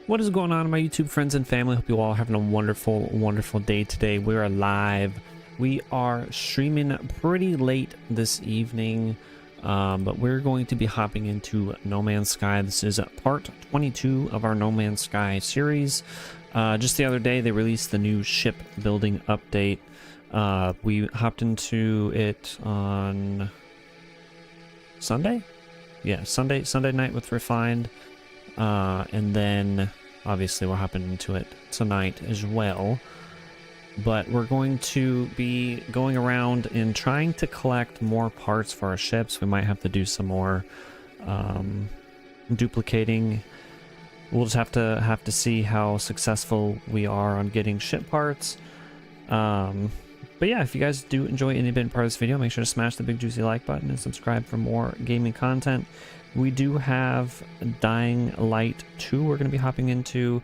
What is going on, my YouTube friends and family? Hope you all are having a wonderful, wonderful day today. We are live. We are streaming pretty late this evening, but we're going to be hopping into No Man's Sky. This is part 22 of our No Man's Sky series. Just the other day, they released the new ship building update. We hopped into it on Sunday? Yeah, Sunday night with Refined. And then obviously we're hopping into it tonight as well, but we're going to be going around and trying to collect more parts for our ships. We might have to do some more duplicating. We'll just have to see how successful we are on getting ship parts. But yeah, if you guys do enjoy any bit part of this video, make sure to smash the big juicy like button and subscribe for more gaming content. We do have Dying Light 2 we're going to be hopping into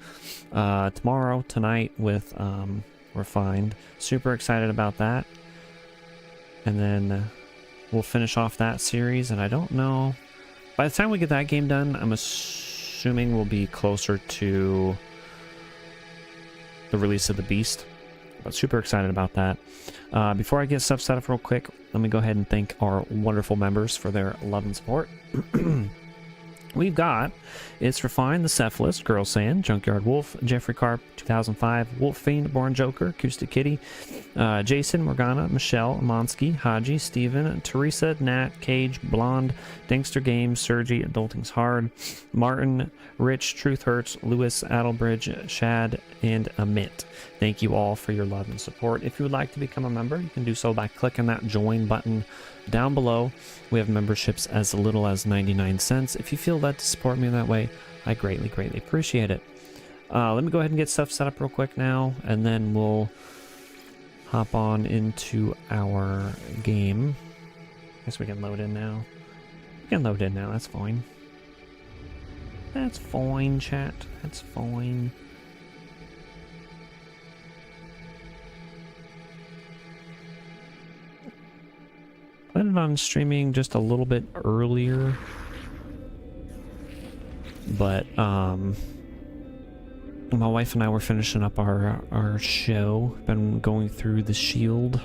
tonight with Refined. Super excited about that. And then we'll finish off that series, and I don't know. By the time we get that game done, I'm assuming we'll be closer to the release of the Beast. But super excited about that. Before I get stuff set up real quick, let me go ahead and thank our wonderful members for their love and support. We've got It's Refined, The Cephalus, Girl Sand, Junkyard Wolf, Jeffrey Carp, 2005, Wolf Fiend, Born Joker, Acoustic Kitty, Jason, Morgana, Michelle, Monsky, Haji, Steven, Teresa, Nat, Cage, Blonde, Dangster Games, Sergi, Adulting's Hard, Martin, Rich, Truth Hurts, Lewis, Adelbridge, Shad, and Amit. Thank you all for your love and support. If you would like to become a member, you can do so by clicking that join button down below. We have memberships as little as 99 cents. If you feel led to support me in that way, I greatly appreciate it. Let me go ahead and get stuff set up real quick now, and then we'll hop on into our game. I guess we can load in now. We can load in now, that's fine. That's fine, chat. That's fine. Planning on streaming just a little bit earlier, but my wife and I were finishing up our show. Been going through The Shield.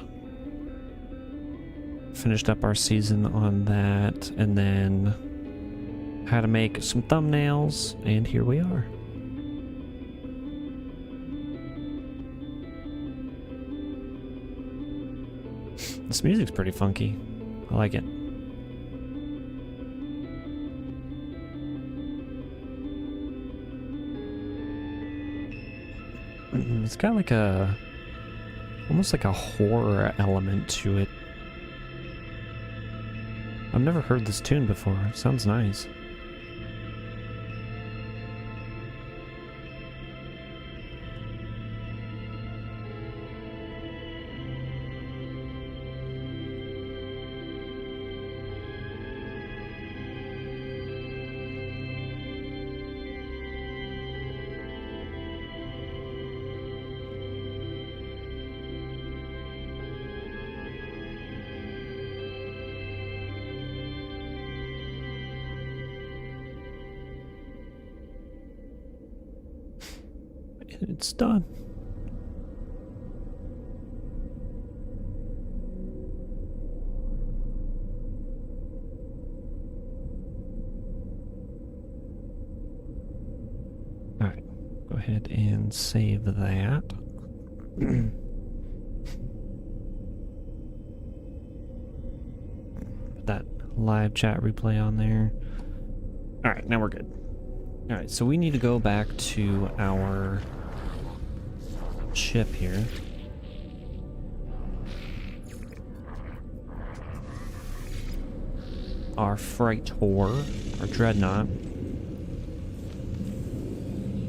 Finished up our season on that, and then had to make some thumbnails, and here we are. This music's pretty funky. I like it. It's got like almost like a horror element to it. I've never heard this tune before. It sounds nice. It's done. All right, go ahead and save that. Put that live chat replay on there. All right, now we're good. All right, so we need to go back to our ship here. Our freighter, our dreadnought,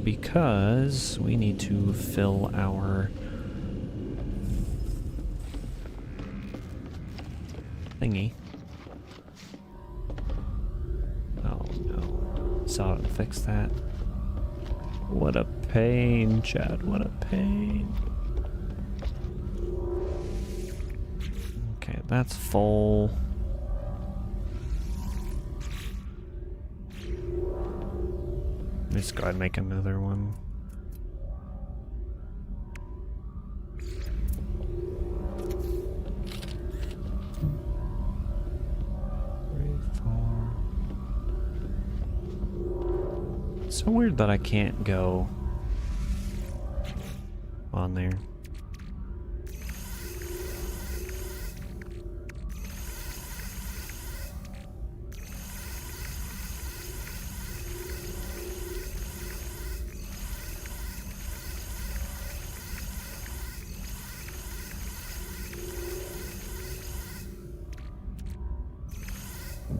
because we need to fill our thingy. Oh no. Saw it and fix that. What a pain, Chad. What a pain. Okay, that's full. Let's go ahead and make another one. It's so weird that I can't go on there.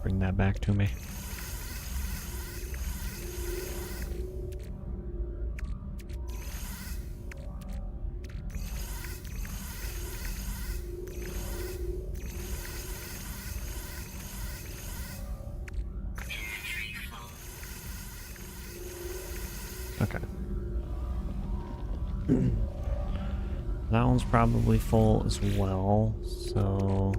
Bring that back to me. Okay. That one's probably full as well, so...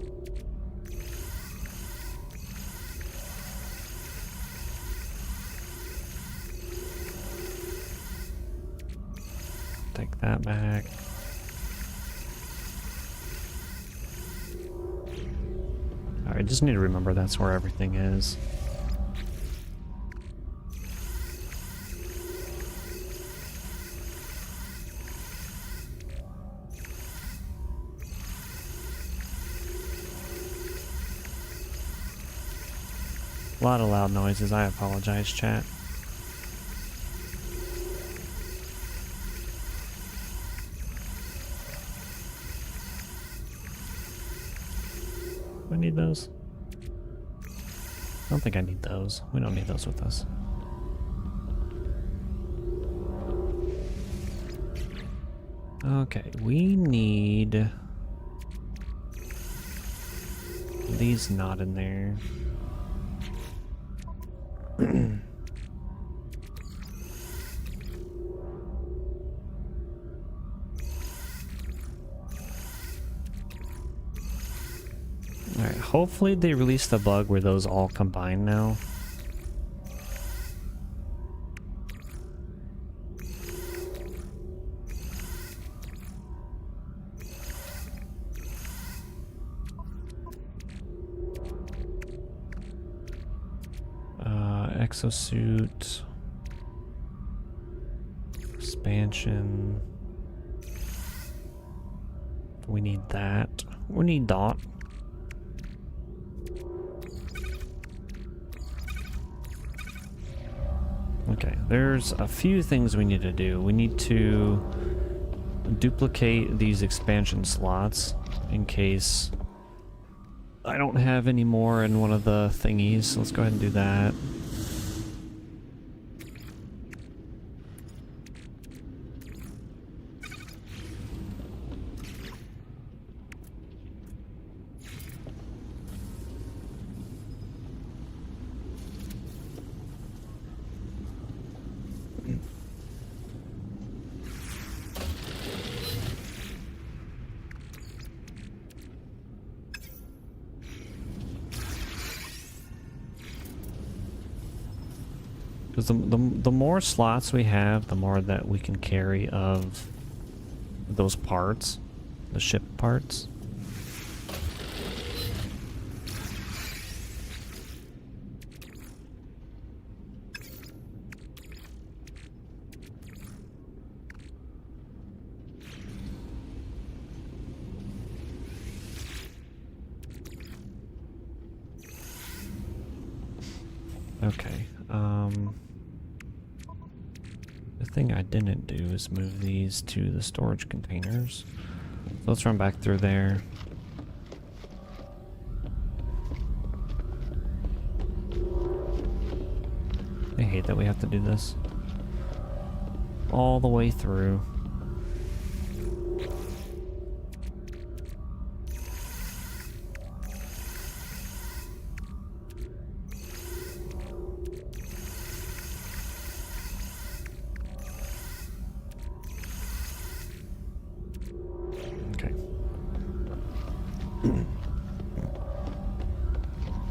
take that back. Alright, just need to remember that's where everything is. A lot of loud noises, I apologize, chat. Do I need those? I don't think I need those. We don't need those with us. Okay, we need these not in there. Alright, hopefully they release the bug where those all combine now. Exosuit. Expansion. We need that. We need that. Okay, there's a few things we need to do. We need to duplicate these expansion slots in case I don't have any more in one of the thingies. So let's go ahead and do that. Because the more slots we have, the more that we can carry of those parts, the ship parts. Okay, the thing I didn't do is move these to the storage containers. So let's run back through there. I hate that we have to do this all the way through.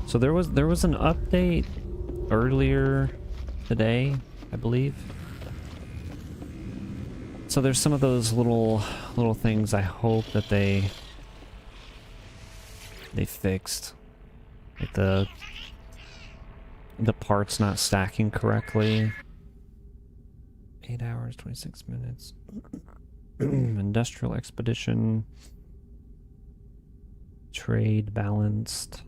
So there was an update earlier today I believe. So there's some of those little things I hope that they fixed. Like the parts not stacking correctly. 8 hours, 26 minutes. Industrial expedition. Trade balanced.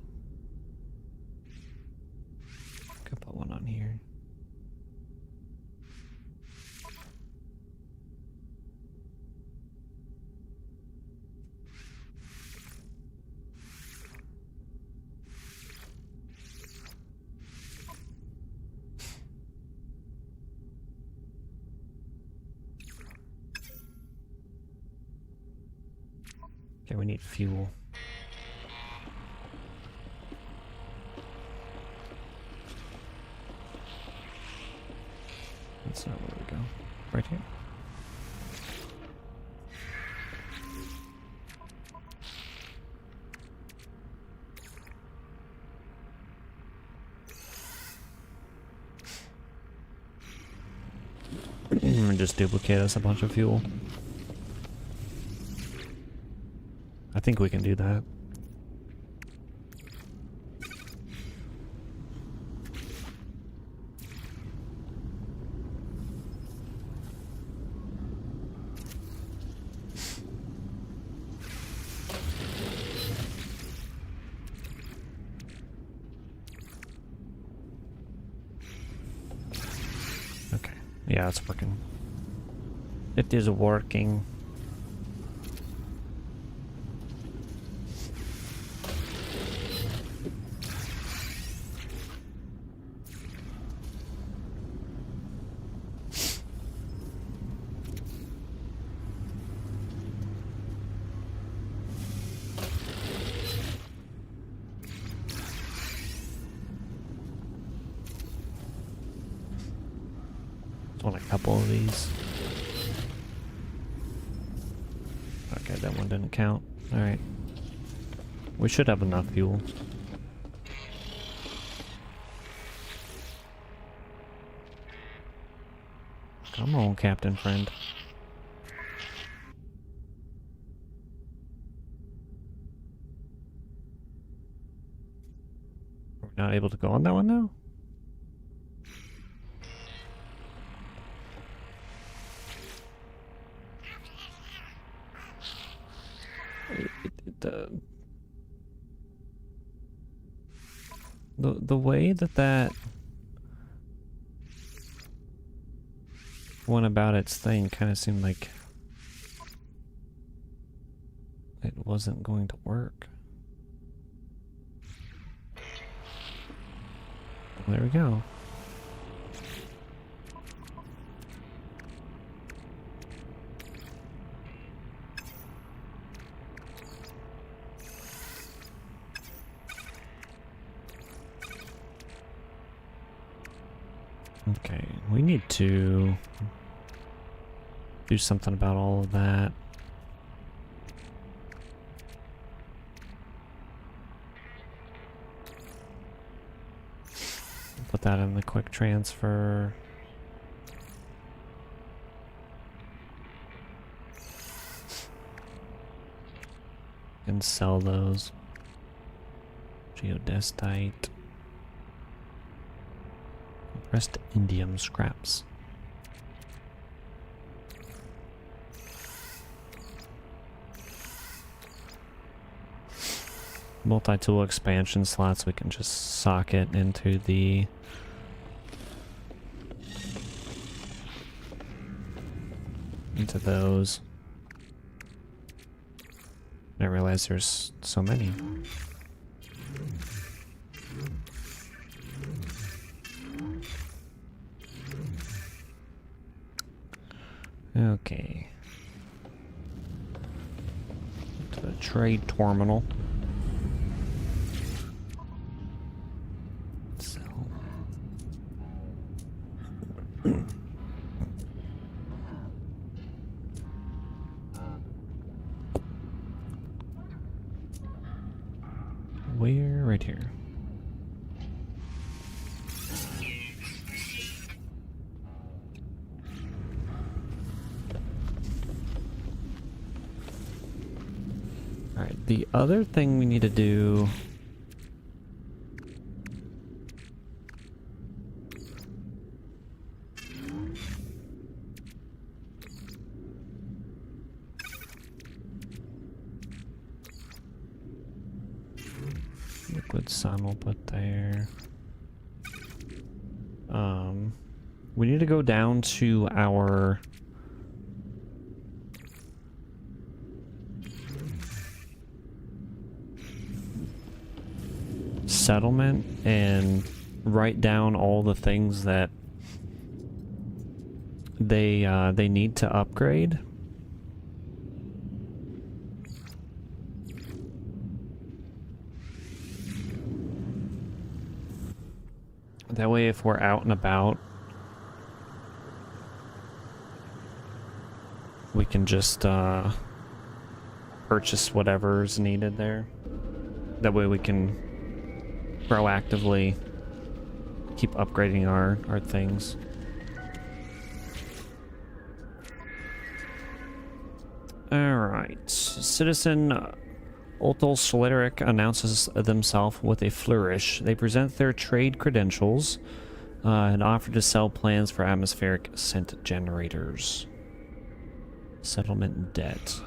Could put one on here. Okay, we need fuel. That's not where we go. Right here. Just duplicate us a bunch of fuel. I think we can do that. Okay. Yeah, it's working. It is working. Want a couple of these. Okay, that one didn't count. Alright. We should have enough fuel. Come on, Captain Friend. We're not able to go on that one now? The way that went about its thing kind of seemed like it wasn't going to work. There we go. Okay, we need to do something about all of that. Put that in the quick transfer. And sell those. Geodestite. Compressed indium scraps. Multi-tool expansion slots, we can just socket into the those. I didn't realize there's so many. Okay. To the trade terminal. Sell. Where? Right here. Alright, the other thing we need to do... Liquid sun we'll put there. We need to go down to our settlement and write down all the things that they need to upgrade. That way, if we're out and about, we can just purchase whatever's needed there. That way we can proactively keep upgrading our things. Alright, Citizen Otto Sleric announces themselves with a flourish. They present their trade credentials and offer to sell plans for atmospheric scent generators. Settlement debt.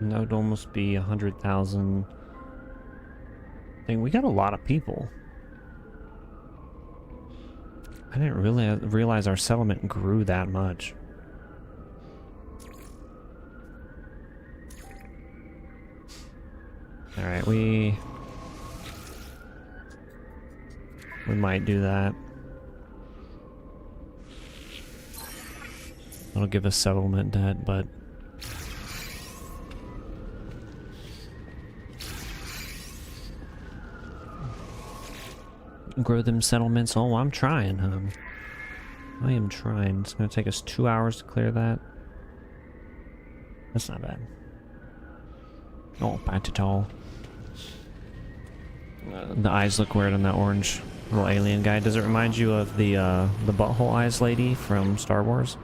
That would almost be 100,000. Dang, we got a lot of people. I didn't really realize our settlement grew that much. Alright, we might do that. That'll give us settlement debt, but grow them settlements. Oh, I'm trying. I am trying. It's gonna take us 2 hours to clear that. That's not bad. Oh, bad at all. The eyes look weird on that orange little alien guy. Does it remind you of the butthole eyes lady from Star Wars?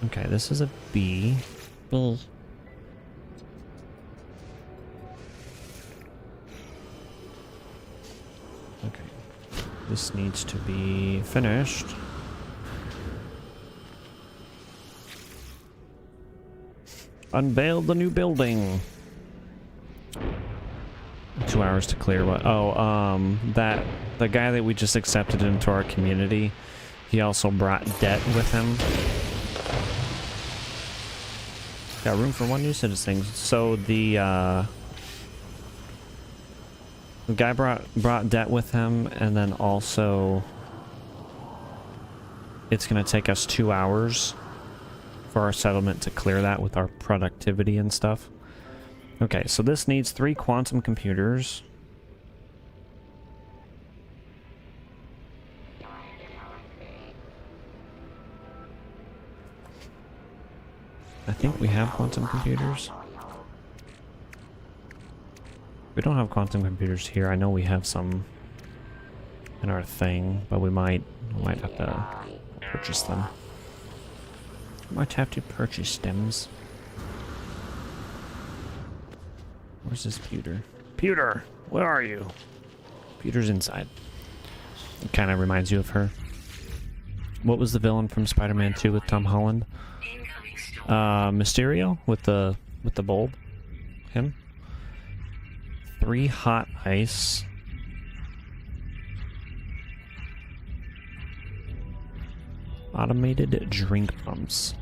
Okay, this is a B. B. Okay. This needs to be finished. Unveil the new building. 2 hours to clear what? Oh, the guy that we just accepted into our community, he also brought debt with him. Got room for one new citizen. So the guy brought debt with him, and then also it's gonna take us 2 hours for our settlement to clear that with our productivity and stuff. Okay, so this needs 3 quantum computers. I think we have quantum computers. We don't have quantum computers here. I know we have some in our thing, but we might have to purchase them. Might have to purchase stems. Where's this pewter? Pewter! Where are you? Pewter's inside. It kind of reminds you of her. What was the villain from Spider-Man 2 with Tom Holland? Mysterio with the bulb. Him. 3 hot ice. Automated drink pumps.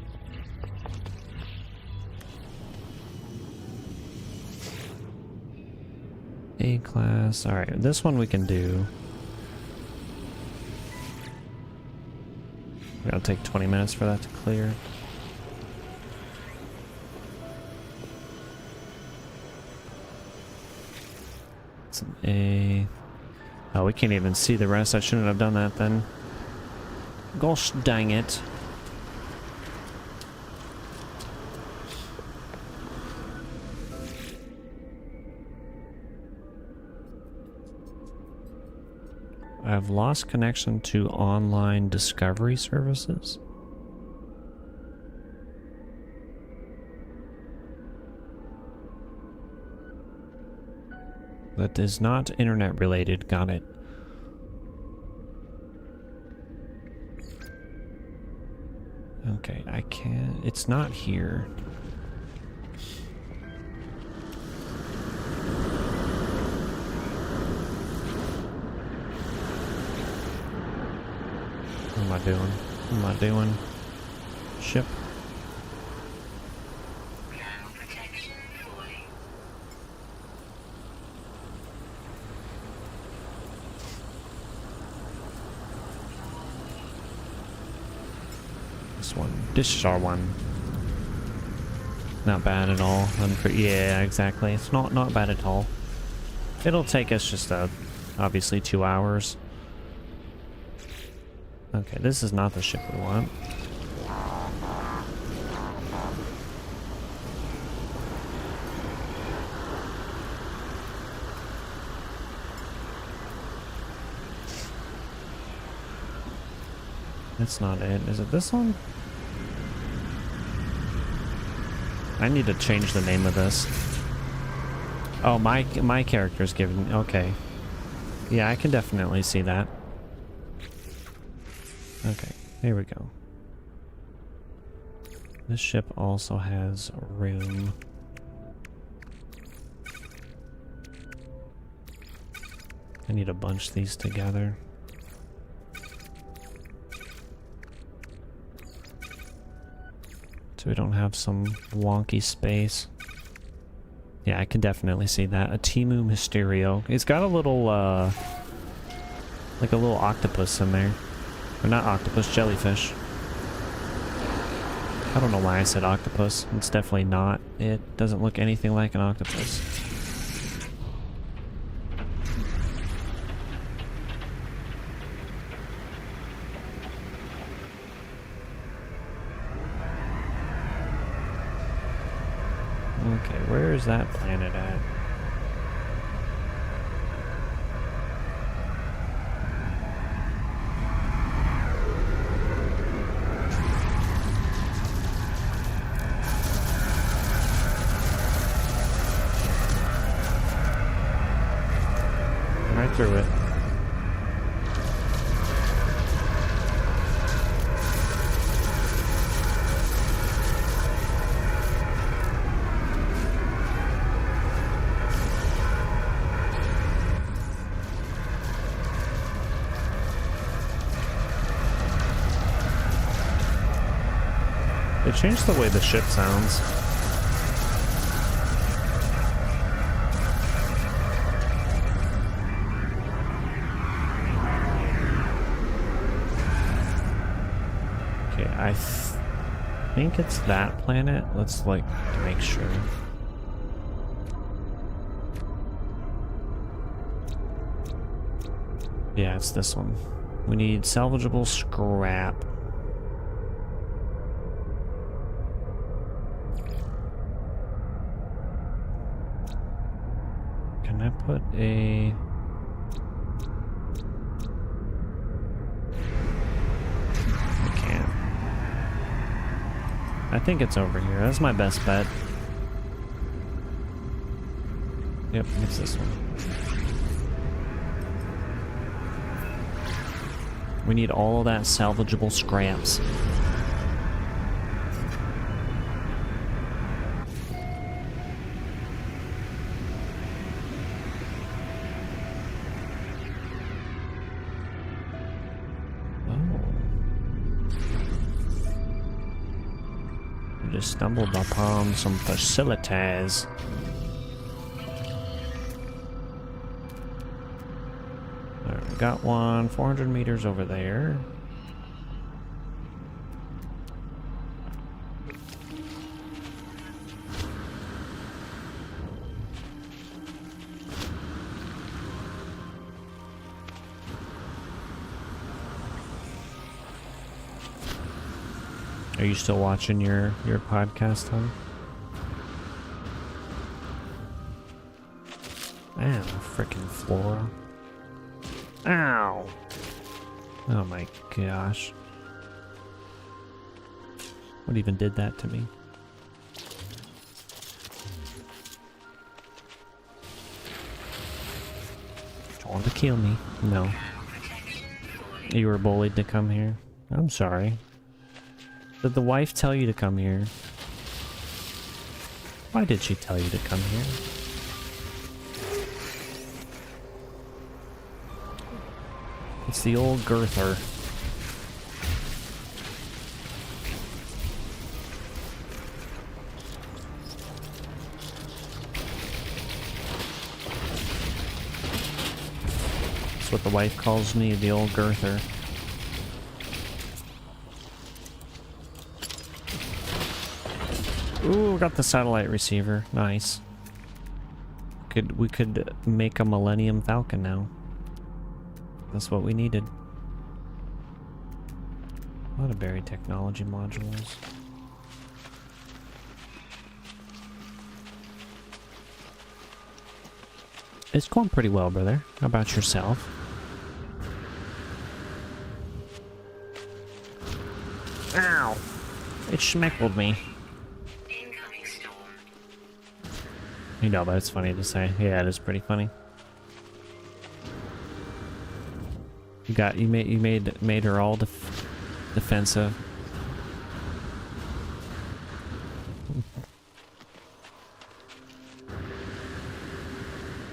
A class. Alright, this one we can do. It'll take 20 minutes for that to clear. That's a... Oh, we can't even see the rest. I shouldn't have done that then. Gosh dang it. I've lost connection to online discovery services. That is not internet related. Got it. Okay, I can't... It's not here. What am I doing? What am I doing? Ship. This one. This is our one. Not bad at all. Yeah, exactly. It's not bad at all. It'll take us just obviously 2 hours. Okay, this is not the ship we want. That's not it. Is it this one? I need to change the name of this. Oh, my character's given... Okay. Yeah, I can definitely see that. Okay, here we go. This ship also has room. I need to bunch these together. So we don't have some wonky space. Yeah, I can definitely see that. A Timu Mysterio. It's got a little, like a little octopus in there. Or not octopus, jellyfish. I don't know why I said octopus. It's definitely not. It doesn't look anything like an octopus. Okay, where is that planet at? Right through it. They changed the way the ship sounds. Okay, I think it's that planet. Let's like make sure. Yeah, it's this one. We need salvageable scrap. Can I put a... I can't. I think it's over here. That's my best bet. Yep, it's this one. We need all of that salvageable scraps. Just stumbled upon some facilities. Alright, we got one 400 meters over there. Are you still watching your podcast, huh? Ow, frickin' Flora. Ow! Oh my gosh. What even did that to me? Trying to kill me. No. You were bullied to come here? I'm sorry. Did the wife tell you to come here? Why did she tell you to come here? It's the old girther. That's what the wife calls me, the old girther. Ooh, got the satellite receiver. Nice. We could make a Millennium Falcon now. That's what we needed. A lot of buried technology modules. It's going pretty well, brother. How about yourself? Ow! It schmeckled me. You know, but it's funny to say. Yeah, it is pretty funny. You made her all defensive.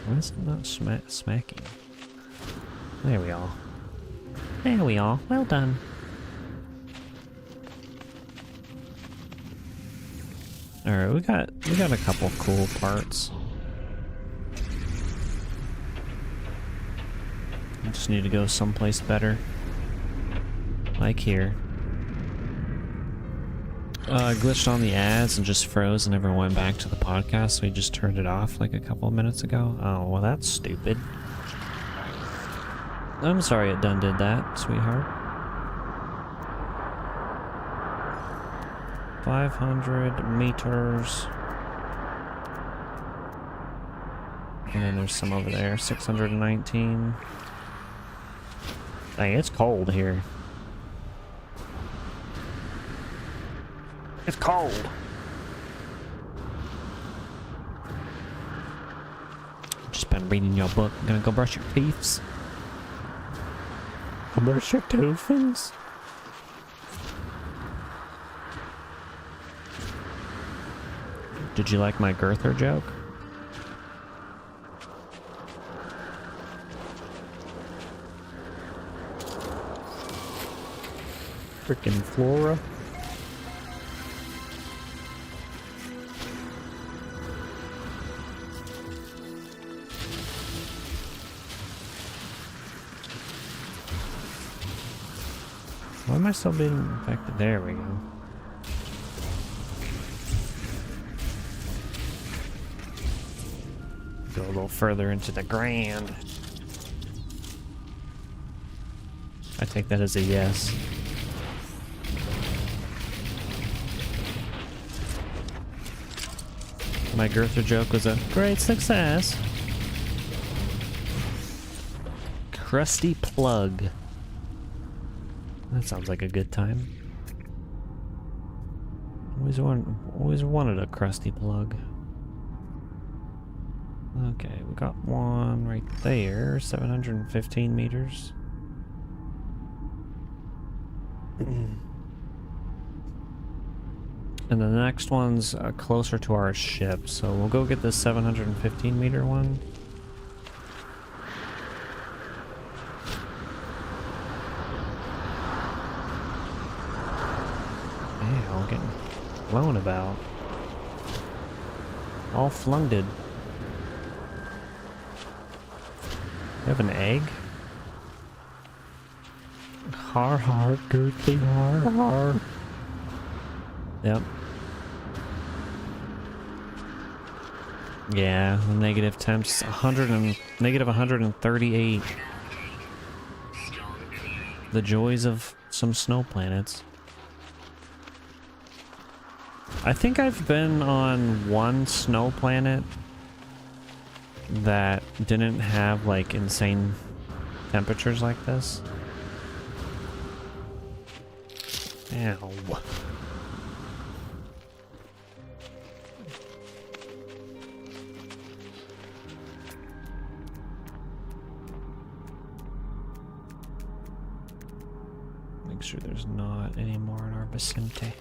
Why is it not smacking? There we are. There we are. Well done. Alright, we got a couple cool parts. I just need to go someplace better. Like here. I glitched on the ads and just froze and never went back to the podcast, so we just turned it off like a couple of minutes ago. Oh, well that's stupid. I'm sorry it done did that, sweetheart. 500 meters. And then there's some over there, 619. Dang, it's cold here. It's cold. Just been reading your book. Gonna go brush your teeth. Brush your teeth. Did you like my girther joke? Frickin' Flora. Why am I still being infected? There we go. Go a little further into the ground. I take that as a yes. My girther joke was a great success. Crusty plug. That sounds like a good time. Always wanted a crusty plug. Okay, we got one right there, 715 meters. And the next one's closer to our ship, so we'll go get this 715 meter one. Yeah, I'm getting blown about. All flunged. You have an egg? Har har, Gertie, har har. Yep. Yeah, the negative temps, negative 138. The joys of some snow planets. I think I've been on one snow planet that didn't have like insane temperatures like this. Ow. Make sure there's not any more in our vicinity.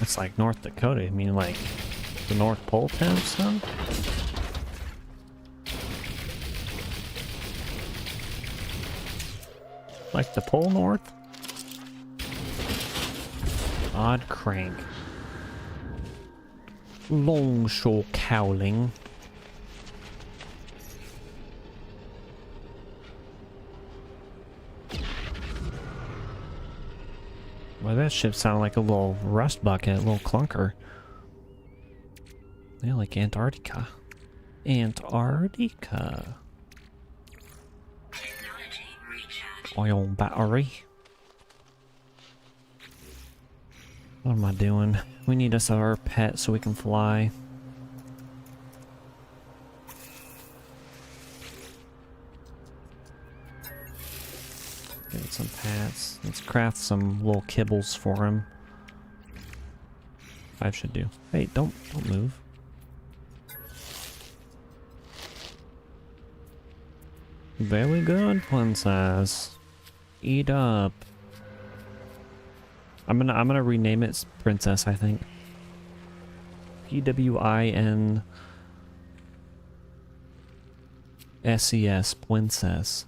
It's like North Dakota. I mean, like the North Pole temps, huh? Like the Pole North? Odd crank. Longshore cowling. Well, that ship sounded like a little rust bucket, a little clunker. Yeah, like Antarctica. Antarctica. Oil battery. What am I doing? We need us our pet so we can fly. Get some pets. Let's craft some little kibbles for him. 5 should do. Hey, don't move. Very good, princess. Eat up. I'm gonna rename it Princess, I think. PWINSES, Princess.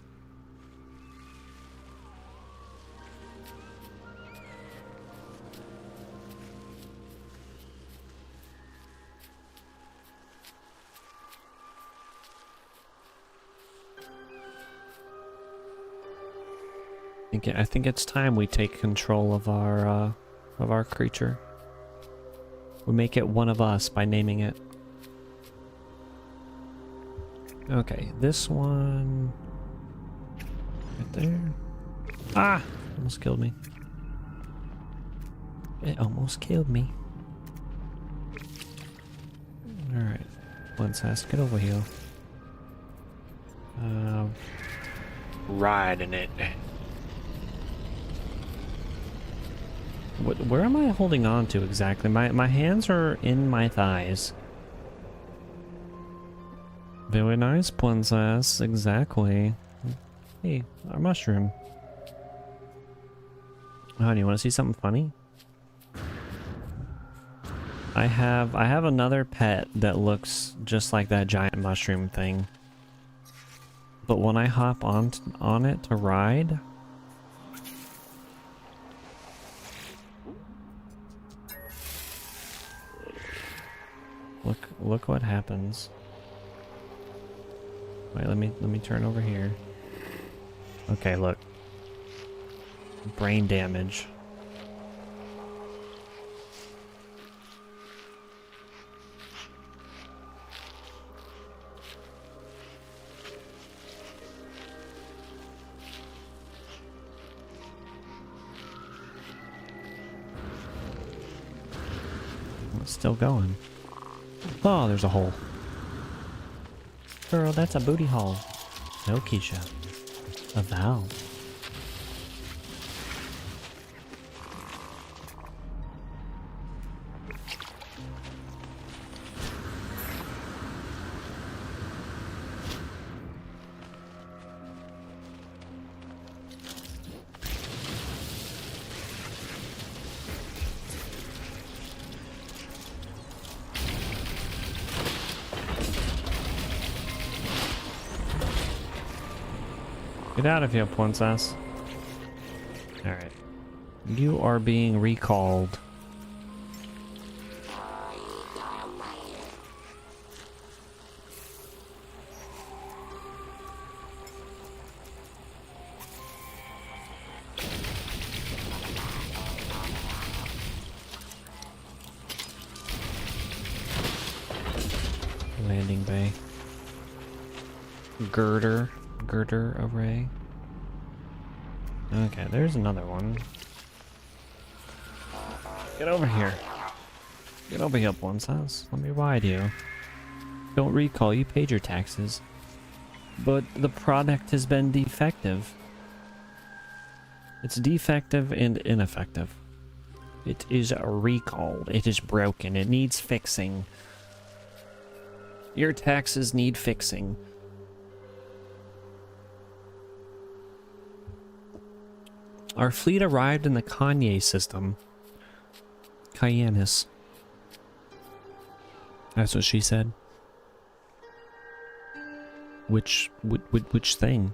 I think it's time we take control of our creature. We make it one of us by naming it. Okay, this one right there. Ah! Almost killed me. It almost killed me. Alright. Princess, get over here. Riding it. Where am I holding on to exactly? My hands are in my thighs. Very nice, princess. Exactly. Hey, our mushroom. Oh, do you want to see something funny? I have another pet that looks just like that giant mushroom thing. But when I hop on it to ride, look what happens. Wait, let me turn over here. Okay, look. Brain damage. It's still going. Oh, there's a hole. Girl, that's a booty hole. No, Keisha. A valve. Get out of here, princess. Alright. You are being recalled. landing bay. Girder array. Okay, there's another one. Get over here. Get over here, Princess. Let me ride you. Don't recall, you paid your taxes. But the product has been defective. It's defective and ineffective. It is recalled. It is broken. It needs fixing. Your taxes need fixing. Our fleet arrived in the Kanye system. Kyannis. That's what she said. Which thing?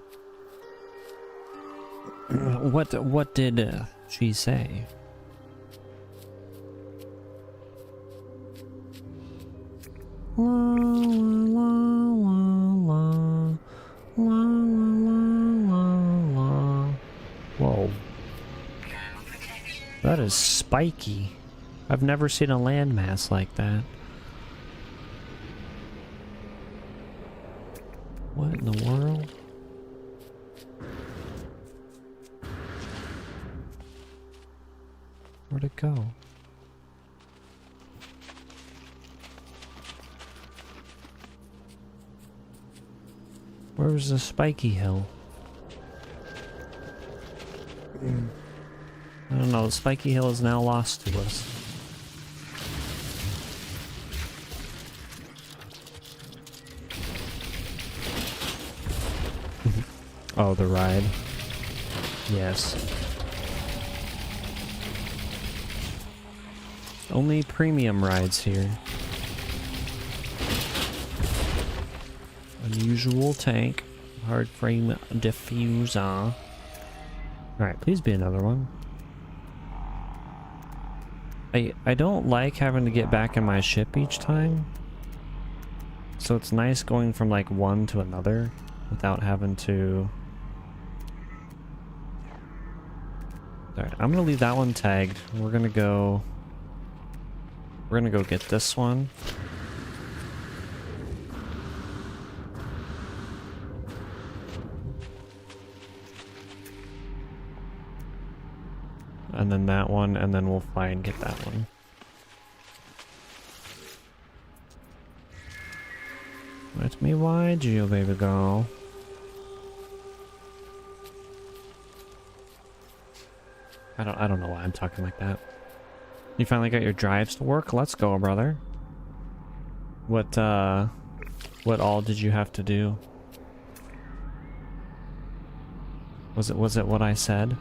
What did she say? La la la la la la la. Whoa. That is spiky. I've never seen a landmass like that. What in the world? Where'd it go? Where was the spiky hill? I don't know, the spiky hill is now lost to us. Oh, the ride. Yes. Only premium rides here. Unusual tank. Hard frame diffuser. Alright, please be another one. I don't like having to get back in my ship each time. So it's nice going from like one to another without having to... Alright, I'm gonna leave that one tagged. We're gonna go get this one. And then that one, and then we'll fly and get that one. Let me ride you, baby girl. I don't know why I'm talking like that. You finally got your drives to work? Let's go, brother. What all did you have to do? Was it what I said?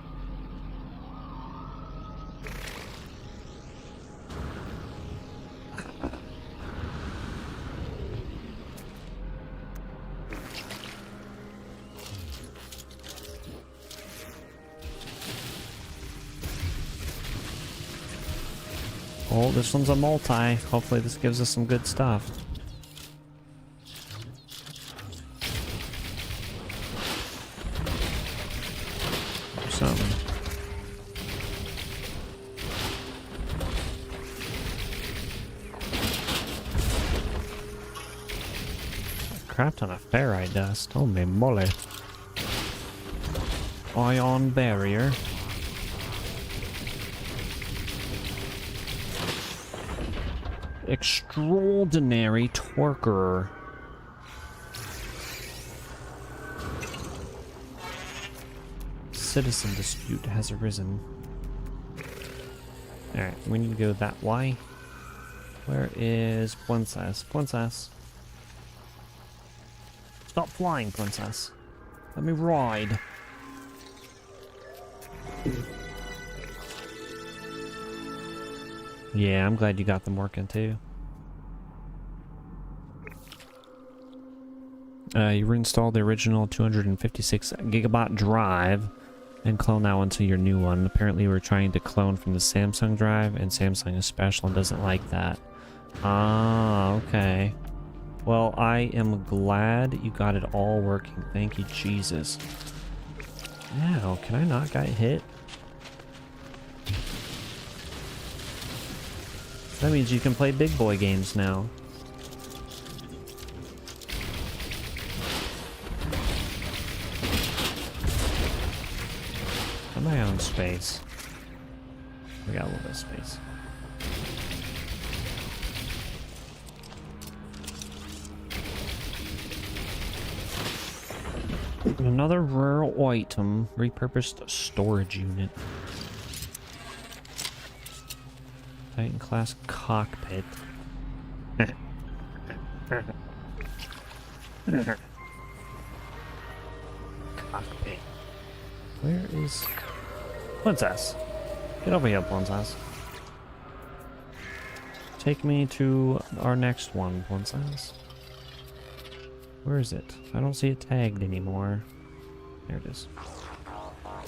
Oh, this one's a multi. Hopefully this gives us some good stuff. Or something. A crap ton of ferrite dust. Oh, me moly. Ion barrier. Extraordinary torquer. Citizen dispute has arisen. Alright, we need to go that way. Where is Princess? Princess. Stop flying, Princess. Let me ride. Yeah, I'm glad you got them working too. You reinstalled the original 256 gigabyte drive and clone that one to your new one. Apparently we're trying to clone from the Samsung drive, and Samsung is special and doesn't like that. Ah, okay. Well, I am glad you got it all working. Thank you, Jesus. Now, can I not get hit? That means you can play big boy games now. space. We got a little bit of space. Another rural item, repurposed storage unit. Titan class cockpit. Cockpit. Where is Princess? Get over here, Princess. Take me to our next one, Princess. Where is it? I don't see it tagged anymore. There it is.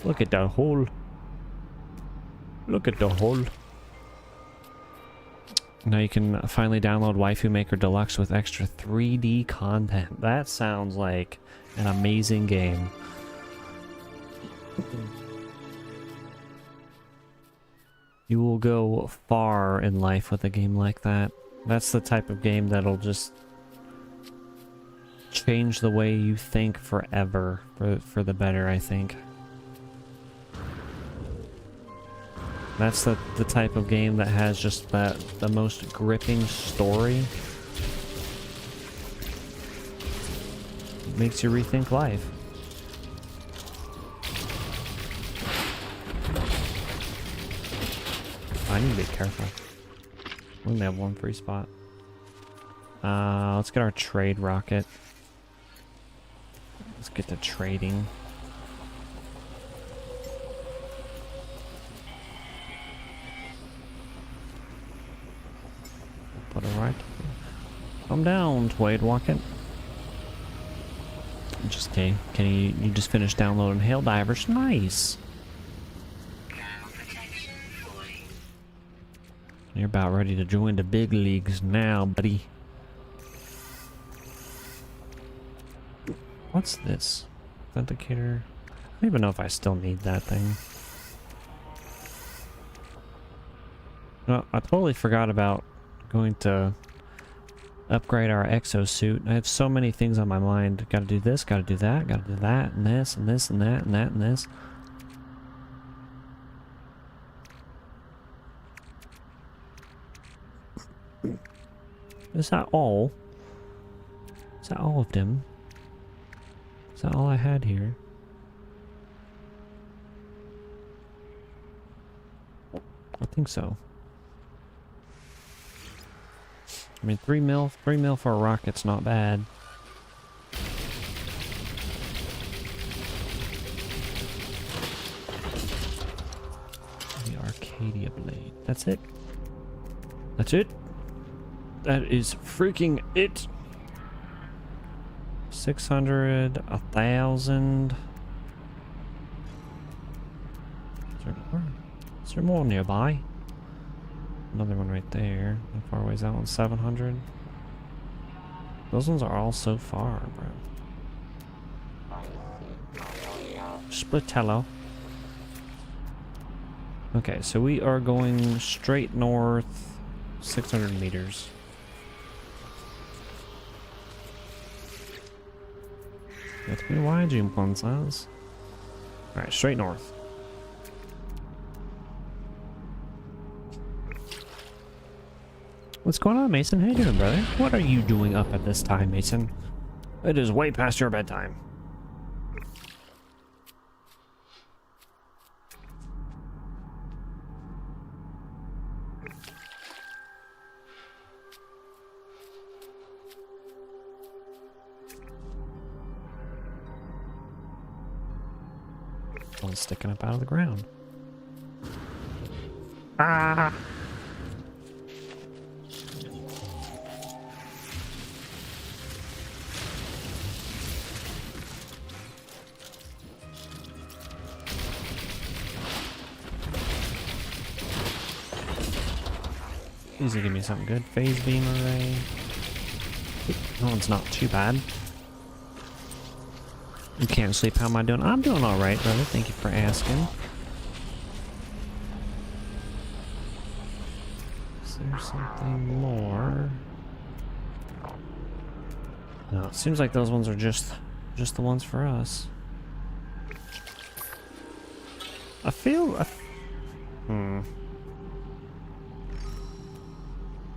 Look at the hole. Look at the hole. Now you can finally download Waifu Maker Deluxe with extra 3D content. That sounds like an amazing game. You will go far in life with a game like that. That's the type of game that'll just change the way you think forever, for the better, I think. That's the type of game that has just the most gripping story. It makes you rethink life. I need to be careful. We only have one free spot. Let's get our trade rocket. Let's get to trading. Put it right. Come down, Twade Rocket. Just kidding. You just finished downloading Hail Divers. Nice. You're about ready to join the big leagues now, buddy. What's this? Authenticator? I don't even know if I still need that thing. No, I totally forgot about going to upgrade our exosuit. I have so many things on my mind. Gotta do this, gotta do that, gotta do that, and this, and this, and that, and that, and this. Is that all? Is that all of them? Is that all I had here? I think so. I mean, 3 mil for a rocket's not bad. The Arcadia blade. That's it. That's it. That is freaking it. 600, 1,000. Is there more nearby? Another one right there. How far away is that one? 700. Those ones are all so far, bro. Splitello. Okay, so we are going straight north, 600 meters. Let me wide you, Princess. Alright, straight north. What's going on, Mason? How you doing, brother? What are you doing up at this time, Mason? It is way past your bedtime. One's sticking up out of the ground. Ah! Please give me something good. Phase beam array. That one's not too bad. You can't sleep. How am I doing? I'm doing alright, brother. Thank you for asking. Is there something more? No, it seems like those ones are just the ones for us. I feel...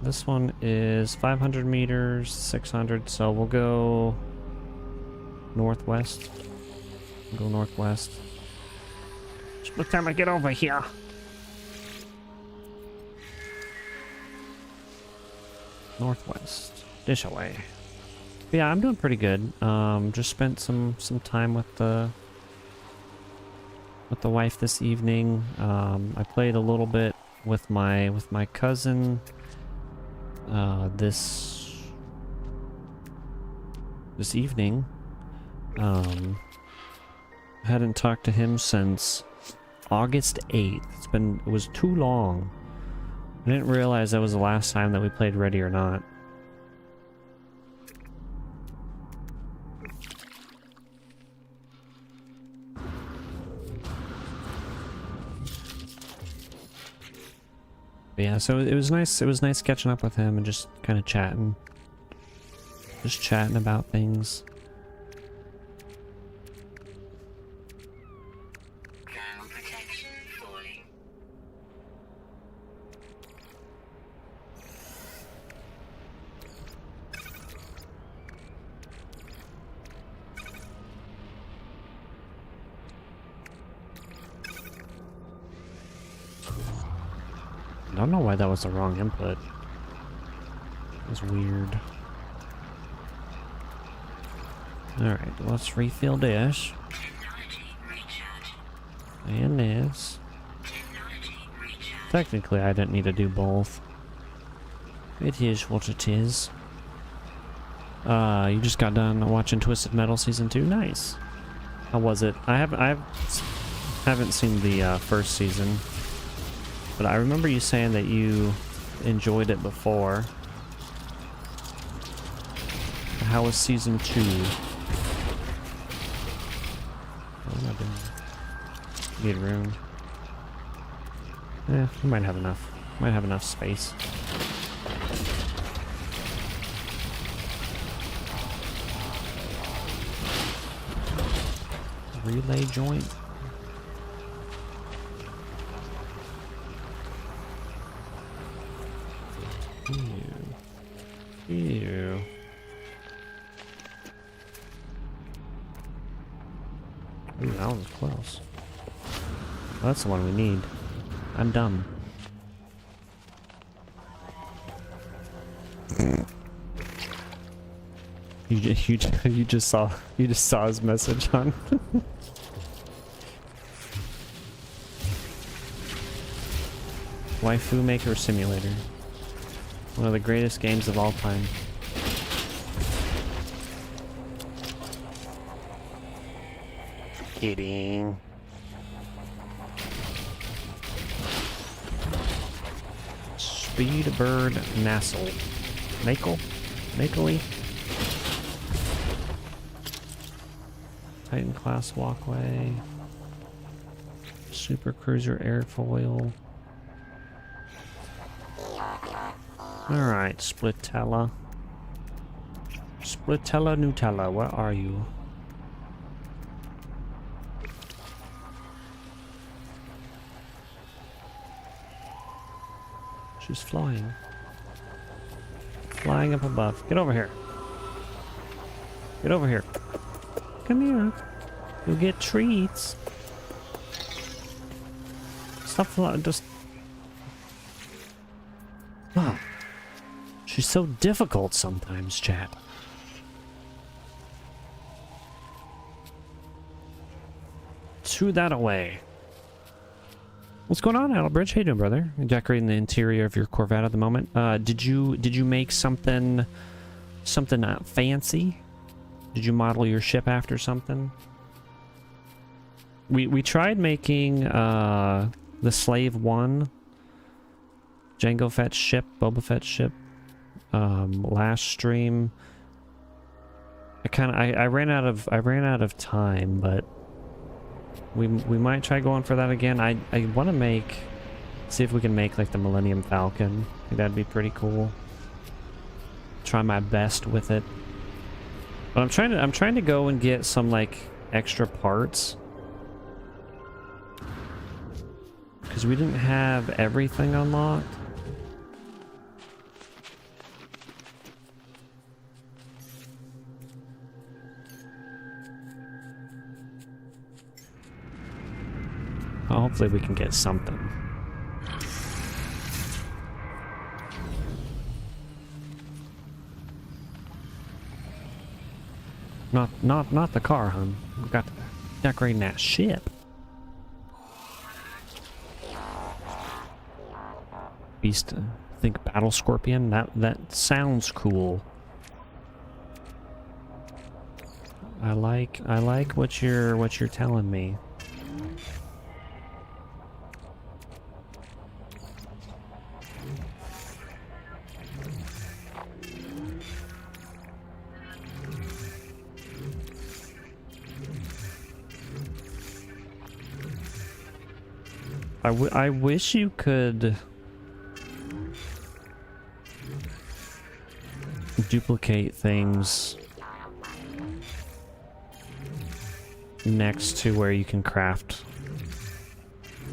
This one is 500 meters, 600, so we'll go northwest. We'll go northwest. Split time I get over here. Northwest. This away. But yeah, I'm doing pretty good. Just spent some time with the wife this evening. I played a little bit with my cousin this evening. Hadn't talked to him since August 8th. It was too long. I didn't realize that was the last time that we played Ready or Not. But yeah, so it was nice. It was nice catching up with him and just kind of chatting. Just chatting about things. I don't know why that was the wrong input. It was weird. Alright, let's refill this. And this. Technically, I didn't need to do both. It is what it is. You just got done watching Twisted Metal Season 2? Nice. How was it? I haven't seen the first season. But I remember you saying that you enjoyed it before. How was season 2? What am I doing? Need room. Eh, we might have enough. Might have enough space. Relay joint. Ew. Ooh, that was close. Well, that's the one we need. I'm dumb. You just saw his message on. Waifu Maker Simulator. One of the greatest games of all time. Kidding. Speedbird Nassel. Makeley? Titan class walkway. Super Cruiser airfoil. Alright, Splitella. Splitella Nutella, where are you? She's flying. Flying up above. Get over here. Get over here. Come here. You'll get treats. Stop flying. Just... Wow. She's so difficult sometimes, chat. Threw that away. What's going on, Alabridge? How you doing, brother? You're decorating the interior of your Corvette at the moment. Did you make something fancy? Did you model your ship after something? We tried making the Slave 1 Jango Fett ship, Boba Fett ship. Last stream. I ran out of time, but we might try going for that again. I want to see if we can make like the Millennium Falcon. I think that'd be pretty cool. Try my best with it. But I'm trying to go and get some like extra parts. because we didn't have everything unlocked. Well, hopefully we can get something. Not the car, hun. We've got to decorating that ship. Beast, think battle scorpion. That sounds cool. I like what you're telling me. I wish you could duplicate things next to where you can craft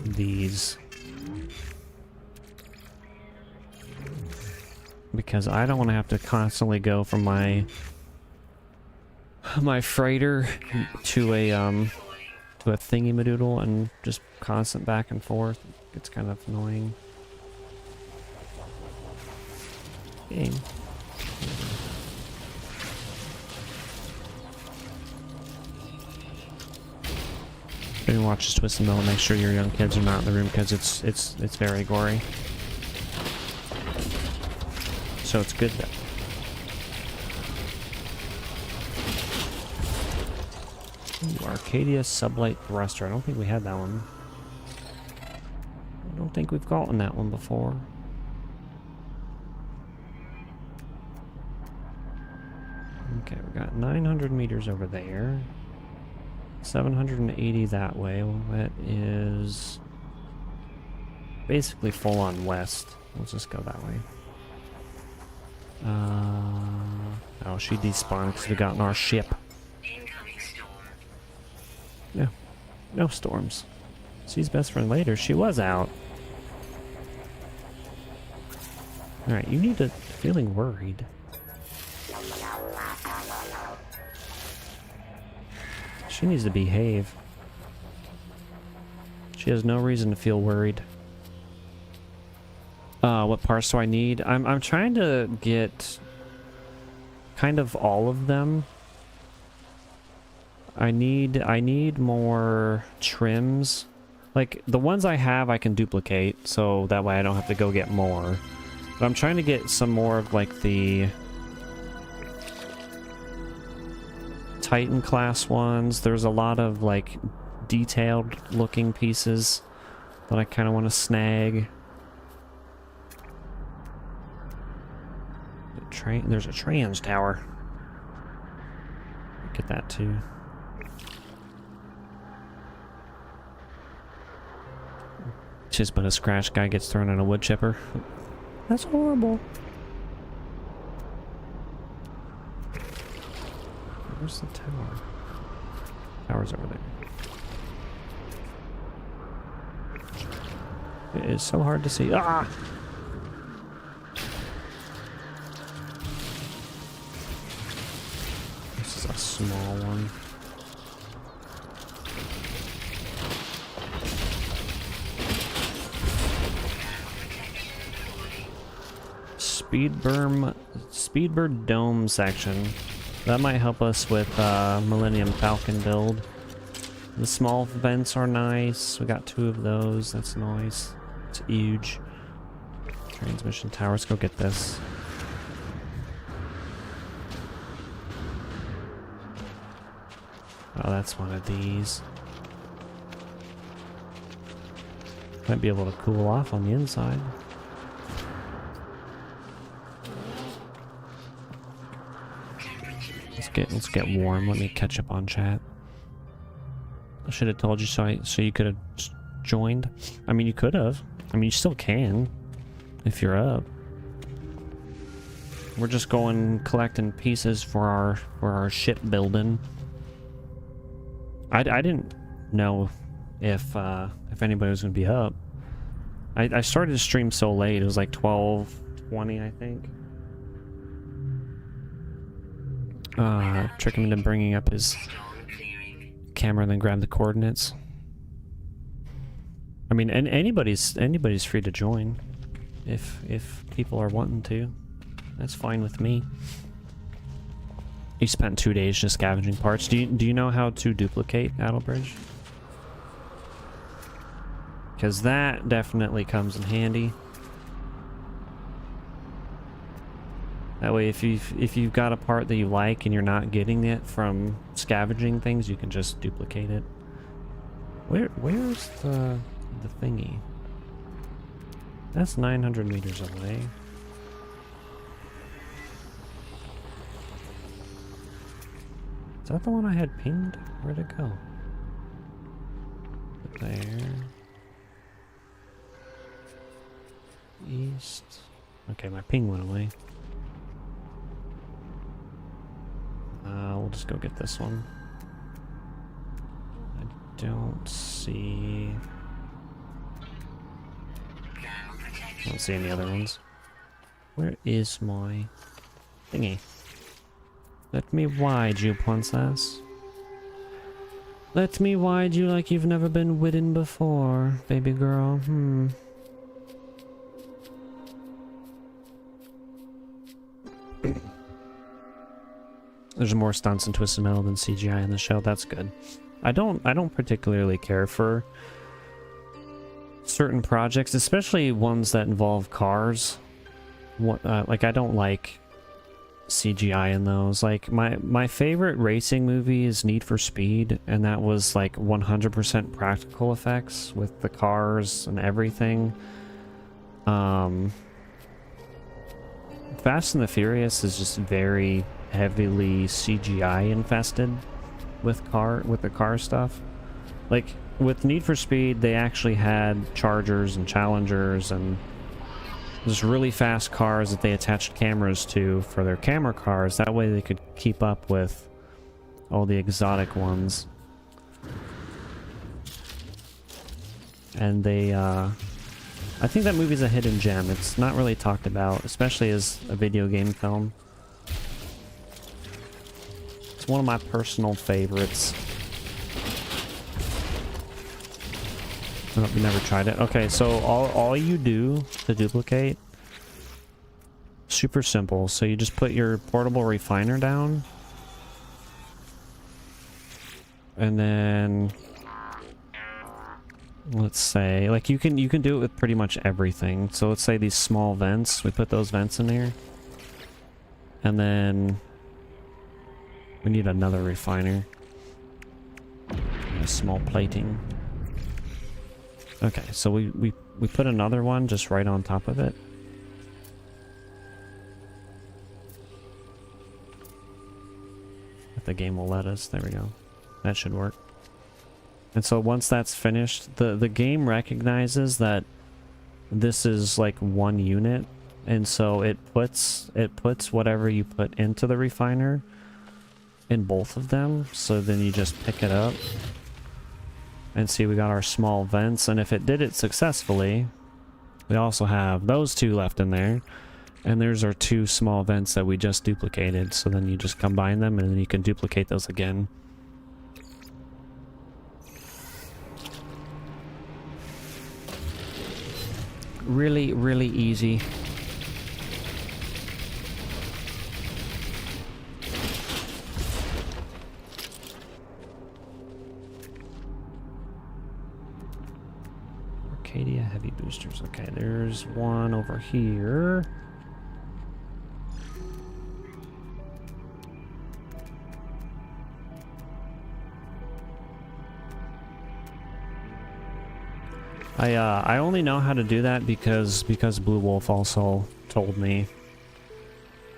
these, because I don't want to have to constantly go from my freighter to a thingy-madoodle and just constant back and forth. It's kind of annoying. Game. Maybe watch this Twist and Mill and make sure your young kids are not in the room, because it's very gory. So it's good that. Ooh, Arcadia Sublight Thruster. I don't think we had that one. I don't think we've gotten that one before. Okay, we got 900 meters over there. 780 that way. Well, that is basically full on west. Let's just go that way. Oh, she despawned because we got in our ship. Yeah, no storms. See's best friend later. She was out. Alright, you need to feeling worried. She needs to behave. She has no reason to feel worried. What parts do I need? I'm trying to get kind of all of them. I need more trims. Like, the ones I have I can duplicate, so that way I don't have to go get more. But I'm trying to get some more of, like, the Titan class ones. There's a lot of, like, detailed looking pieces that I kind of want to snag. There's a trans tower. Get that too. Just but a scratch guy gets thrown in a wood chipper. That's horrible. Where's the tower? Tower's over there. It is so hard to see. Ah! This is a small one. Speedbird Dome section. That might help us with Millennium Falcon build. The small vents are nice. We got 2 of those. That's nice. It's huge. Transmission tower. Let's go get this. Oh, that's one of these. Might be able to cool off on the inside. Let's get warm. Let me catch up on chat. I should have told you so you could have joined. I mean, you could have. I mean, you still can if you're up. We're just going collecting pieces for our ship building. I didn't know if anybody was gonna be up. I started to stream so late. It was like 12:20, I think. Trick him into bringing up his camera and then grab the coordinates. I mean, and anybody's free to join if people are wanting to. That's fine with me. You spent 2 days just scavenging parts. Do you know how to duplicate Attlebridge? Because that definitely comes in handy. That way, if you've got a part that you like and you're not getting it from scavenging things, you can just duplicate it. Where's the thingy? That's 900 meters away. Is that the one I had pinged? Where'd it go? There. East. Okay, my ping went away. We'll just go get this one. I don't see any other ones. Where is my thingy? Let me wide you, princess. Let me wide you like you've never been widden before, baby girl. There's more stunts and twisted metal than CGI in the show. That's good. I don't particularly care for certain projects, especially ones that involve cars. Like, I don't like CGI in those. Like, my favorite racing movie is Need for Speed, and that was like 100% practical effects with the cars and everything. Fast and the Furious is just very heavily CGI infested with the car stuff. Like with Need for Speed, they actually had Chargers and Challengers and just really fast cars that they attached cameras to for their camera cars. That way they could keep up with all the exotic ones. And they, I think that movie's a hidden gem. It's not really talked about, especially as a video game film. It's one of my personal favorites. Oh, we never tried it. Okay, so all you do to duplicate, super simple. So you just put your portable refiner down, and then let's say, like, you can do it with pretty much everything. So let's say these small vents, we put those vents in there, and then we need another refiner, a small plating. Okay, so we put another one just right on top of it. If the game will let us, there we go. That should work. And so once that's finished, the game recognizes that this is like one unit, and so it puts whatever you put into the refiner in both of them. So then you just pick it up. And see, we got our small vents, and if it did it successfully, we also have those two left in there. And there's our two small vents that we just duplicated. So then you just combine them, and then you can duplicate those again. Really, really easy. Arcadia heavy boosters. Okay, there's one over here. I only know how to do that because Blue Wolf also told me.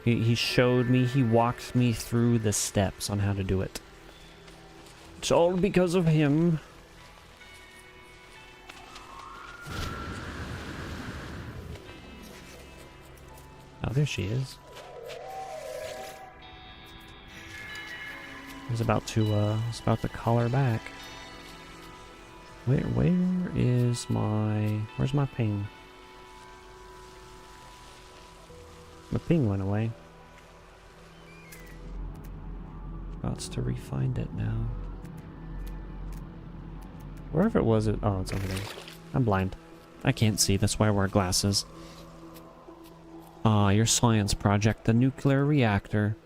He showed me, he walked me through the steps on how to do it. It's all because of him. Oh, there she is. I was about to call her back. Where is my... Where's my ping? My ping went away. Got to re-find it now. Wherever it was, oh, it's over there. I'm blind. I can't see, that's why I wear glasses. Ah, your science project, the nuclear reactor.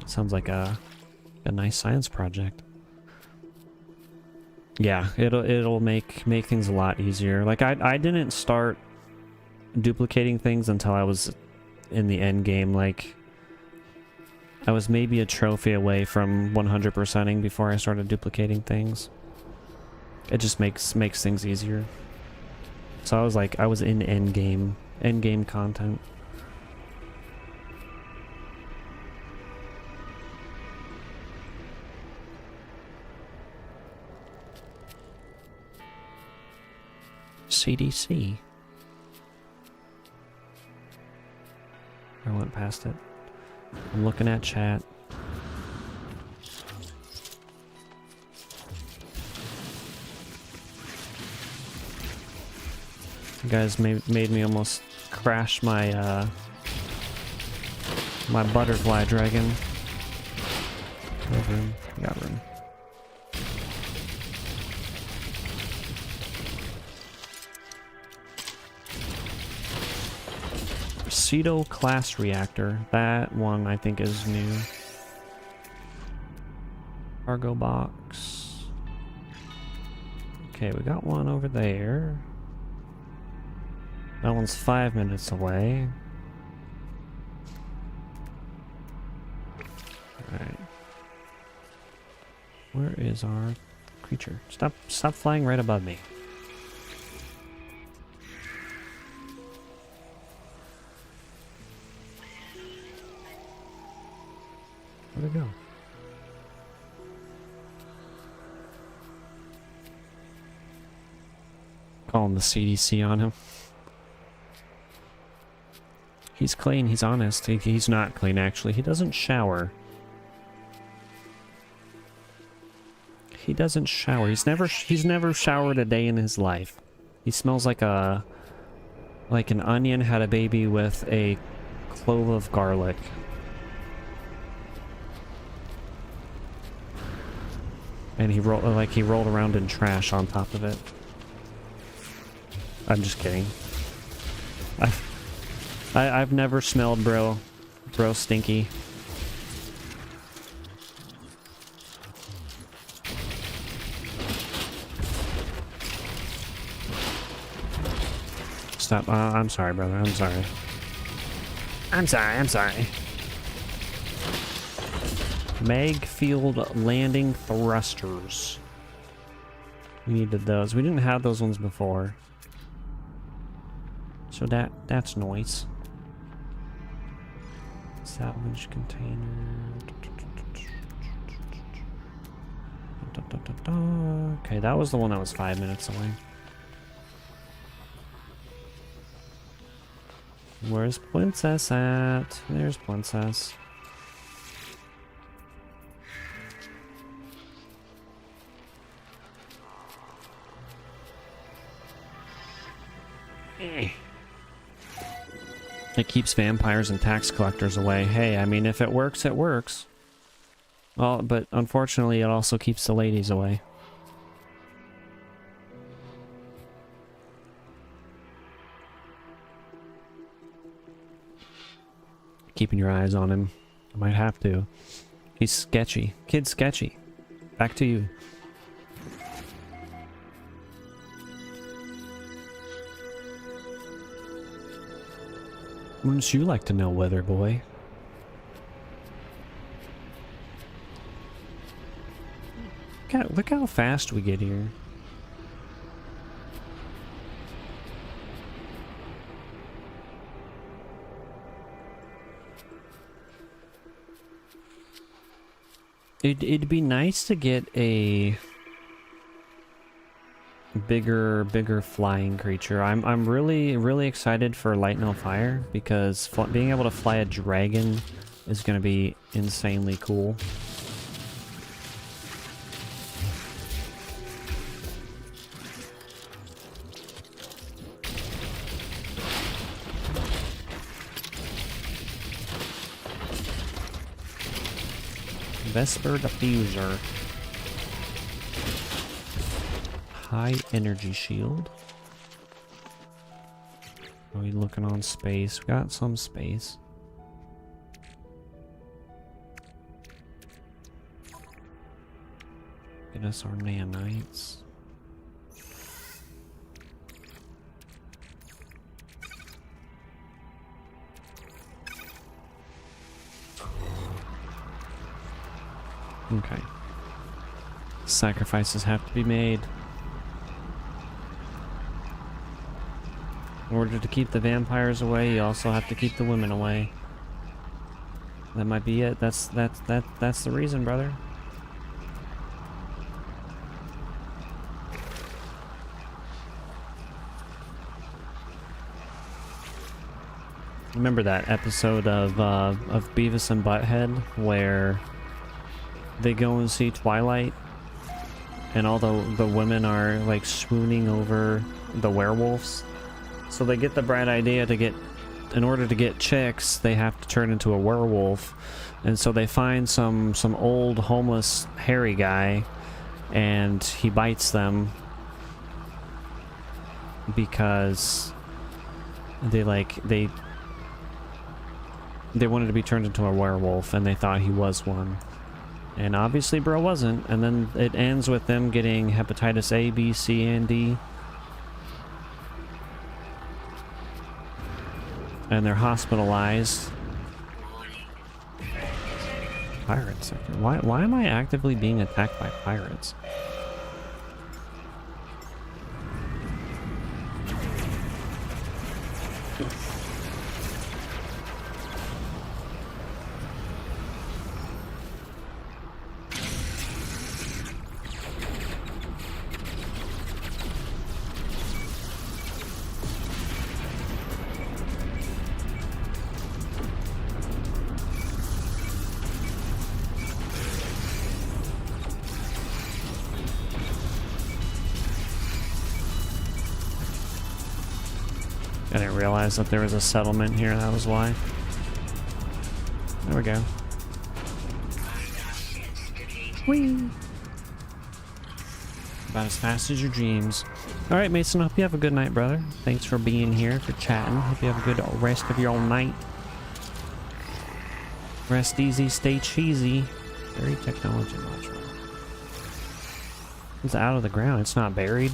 Sounds like a nice science project. Yeah, it'll make things a lot easier. Like I didn't start duplicating things until I was in the end game. Like I was maybe a trophy away from 100%ing before I started duplicating things. It just makes things easier. So I was in end game content. CDC. I went past it. I'm looking at chat. You guys made me almost crash my my butterfly dragon. No room. Got room. Cedo class reactor. That one I think is new. Cargo box. Okay, we got one over there. That one's 5 minutes away. Alright. Where is our creature? Stop flying right above me. Where'd it go? Calling the CDC on him. He's clean, he's honest. He's not clean, actually. He doesn't shower. He doesn't shower. He's never showered a day in his life. He smells like an onion had a baby with a clove of garlic. And he rolled around in trash on top of it. I'm just kidding. I've never smelled bro stinky. Stop. I'm sorry, brother. I'm sorry. I'm sorry. Magfield landing thrusters. We needed those. We didn't have those ones before. So that's nice. Salvage container. Okay, that was the one that was 5 minutes away. Where's Princess at? There's Princess. It keeps vampires and tax collectors away. Hey, I mean, if it works, it works. Well, but unfortunately, it also keeps the ladies away. Keeping your eyes on him. I might have to. He's sketchy. Kid's sketchy. Back to you. Wouldn't you like to know, weather boy? Look how fast we get here. It'd be nice to get a bigger flying creature. I'm really excited for Light No Fire because being able to fly a dragon is going to be insanely cool. Vesper diffuser. High energy shield. Are we looking on space? We got some space. Get us our nanites. Okay. Sacrifices have to be made. In order to keep the vampires away, you also have to keep the women away. That might be it. That's the reason, brother. Remember that episode of Beavis and Butthead where they go and see Twilight and all the women are like swooning over the werewolves? So they get the bright idea to get, in order to get chicks, they have to turn into a werewolf. And so they find some old homeless hairy guy and he bites them because they wanted to be turned into a werewolf and they thought he was one. And obviously bro wasn't. And then it ends with them getting hepatitis A, B, C, and D. And they're hospitalized. Pirates. Why am I actively being attacked by pirates? I didn't realize that there was a settlement here, that was why. There we go. Whee! About as fast as your dreams. Alright, Mason, hope you have a good night, brother. Thanks for being here, for chatting. Hope you have a good rest of your night. Rest easy, stay cheesy. Buried technology module. It's out of the ground, it's not buried.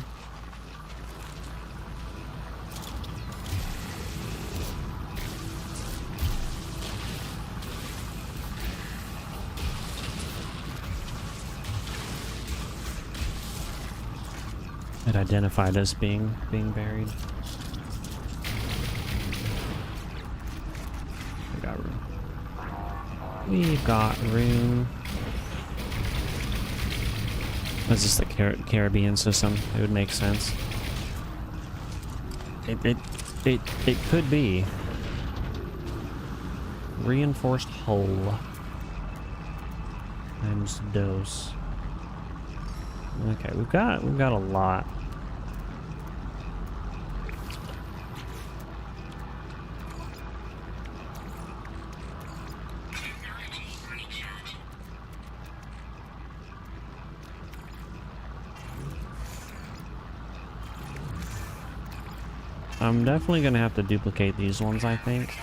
It identified as being buried. We got room. We've got room. Is this the Caribbean system? It would make sense. It could be. Reinforced hull. Times dose. Okay, we've got a lot. I'm definitely gonna have to duplicate these ones, I think.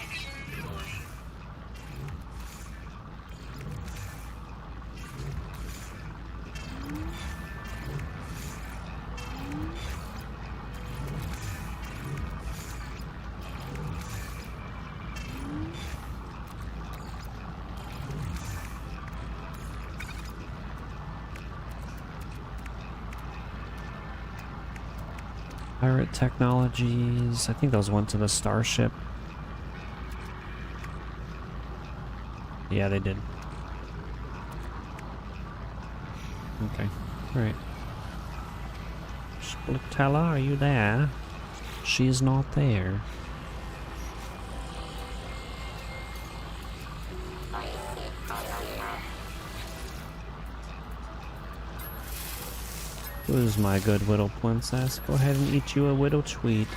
Pirate Technologies. I think those went to the starship. Yeah, they did. Okay. Alright. Splatella, are you there? She's not there. Who's my good widow princess? Go ahead and eat you a widow tweet.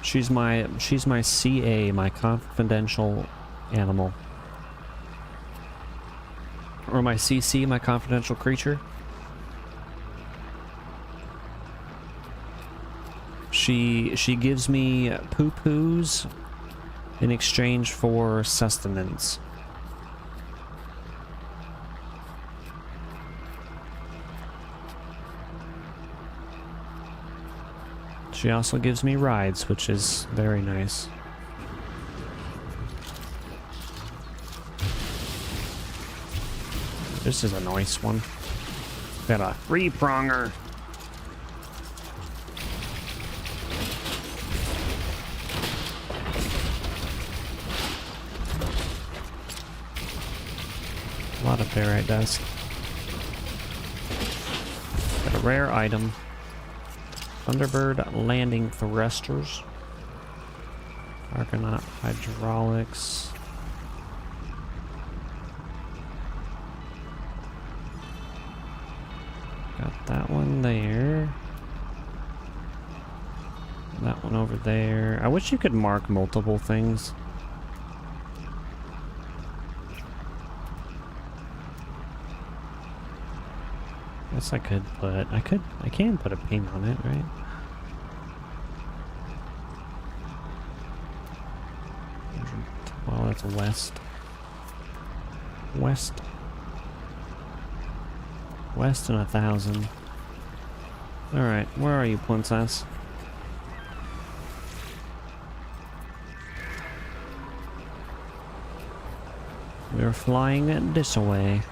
She's my CA, my confidential animal. Or my CC, my confidential creature. She gives me poo-poos in exchange for sustenance. She also gives me rides, which is very nice. This is a nice one. Got a three-pronger. A lot of ferrite dust. Got a rare item. Thunderbird landing thrusters. Argonaut hydraulics. Got that one there. That one over there. I wish you could mark multiple things. Guess I could put, I can put a ping on it, right? Well, that's west. West. West and 1,000. Alright, where are you, princess? We're flying this way.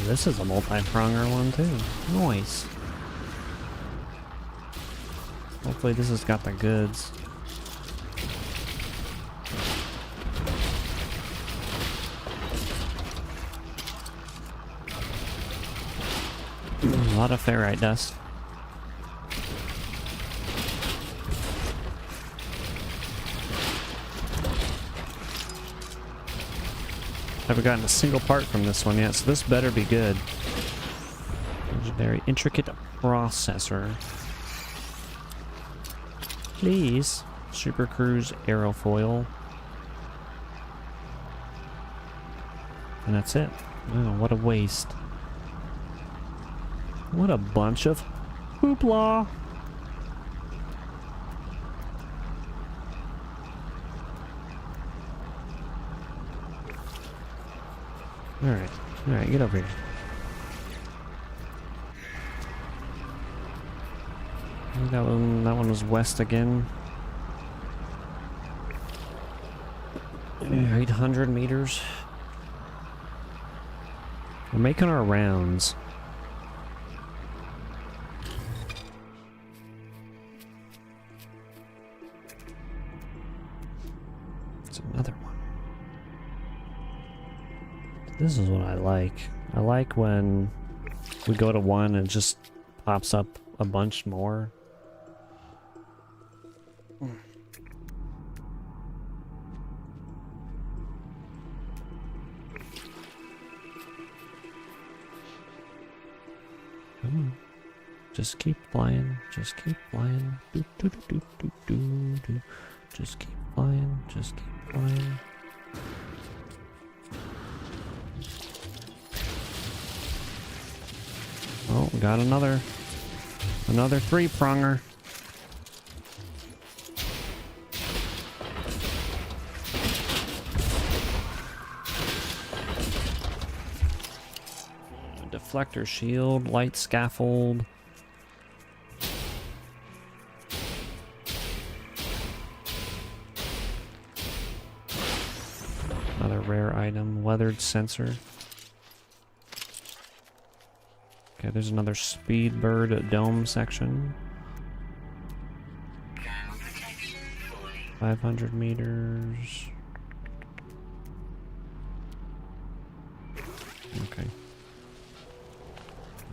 This is a multi-pronger one too. Nice. Hopefully this has got the goods. A lot of ferrite dust. Haven't gotten a single part from this one yet, so this better be good. Legendary intricate processor. Please. Super Cruise aerofoil. And that's it. Oh, what a waste. What a bunch of hoopla. Alright, get over here. I think that one was west again. 800 meters. We're making our rounds. It's another one. This is what I like. I like when we go to one and it just pops up a bunch more. Come on. Just keep flying. Just keep flying. Do, do, do, do, do, do, do. Just keep flying. Just keep flying. Oh, we got another three-pronger. Deflector shield, light scaffold. Another rare item, weathered sensor. Okay, there's another Speedbird dome section. 500 meters. Okay.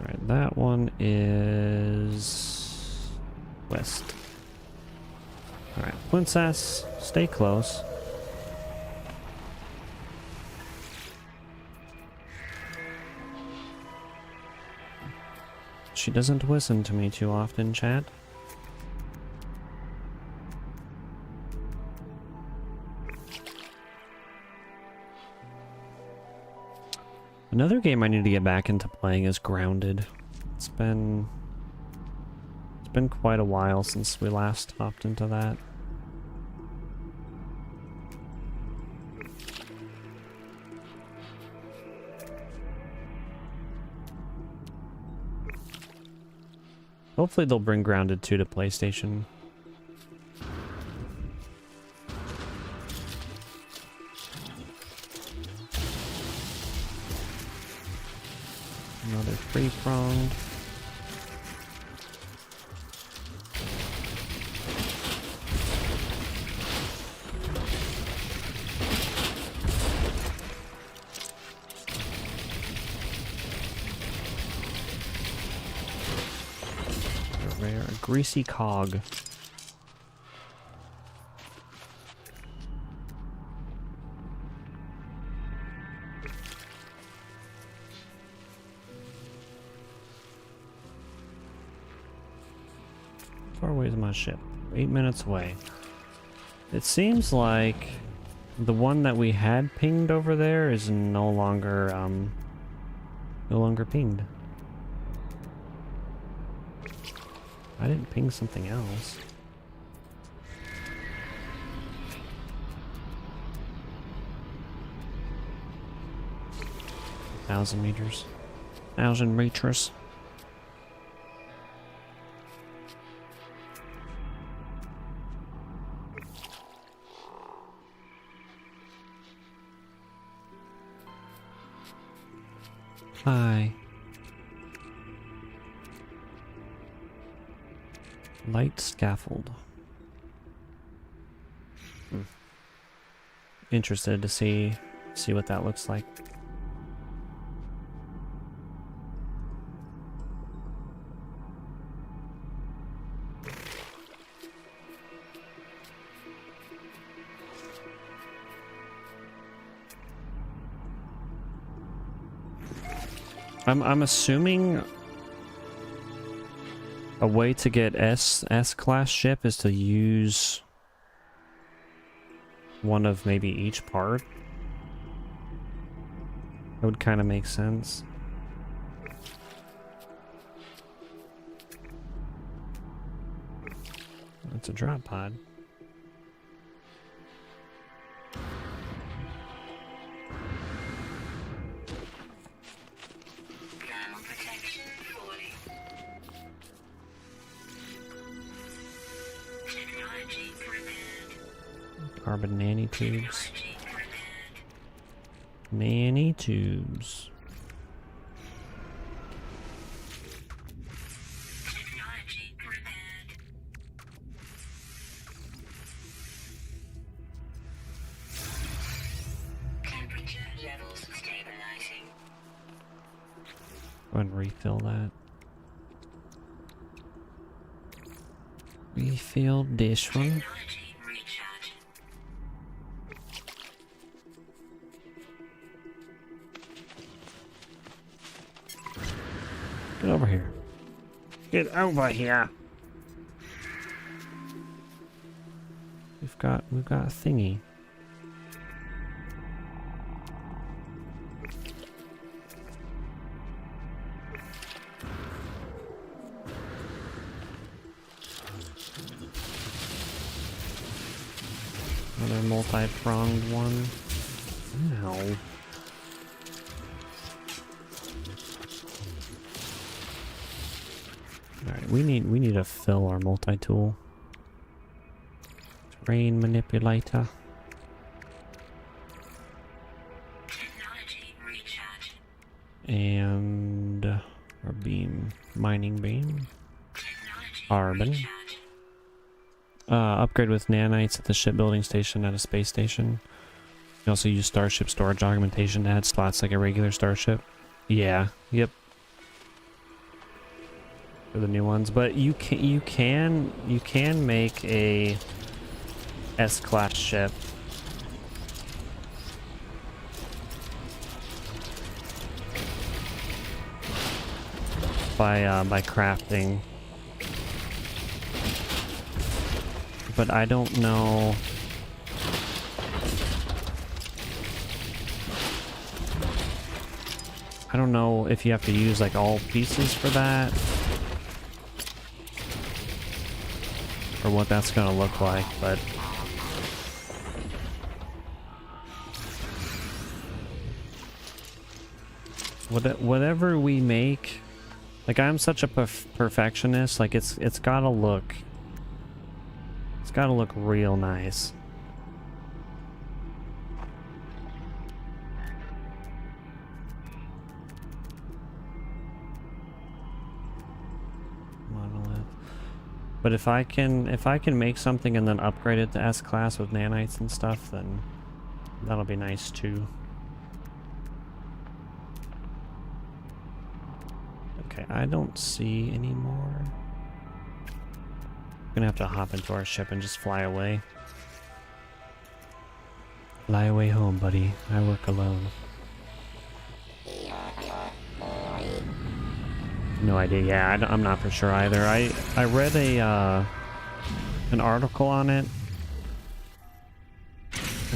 Alright, that one is west. Alright, Princess, stay close. She doesn't listen to me too often, chat. Another game I need to get back into playing is Grounded. It's been quite a while since we last hopped into that. Hopefully they'll bring Grounded 2 to PlayStation. Another three-pronged. Rare, a greasy cog. How far away is my ship? 8 minutes away. It seems like the one that we had pinged over there is no longer pinged. I didn't ping something else. Thousand meters. 1,000 meters. Hi. Light scaffold. Interested to see what that looks like. I'm assuming a way to get S-class ship is to use one of maybe each part. That would kind of make sense. That's a drop pod. Carbon nanotubes. Nanotubes. Temperature levels stabilizing. Go ahead and refill that. Refill this one. Get over here. Get over here. We've got a thingy. Another multi-pronged one. Ow. Alright, we need to fill our multi-tool. Terrain manipulator. Technology recharge. And our beam. Mining beam. Technology Carbon. recharge. Upgrade with nanites at the shipbuilding station at a space station. You also use starship storage augmentation to add slots like a regular starship. Yeah, yep. For the new ones, but you can make a S-class ship. By crafting. But I don't know. I don't know if you have to use like all pieces for that. Or what that's gonna look like, but whatever we make, like I'm such a perfectionist, like it's gotta look real nice. Monolith. But if I can make something and then upgrade it to S-class with nanites and stuff, then that'll be nice too. Okay, I don't see any more. Gonna have to hop into our ship and just fly away. Fly away home, buddy. I work alone. No idea. Yeah, I'm not for sure either. I read an article on it,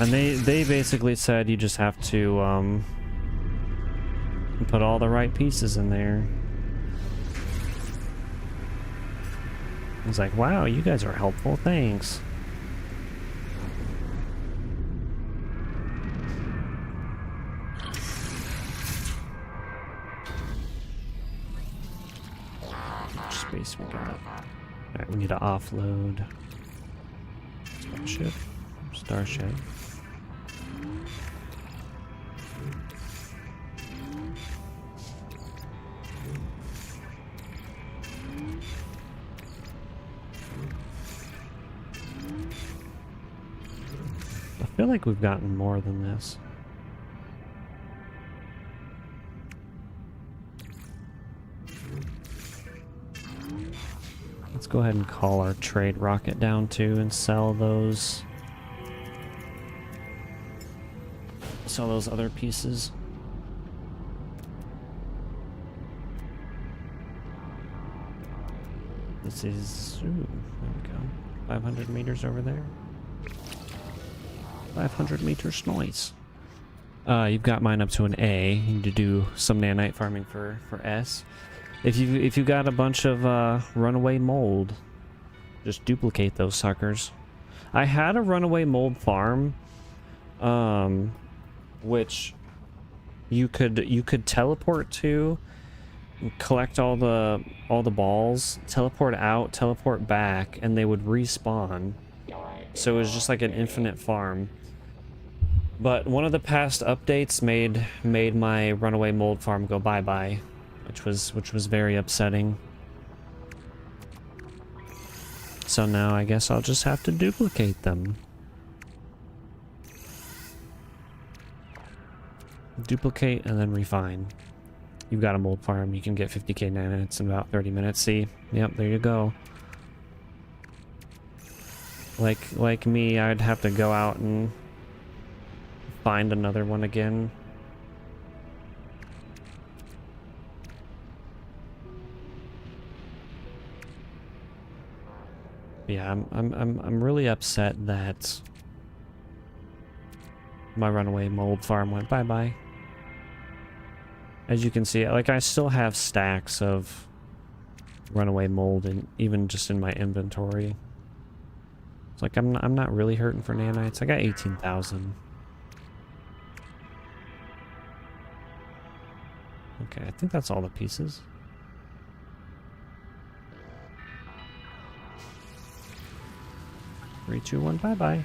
and they basically said you just have to put all the right pieces in there. I was like, wow, you guys are helpful. Thanks. Space we got. Alright, we need to offload Starship. I feel like we've gotten more than this. Let's go ahead and call our trade rocket down too and sell those other pieces. This is, ooh, there we go. 500 meters over there. 500 meters, nice. You've got mine up to an A. You need to do some nanite farming for S. If you got a bunch of runaway mold, just duplicate those suckers. I had a runaway mold farm, which you could teleport to, collect all the balls, teleport out, teleport back, and they would respawn. So it was just like an infinite farm. But one of the past updates made my runaway mold farm go bye-bye, which was very upsetting. So now I guess I'll just have to duplicate them. Duplicate and then refine. You've got a mold farm, you can get 50k nanites in about 30 minutes. See? Yep, there you go. Like me, I'd have to go out and find another one again. Yeah, I'm really upset that my runaway mold farm went bye-bye. As you can see, like I still have stacks of runaway mold, and even just in my inventory. It's like I'm not really hurting for nanites. I got 18,000. Okay, I think that's all the pieces. 3, 2, 1, bye-bye.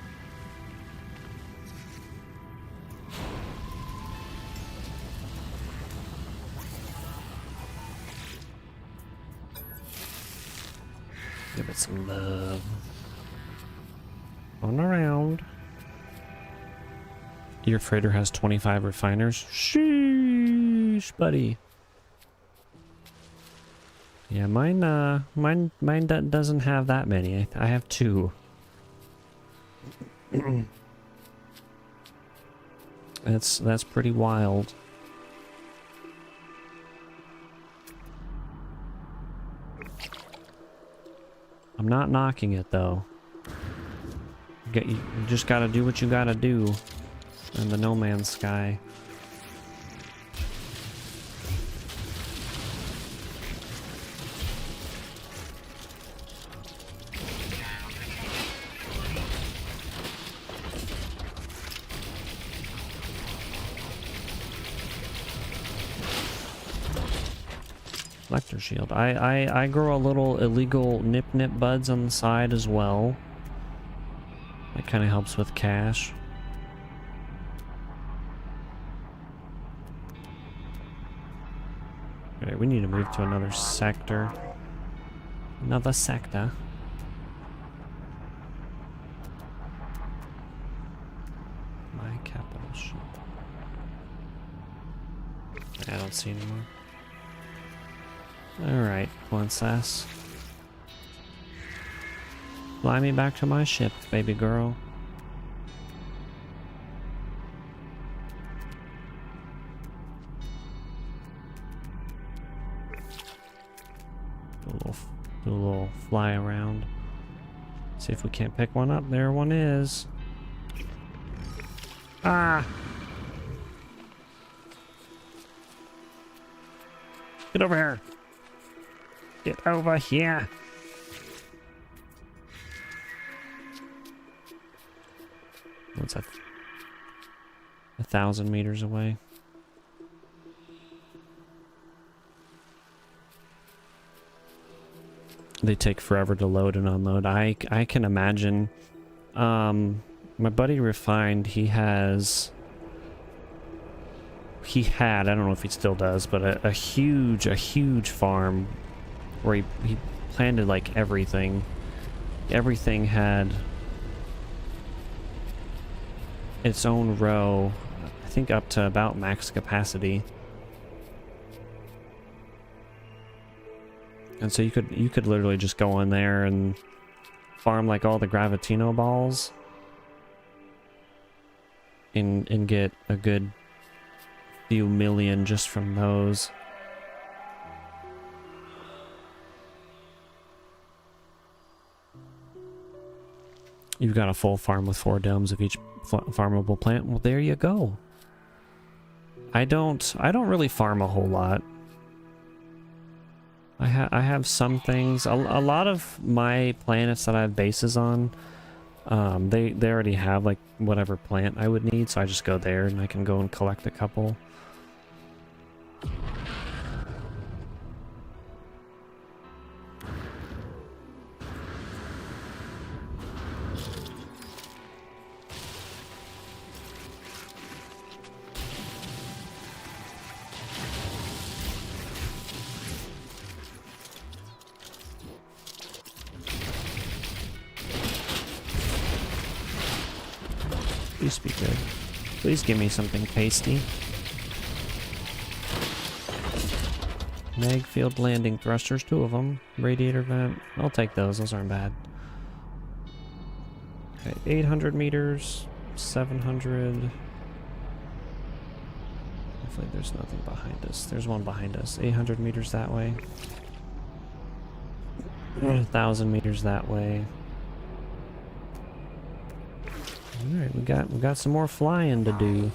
Give it some love. On around. Your freighter has 25 refiners. Sheesh, buddy. Yeah, mine doesn't have that many. I have 2. That's pretty wild. I'm not knocking it though. You just gotta do what you gotta do in the No Man's Sky. Lecter shield. I grow a little illegal nip buds on the side as well. That kind of helps with cash. Okay, we need to move to another sector. Another sector. My capital ship. I don't see anymore. Alright, princess. Fly me back to my ship, baby girl. Do a little fly around. See if we can't pick one up. There one is. Ah! Get over here! Get over here! What's that? 1,000 meters away. They take forever to load and unload. I can imagine. My buddy Refined, he had, I don't know if he still does, but a huge farm where he planted like everything. Everything had its own row, I think up to about max capacity. And so you could literally just go in there and farm like all the Gravitino balls and get a good few million just from those. You've got a full farm with 4 domes of each farmable plant. Well, there you go. I don't really farm a whole lot. I have some things. A lot of my planets that I have bases on, they already have like whatever plant I would need, so I just go there and I can go and collect a couple. Please be good. Please give me something tasty. Mag field landing thrusters, 2 of them. Radiator vent. I'll take those. Those aren't bad. Okay, 800 meters, 700. Hopefully there's nothing behind us. There's one behind us. 800 meters that way. 1,000 meters that way. Alright, we got some more flying to do.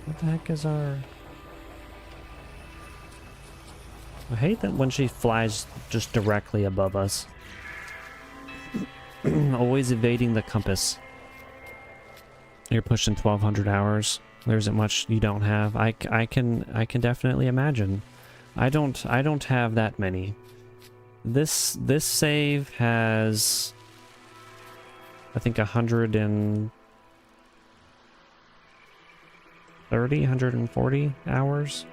What the heck is our... I hate that when she flies just directly above us. Always evading the compass. You're pushing 1,200 hours. There isn't much you don't have. I can definitely imagine. I don't have that many. This save has, I think, 130, 140 hours.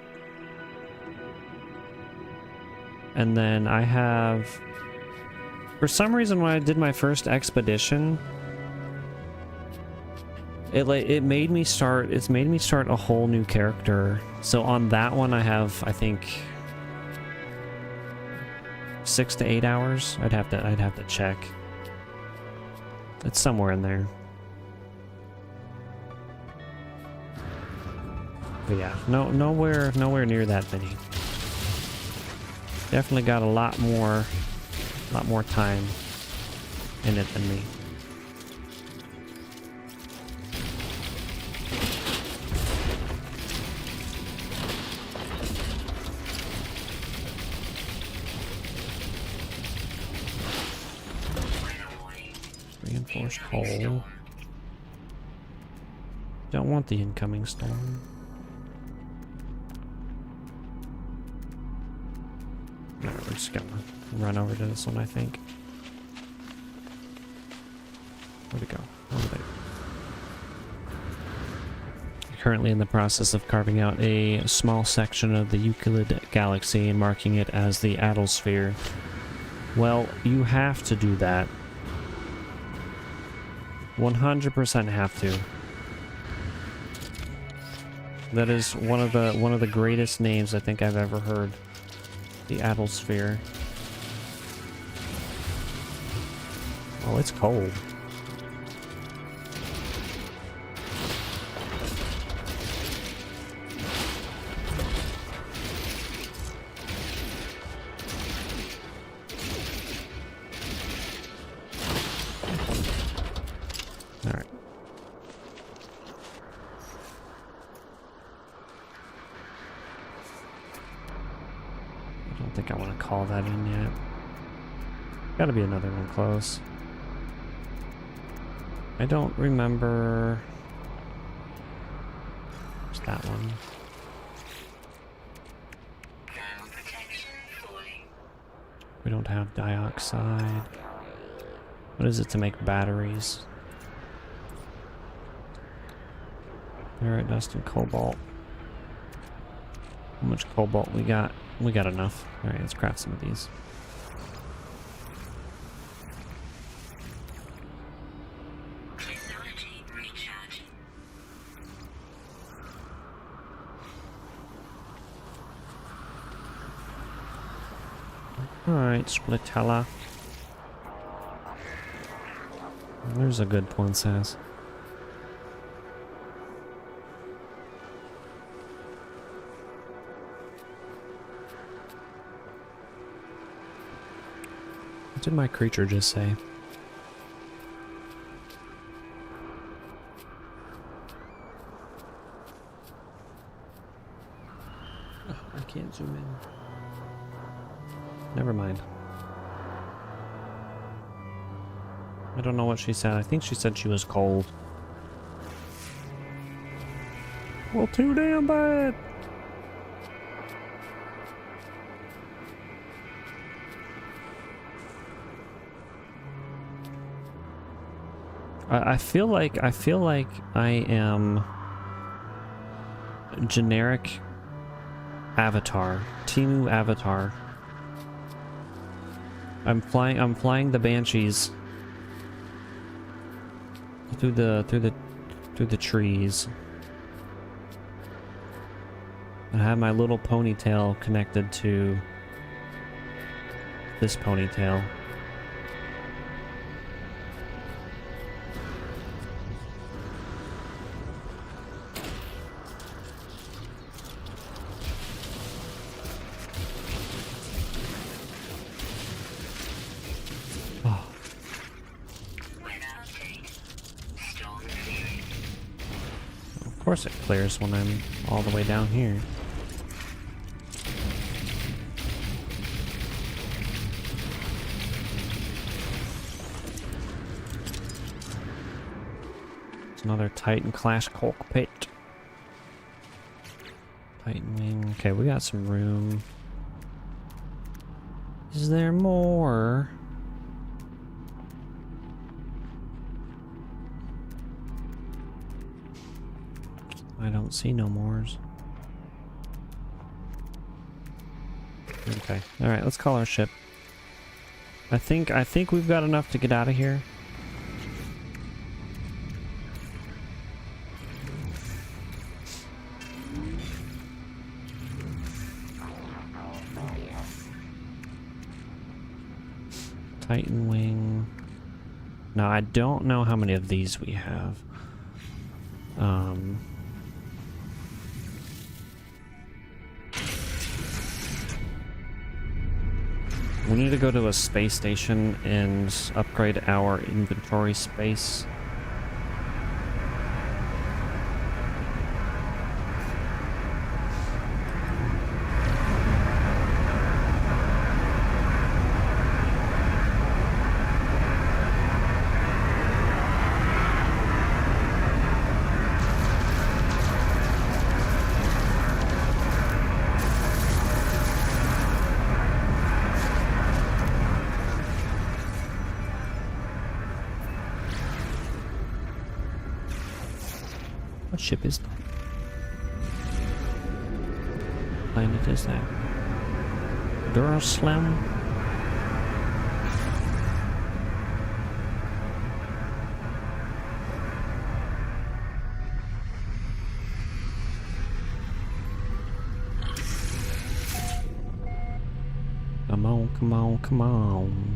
And then I have, for some reason, when I did my first expedition, it made me start. It's made me start a whole new character. So on that one, I have, I think, 6 to 8 hours. I'd have to check. It's somewhere in there. But yeah, nowhere near that many. Definitely got a lot more time in it than me. Reinforced hull. Don't want the incoming storm. No, we're just gonna run over to this one, I think. Where'd it go? Over there. Currently in the process of carving out a small section of the Euclid Galaxy and marking it as the Atmosphere. Well, you have to do that. 100% have to. That is one of the greatest names I think I've ever heard. The Atmosphere. Oh, it's cold. All right. I don't think I want to call that in yet. Gotta be another one close. I don't remember. There's that one. We don't have dioxide. What is it to make batteries? Alright, dust and cobalt. How much cobalt we got? We got enough. Alright, let's craft some of these. Technology recharge. Alright, Splitella. There's a good princess. What did my creature just say? Oh, I can't zoom in. Never mind. I don't know what she said. I think she said she was cold. Well, too damn bad. I feel like I am generic Avatar, Timu Avatar. I'm flying the Banshees through the trees. I have my little ponytail connected to this ponytail. Of course it clears when I'm all the way down here. It's another Titan class cockpit. Titan wing. Okay, we got some room. Is there more? I don't see no mores. Okay. All right. Let's call our ship. I think we've got enough to get out of here. Titan wing. Now I don't know how many of these we have. We need to go to a space station and upgrade our inventory space. What ship is that? Planet is that? Duraslam? Come on, come on, come on.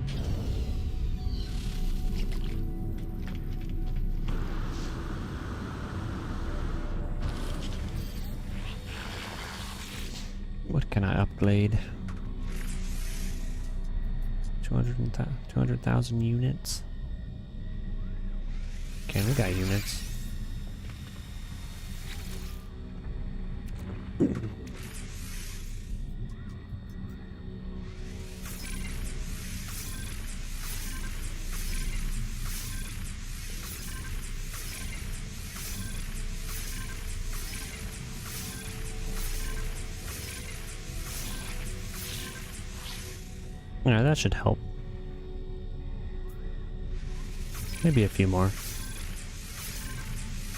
What can I upgrade? 200,000 units. Okay, we got units. Yeah, that should help. Maybe a few more.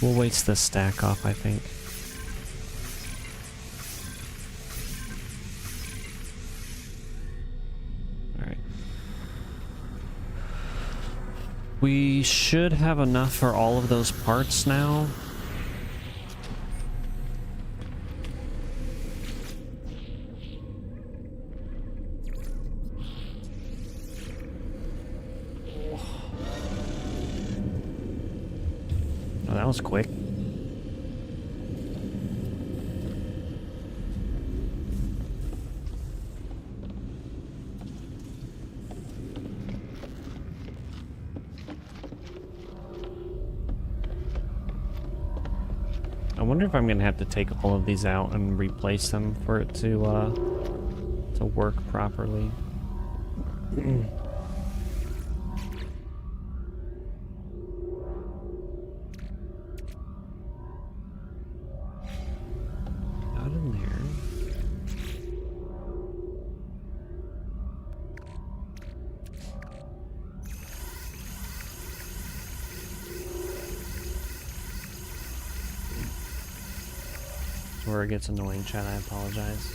We'll waste this stack off, I think. Alright. We should have enough for all of those parts now. Oh, that was quick. I wonder if I'm gonna have to take all of these out and replace them for it to work properly. Not in there. Where it gets annoying, chat, I apologize.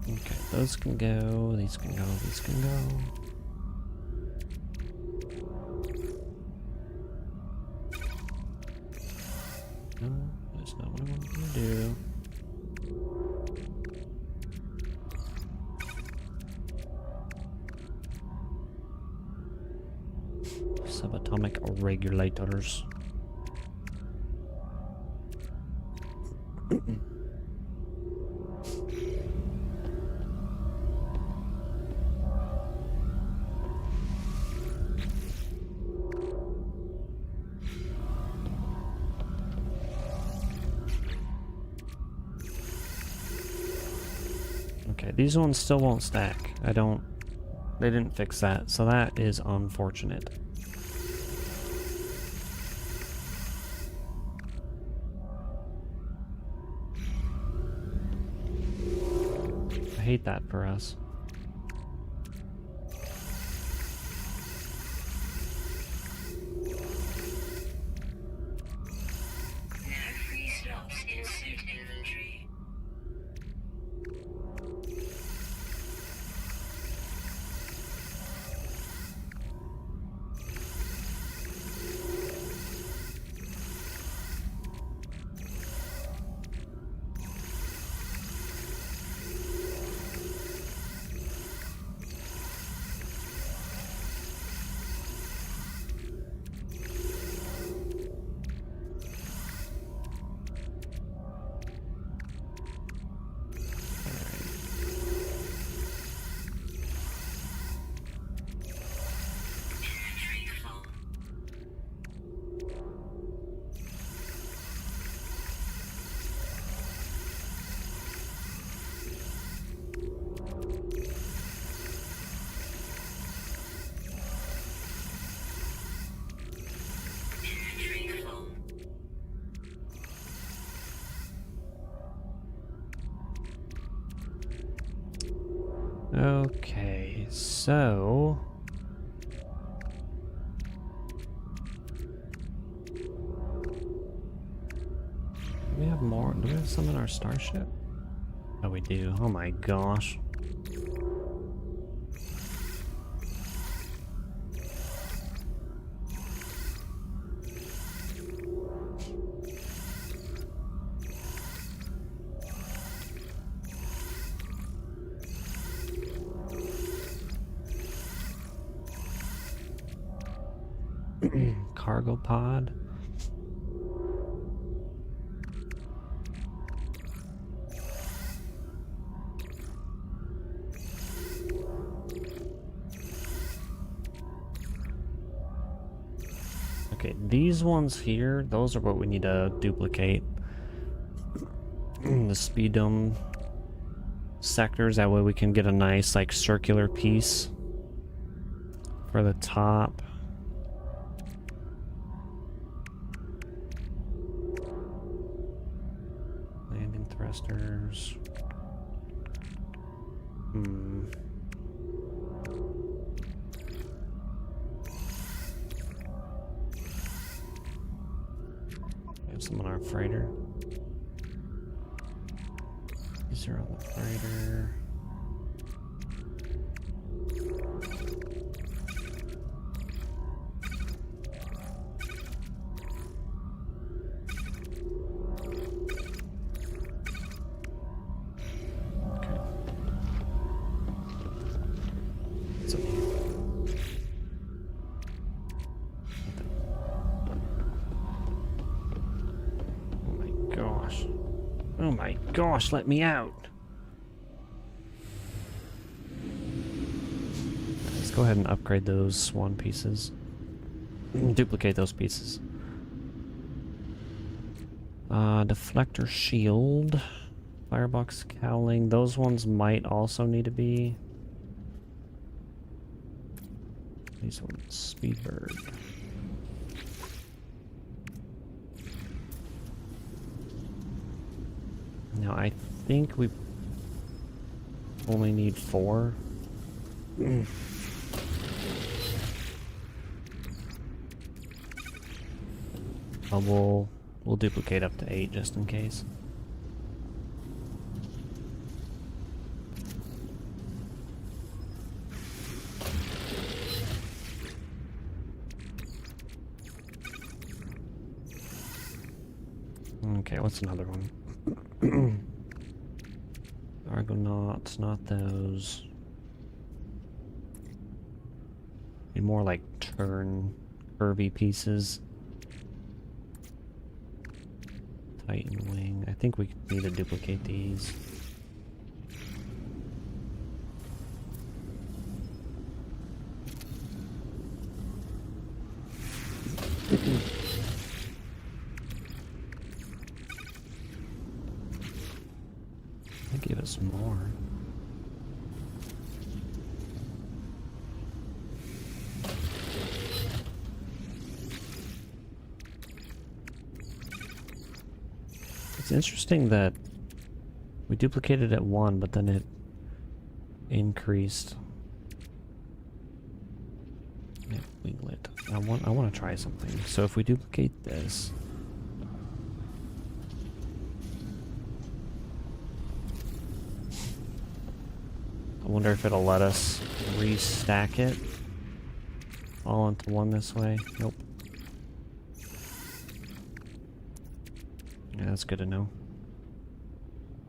Okay, those can go, these can go, these can go. No, that's not what I wanted to do. Subatomic regulators. Okay, these ones still won't stack. They didn't fix that, so that is unfortunate. I hate that for us. No free slots in suit inventory. Okay, so... Do we have more? Do we have some in our starship? Oh, we do. Oh my gosh. Cargo pod. Okay, these ones here, those are what we need to duplicate. The speed dome sectors, that way we can get a nice like circular piece for the top. Landing thrusters. We have some on our freighter. These are on the freighter. Okay. What's up here? Oh my gosh. Oh my gosh, let me out. Let's go ahead and upgrade those swan pieces. Duplicate those pieces. Deflector shield. Firebox cowling. Those ones might also need to be. These ones. Speedbird. Now I think we only need 4. We'll duplicate up to 8 just in case. Okay, what's another one? Argonauts, not those. Need more like turn curvy pieces. Titan wing. I think we need to duplicate these. They give us more. It's interesting that we duplicated at 1, but then it increased. Yeah, winglet. I want to try something. So if we duplicate this, I wonder if it'll let us restack it all into one this way. Nope. Yeah, that's good to know.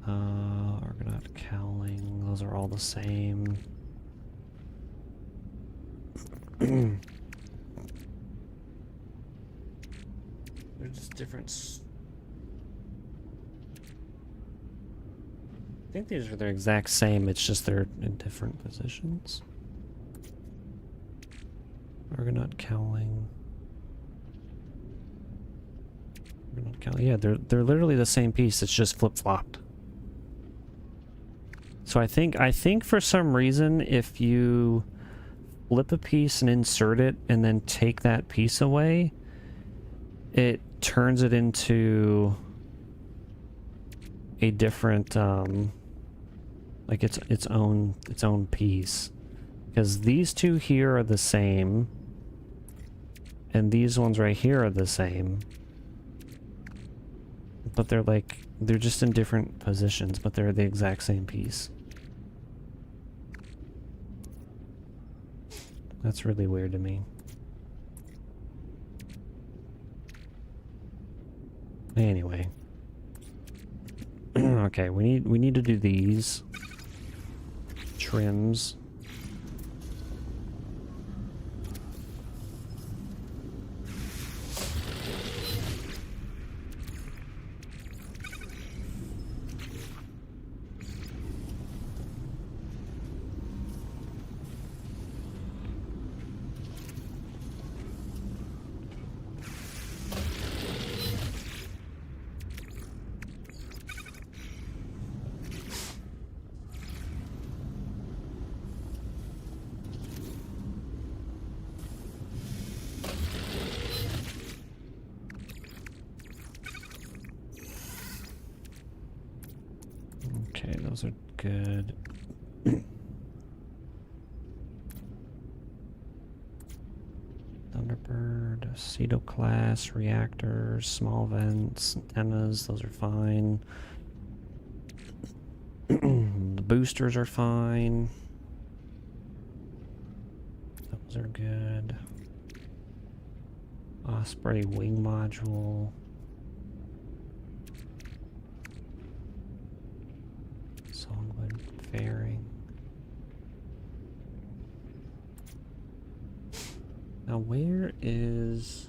Argonaut cowling, those are all the same. They're just different. I think these are the exact same, it's just they're in different positions. Argonaut cowling. Yeah, they're literally the same piece. It's just flip-flopped. So I think for some reason, if you flip a piece and insert it, and then take that piece away, it turns it into a different Like its own piece. Because these two here are the same. And these ones right here are the same. But they're just in different positions, but they're the exact same piece. That's really weird to me. Anyway. Okay, we need to do these trims. Okay, those are good. Thunderbird, Ceto class, reactors, small vents, antennas, those are fine. The boosters are fine. Those are good. Osprey wing module. Songwood fairing. Now where's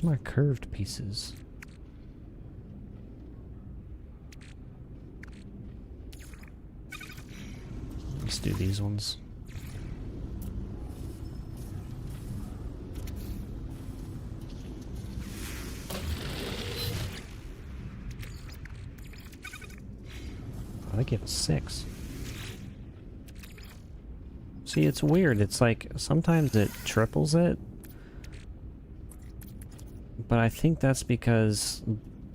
my curved pieces? Let's do these ones. Oh, they give us 6. See, it's weird. It's like sometimes it triples it. But I think that's because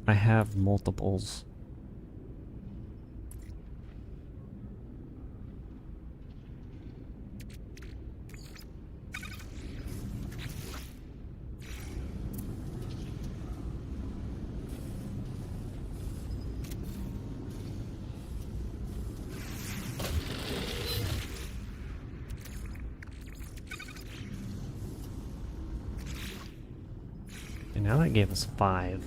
I have multiples. And now that gave us 5.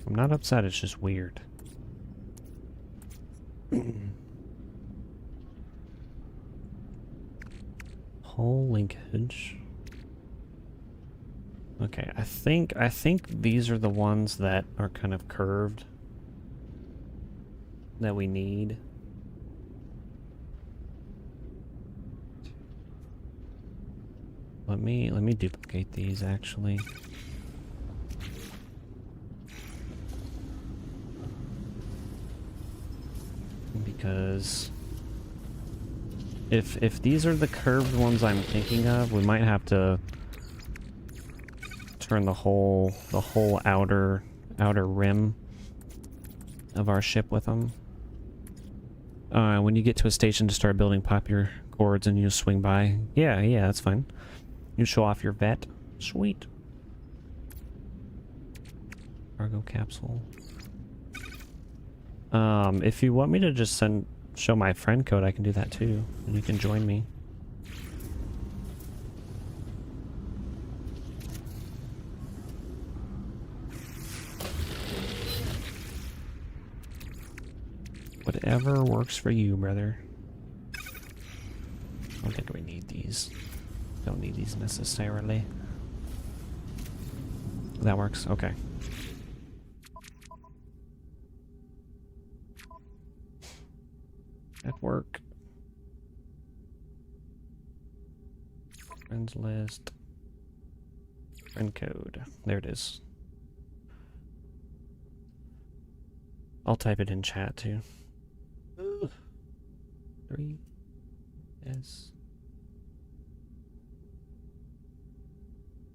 I'm not upset, it's just weird. Whole linkage. Okay, I think these are the ones that are kind of curved that we need. Let me duplicate these actually. Because if these are the curved ones I'm thinking of, we might have to turn the whole outer rim of our ship with them. When you get to a station to start building, pop your cords and you swing by. Yeah, that's fine. You show off your vet. Sweet. Cargo capsule. If you want me to just show my friend code, I can do that too, and you can join me. Whatever works for you, brother. I don't think we need these. Don't need these necessarily. That works? Okay. At work. Friends list. Friend code. There it is. I'll type it in chat too. 3 S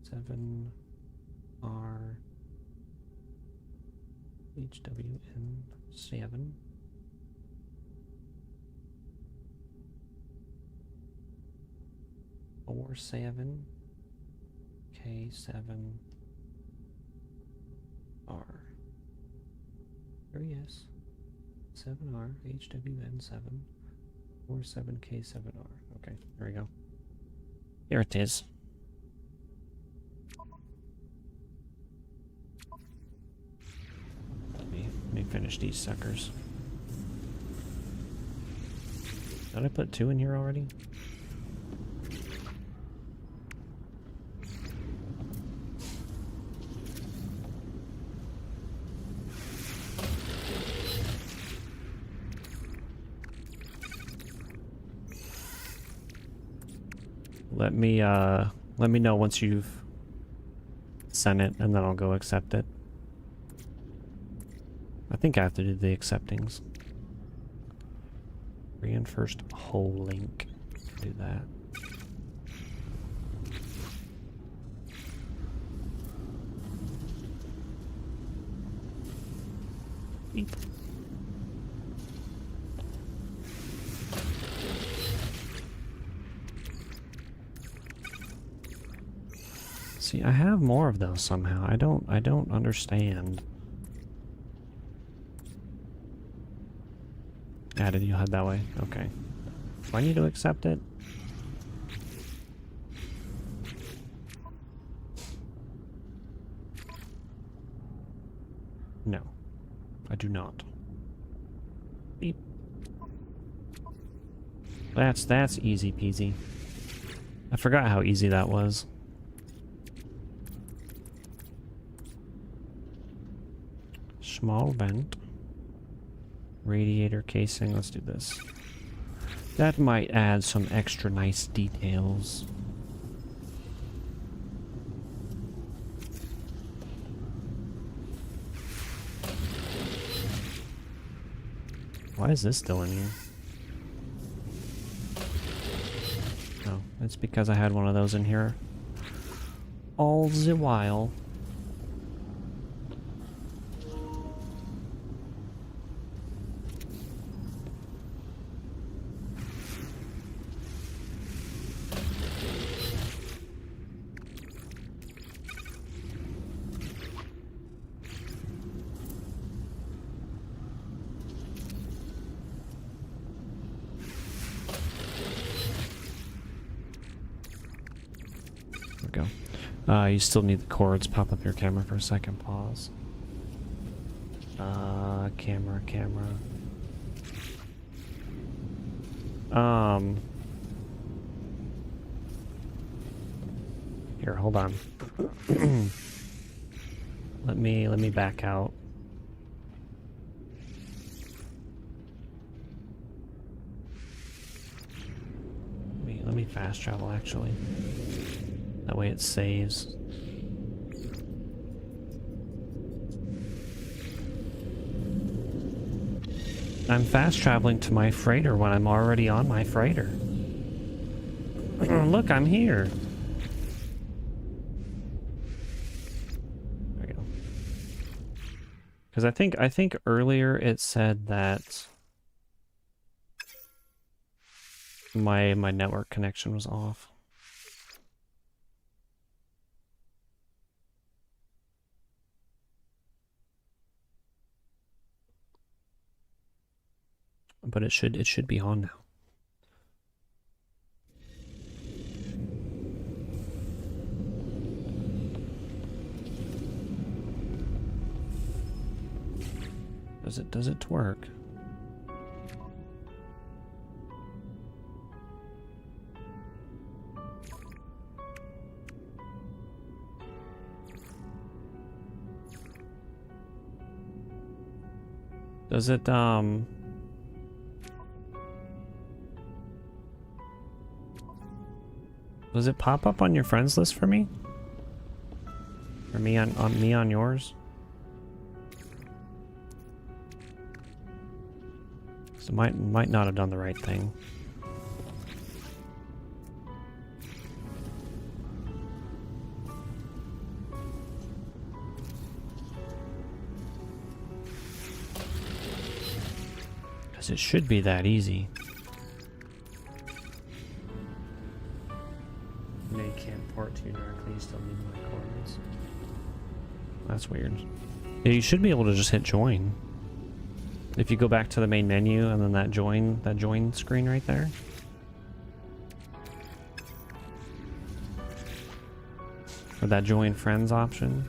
7 R HWN 7 4 7 K 7 R 3S 7 R HWN 7 4 7 K 7 R. Okay, there we go. Here it is. Let me finish these suckers. Did I put 2 in here already? Let me know once you've sent it, and then I'll go accept it. I think I have to do the acceptings. Reinforced whole link. Do that. Beep. See, I have more of those somehow. I don't understand. Added, you head that way. Okay. Do I need to accept it? No. I do not. Beep. That's easy peasy. I forgot how easy that was. Small vent. Radiator casing. Let's do this. That might add some extra nice details. Why is this still in here? Oh, it's because I had one of those in here all the while. You still need the cords. Pop up your camera for a second. Pause. Camera. Here, hold on. Let me back out. Let me fast travel actually. That way it saves. I'm fast traveling to my freighter when I'm already on my freighter. Look, I'm here. There we go. Because I think earlier it said that my network connection was off. But it should be on now. Does it work? Does it does it pop up on your friends list for me? Or me on yours? 'Cause it might not have done the right thing. Because it should be that easy. No, you can't port too directly, you still need my coordinates. That's weird. Yeah, you should be able to just hit join. If you go back to the main menu and then that join screen right there. Or that join friends option.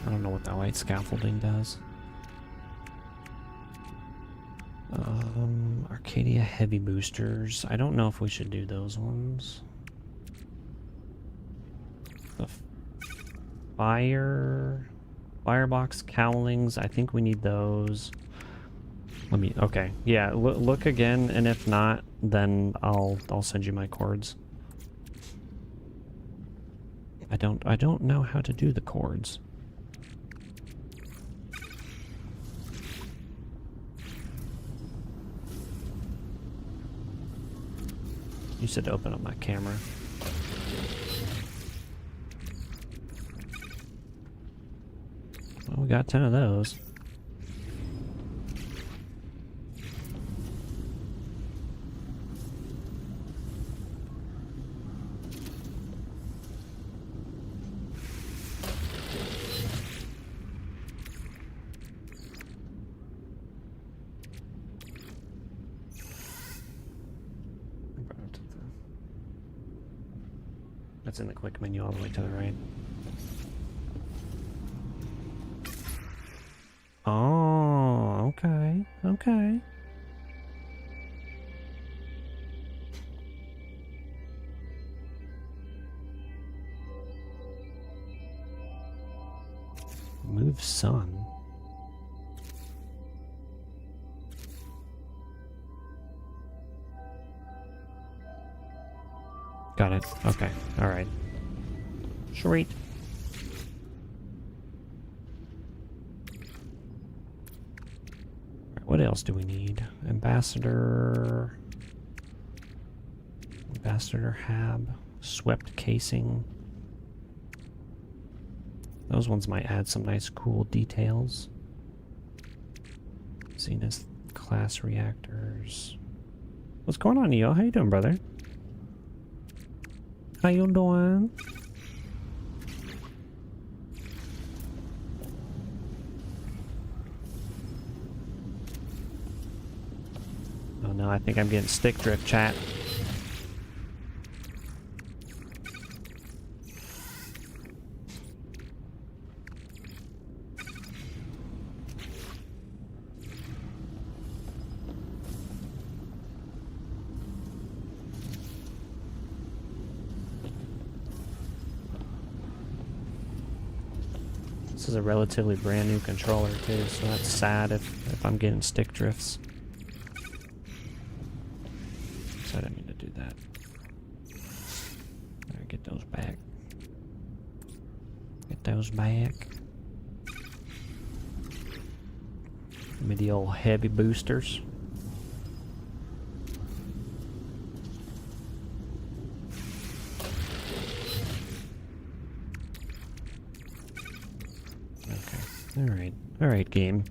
I don't know what that white scaffolding does. Arcadia heavy boosters. I don't know if we should do those ones. The firebox cowlings. I think we need those. Okay. Yeah, look again, and if not, then I'll send you my chords. I don't know how to do the chords. You said to open up my camera. Well, we got 10 of those. That's in the quick menu all the way to the right. Oh, okay, okay. Move sun. Got it. Okay. All right. Sweet. What else do we need? Ambassador hab, swept casing. Those ones might add some nice cool details. Zenith class reactors. What's going on, Neo? How you doing, brother? How you doing? Oh no, I think I'm getting stick drift, chat. This is a relatively brand new controller too, so that's sad if I'm getting stick drifts. So I didn't mean to do that. Alright, get those back. Get those back. Give me the old heavy boosters. Okay. Alright, game.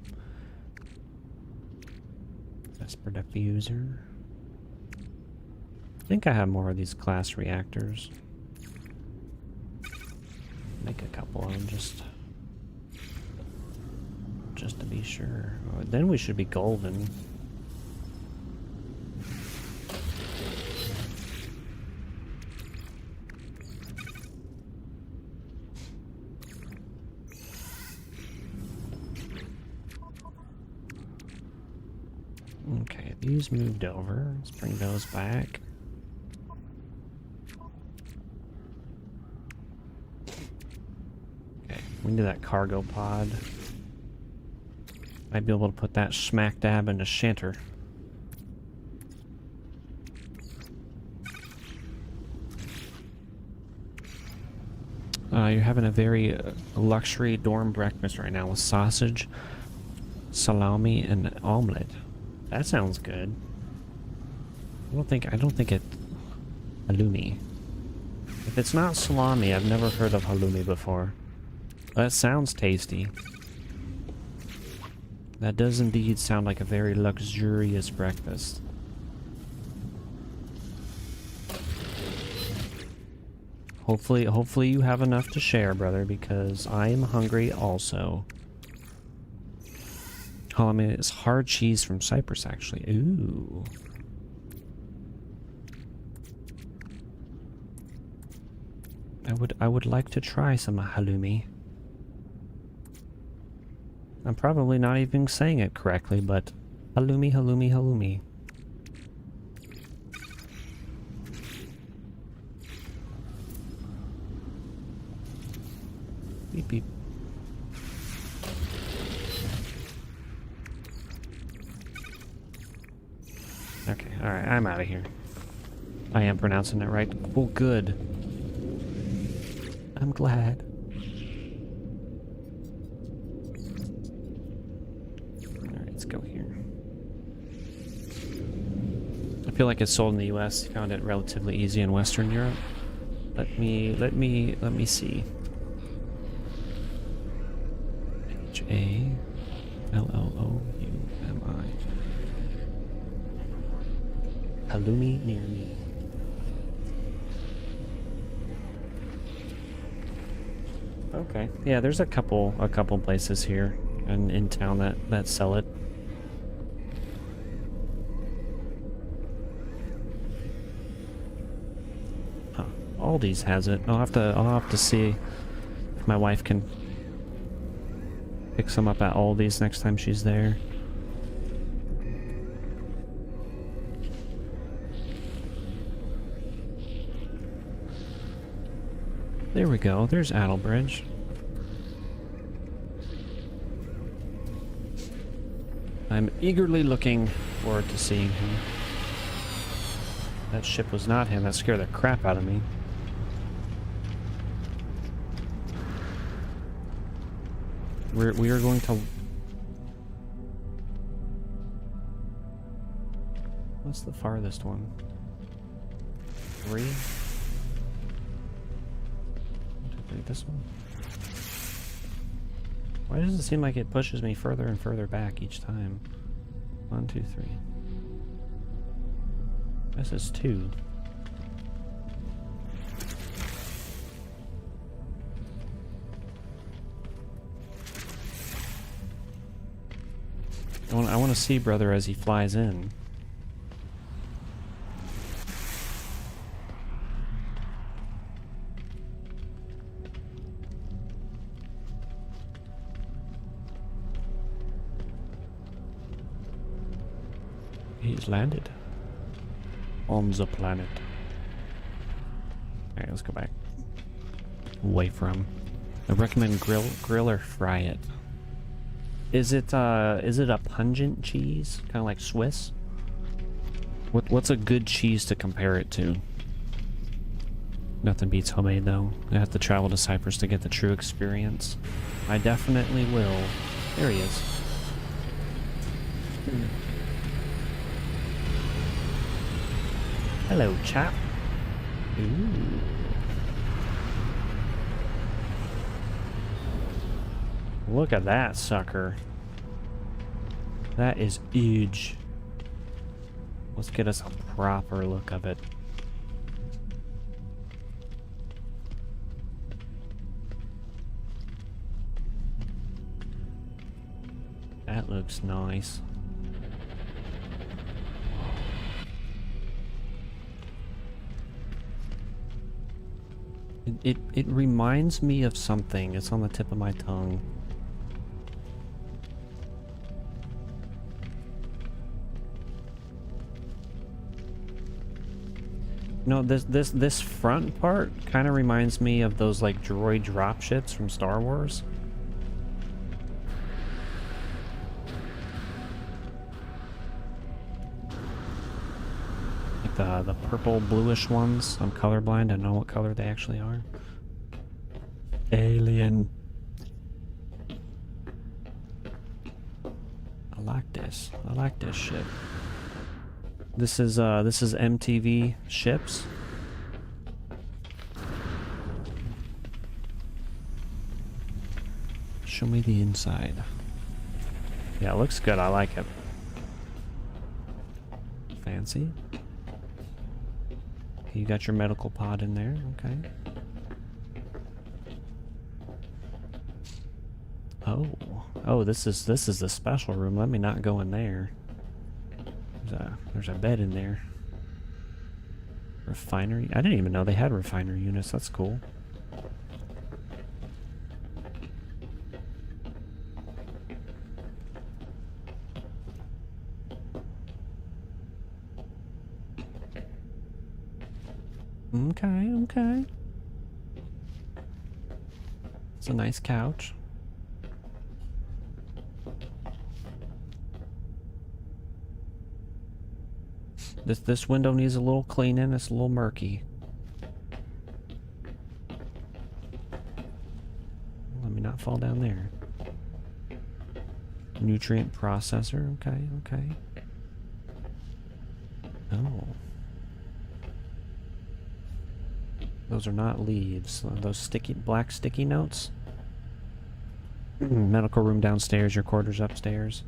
Vesper diffuser. I think I have more of these class reactors. Make a couple of them just to be sure. Oh, then we should be golden. Okay, these moved over. Let's bring those back. Okay, we need that cargo pod. Might be able to put that smack dab in a shanter. You're having a very luxury dorm breakfast right now with sausage, salami, and omelet. That sounds good. I don't think it halloumi. If it's not salami, I've never heard of halloumi before. That sounds tasty. That does indeed sound like a very luxurious breakfast. Hopefully you have enough to share, brother, because I am hungry also. Halloumi is hard cheese from Cyprus, actually. Ooh. I would like to try some halloumi. I'm probably not even saying it correctly, but halloumi, halloumi, halloumi. Beep beep. Okay, alright, I'm out of here. I am pronouncing it right. Oh, good. I'm glad. Alright, let's go here. I feel like it's sold in the US. You found it relatively easy in Western Europe. Let me see. Halloumi. Halloumi near me. Okay. Yeah, there's a couple places here in town that sell it. Huh. Aldi's has it. I'll have to see if my wife can pick some up at Aldi's next time she's there. There we go. There's Adelbridge. I'm eagerly looking forward to seeing him. That ship was not him. That scared the crap out of me. We are going to... What's the farthest one? 3? This one? Why does it seem like it pushes me further and further back each time? 1, 2, 3. This is 2. I want to see brother as he flies in. He's landed on the planet. Alright, let's go back. Away from. I recommend grill or fry it. Is it a pungent cheese? Kind of like Swiss? What's a good cheese to compare it to? Nothing beats homemade though. I have to travel to Cyprus to get the true experience. I definitely will. There he is. Hello, chap. Ooh. Look at that sucker. That is huge. Let's get us a proper look of it. That looks nice. It reminds me of something. It's on the tip of my tongue. No, this front part kind of reminds me of those like droid dropships from Star Wars. Like the purple bluish ones. I'm colorblind. I don't know what color they actually are. And I like this. I like this ship. This is MTV ships. Show me the inside. Yeah, it looks good. I like it. Fancy. You got your medical pod in there. Okay. Oh, this is the special room. Let me not go in there. There's a bed in there. Refinery. I didn't even know they had refinery units. That's cool. Okay, okay. It's a nice couch. This window needs a little cleaning. It's a little murky. Let me not fall down there. Nutrient processor. Okay, okay. Oh. Those are not leaves. Those black sticky notes. Medical room downstairs, your quarters upstairs.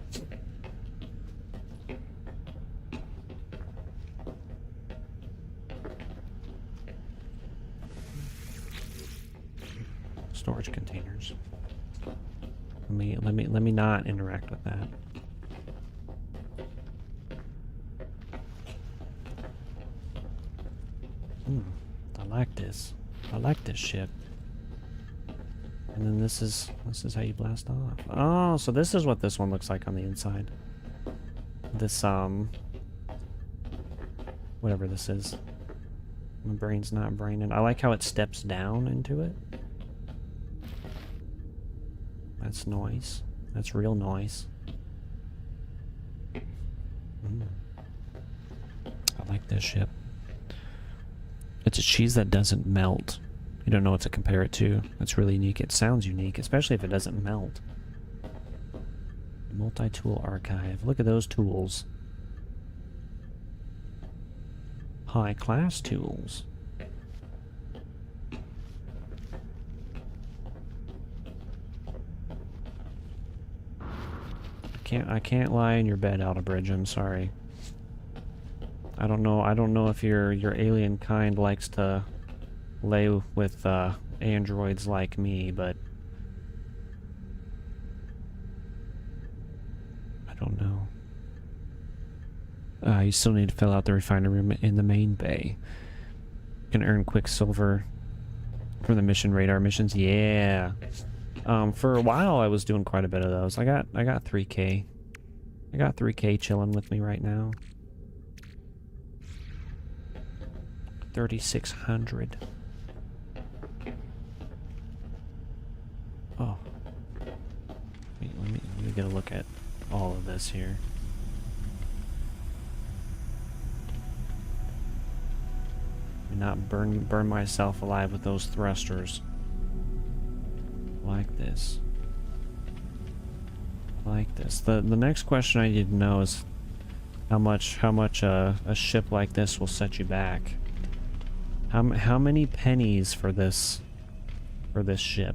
Storage containers. Let me not interact with that. I like this. I like this ship. And then this is how you blast off. Oh, so this is what this one looks like on the inside. This whatever this is. My brain's not braining. I like how it steps down into it. That's noise. That's real noise. I like this ship. It's a cheese that doesn't melt. You don't know what to compare it to. That's really unique. It sounds unique, especially if it doesn't melt. Multi-tool archive. Look at those tools. High-class tools. I can't lie in your bed, Outerbridge. I'm sorry. I don't know if your alien kind likes to lay with androids like me, but I don't know. You still need to fill out the refinery room in the main bay. You can earn Quicksilver from the mission radar missions. Yeah. For a while I was doing quite a bit of those. I got 3K. I got 3K chilling with me right now. 3,600. Oh. Wait, let me get a look at all of this here. Not burn myself alive with those thrusters. Like this. Like this. The next question I need to know is how much a ship like this will set you back. How many pennies for this ship?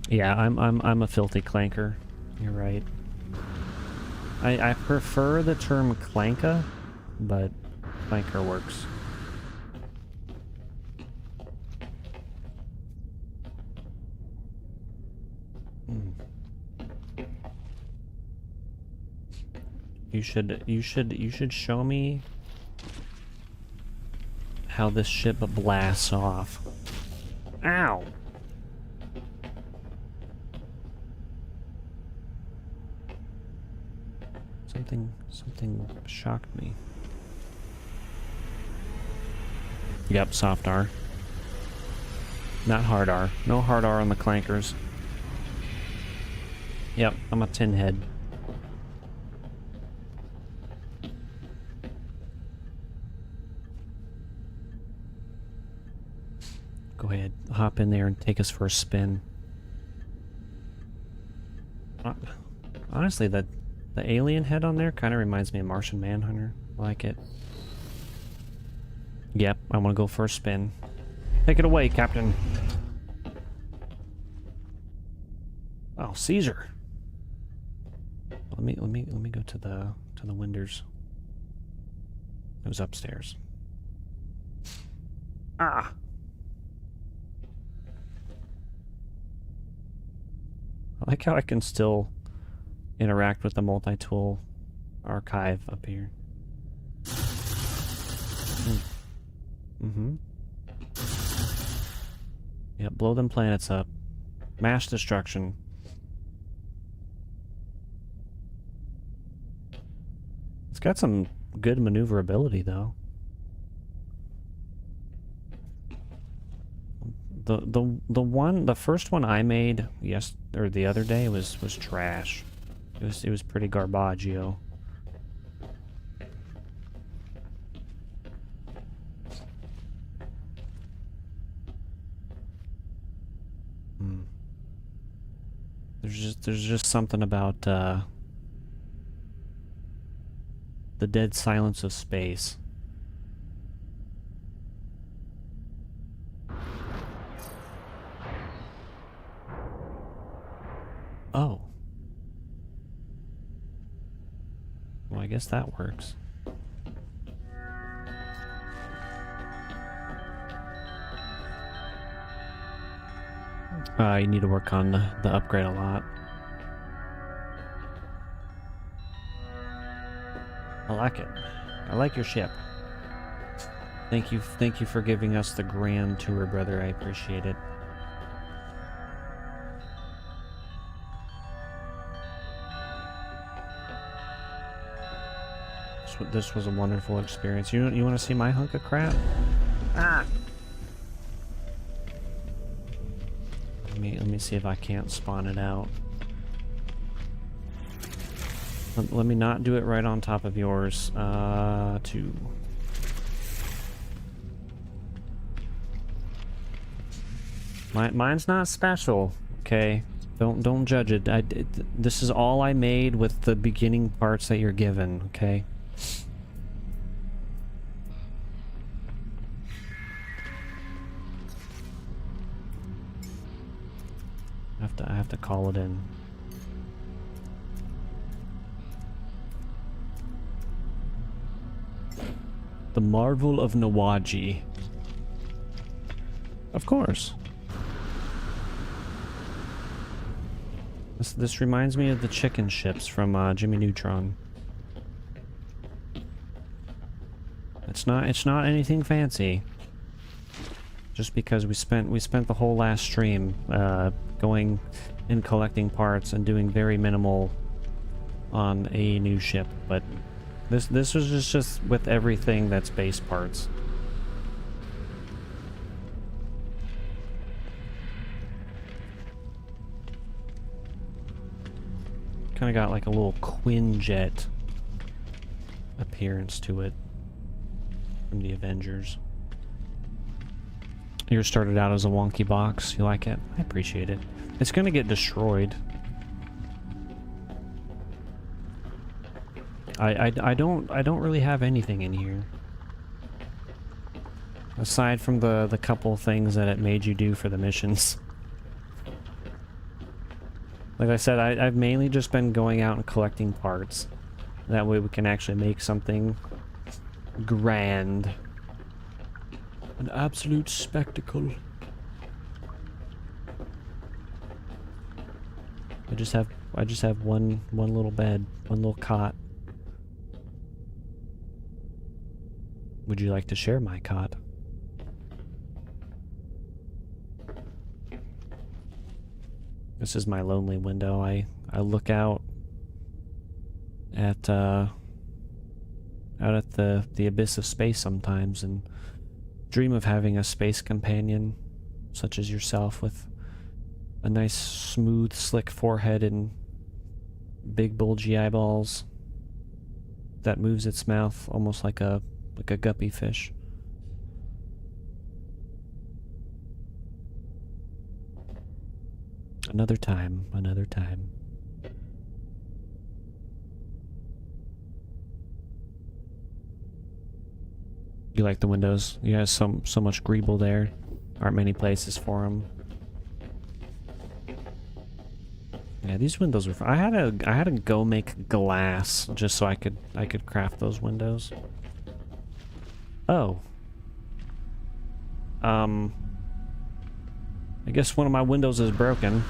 Yeah, I'm a filthy clanker. You're right. I prefer the term clanka, but clanker works. You should show me how this ship blasts off. Ow! Something shocked me. Yep, soft R. Not hard R. No hard R on the clankers. Yep, I'm a tin head. Go ahead, hop in there and take us for a spin. Honestly, the alien head on there kind of reminds me of Martian Manhunter. I like it. Yep, I want to go for a spin. Take it away, Captain. Oh, Caesar. Let me go to the windows. It was upstairs. Ah. I like how I can still interact with the multi-tool archive up here. Mm-hmm. Yeah, blow them planets up. Mass destruction. It's got some good maneuverability, though. The first one I made the other day was trash. It was pretty garbaggio. There's just something about the dead silence of space. Oh. Well, I guess that works. You need to work on the upgrade a lot. I like it. I like your ship. Thank you for giving us the grand tour, brother. I appreciate it. This was a wonderful experience. You want to see my hunk of crap? Ah. Let me see if I can't spawn it out. Let me not do it right on top of yours. 2. Mine's not special, okay? Don't judge it. This is all I made with the beginning parts that you're given, okay? I have to call it in. The Marvel of Nawaji. Of course. This reminds me of the chicken ships from Jimmy Neutron. It's not anything fancy. Just because we spent the whole last stream going and collecting parts and doing very minimal on a new ship, but this was just with everything that's base parts. Kind of got like a little Quinjet appearance to it from the Avengers. Yours started out as a wonky box. You like it? I appreciate it. It's gonna get destroyed. I don't really have anything in here. Aside from the couple things that it made you do for the missions. Like I said, I've mainly just been going out and collecting parts. That way we can actually make something grand. An absolute spectacle. I just have one little bed, one little cot. Would you like to share my cot? This is my lonely window. I look out at the abyss of space sometimes and dream of having a space companion such as yourself with a nice smooth slick forehead and big bulgy eyeballs that moves its mouth almost like a guppy fish. Another time, another time. You like the windows? You have so much greeble there. Aren't many places for them. Yeah, these windows are. I had to go make glass just so I could craft those windows. Oh. I guess one of my windows is broken.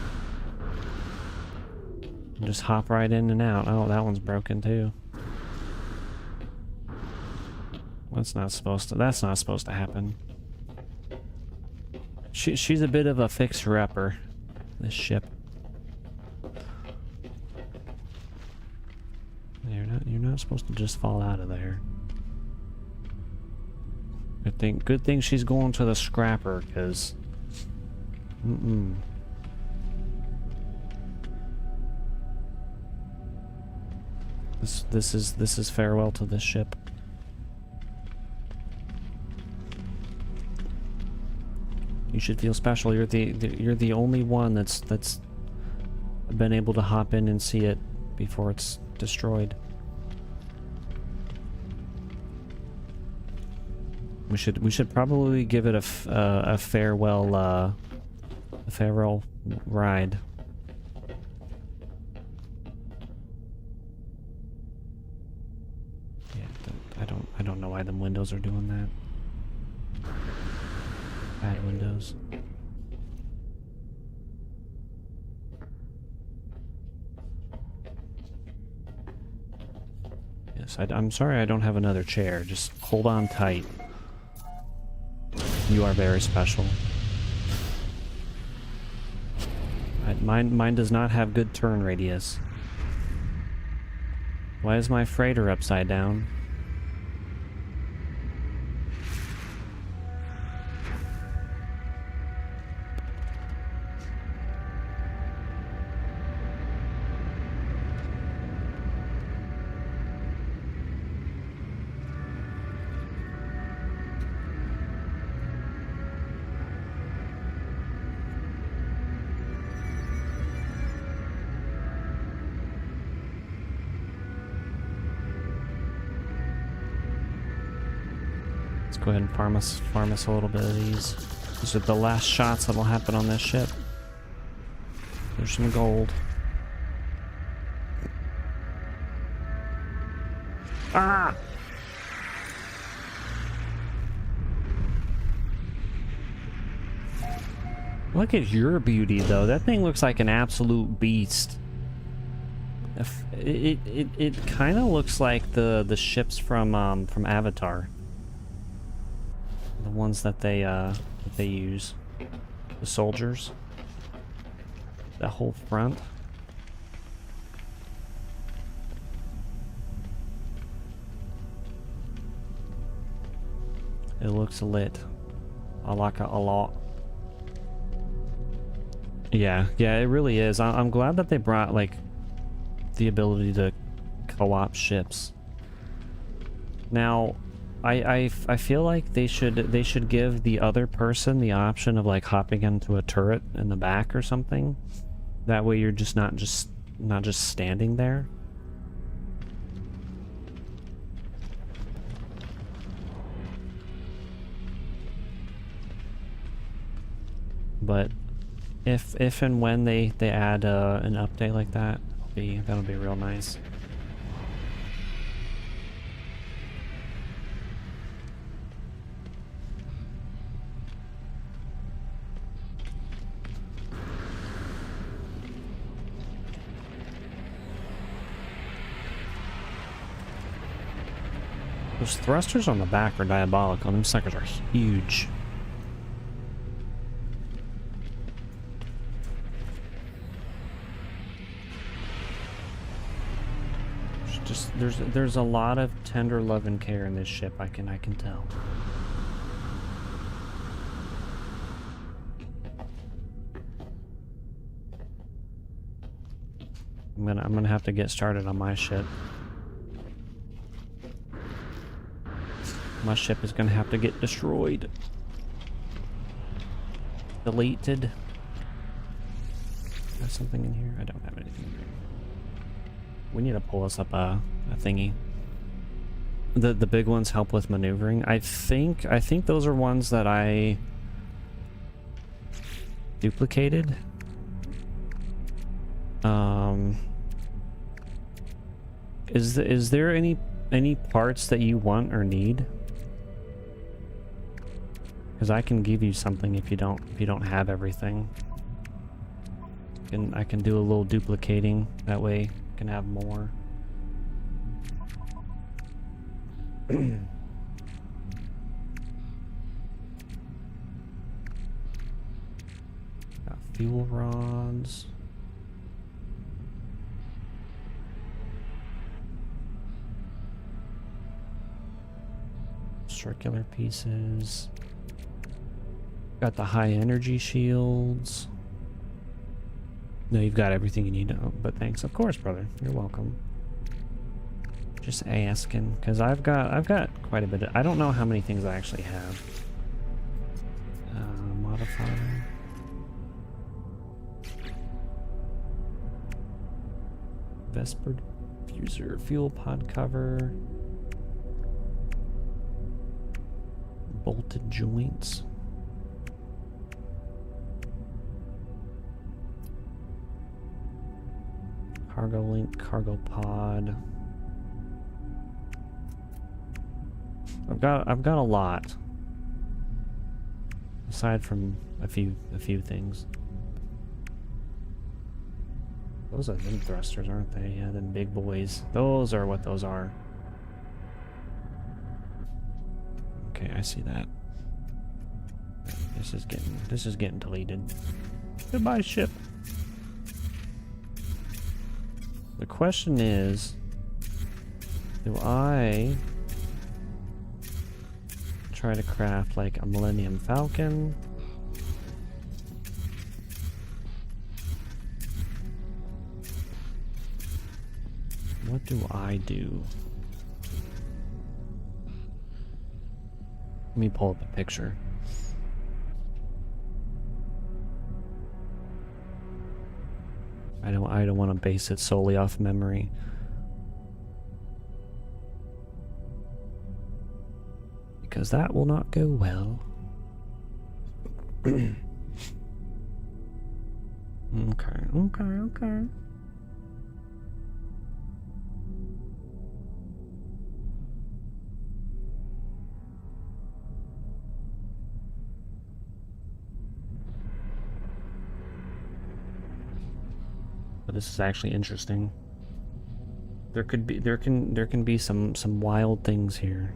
Just hop right in and out. Oh, that one's broken too. That's not supposed to happen. She's a bit of a fixer-upper, this ship. You're not supposed to just fall out of there. Good thing she's going to the scrapper, cause This is farewell to this ship. You should feel special. You're the only one that's been able to hop in and see it before it's destroyed. We should probably give it a farewell ride. Yeah, I don't know why them windows are doing that. Bad windows. Yes, I'm sorry I don't have another chair. Just hold on tight. You are very special. Mine does not have good turn radius. Why is my freighter upside down? Go ahead and farm us a little bit of these. These are the last shots that'll happen on this ship. There's some gold. Ah! Look at your beauty, though. That thing looks like an absolute beast. It kind of looks like the ships from Avatar. The ones that they use, the soldiers, that whole front. It looks lit. I like it a lot. Yeah, it really is. I'm glad that they brought like the ability to co-op ships. Now, I feel like they should give the other person the option of like hopping into a turret in the back or something. That way you're just not just standing there. But if and when they add an update like that, that'll be real nice. Those thrusters on the back are diabolical. Them suckers are huge. There's a lot of tender love and care in this ship. I can tell. I'm gonna have to get started on my ship. My ship is gonna have to get destroyed. Deleted. something in here? I don't have anything in here. We need to pull us up a thingy. The big ones help with maneuvering. I think those are ones that I duplicated. Is there any parts that you want or need? Because I can give you something if you don't have everything. I can do a little duplicating, that way I can have more. Got fuel rods. Circular pieces. Got the high energy shields. No, you've got everything you need to know, but thanks. Of course, brother. You're welcome. Just asking, because I've got quite a bit of, I don't know how many things I actually have. Modifier. Vesper diffuser, fuel pod cover. Bolted joints. Cargo link, cargo pod. I've got a lot. Aside from a few things. Those are them thrusters, aren't they? Yeah, them big boys. Those are what those are. Okay, I see that. This is getting deleted. Goodbye, ship. The question is, do I try to craft like a Millennium Falcon? What do I do? Let me pull up a picture. I don't want to base it solely off memory. Because that will not go well. Okay. But this is actually interesting. There can be some wild things here.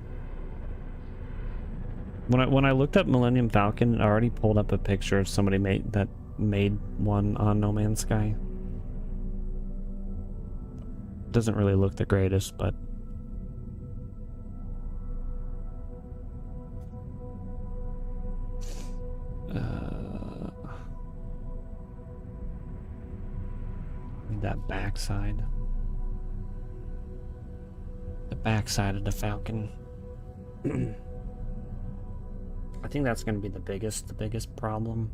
When I looked up Millennium Falcon, I already pulled up a picture of somebody made one on No Man's Sky. Doesn't really look the greatest, but that backside. The backside of the Falcon. I think that's going to be the biggest problem.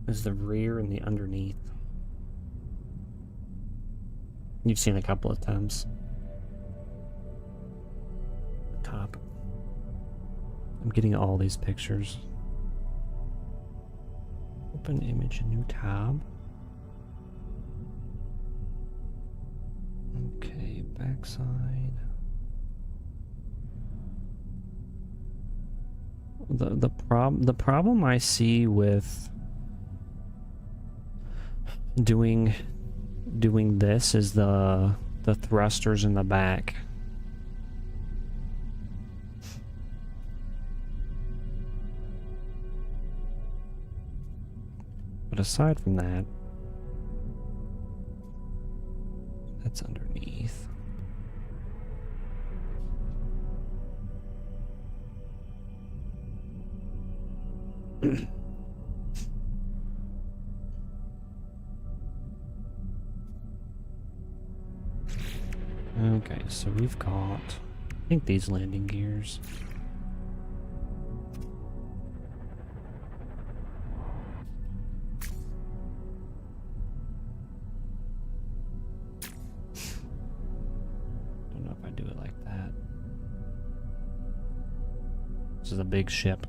Is the rear and the underneath. You've seen a couple of times. The top. I'm getting all these pictures. Open image, a new tab. Okay, backside. The problem I see with doing this is the thrusters in the back. But aside from that, that's underneath. Okay, so we've got, I think, these landing gears. This is a big ship.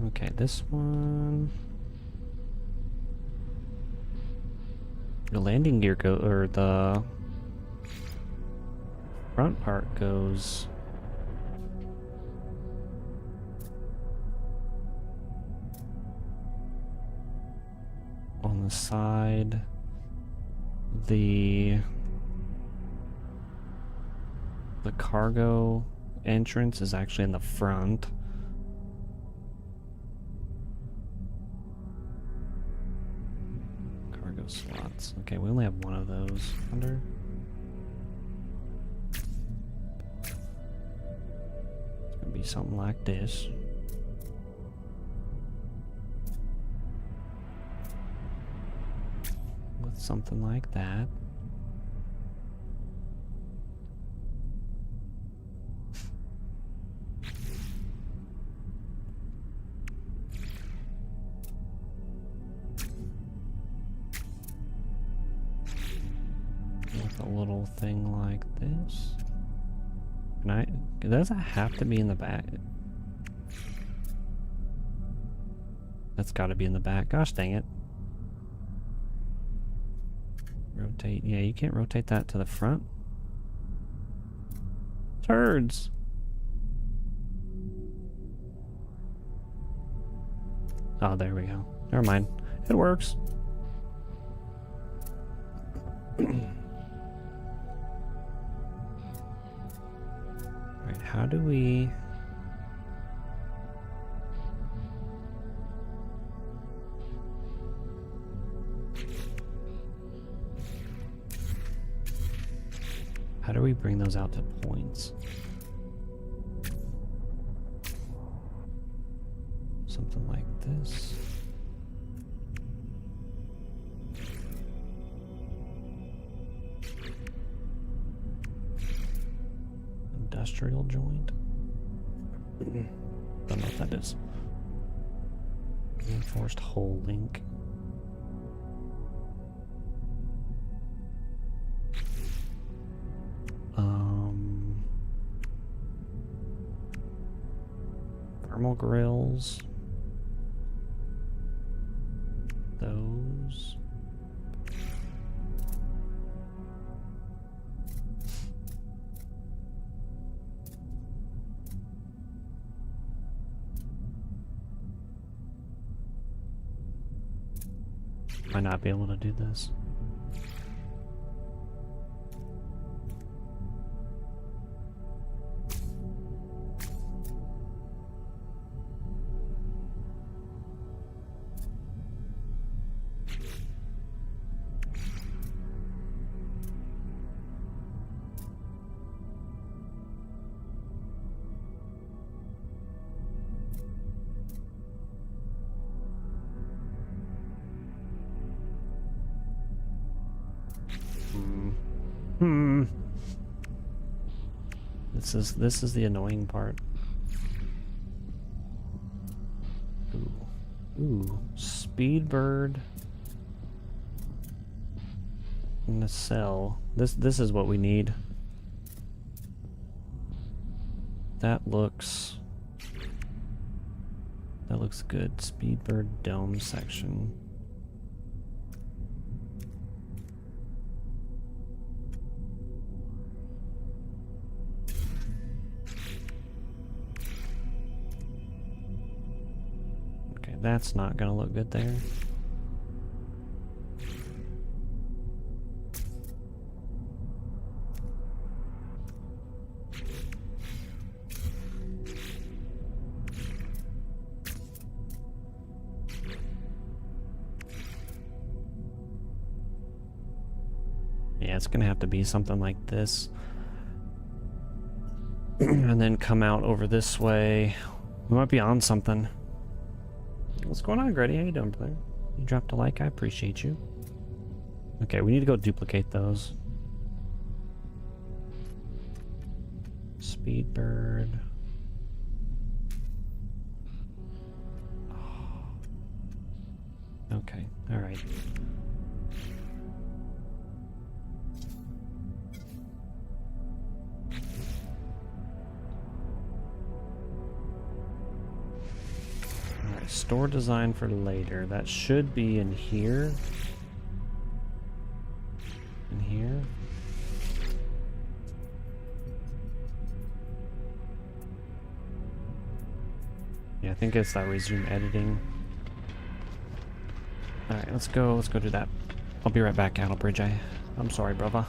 Okay, this one. The landing gear or the front part goes on the side. The cargo entrance is actually in the front. Cargo slots. Okay, we only have one of those. Under. It's gonna be something like this. With something like that. With a little thing like this. Can I? Does that have to be in the back? That's got to be in the back. Gosh dang it. Rotate. Yeah, you can't rotate that to the front. Turds. Oh, there we go. Never mind. It works. Alright, how do we... How do we bring those out to points? Something like this. Industrial joint. Don't know what that is. Reinforced hole link. Thermal grills. Those. Might not be able to do this. This is the annoying part. Ooh, Speedbird in the cell. This is what we need. That looks good. Speedbird dome section. That's not gonna look good there. Yeah, it's gonna have to be something like this. And then come out over this way. We might be on something. What's going on, Grady? How you doing, player? You dropped a like, I appreciate you. Okay, we need to go duplicate those. Speedbird. Okay, alright. Alright, store design for later. That should be in here. In here. Yeah, I think it's that resume editing. Alright, let's go do that. I'll be right back, Cattlebridge. I'm sorry, brother.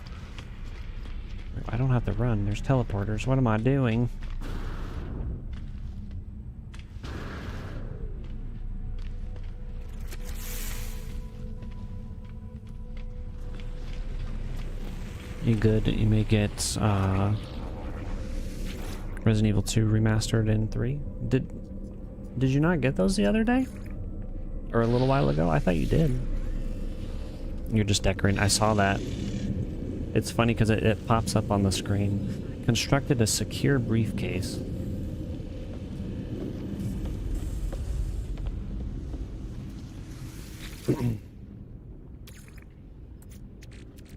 I don't have to run. There's teleporters. What am I doing? You good? You may get Resident Evil 2 remastered in 3. Did you not get those the other day? Or a little while ago? I thought you did. You're just decorating. I saw that. It's funny because it pops up on the screen. Constructed a secure briefcase.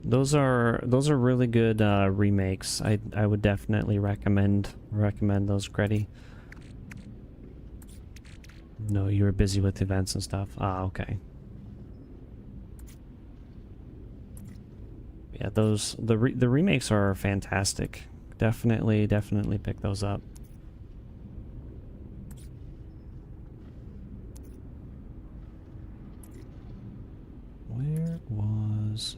Those are really good remakes. I would definitely recommend those, Gretty. No, you were busy with events and stuff. Ah, okay. Yeah, the remakes are fantastic. Definitely pick those up. Where was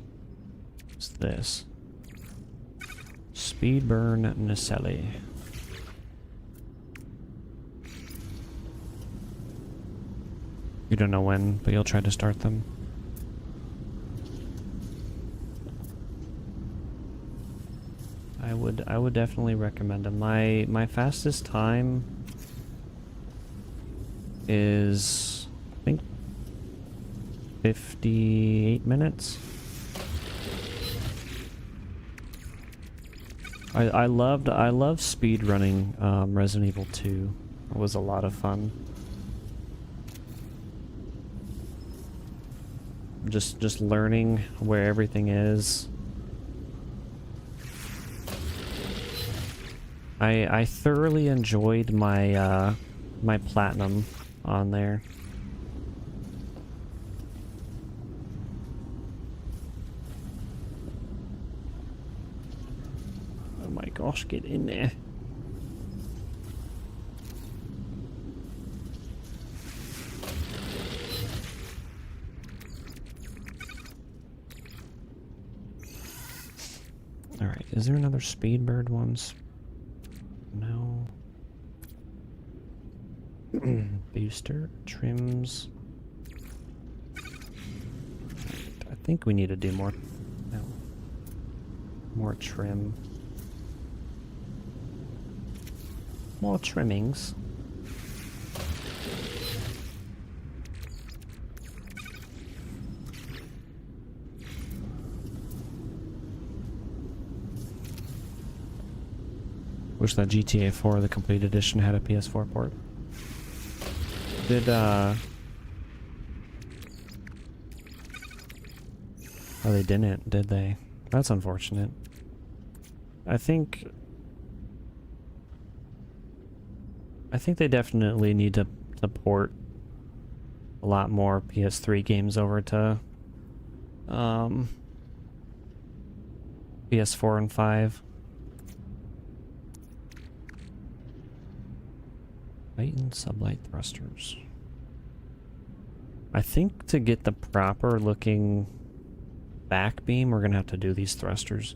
this? Speedburn Nacelli. You don't know when, but you'll try to start them. I would definitely recommend them. My fastest time is, I think, 58 minutes. I love speed running Resident Evil 2. It was a lot of fun. Just learning where everything is. I thoroughly enjoyed my my platinum on there. Oh my gosh, get in there. Alright, is there another Speedbird ones? No. Booster, trims. I think we need to do more. No. More trim. More trimmings. Wish that GTA 4, the complete edition, had a PS4 port. Did, oh, they didn't, did they? That's unfortunate. I think they definitely need to port a lot more PS3 games over to, PS4 and 5. Titan sublight thrusters. I think to get the proper looking back beam, we're gonna have to do these thrusters.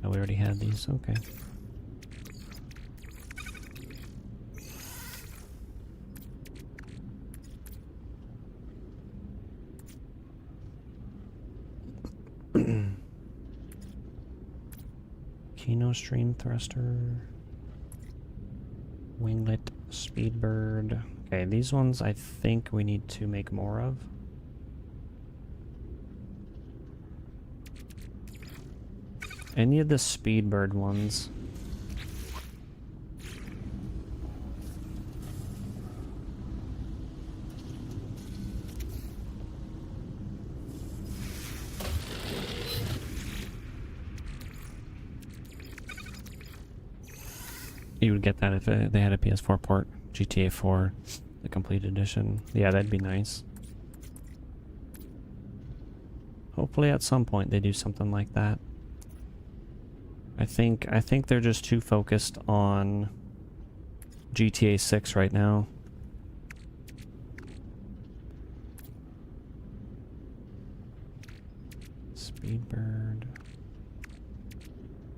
Oh, we already had these, okay. Kino stream thruster, winglet, speedbird. Okay, these ones I think we need to make more of. Any of the Speedbird ones. You would get that if they had a PS4 port, GTA 4, the complete edition. Yeah, that'd be nice. Hopefully at some point they do something like that. I think they're just too focused on GTA 6 right now. Speedbird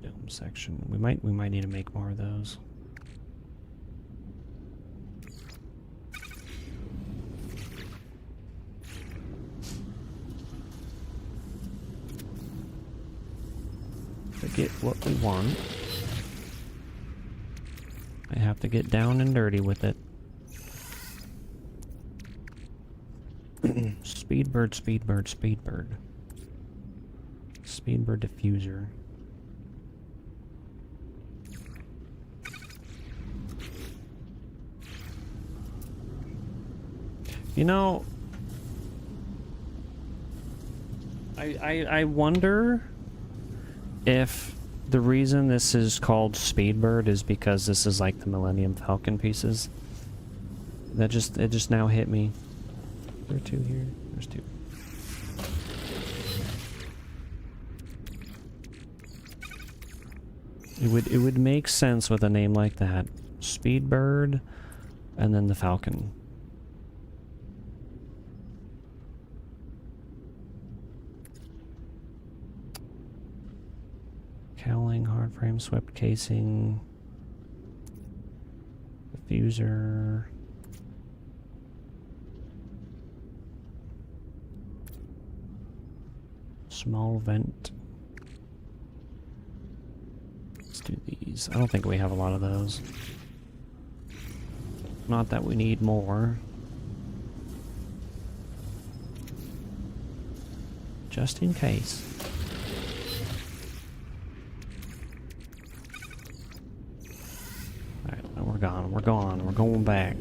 dome section. We might need to make more of those. To get what we want, I have to get down and dirty with it. Speedbird, Speedbird, Speedbird. Speedbird diffuser. You know, I wonder if the reason this is called Speedbird is because this is like the Millennium Falcon pieces. It just now hit me. There are two here. There's two. It would make sense with a name like that. Speedbird and then the Falcon. Cowling, hard frame, swept casing, diffuser. Small vent. Let's do these. I don't think we have a lot of those. Not that we need more. Just in case. Alright, we're gone. We're gone. We're going back.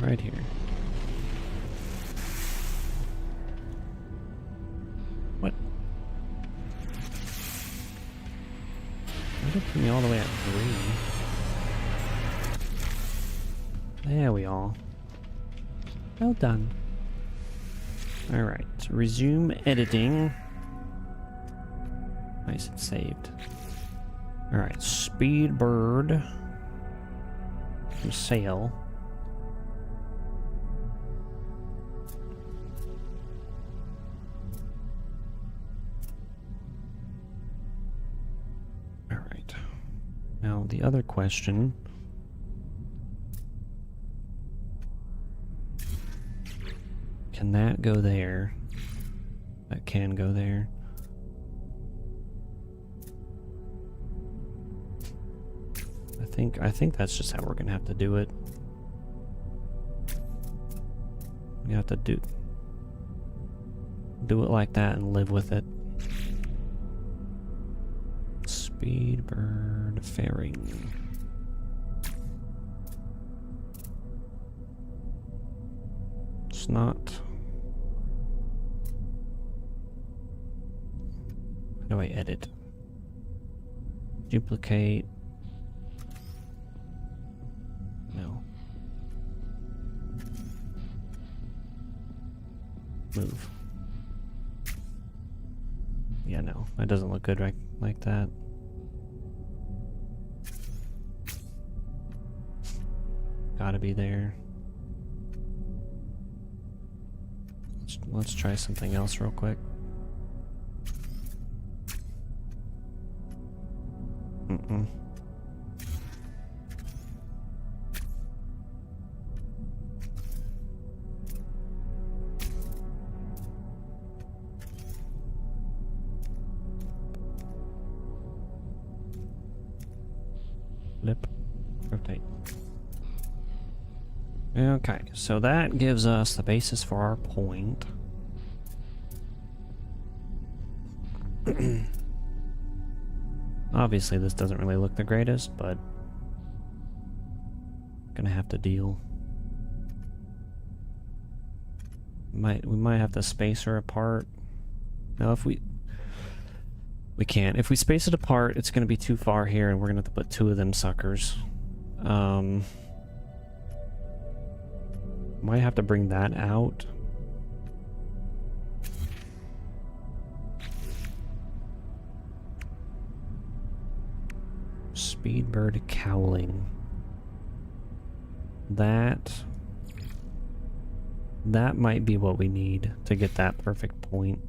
Right here. What? Why did it put me all the way at 3? There we are. Well done. Alright, resume editing. Nice, it's saved. Alright, Speedbird. From sail. Now, the other question... Can that go there? That can go there. I think that's just how we're gonna have to do it. We have to do it like that and live with it. Speedbird fairing. It's not. How do I edit? Duplicate. No. Move. Yeah, no. That doesn't look good right like that. Gotta be there. Let's try something else real quick. Hmm. Flip. Rotate. Okay, so that gives us the basis for our point. Obviously, this doesn't really look the greatest, but gonna have to deal. We might have to space her apart. No, if we can't. If we space it apart, it's gonna be too far here, and we're gonna have to put 2 of them suckers. Might have to bring that out. Speedbird cowling. That might be what we need to get that perfect point.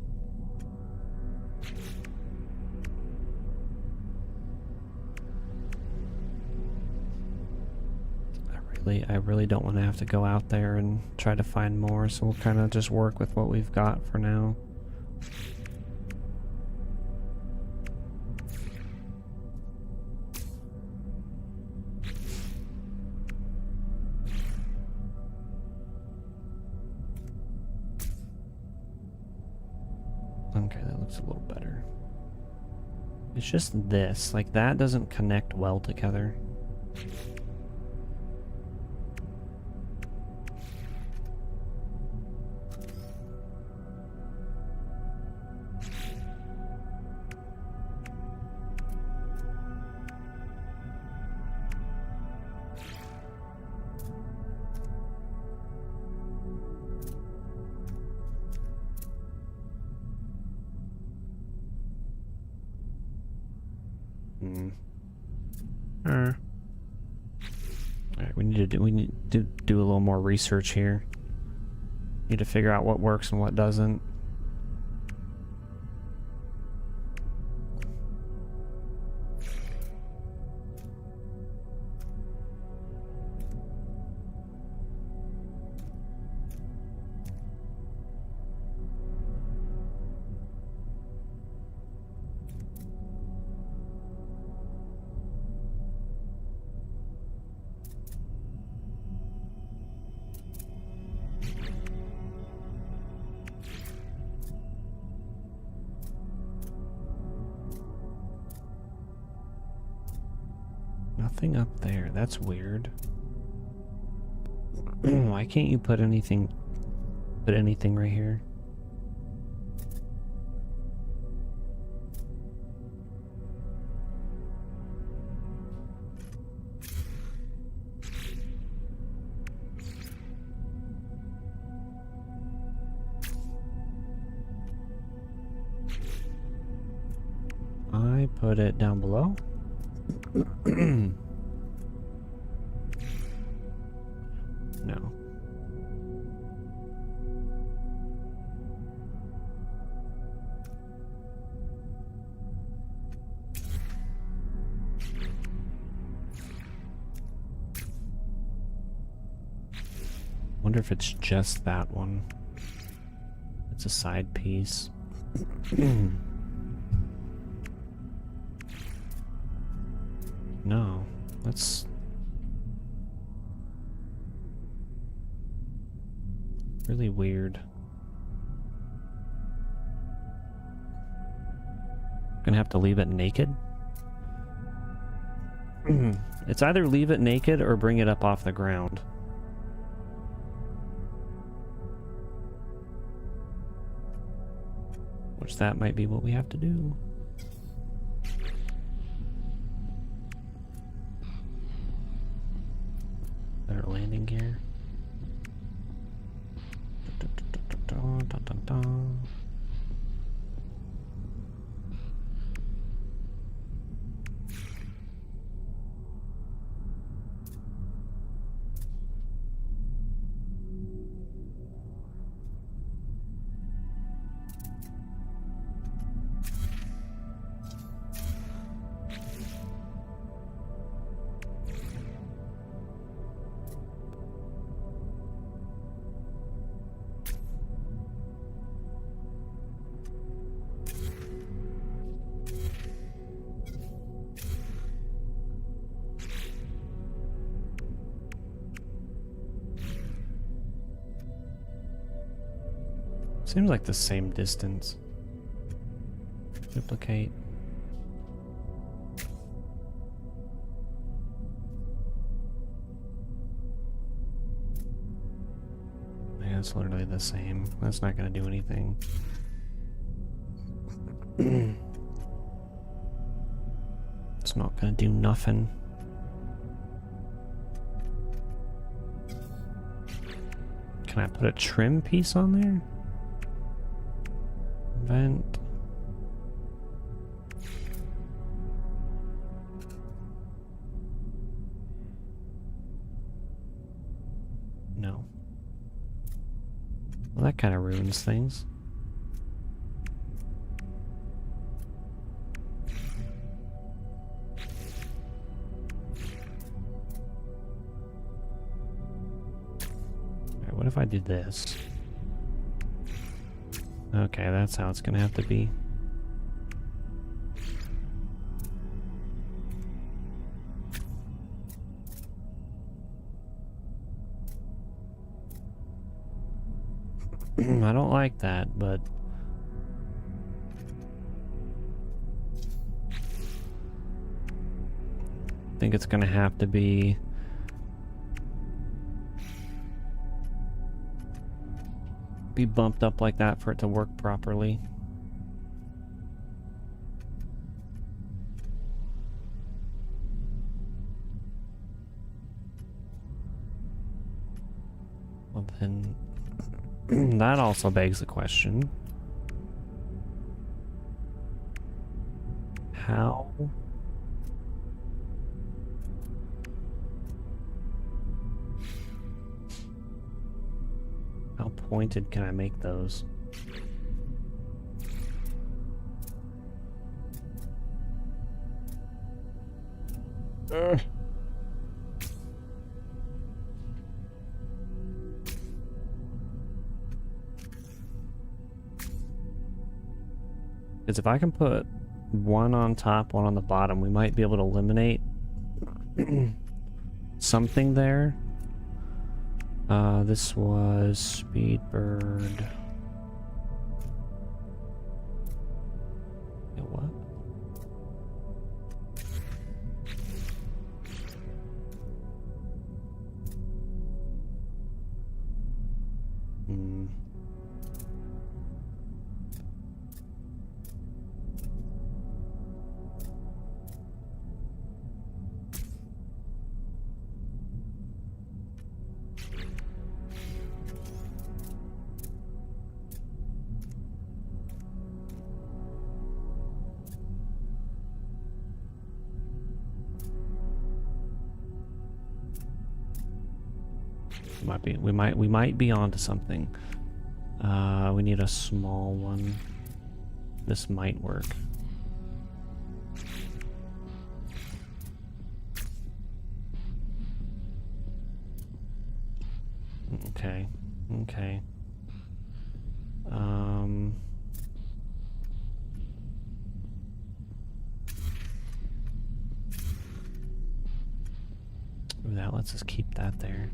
I really don't want to have to go out there and try to find more, so we'll kind of just work with what we've got for now. Okay, that looks a little better. It's just this, like that doesn't connect well together. Alright, we need to do a little more research here. Need to figure out what works and what doesn't. Nothing up there. That's weird. Why can't you put anything right here? I put it down below. No. Wonder if it's just that one. It's a side piece. No, that's really weird. Gonna have to leave it naked. It's either leave it naked or bring it up off the ground. Which that might be what we have to do. Better landing gear. Seems like the same distance. Duplicate. Yeah, it's literally the same. That's not gonna do anything. It's not gonna do nothing. Can I put a trim piece on there? Vent. No. Well, that kind of ruins things. Alright, what if I do this? Okay, that's how it's gonna have to be. I don't like that, but I think it's gonna have to be bumped up like that for it to work properly. Well then, that also begs the question. How pointed can I make those? Because if I can put one on top, one on the bottom, we might be able to eliminate something there. This was Speedbird. Yeah, what? Hmm. We might be onto something. We need a small one. This might work. Okay. Okay. That lets us keep that there.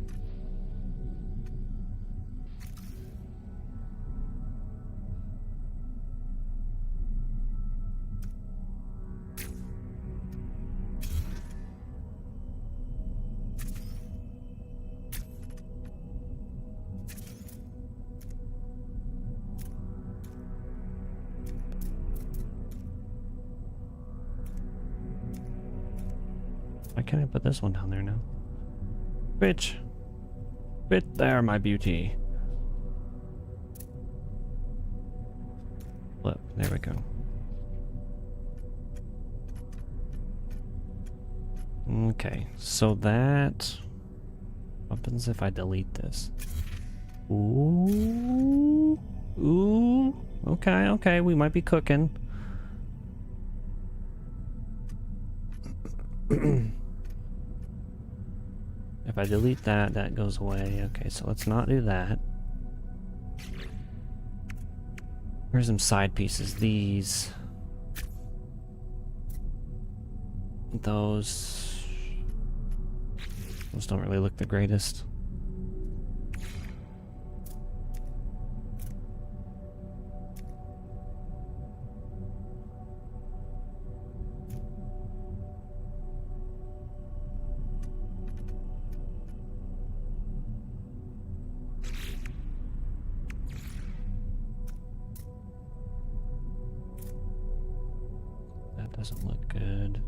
Why can't I put this one down there now? Bitch! Bit there, my beauty. Flip. There we go. Okay, so that... What happens if I delete this? Ooh. Ooh. Okay, okay, we might be cooking. If I delete that, that goes away. Okay, so let's not do that. Here's some side pieces. These. Those don't really look the greatest. Doesn't look good.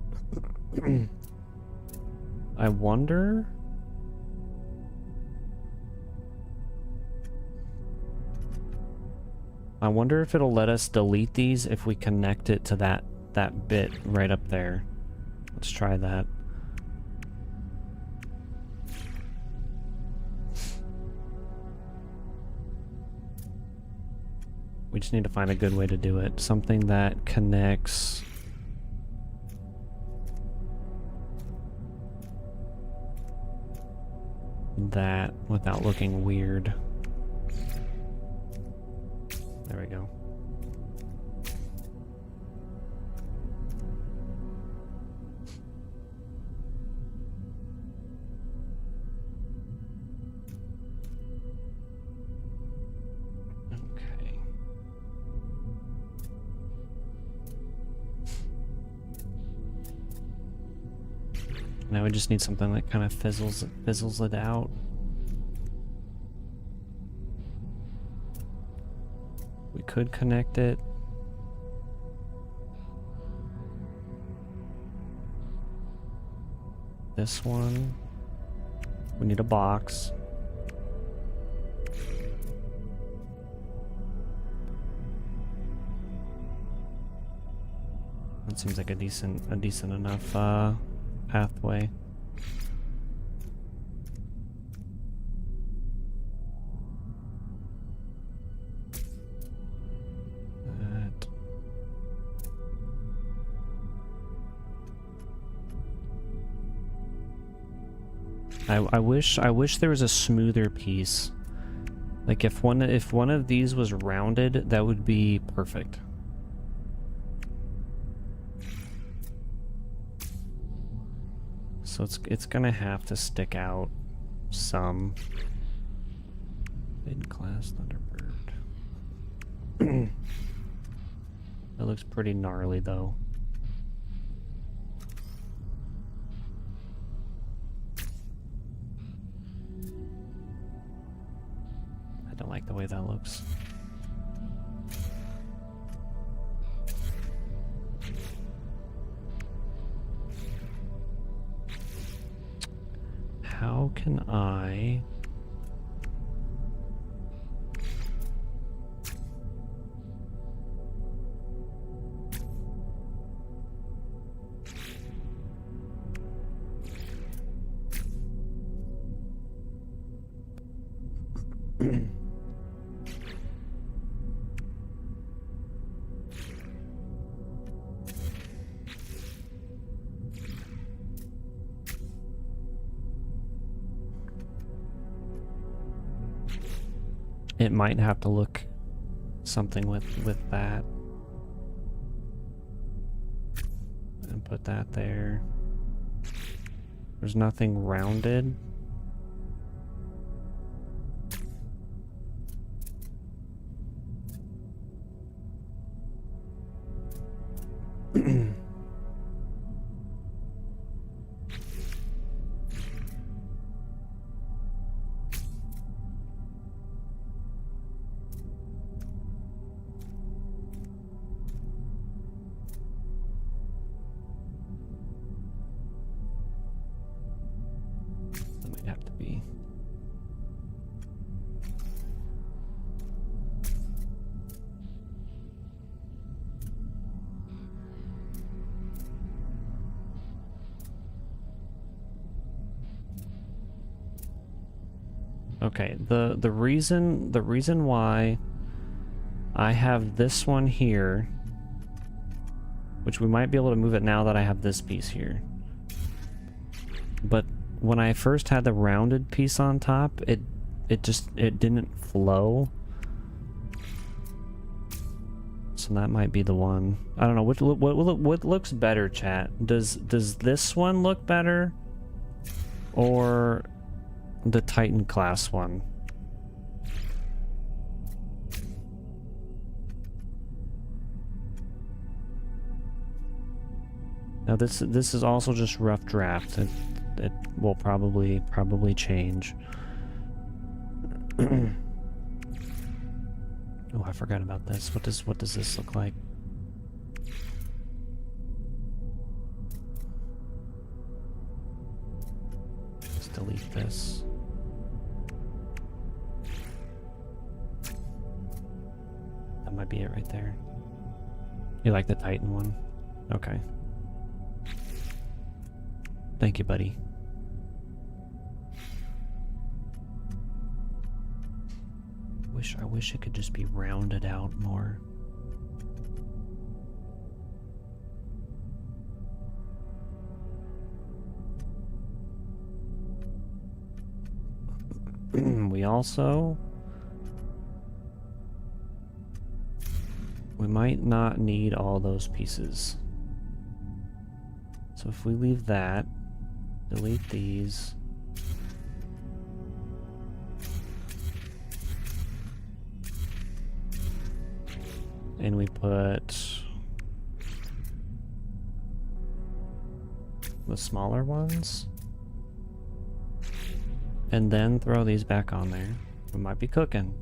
I wonder... I wonder if it'll let us delete these if we connect it to that bit right up there. Let's try that. We just need to find a good way to do it. Something that connects... that without looking weird. There we go. Okay. Now we just need something that kind of fizzles it out. We could connect it. This one. We need a box. That seems like a decent enough pathway. I wish there was a smoother piece. Like if one of these was rounded, that would be perfect. So it's gonna have to stick out some. Mid-class Thunderbird. That looks pretty gnarly though. I don't like the way that looks. How can I... It might have to look something with that. And put that there. There's nothing rounded. Okay, the reason why I have this one here, which we might be able to move it now that I have this piece here. But when I first had the rounded piece on top, it didn't flow. So that might be the one. I don't know what looks better, chat. Does this one look better, or the Titan class one? Now this is also just rough draft. It will probably change. Oh, I forgot about this. What does this look like? delete this. That might be it right there. You like the Titan one? Okay. Thank you, buddy. I wish it could just be rounded out more. We might not need all those pieces. So if we leave that, delete these. And we put the smaller ones. And then throw these back on there. We might be cooking.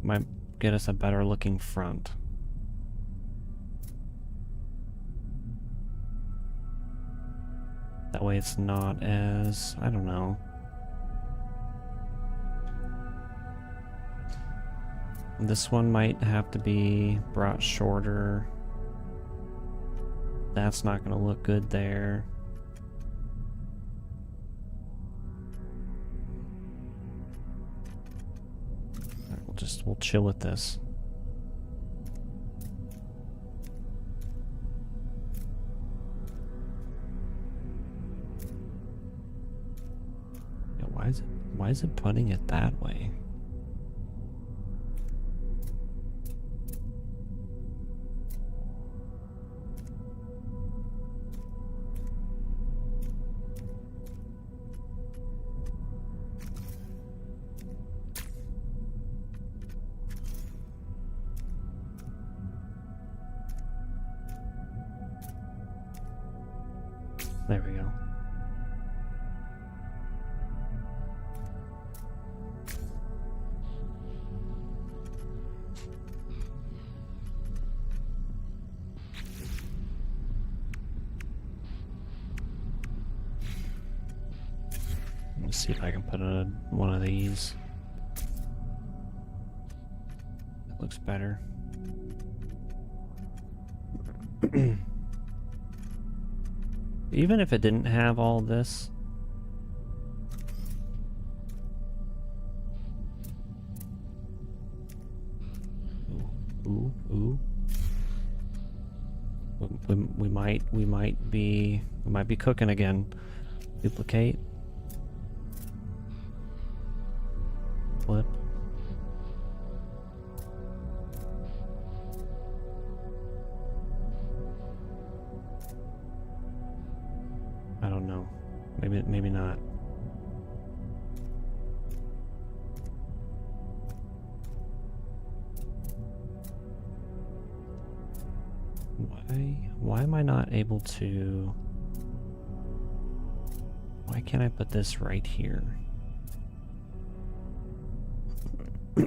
Might get us a better looking front. That way it's not as, I don't know. This one might have to be brought shorter. That's not going to look good there. Alright, we'll chill with this. Yeah, why is it putting it that way? There we go. Let's see if I can put one of these. That looks better. Even if it didn't have all this. Ooh. We might be cooking again. Duplicate. Flip. I don't know. Maybe not. Why am I not able to... Why can't I put this right here? I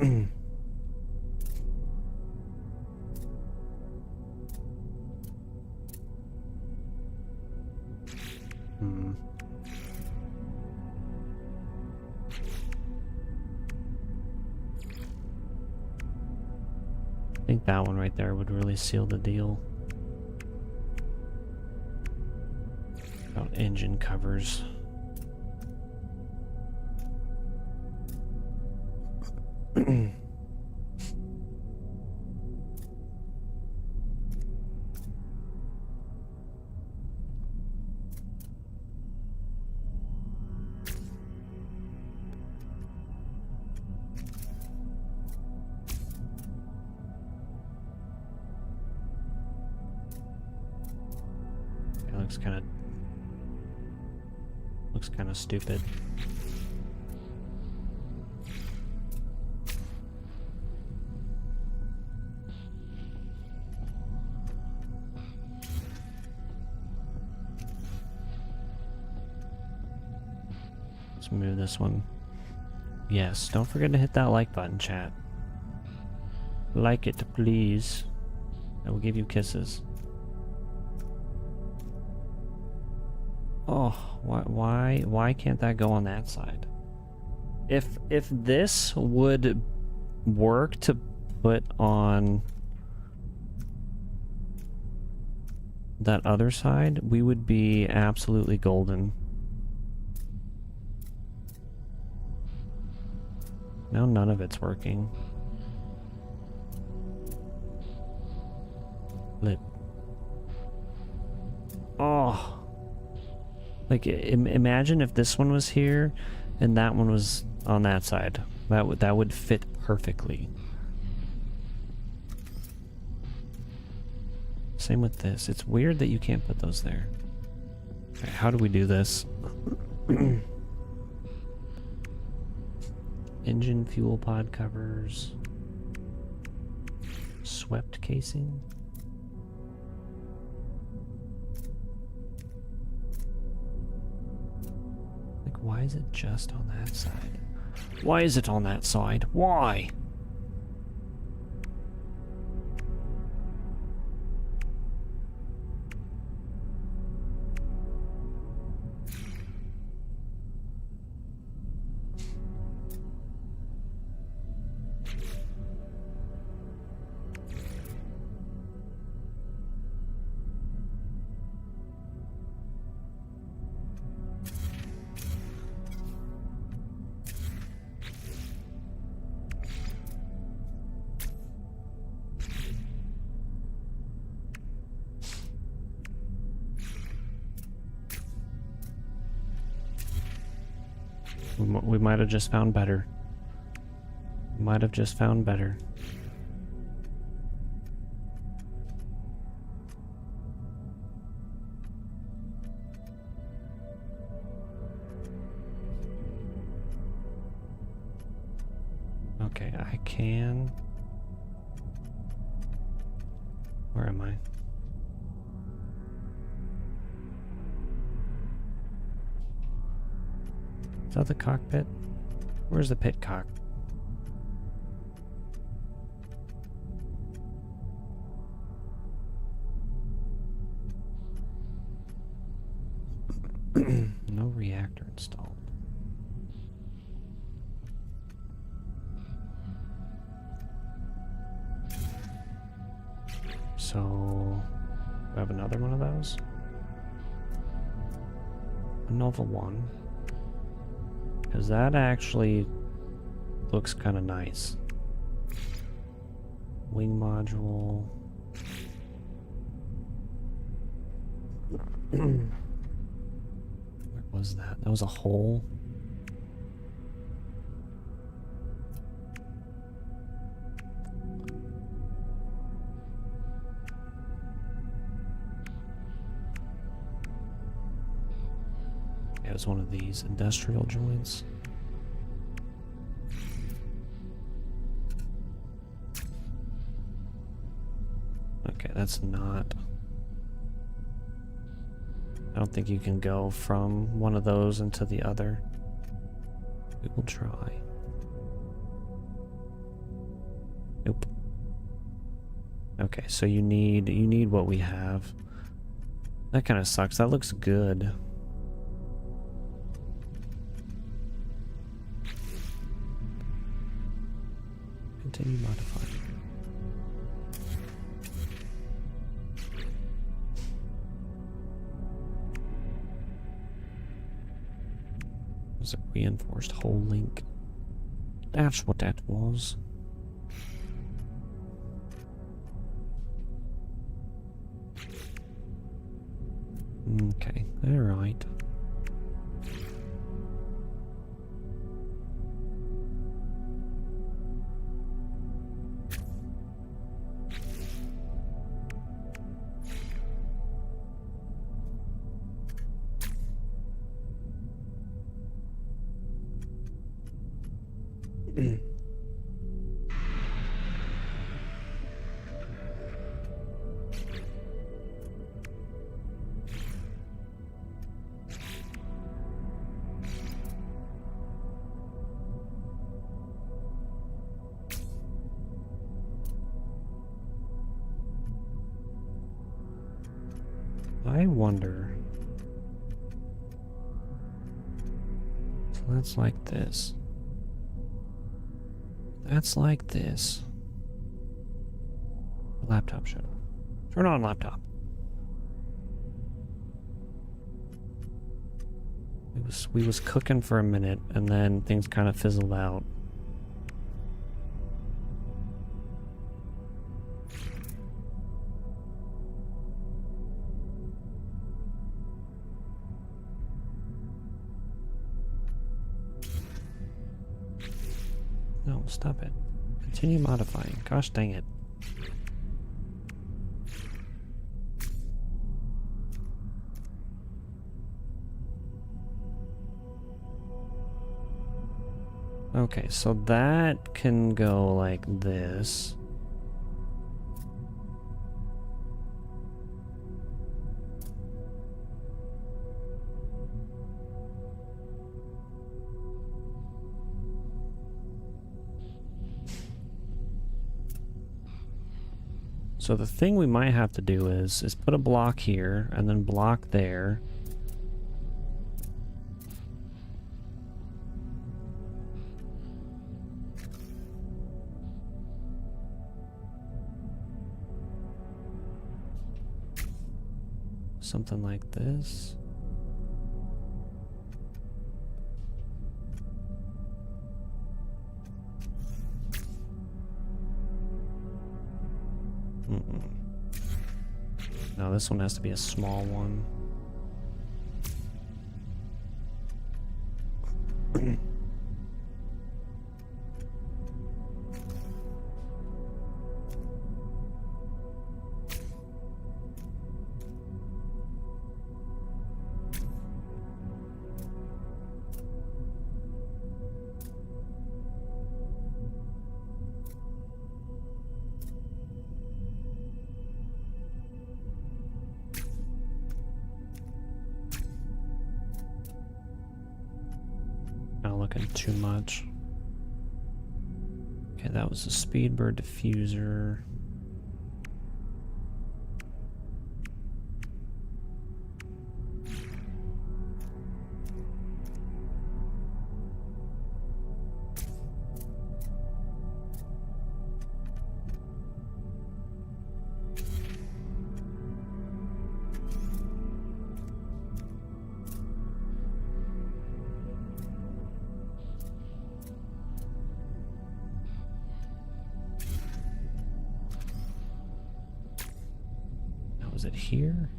think that one right there would really seal the deal. About engine covers. Looks kind of stupid. Let's move this one. Yes, don't forget to hit that like button, chat. Like it, please. I will give you kisses. Oh, why can't that go on that side? If this would work to put on that other side, we would be absolutely golden. Now none of it's working. Lip. Oh. Like, imagine if this one was here and that one was on that side. That would fit perfectly. Same with this. It's weird that you can't put those there. Okay, how do we do this? Engine fuel pod covers. Swept casing. Like, why is it just on that side? Why is it on that side? Why? We might have just found better. Might have just found better. Okay, I can... Where am I? Is that the cockpit? Where's the pit cock? No reactor installed. So, we have another one of those. Another one. Because that actually looks kind of nice. Wing module. Where was that? That was a hole. It was one of these industrial joints. Okay, that's not... I don't think you can go from one of those into the other. We will try. Nope. Okay, so you need what we have. That kind of sucks. That looks good. Continue modifying. Was a reinforced hull link. That's what that was. Okay, alright. I wonder. So that's like this. That's like this. Laptop shut off. Turn on laptop. We was cooking for a minute and then things kind of fizzled out. No, stop it. Continue modifying. Gosh dang it. Okay, so that can go like this. So the thing we might have to do is put a block here and then block there. Something like this. No, this one has to be a small one. Not looking too much. Okay, that was a Speedbird diffuser. Was it here?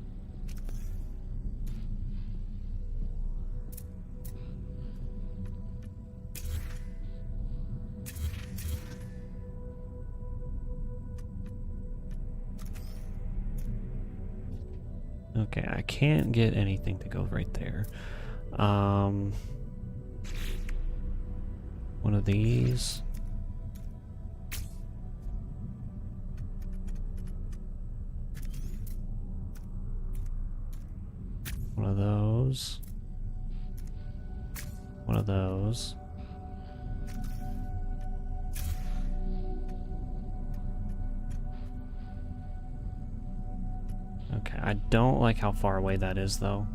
Okay, I can't get anything to go right there. One of these. One of those. One of those. Okay, I don't like how far away that is, though.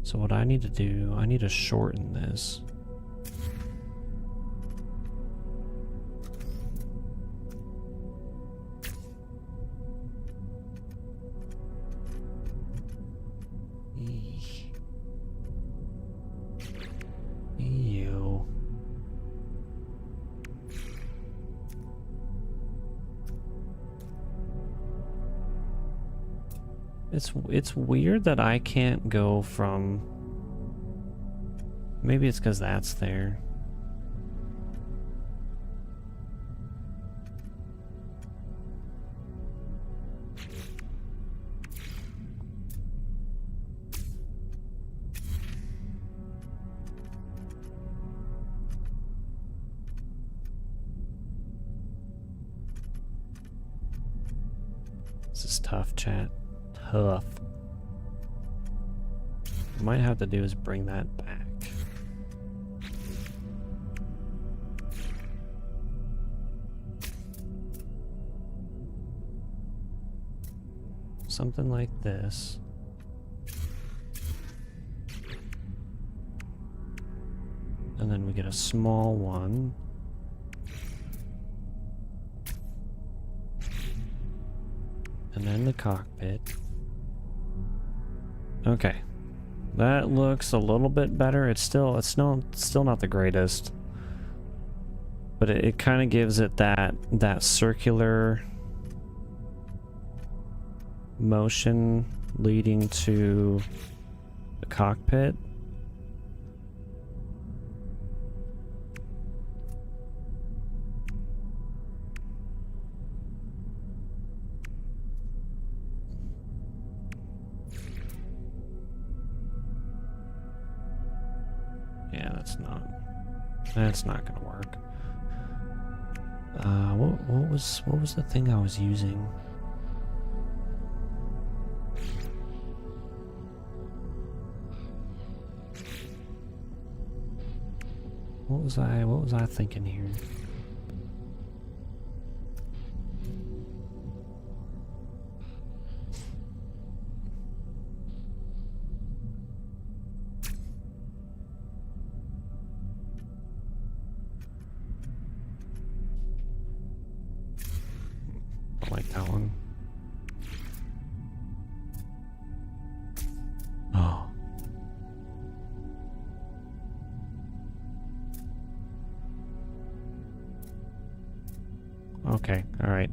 So what I need to do, I need to shorten this. Ew. It's weird that I can't go from... Maybe it's because that's there. This is tough, chat. Tough. might have to do is bring that back. Something like this. And then we get a small one. And then the cockpit. Okay. That looks a little bit better. It's still not the greatest. But it kind of gives it that circular motion leading to the cockpit. Yeah, that's not gonna work. What was the thing I was using? What was I thinking here? I like that one. Oh. Okay, alright.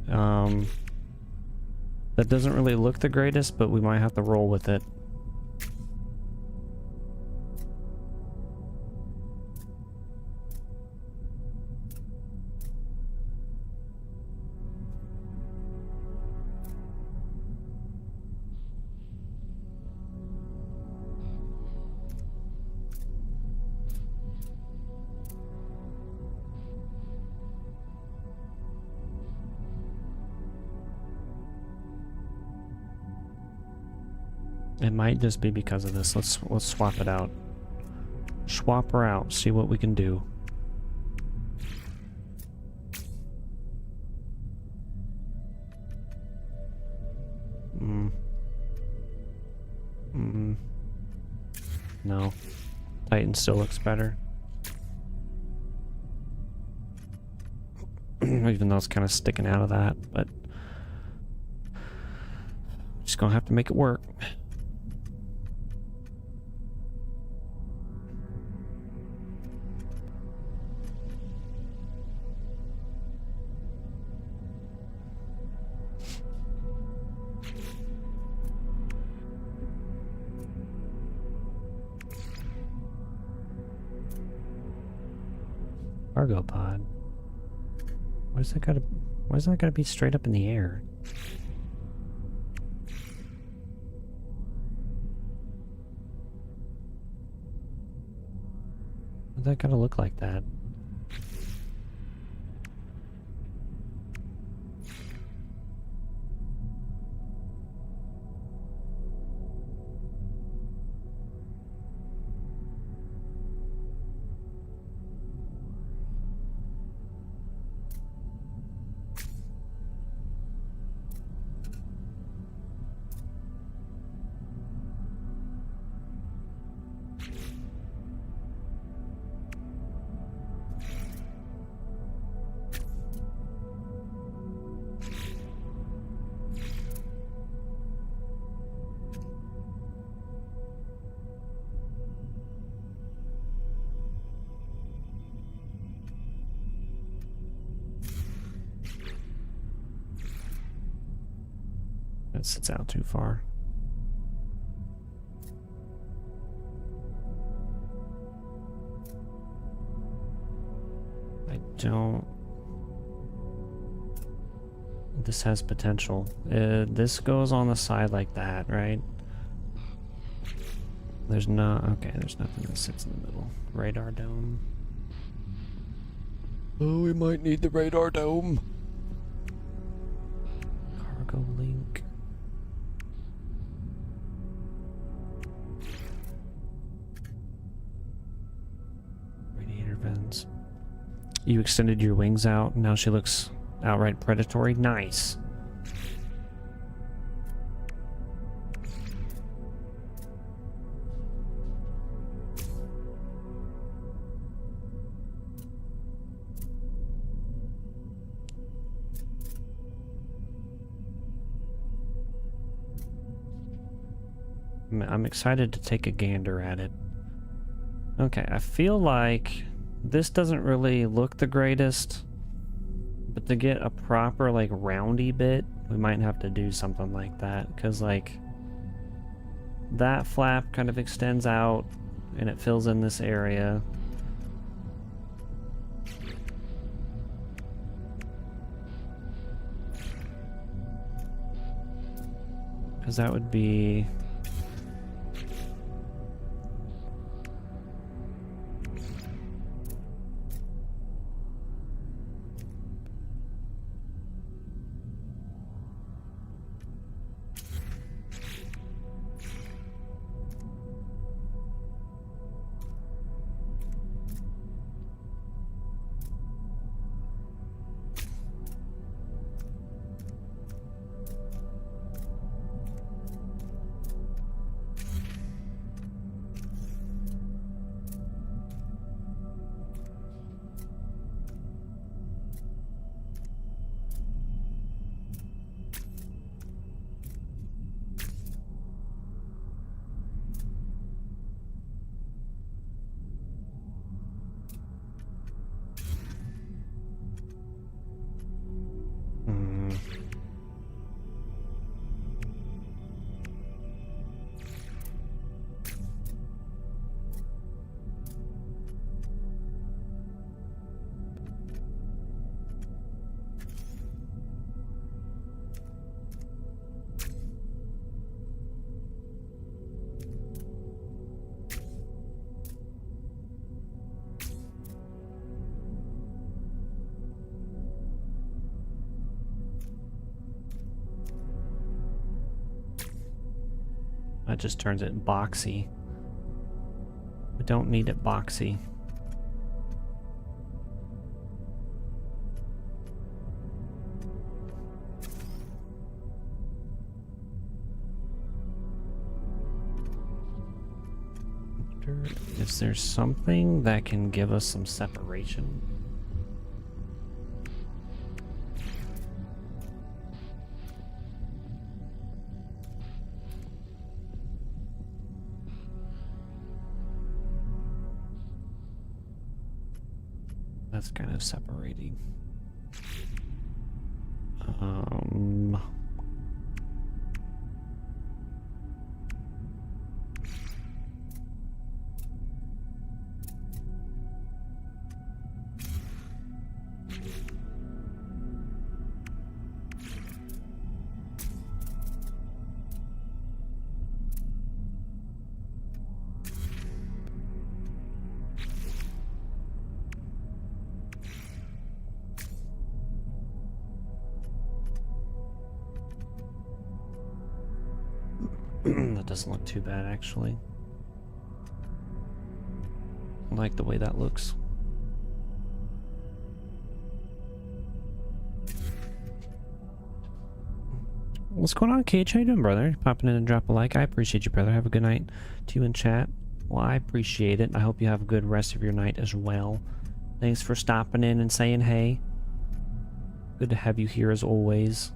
That doesn't really look the greatest, but we might have to roll with it. It might just be because of this. Let's swap it out. Swap her out. See what we can do. No. Titan still looks better. Even though it's kind of sticking out of that, but just gonna have to make it work. Cargo pod. Why is that gotta be straight up in the air? Why's that gotta look like that? That sits out too far. I don't... This has potential. This goes on the side like that, right? There's not... Okay, there's nothing that sits in the middle. Radar dome. Oh, we might need the radar dome. Cargo link. You extended your wings out. Now she looks outright predatory. Nice. I'm excited to take a gander at it. Okay, I feel like this doesn't really look the greatest, but to get a proper, like, roundy bit, we might have to do something like that, because, like, that flap kind of extends out, and it fills in this area. Because that would be... That just turns it boxy. We don't need it boxy. Is there something that can give us some separation? That's kind of separating. That doesn't look too bad, actually. I like the way that looks. What's going on, Cage? How you doing, brother? Popping in and drop a like. I appreciate you, brother. Have a good night to you in chat. Well, I appreciate it. I hope you have a good rest of your night as well. Thanks for stopping in and saying hey. Good to have you here as always.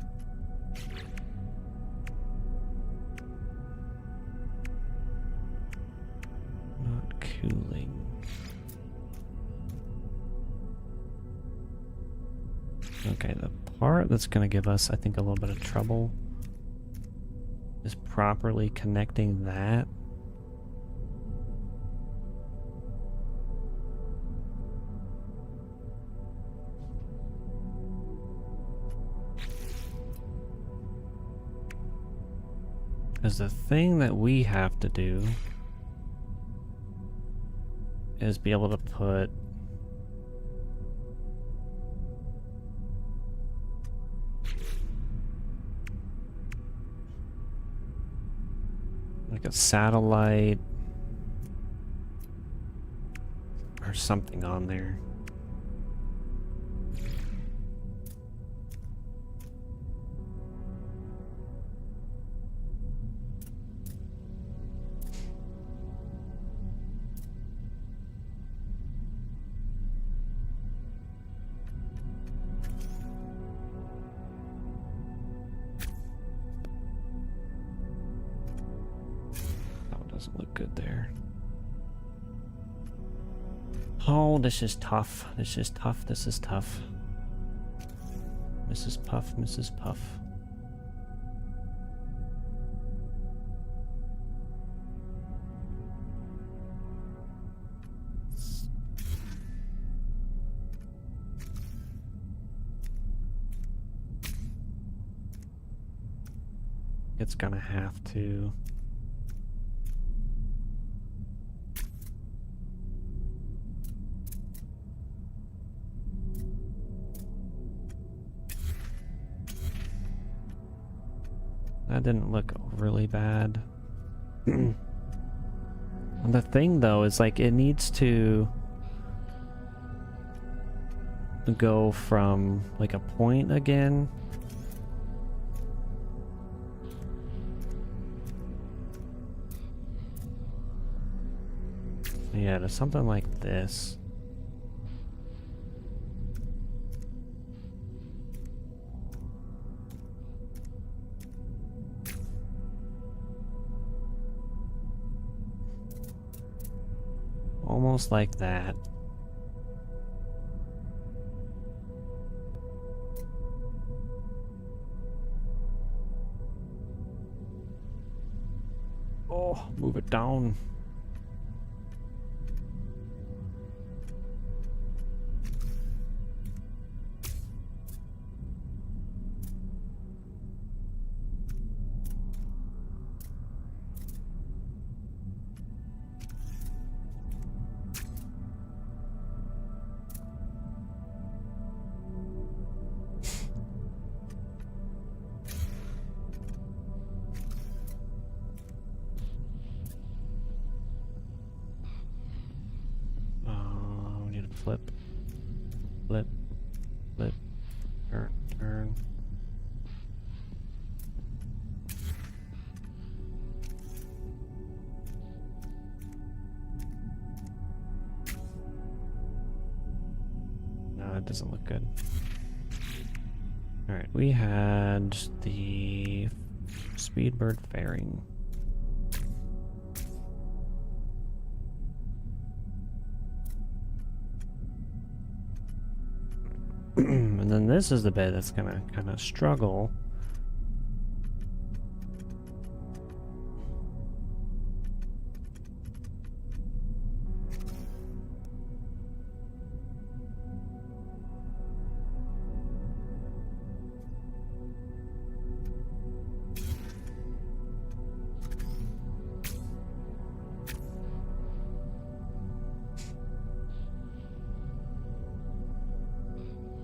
Not cooling. Okay, the part that's going to give us, I think, a little bit of trouble is properly connecting that. Because the thing that we have to do is be able to put like a satellite or something on there. look good there. Oh, this is tough. This is tough. This is tough. Mrs. Puff, Mrs. Puff. It's gonna have to. That didn't look really bad. The thing though is like it needs to go from like a point again. Yeah, to something like this. Almost like that. Oh, move it down. Flip, flip, flip, turn, turn. No, it doesn't look good. All right, we had the Speedbird fairing. And then this is the bit that's gonna kind of struggle.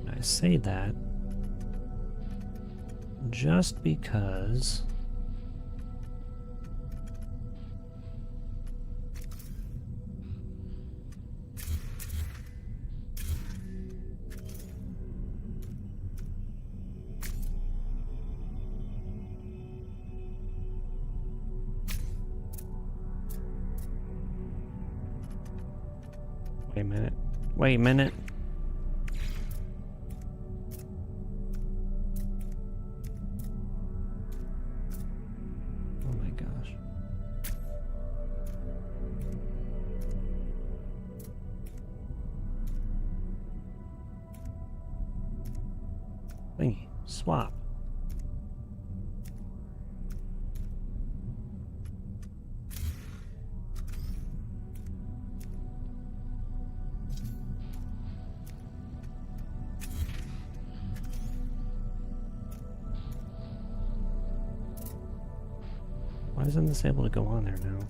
I say that just because wait a minute. Wait a minute. Thingy. Swap. Why isn't this able to go on there now?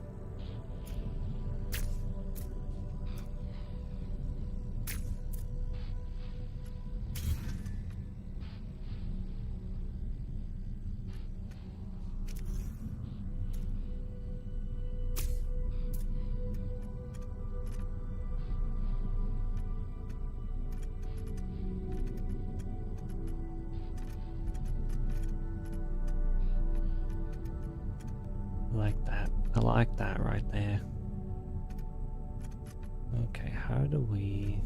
Like that. I like that right there. Okay, how do we...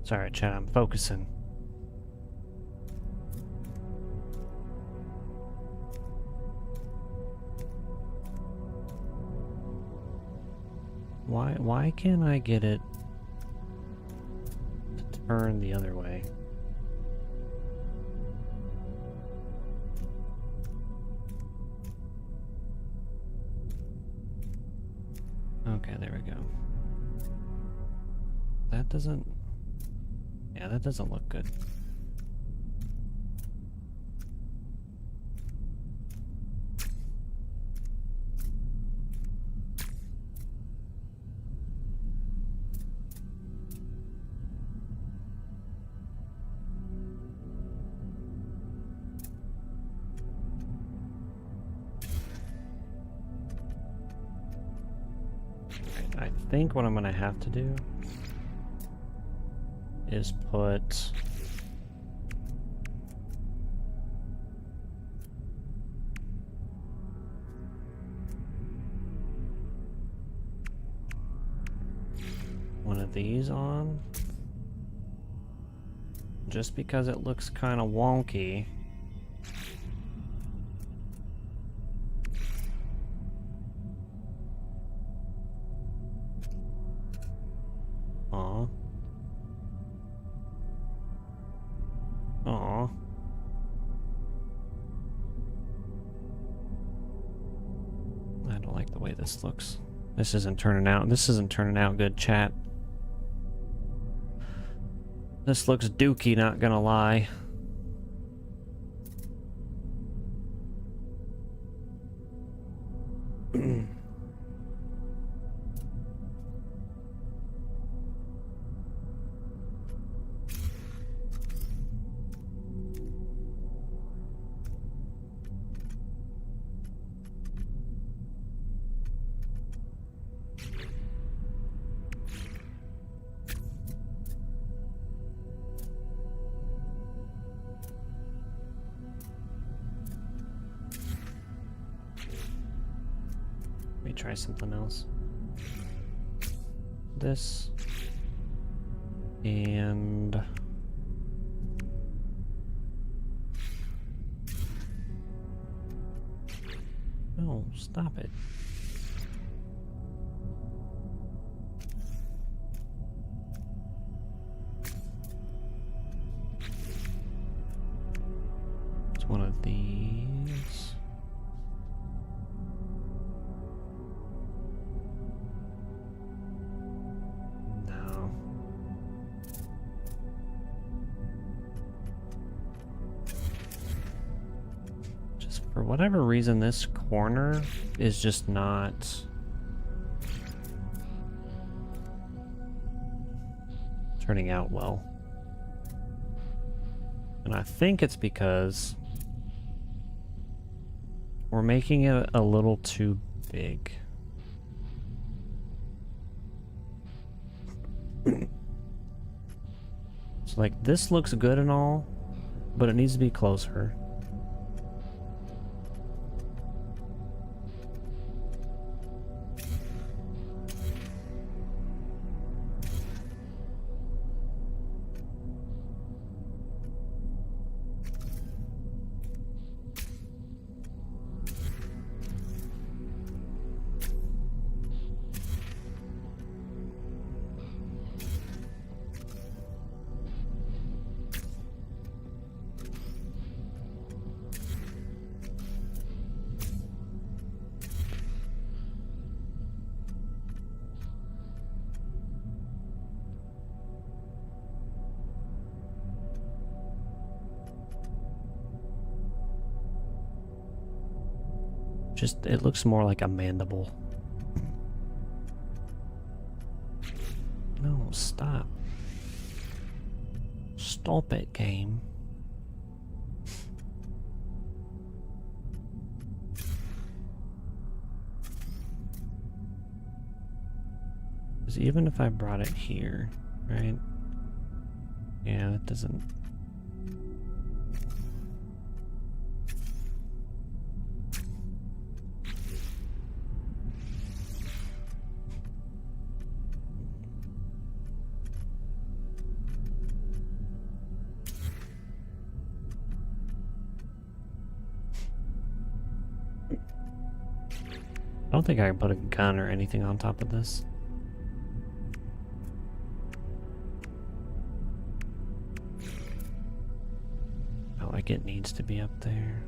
Sorry, chat, I'm focusing. Why can't I get it to turn the other way? Okay, there we go. That doesn't... Yeah, that doesn't look good. I think what I'm gonna have to do is put one of these on, just because it looks kind of wonky. Aw. Aw. I don't like the way this looks. This isn't turning out good, chat. This looks dookie, not gonna lie. Let me try something else. This and no, stop it. It's one of these. No. Just for whatever reason, this corner is just not turning out well. And I think it's because we're making it a little too big. So like this looks good and all, but it needs to be closer. Just, it looks more like a mandible. No, stop. Stop it, game. Because even if I brought it here, right? Yeah, that doesn't... don't think I can put a gun or anything on top of this. Not like it needs to be up there.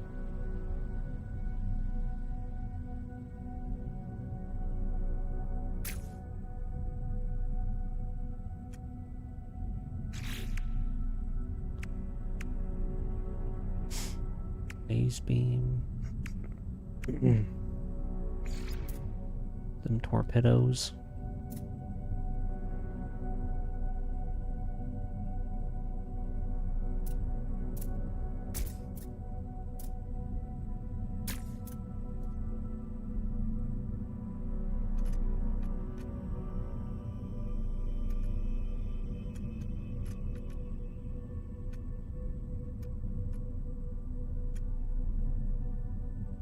Phase beam. Them torpedoes.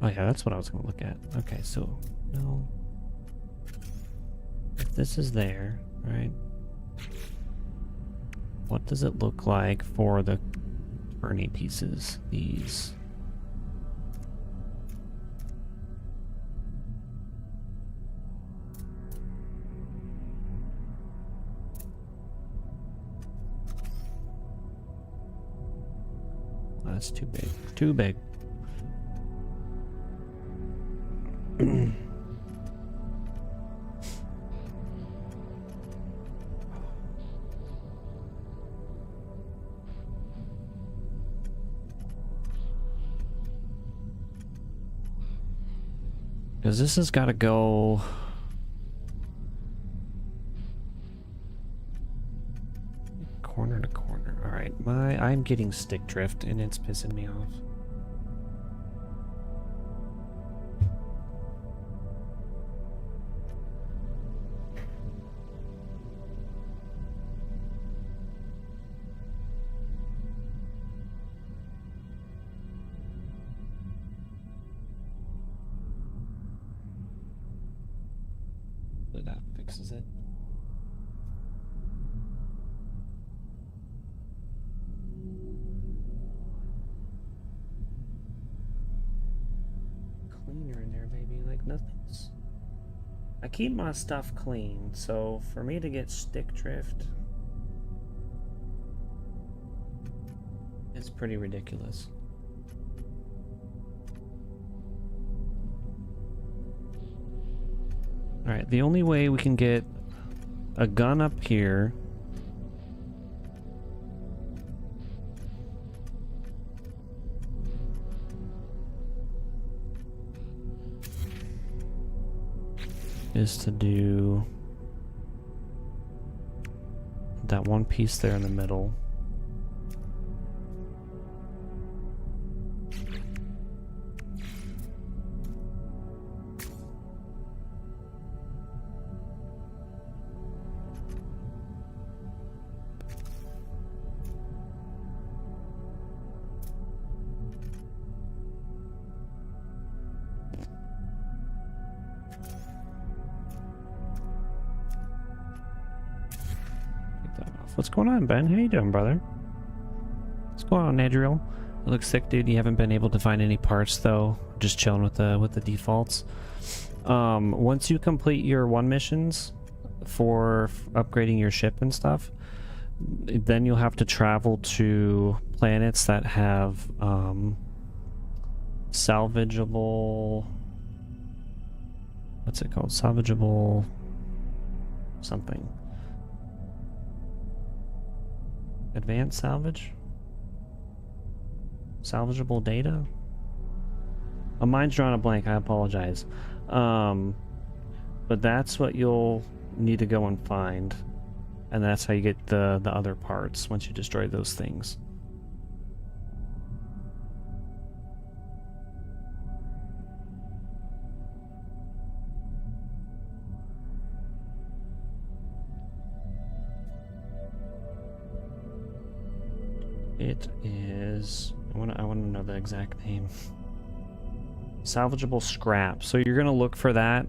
Oh yeah, that's what I was going to look at. Okay, so no. If this is there, right? What does it look like for the Ernie pieces? These. That's too big. Too big. Because this has got to go corner to corner. All right, I'm getting stick drift and it's pissing me off. That fixes it. Cleaner in there, baby, like nothing's. I keep my stuff clean, so for me to get stick drift, it's pretty ridiculous. Alright, the only way we can get a gun up here is to do that one piece there in the middle. What's going on, Ben? How you doing, brother? What's going on, Adriel? It looks sick, dude. You haven't been able to find any parts, though. Just chilling with the defaults. Once you complete your one missions for upgrading your ship and stuff, then you'll have to travel to planets that have salvageable. What's it called? Salvageable something. Advanced salvage? Salvageable data? Mine's drawing a blank, I apologize. But that's what you'll need to go and find. And that's how you get the other parts once you destroy those things. It is... I want to know the exact name. Salvageable scrap. So you're going to look for that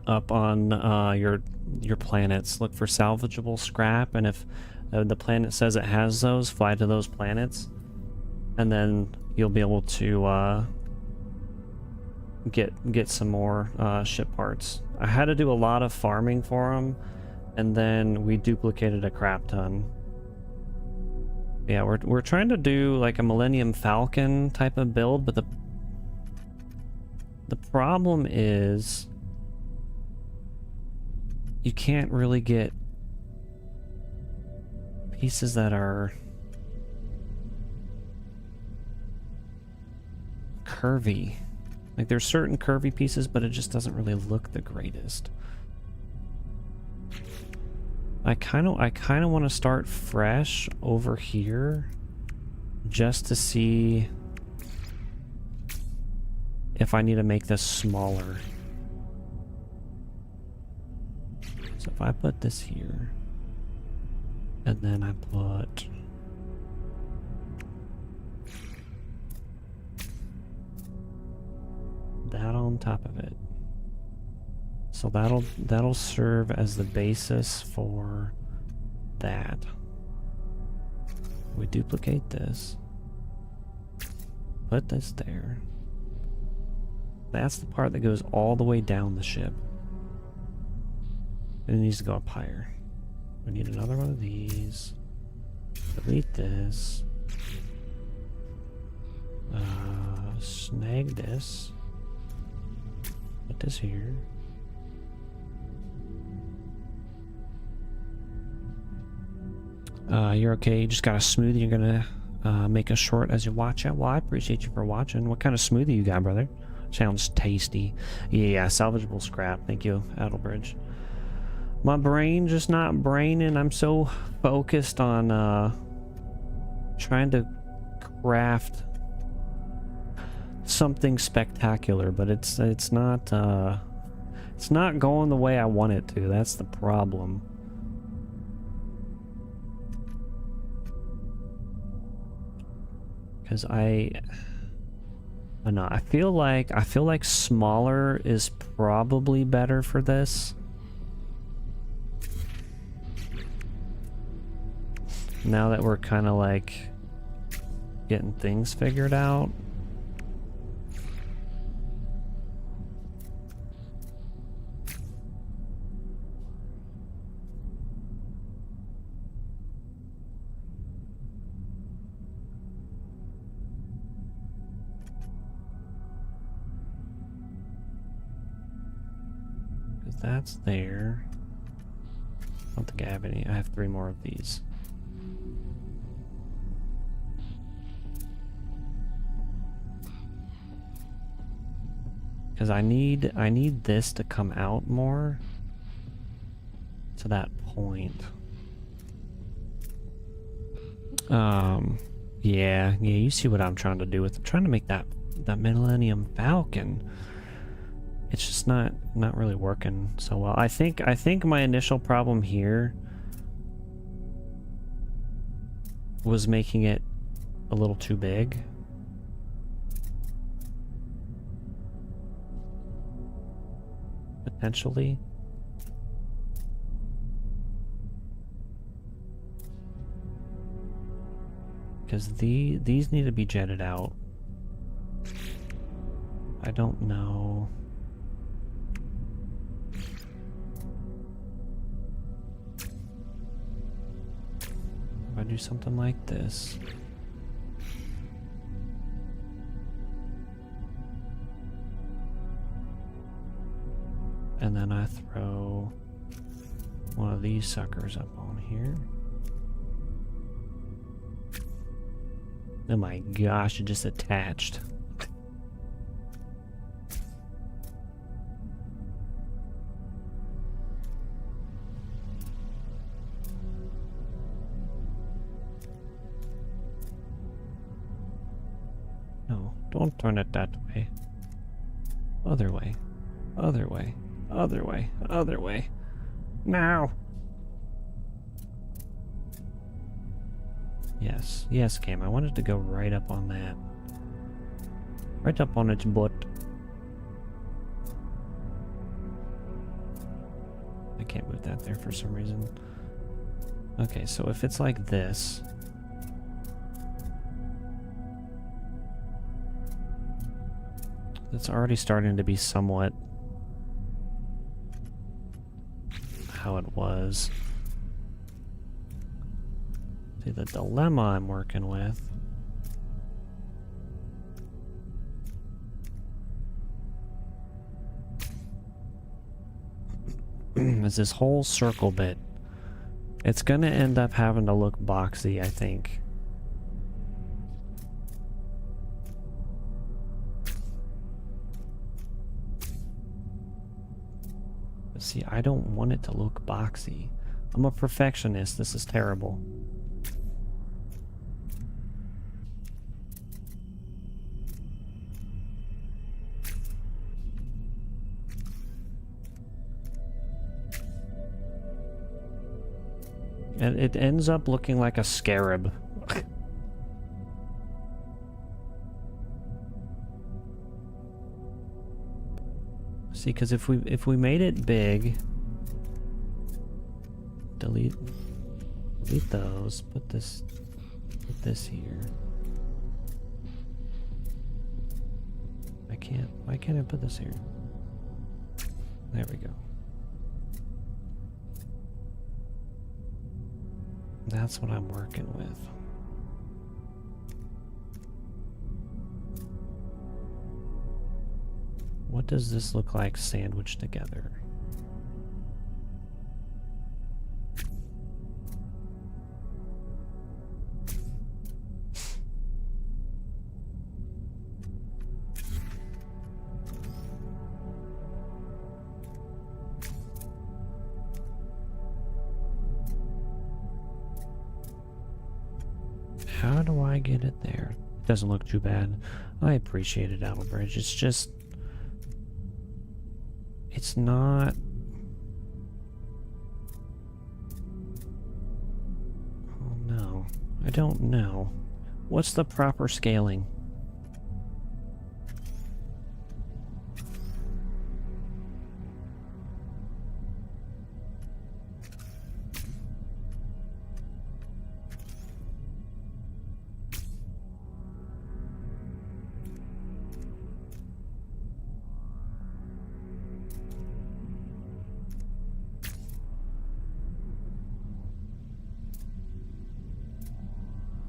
up on your planets. Look for salvageable scrap, and if the planet says it has those, fly to those planets, and then you'll be able to get some more ship parts. I had to do a lot of farming for them, and then we duplicated a crap ton. Yeah, we're trying to do like a Millennium Falcon type of build, but the problem is you can't really get pieces that are curvy. Like there's certain curvy pieces, but it just doesn't really look the greatest. I kind of want to start fresh over here just to see if I need to make this smaller. So if I put this here and then I put that on top of it. So that'll serve as the basis for that. We duplicate this. Put this there. That's the part that goes all the way down the ship. And it needs to go up higher. We need another one of these. Delete this. Snag this. Put this here. You're okay. You just got a smoothie. You're gonna make a short as you watch it. Well, I appreciate you for watching. What kind of smoothie you got, brother? Sounds tasty. Yeah, salvageable scrap. Thank you, Adelbridge. My brain just not braining. I'm so focused on trying to craft something spectacular, but it's not going the way I want it to. That's the problem. Because I don't know. I feel like smaller is probably better for this. Now that we're kind of like getting things figured out. That's there. I don't think I have any. I have 3 more of these. Because I need this to come out more to that point. Yeah, you see what I'm trying to do with it. I'm trying to make that Millennium Falcon. It's just not really working so well. I think my initial problem here was making it a little too big. Potentially. Because these need to be jetted out. I don't know. I do something like this. And then I throw one of these suckers up on here. Oh my gosh, it just attached. No, don't turn it that way. Other way. Other way. Other way. Other way. Now! Yes. Yes, Cam. I wanted to go right up on that. Right up on its butt. I can't move that there for some reason. Okay, so if it's like this... It's already starting to be somewhat how it was. See, the dilemma I'm working with is this whole circle bit. It's gonna end up having to look boxy, I think. But see, I don't want it to look boxy. I'm a perfectionist. This is terrible. And it ends up looking like a scarab. See, because if we made it big, delete those, put this here. Why can't I put this here? There we go. That's what I'm working with. What does this look like sandwiched together? How do I get it there? It doesn't look too bad. I appreciate it, Outerbridge. It's just... it's not... oh no. I don't know. What's the proper scaling?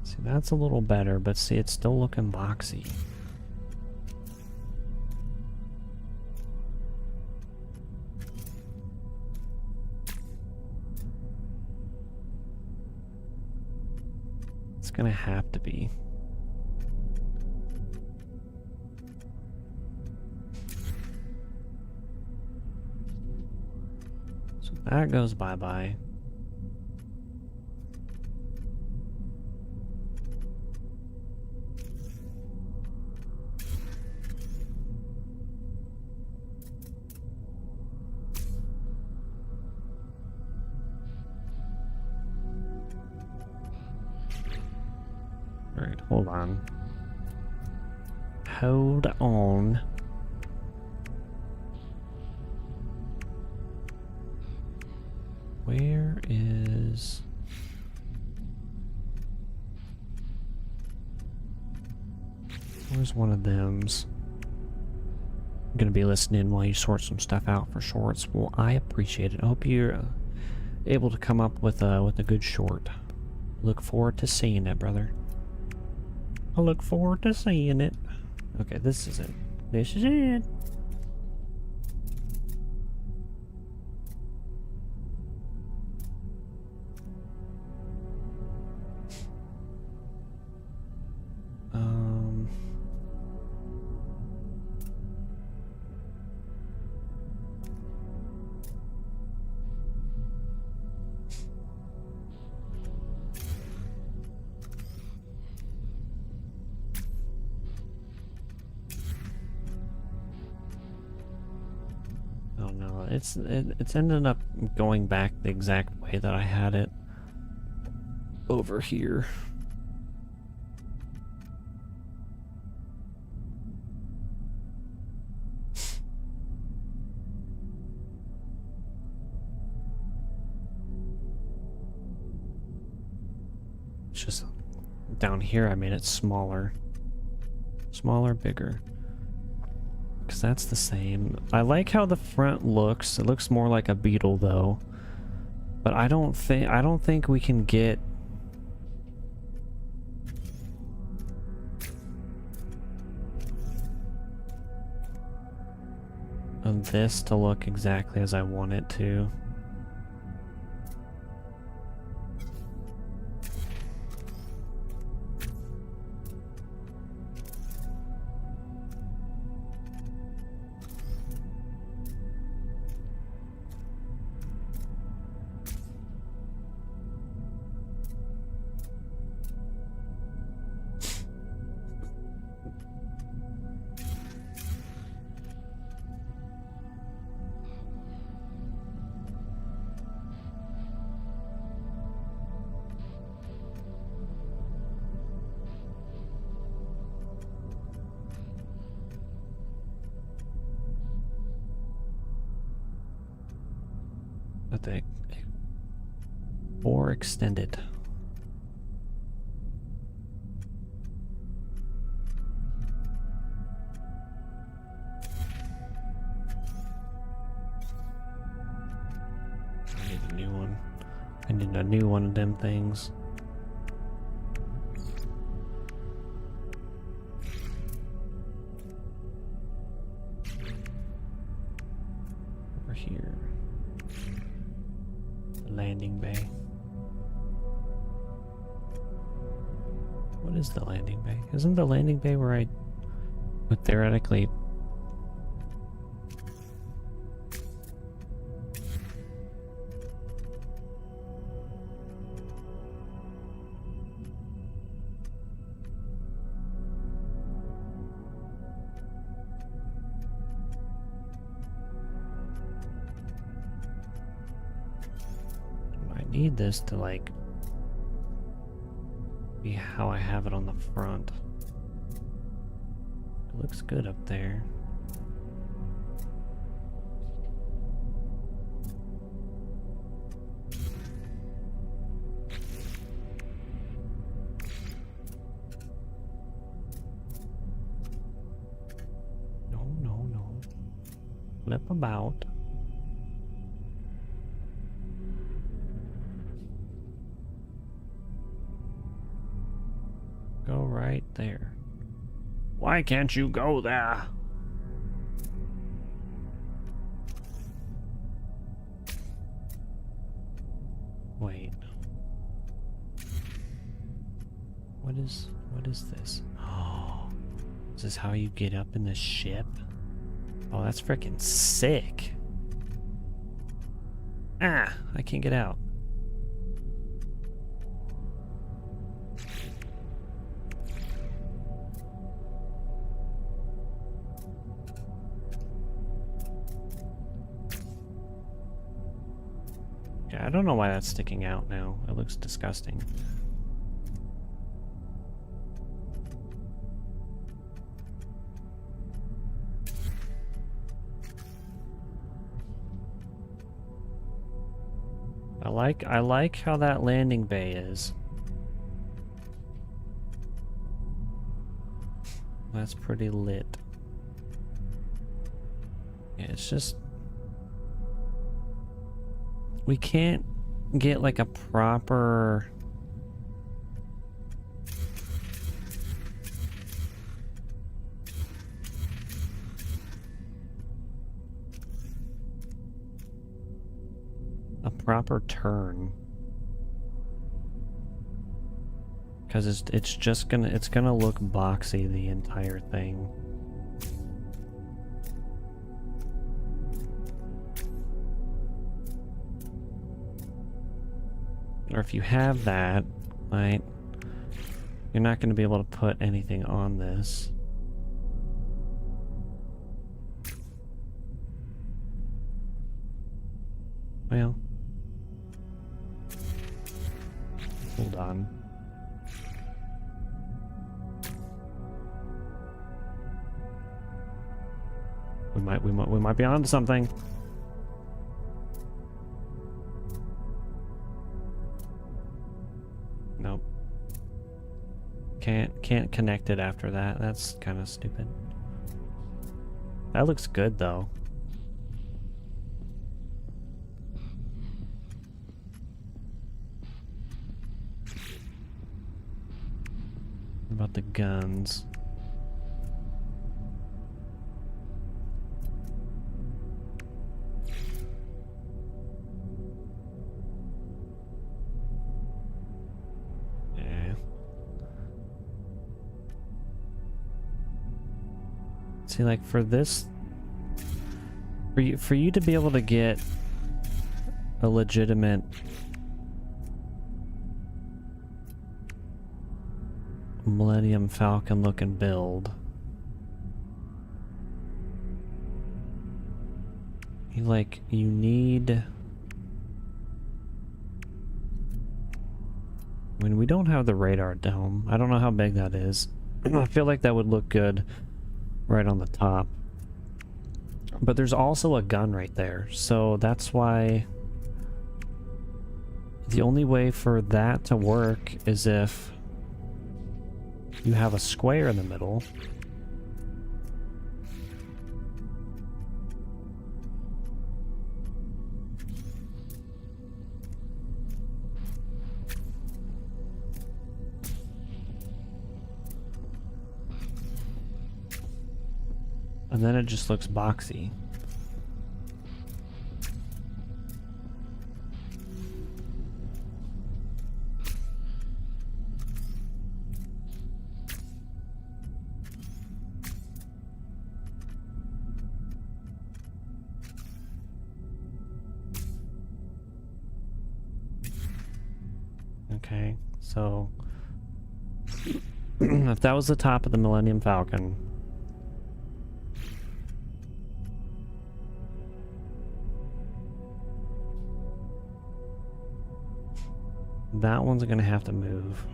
See, that's a little better, but see, it's still looking boxy. It's gonna have to be. So that goes bye-bye. Alright, hold on. Hold on. Where is... where's one of them's? I'm gonna be listening while you sort some stuff out for shorts. Well, I appreciate it. I hope you're able to come up with a good short. Look forward to seeing it, brother. I look forward to seeing it. Okay, this is it. This is it. Oh no, it's ended up going back the exact way that I had it over here. It's just down here I made it smaller. Smaller, bigger. because that's the same. I like how the front looks. It looks more like a beetle though. But I don't think we can get this to look exactly as I want it to. But the or extended. I need a new one. I need a new one of them things. Over here. Landing bay. What is the landing bay? Isn't the landing bay where I would theoretically... need this to like be how I have it on the front. It looks good up there. No. Flip about. Go right there. Why can't you go there? Wait. What is this? Oh, is this how you get up in the ship? Oh, that's freaking sick. Ah, I can't get out. Yeah, I don't know why that's sticking out now. It looks disgusting. I like how that landing bay is. That's pretty lit. Yeah, it's just we can't get like a proper turn, because it's just gonna look boxy the entire thing. Or if you have that, right, you're not going to be able to put anything on this. Well, hold on. We might be on to something. Nope. Can't connect it after that. That's kind of stupid. That looks good though. What about the guns? Yeah. See, like for this, for you to be able to get a legitimate Millennium Falcon looking build, you need, I mean, we don't have the radar dome. I don't know how big that is. I feel like that would look good right on the top. But there's also a gun right there, so that's why the only way for that to work is if you have a square in the middle. And then it just looks boxy. Okay, so if that was the top of the Millennium Falcon, that one's gonna have to move.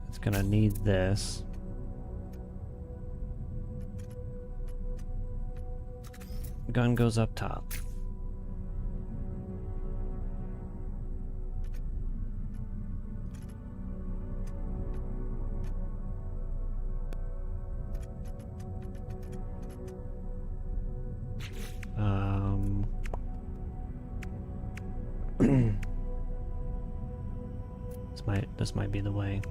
It's gonna need this. Gun goes up top. This might be the way.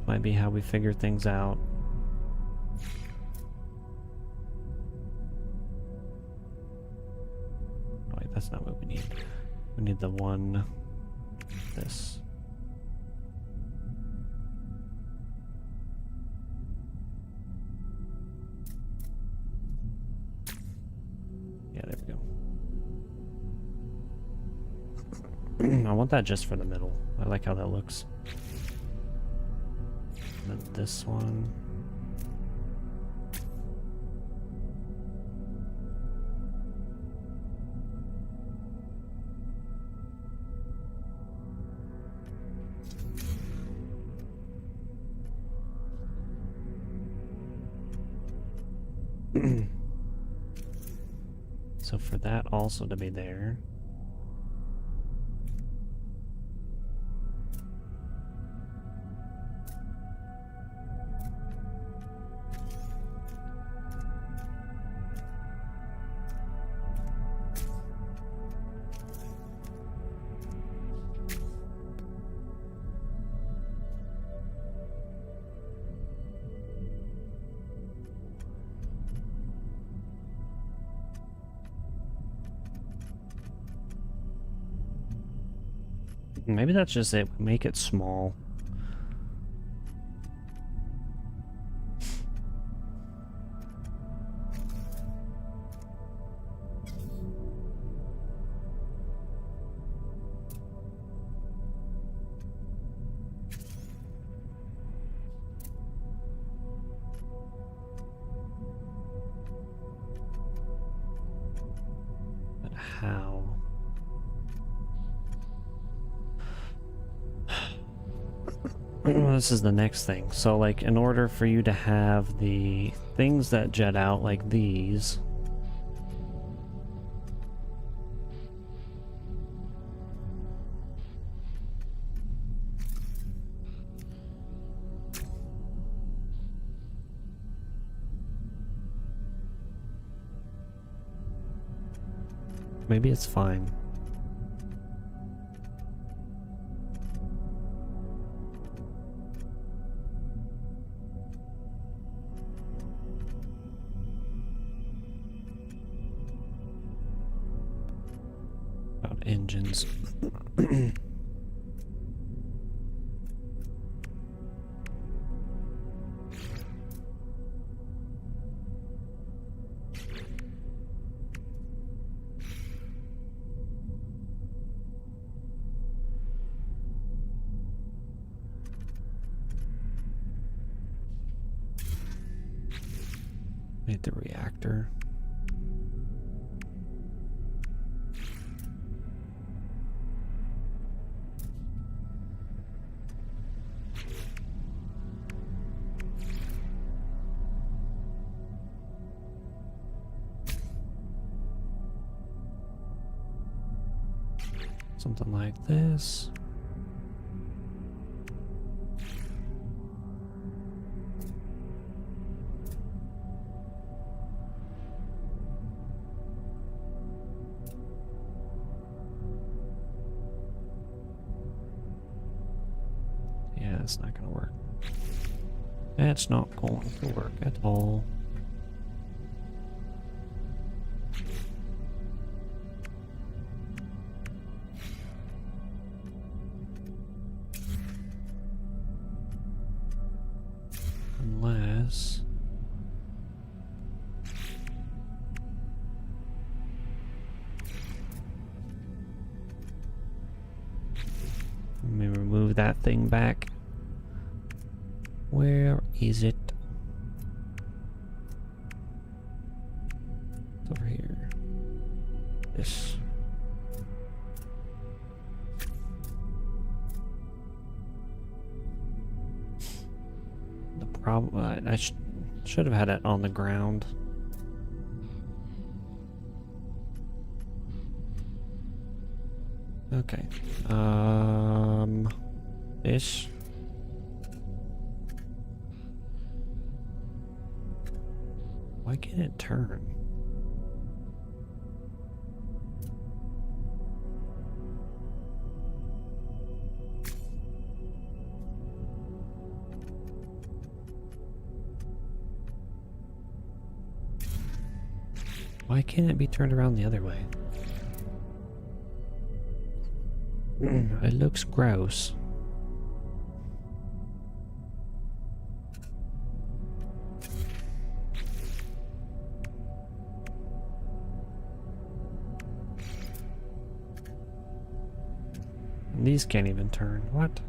Might be how we figure things out. Oh, wait, that's not what we need. We need the one. This. Yeah, there we go. I want that just for the middle. I like how that looks. And then this one. So for that also to be there. Maybe that's just it. Make it small. But how? This is the next thing. So, like, in order for you to have the things that jet out like these, Maybe it's fine. About engines. Need the reactor. Something like this. Yeah, it's not gonna work. That's not going to work at all. Unless... let me remove that thing back. Where is it? It's over here. This. The problem... I should have had it on the ground. Okay. This. Why can't it turn? Why can't it be turned around the other way? It looks gross. And these can't even turn. What?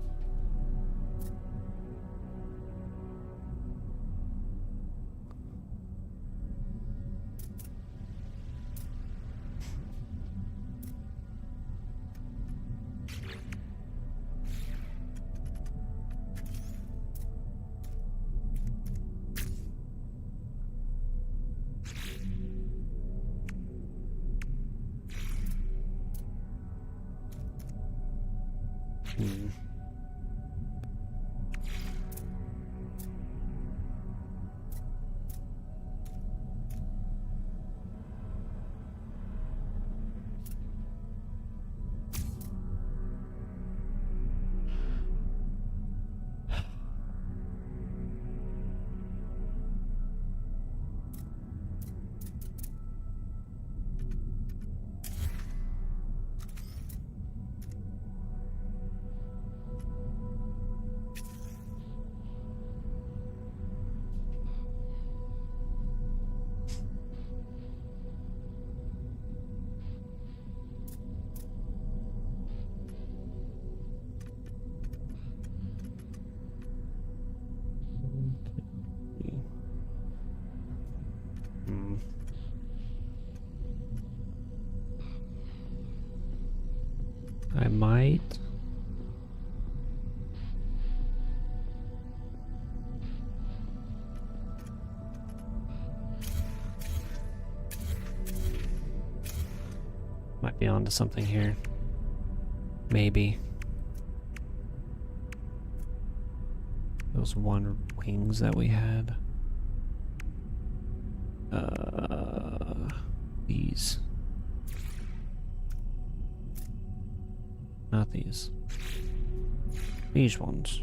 I might. Might be onto something here. Maybe. Those one wings that we had. These. these? These ones.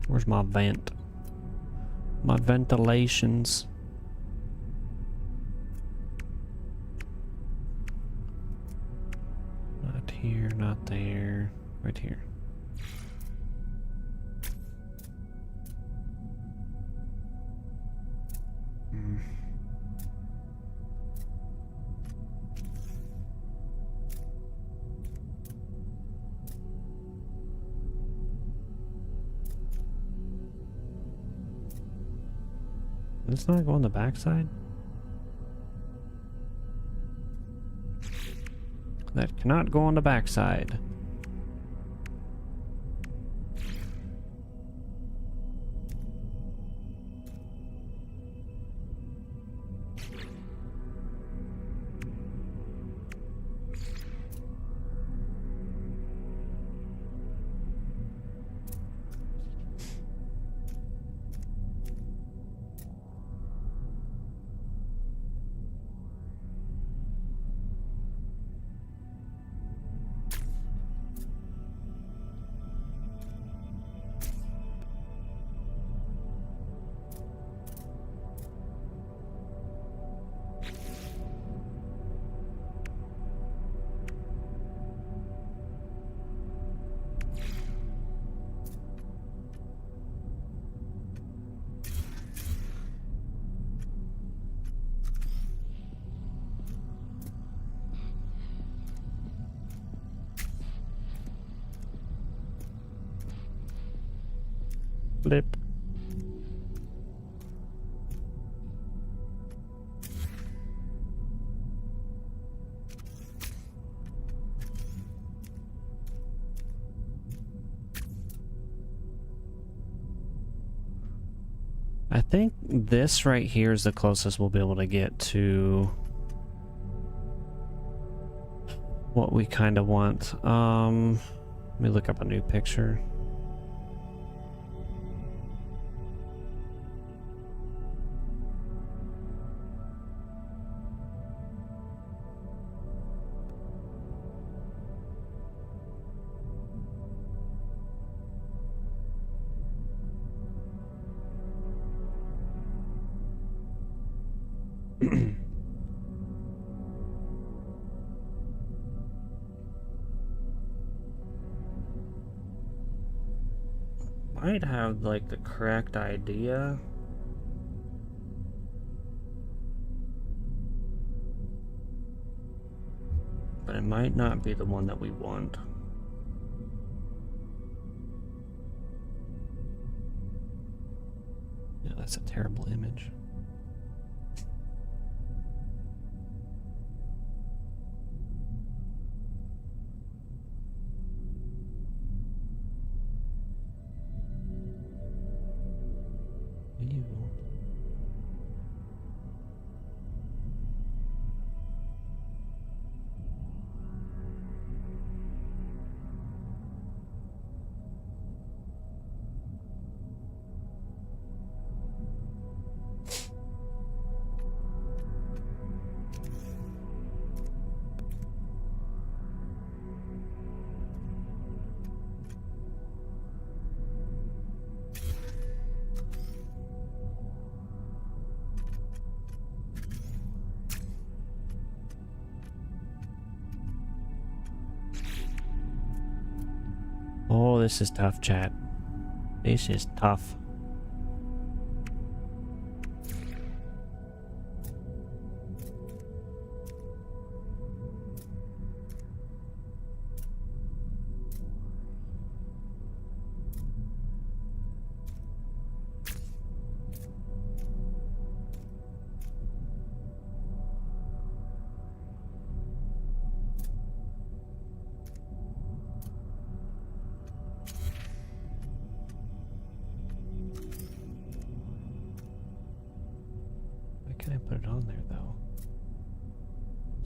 Where's my vent? My ventilations. Not here, not there. Right here. Hmm. Let's not go on the backside. That cannot go on the backside. Flip. I think this right here is the closest we'll be able to get to what we kind of want. Let me look up a new picture. Might have like the correct idea. But it might not be the one that we want. Yeah, that's a terrible image. Ew. Oh, this is tough, chat. This is tough.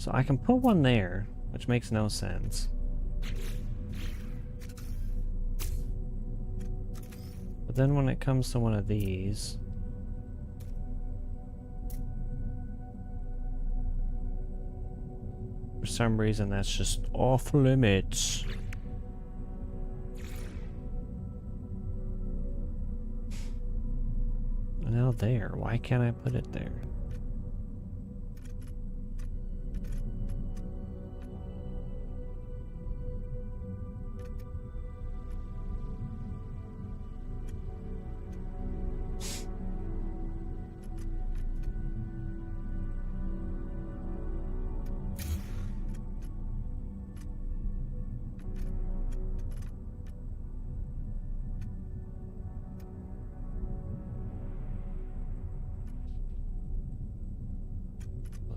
So I can put one there, which makes no sense. But then when it comes to one of these... For some reason, that's just off limits. Now there. Why can't I put it there?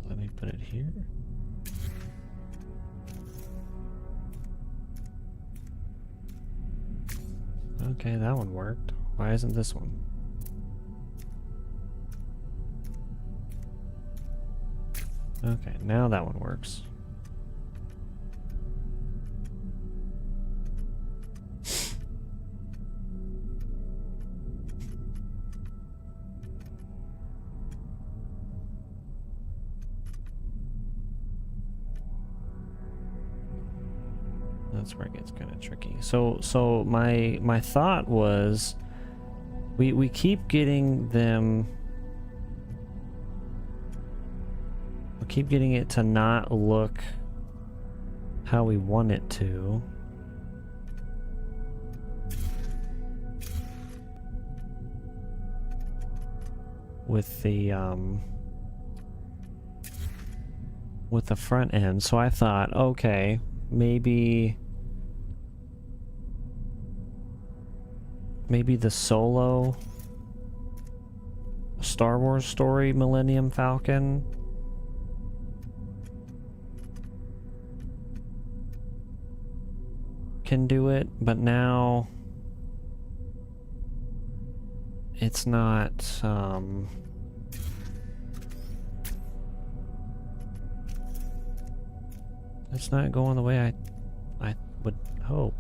Let me put it here. Okay, that one worked. Why isn't this one? Okay, now that one works. That's where it gets kind of tricky. So my thought was, we keep getting them. We keep getting it to not look how we want it to. With the front end. So I thought, okay, maybe the Solo Star Wars story Millennium Falcon can do it, but now it's not it's not going the way I would hope.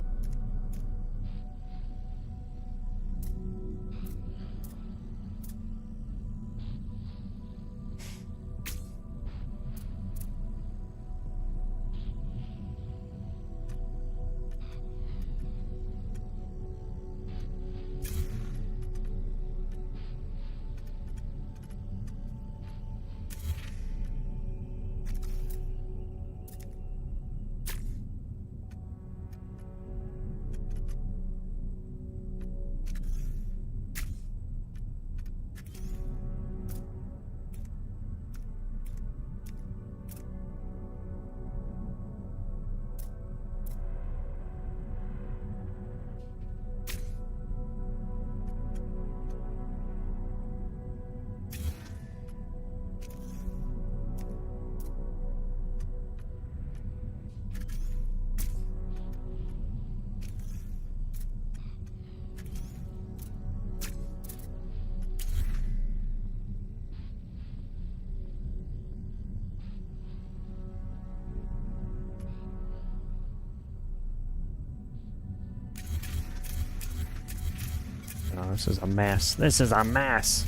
Oh, this is a mess. This is a mess.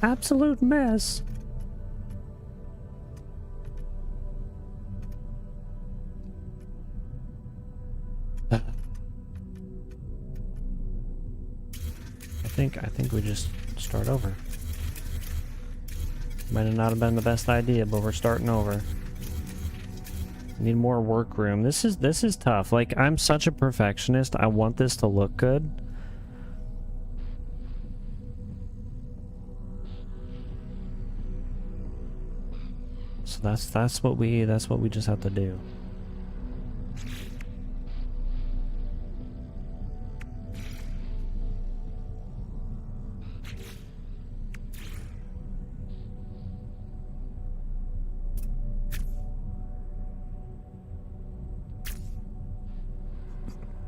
Absolute mess. I think we just start over. Might have not been the best idea, but we're starting over. Need more work room. This is tough. Like, I'm such a perfectionist. I want this to look good. So that's what we just have to do.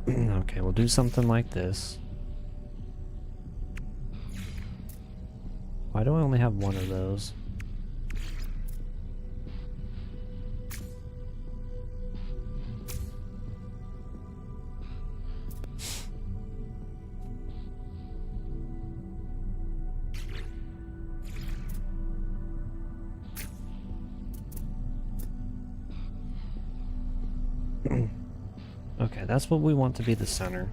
Okay, we'll do something like this. Why do I only have one of those? Okay, that's what we want to be the center.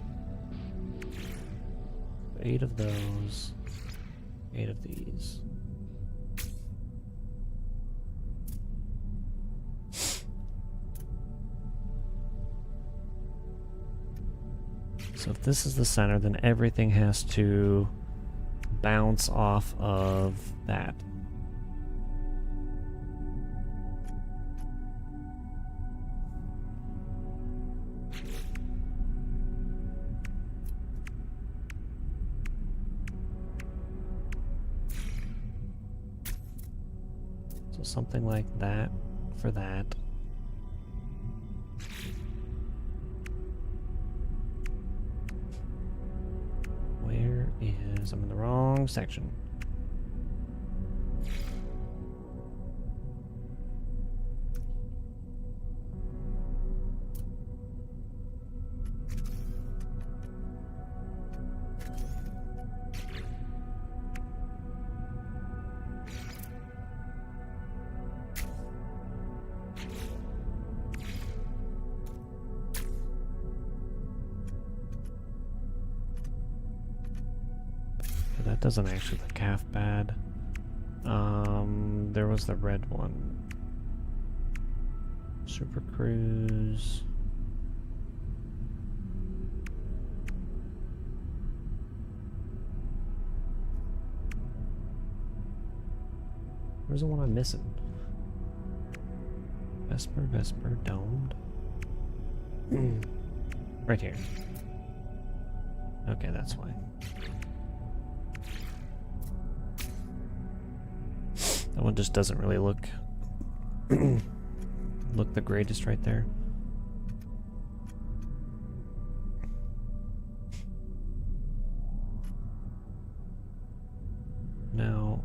8 of those. 8 of these. So if this is the center, then everything has to bounce off of that. So something like that for that. Where is... I'm in the wrong section. That doesn't actually look half bad. There was the red one. Super Cruise. Where's the one I'm missing? Vesper, domed. Right here. Okay, that's why. That one just doesn't really look the greatest right there. Now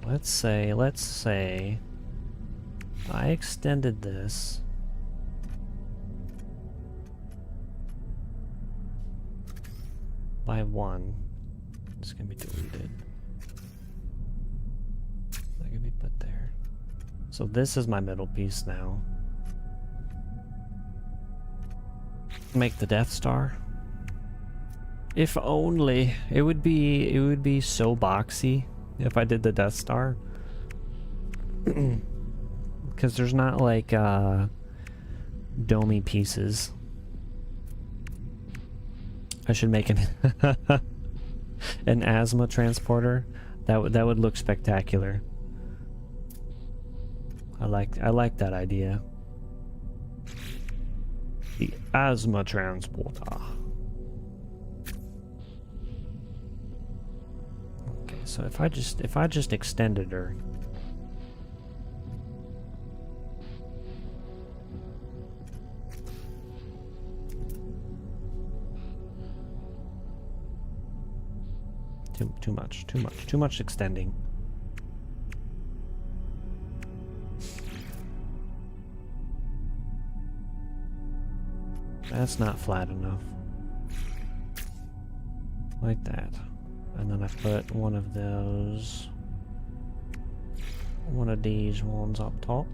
let's say I extended this by 1. It's gonna be deleted. That can be put there. So this is my middle piece now. Make the Death Star. If only it would be so boxy if I did the Death Star. Because there's not like domey pieces. I should make an asthma transporter. That would look spectacular. I like that idea. The asthma transporter. Okay, so if I just extended her. Too much extending. That's not flat enough. Like that. And then I put one of those, one of these ones up top.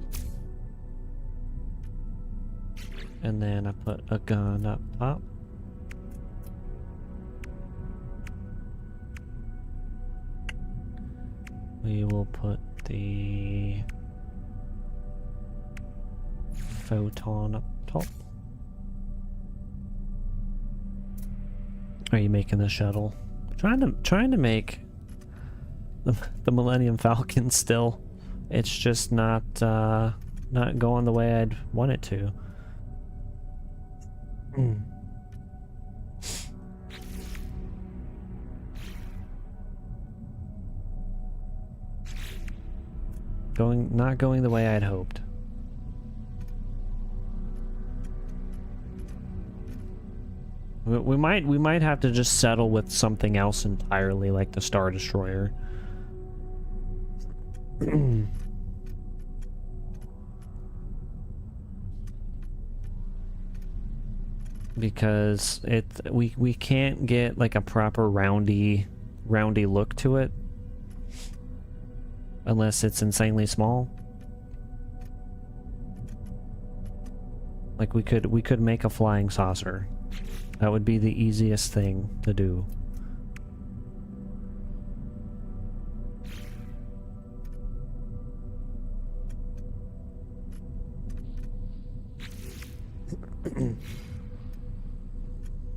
And then I put a gun up top. We will put the photon up top. Are you making the shuttle? Trying to make the Millennium Falcon still. It's just not going the way I'd want it to. Not going the way I'd hoped. We might have to just settle with something else entirely, like the Star Destroyer. Because we can't get like a proper roundy look to it Unless it's insanely small. Like we could make a flying saucer. That would be the easiest thing to do.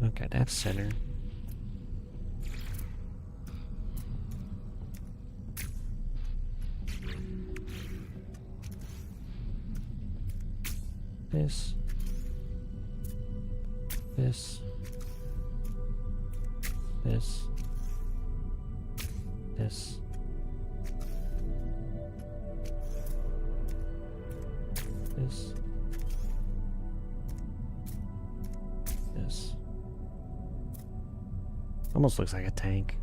Okay, that's center. This. This. This. This. This. This. Almost looks like a tank.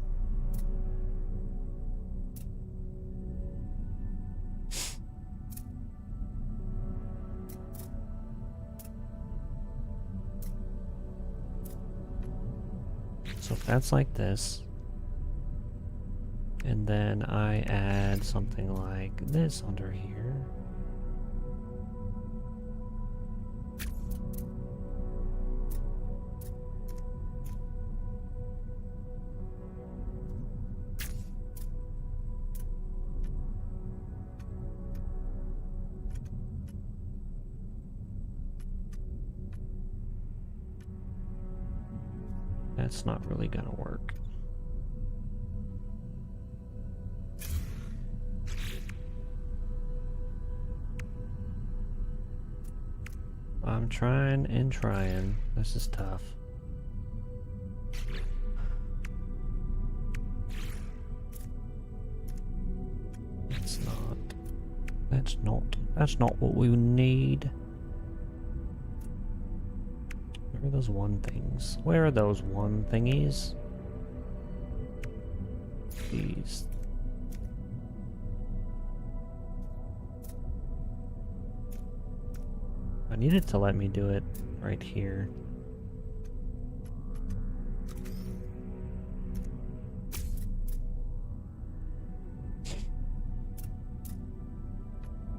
So if that's like this, and then I add something like this under here. That's not really gonna work. I'm trying and trying. This is tough. It's not. That's not what we need. Where are those one things? Where are those one thingies? These. I needed to let me do it right here.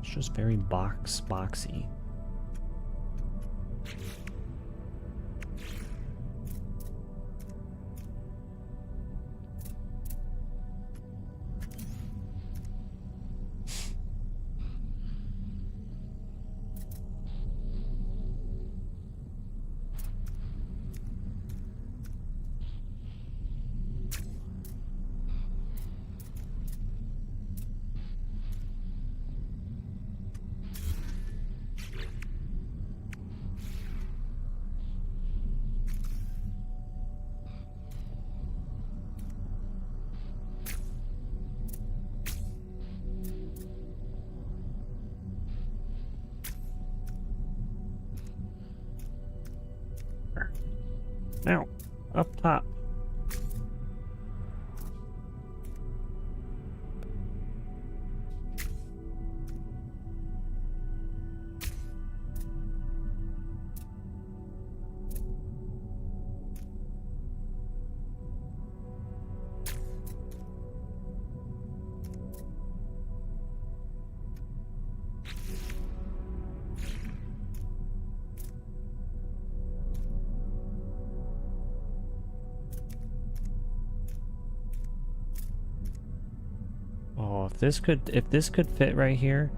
It's just very boxy. Now, up top. Oh, if this could fit right here,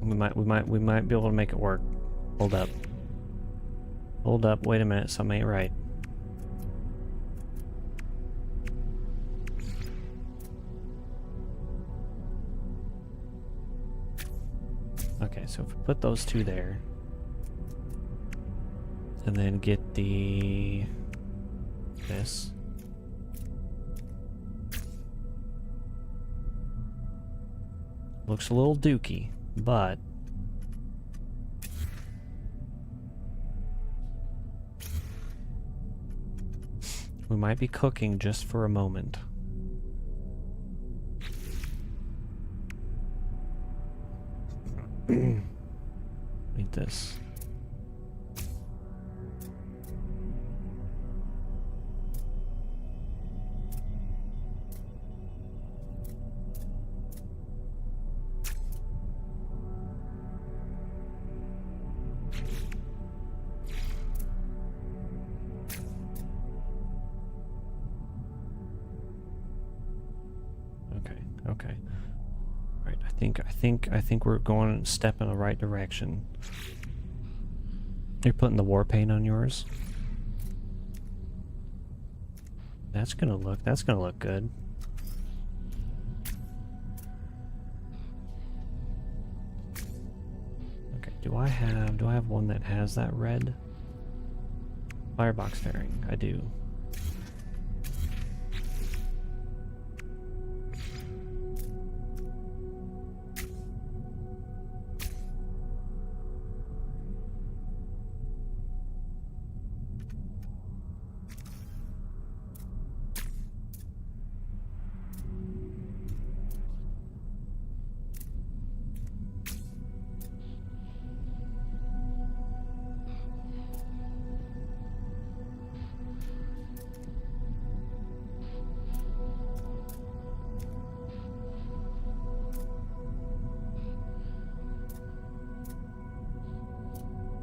we might be able to make it work. Hold up. Hold up, wait a minute, something ain't right. Okay, so if we put those two there, and then get this. Looks a little dooky, but we might be cooking just for a moment. Need this. Okay. Right. I think we're going step in the right direction. You're putting the war paint on yours. That's gonna look good. Okay, do I have one that has that red? Firebox fairing, I do.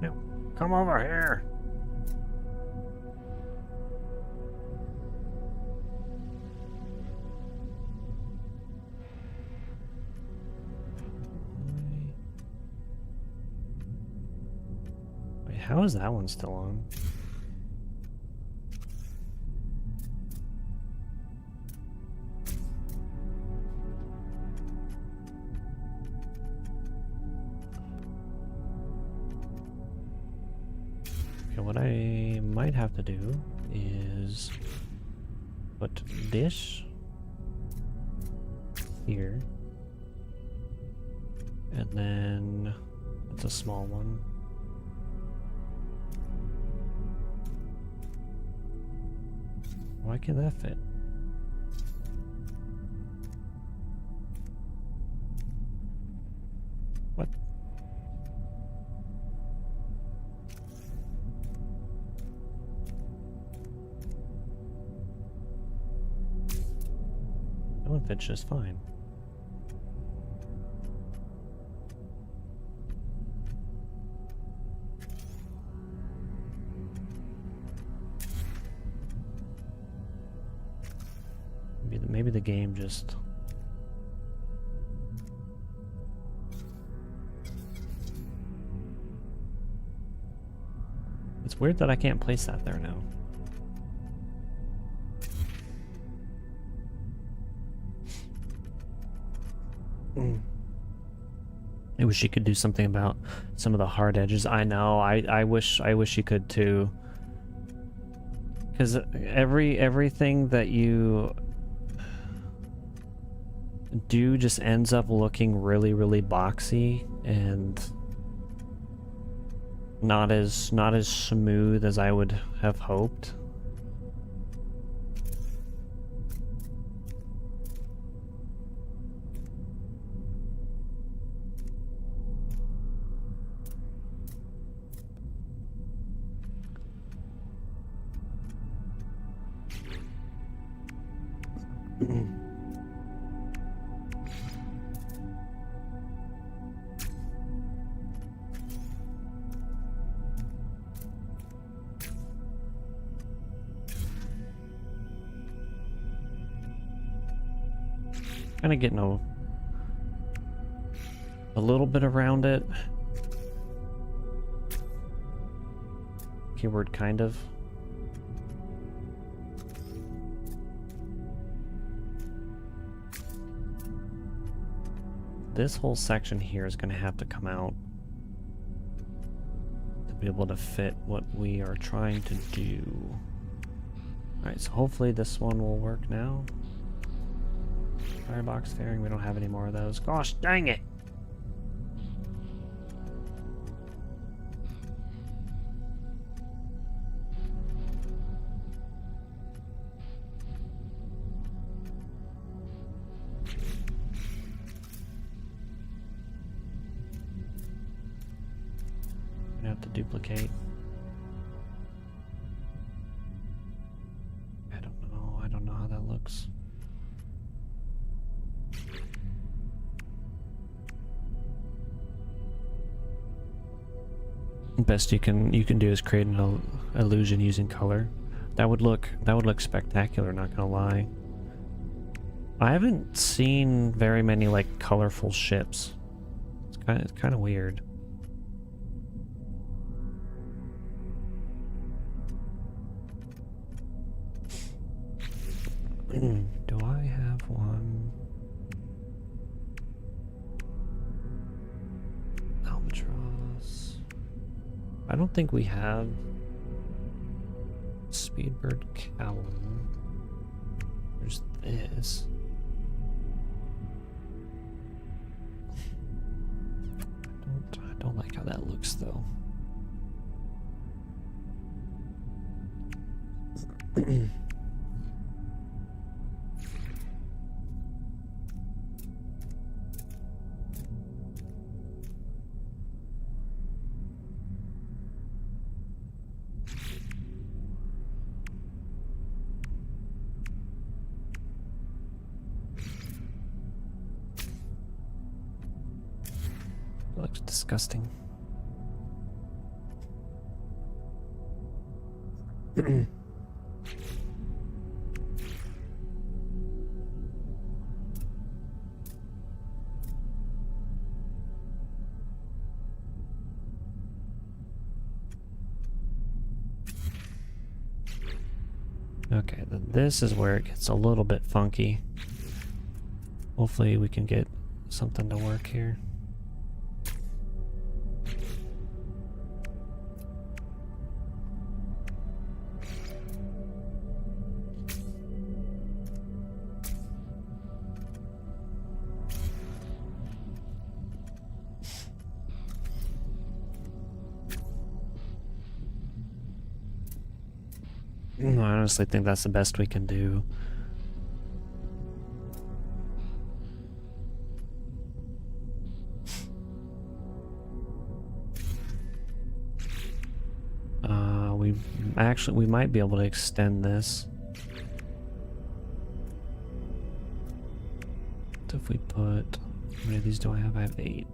No, come over here. Wait, how is that one still on? Okay, what I might have to do is put this here, and then it's a small one. Why can't that fit? What? That one fits just fine. Maybe the game just... It's weird that I can't place that there now. I wish you could do something about some of the hard edges. I know. I wish you could too. Because everything that you do just ends up looking really, really boxy and not as smooth as I would have hoped. Kind of getting a little bit around it. Keyword kind of. This whole section here is going to have to come out to be able to fit what we are trying to do. Alright, so hopefully this one will work now. Firebox fairing, we don't have any more of those. Gosh dang it! I'm gonna have to duplicate. I don't know how that looks. Best you can do is create an illusion using color. That would look spectacular, not gonna lie. I haven't seen very many like colorful ships. It's kind of weird. Do I have one? Albatross. I don't think we have Speedbird Cowan. There's this. I don't like how that looks though. Looks disgusting. Okay, this is where it gets a little bit funky. Hopefully we can get something to work here. I honestly think that's the best we can do. We might be able to extend this. What if we put, how many of these do I have? I have 8.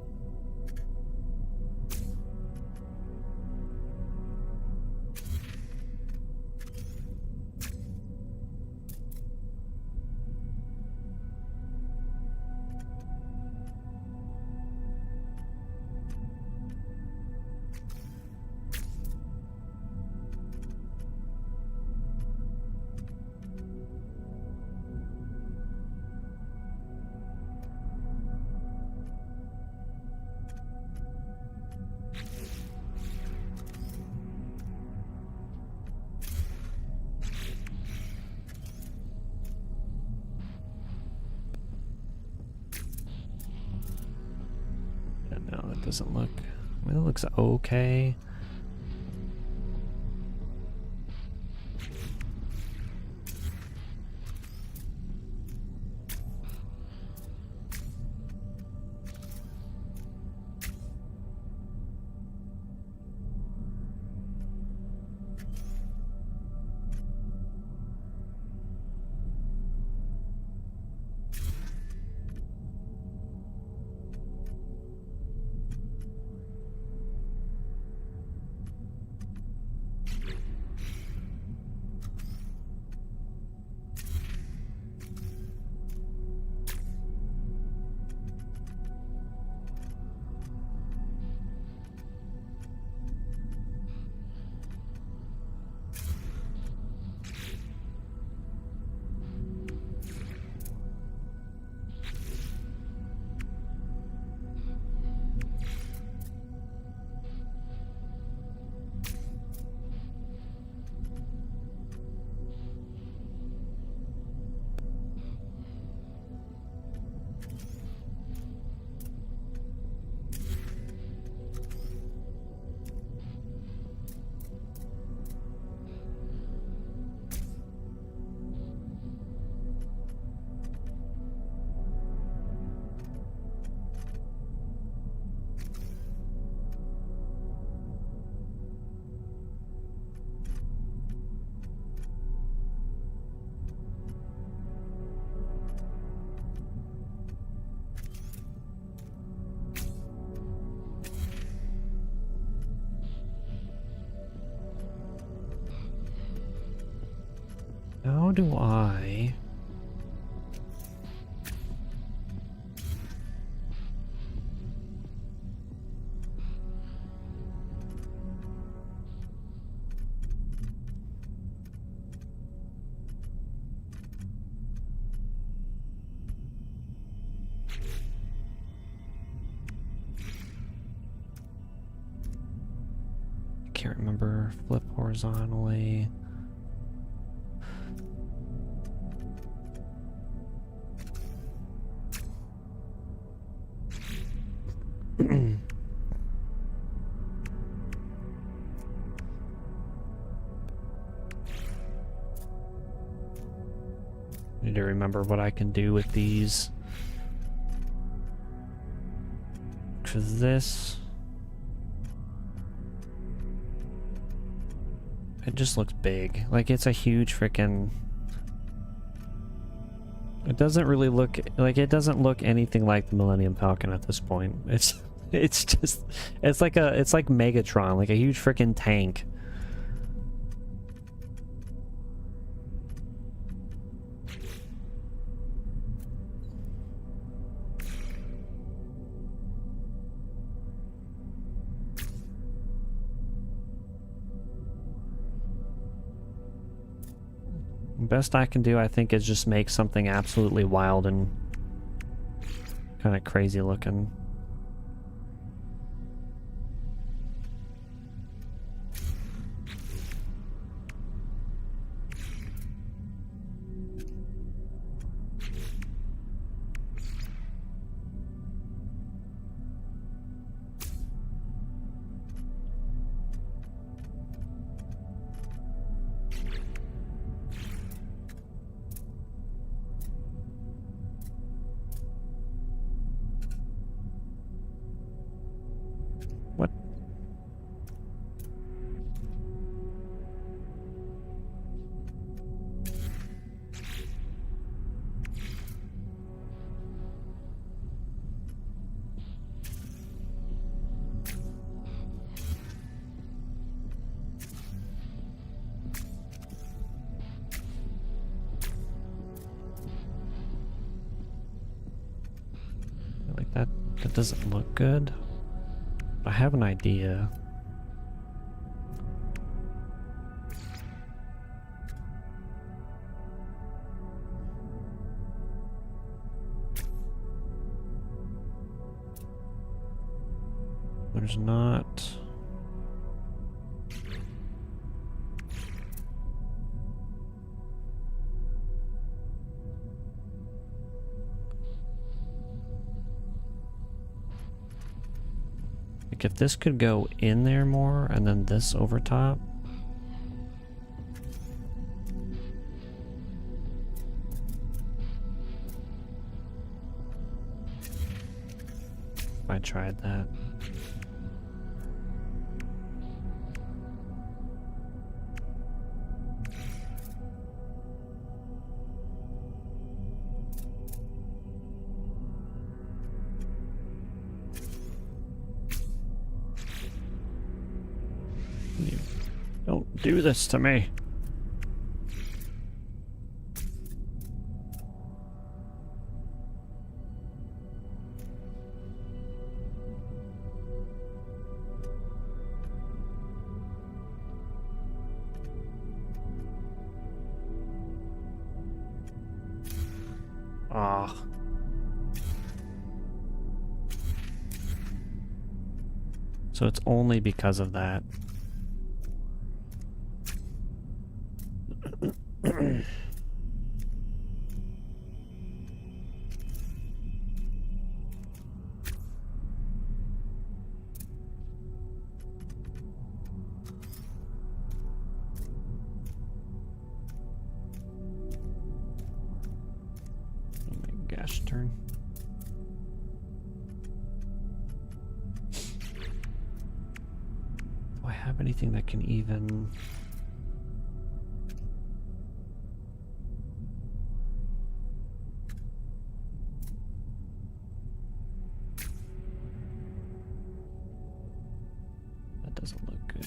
No, that doesn't look, I mean, it looks okay. How do I remember. Flip horizontally. Need to remember what I can do with these. Because this... it just looks big. Like, it's a huge freaking... it doesn't really look... like, it doesn't look anything like the Millennium Falcon at this point. It's just... it's like Megatron, like a huge freaking tank. Best I can do, I think, is just make something absolutely wild and kind of crazy looking. What? Like that doesn't look good. I have an idea. There's not... like, if this could go in there more and then this over top. If I tried that. You don't do this to me. Ah. So it's only because of that. Oh my gosh, turn. Do I have anything that can even... that doesn't look good.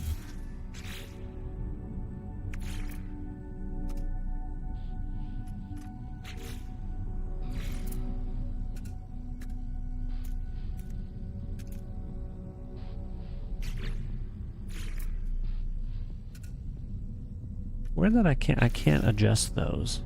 Where that I can't adjust those.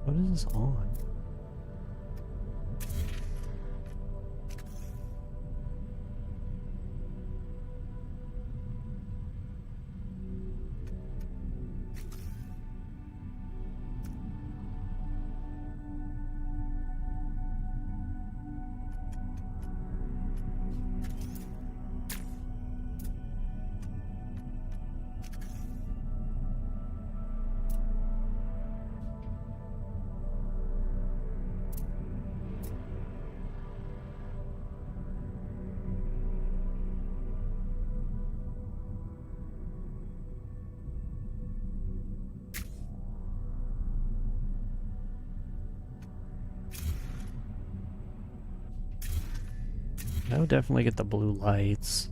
What is this on? I would definitely get the blue lights.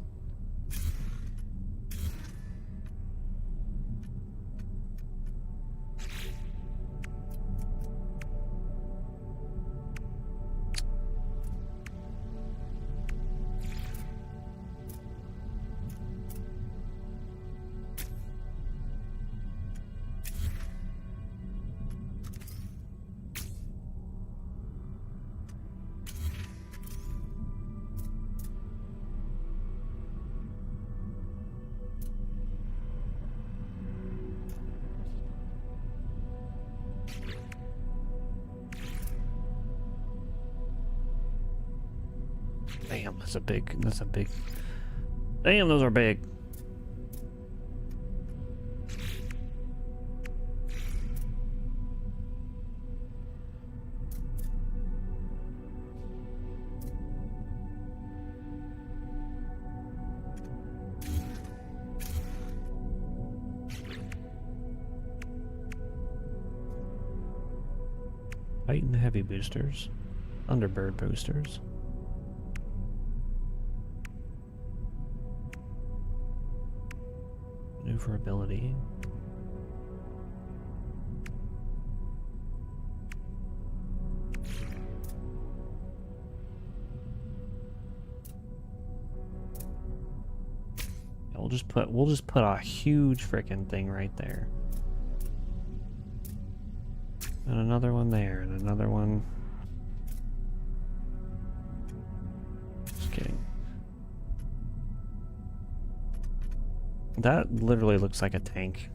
Damn, that's a big, damn, those are big. Light and heavy boosters. Thunderbird boosters. Maneuverability. Yeah, we'll just put a huge frickin' thing right there. And another one there, and another one. Just kidding. That literally looks like a tank.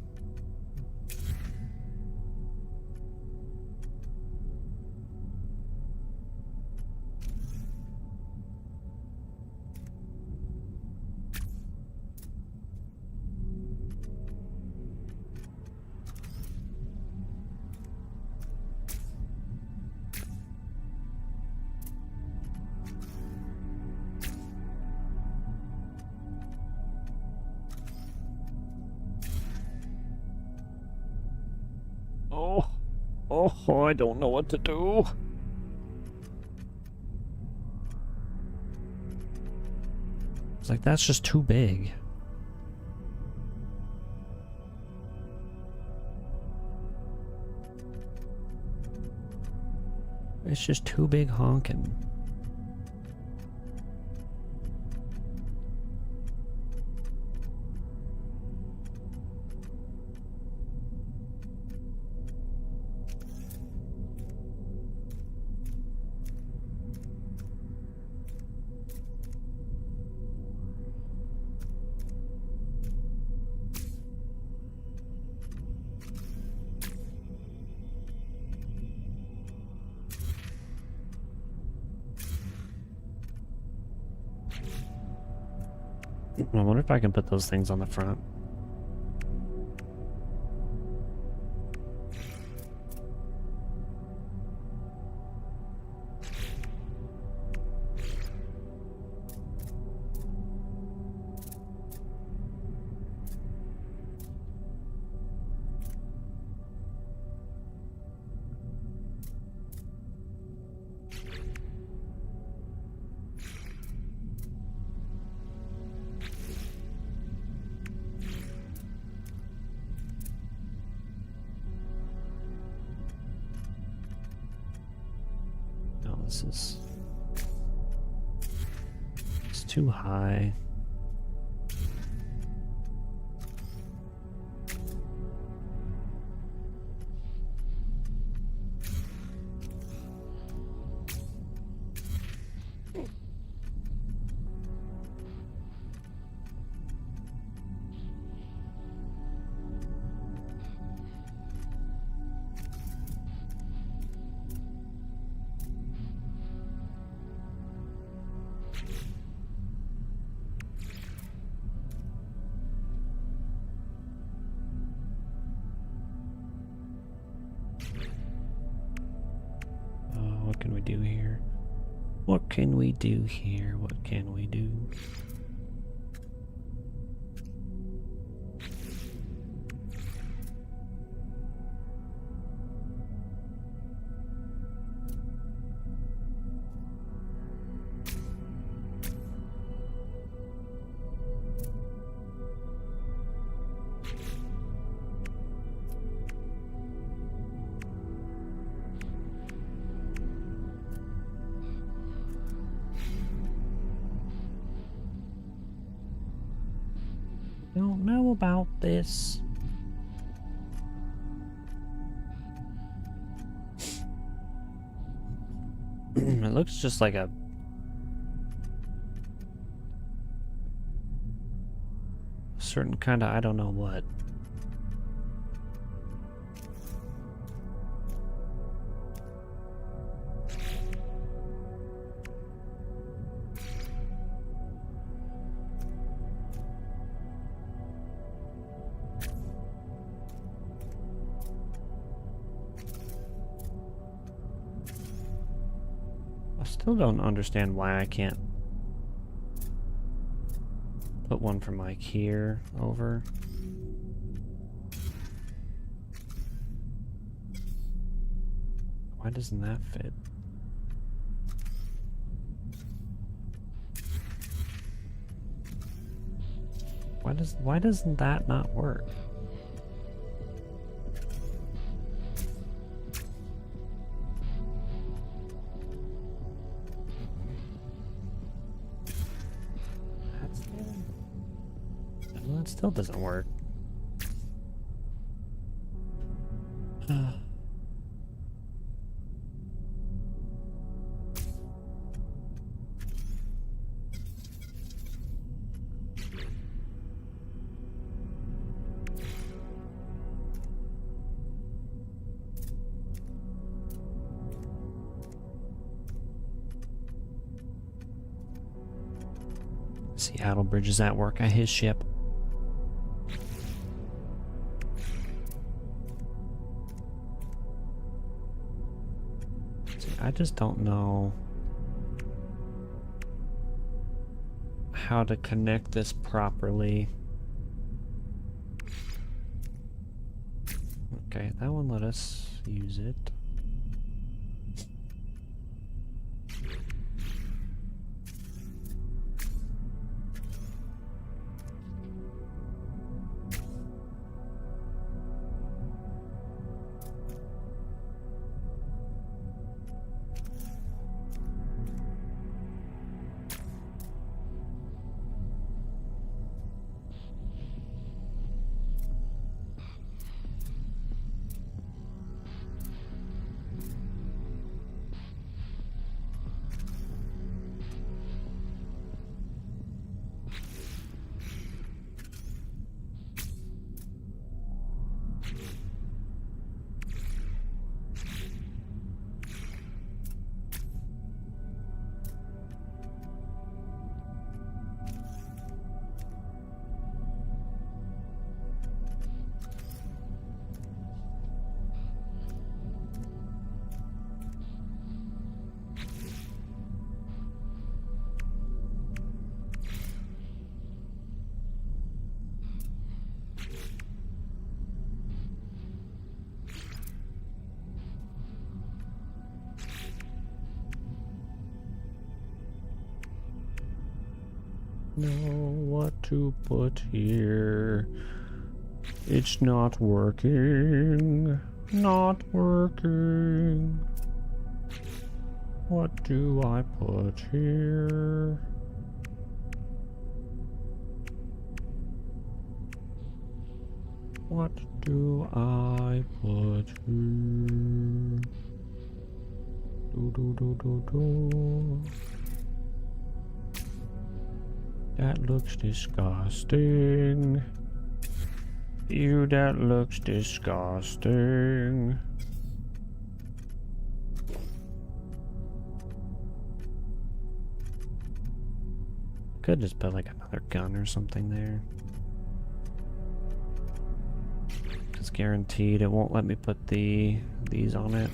Oh, I don't know what to do. It's like, that's just too big. It's just too big honking. I wonder if I can put those things on the front. It's too high. What can we do here? What can we do here? What can we do? Don't know about this. It looks just like a certain kind of, I don't know what. I still don't understand why I can't put one from like here over. Why doesn't that fit? Why doesn't that not work? Well, it still doesn't work. Seattle Bridge is at work at his ship. See, I just don't know how to connect this properly. Okay, that one let us use it. Know what to put here. It's not working. Not working. What do I put here? What do I put here? Do. That looks disgusting. Ew, that looks disgusting. Could just put like another gun or something there. It's guaranteed it won't let me put these on it.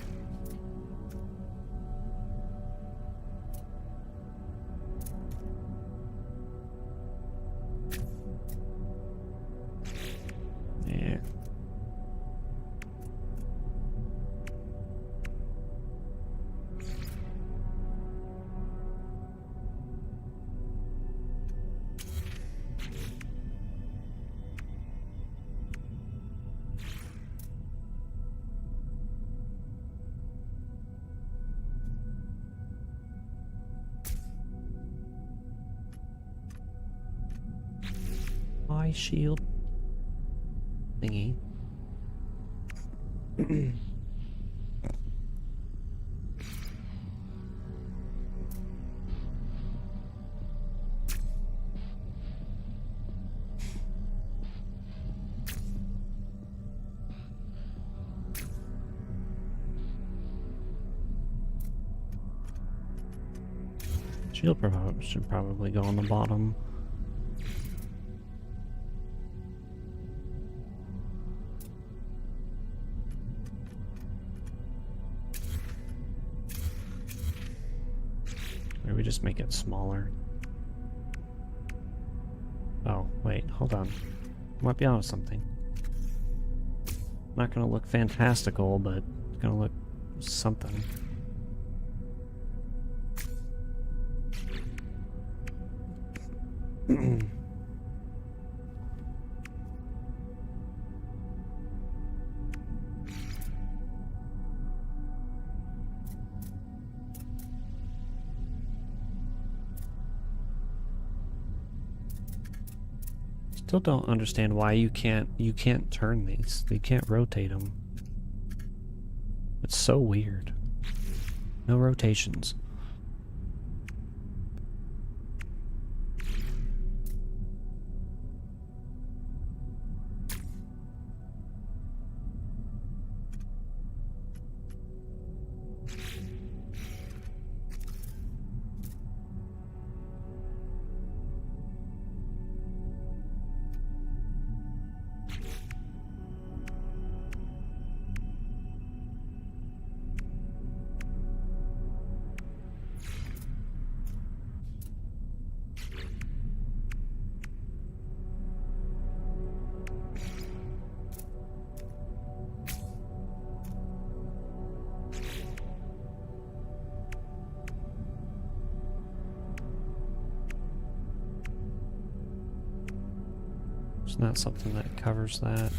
ice shield thingy. Shield should probably go on the bottom. Maybe we just make it smaller. Oh, wait, hold on. Might be onto something. Not gonna look fantastical, but it's gonna look something. Still don't understand why you can't turn these. You can't rotate them. It's so weird. No rotations. It's not something that covers that.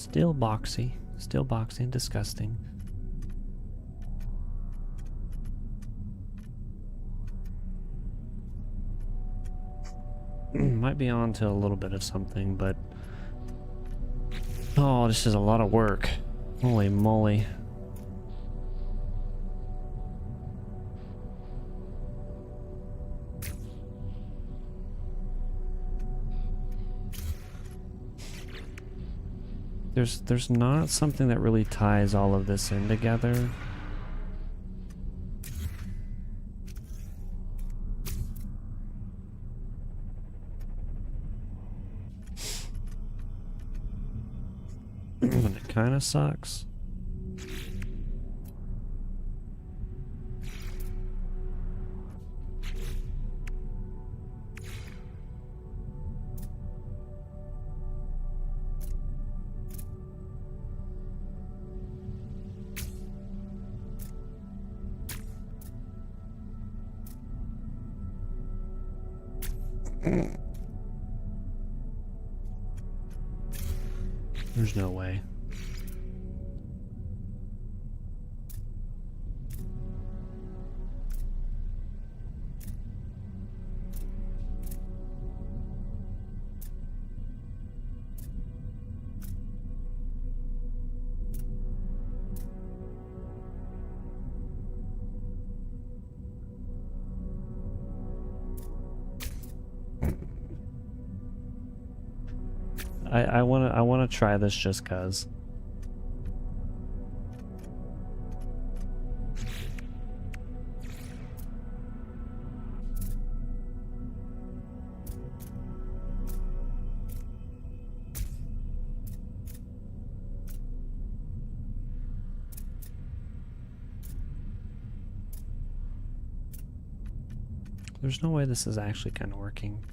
Still boxy and disgusting. Might be on to a little bit of something, but oh, this is a lot of work. Holy moly. There's not something that really ties all of this in together. And it kind of sucks. There's no way. I wanna try this just cause. There's no way this is actually kind of working.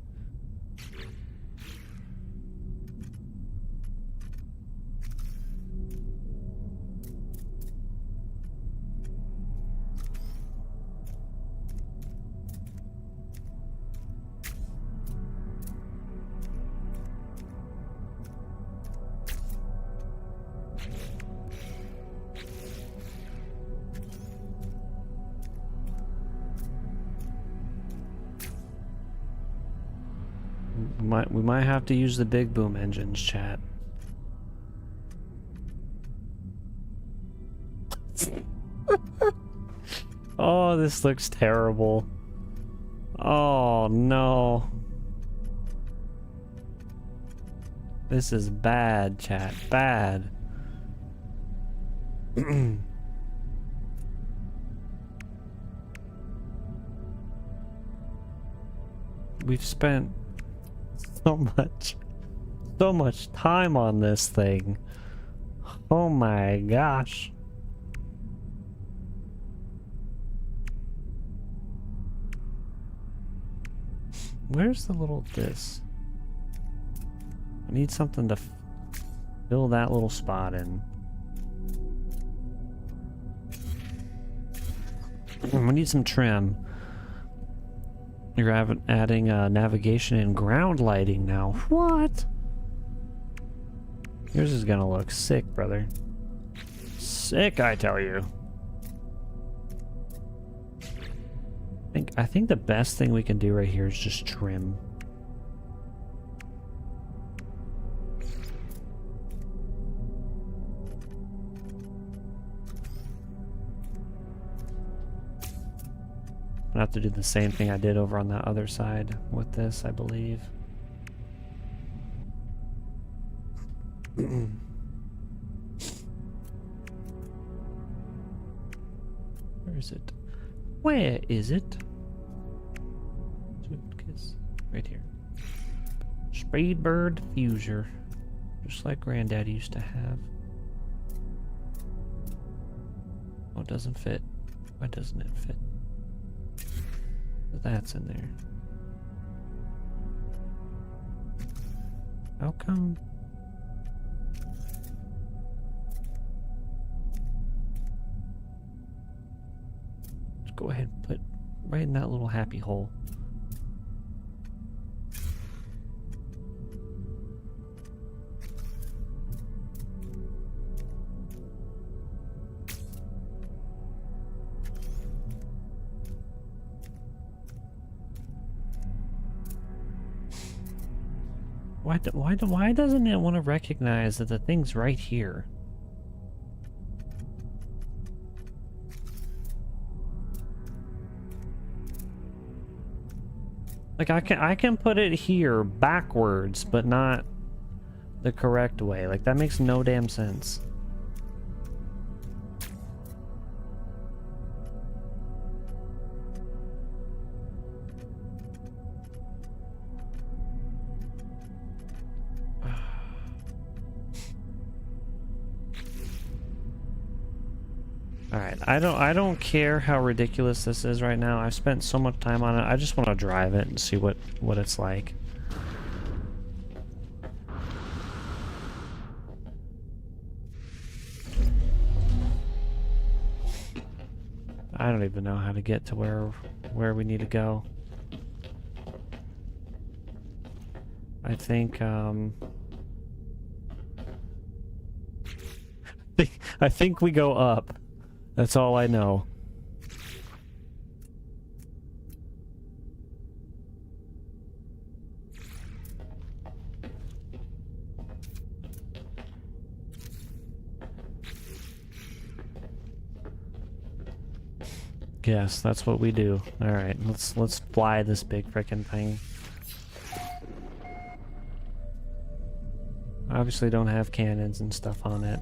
We might have to use the big boom engines, chat. Oh, this looks terrible. Oh no. This is bad, chat. Bad. We've spent so much time on this thing. Oh my gosh. Where's the little this? I need something to fill that little spot in. We need some trim. You're adding navigation and ground lighting now. What? Yours is gonna look sick, brother. Sick, I tell you. I think the best thing we can do right here is just trim. I have to do the same thing I did over on that other side with this, I believe. Where is it? Where is it? Right here. Speedbird diffuser. Just like Granddad used to have. Oh, it doesn't fit. Why doesn't it fit? That's in there. How come? Let's go ahead and put right in that little happy hole. Why doesn't it want to recognize that the thing's right here? Like I can put it here backwards, but not the correct way. Like that makes no damn sense. Alright, I don't care how ridiculous this is right now. I've spent so much time on it. I just want to drive it and see what it's like. I don't even know how to get to where we need to go. I think I think we go up. That's all I know. Yes, that's what we do. All right, let's fly this big frickin' thing. Obviously don't have cannons and stuff on it.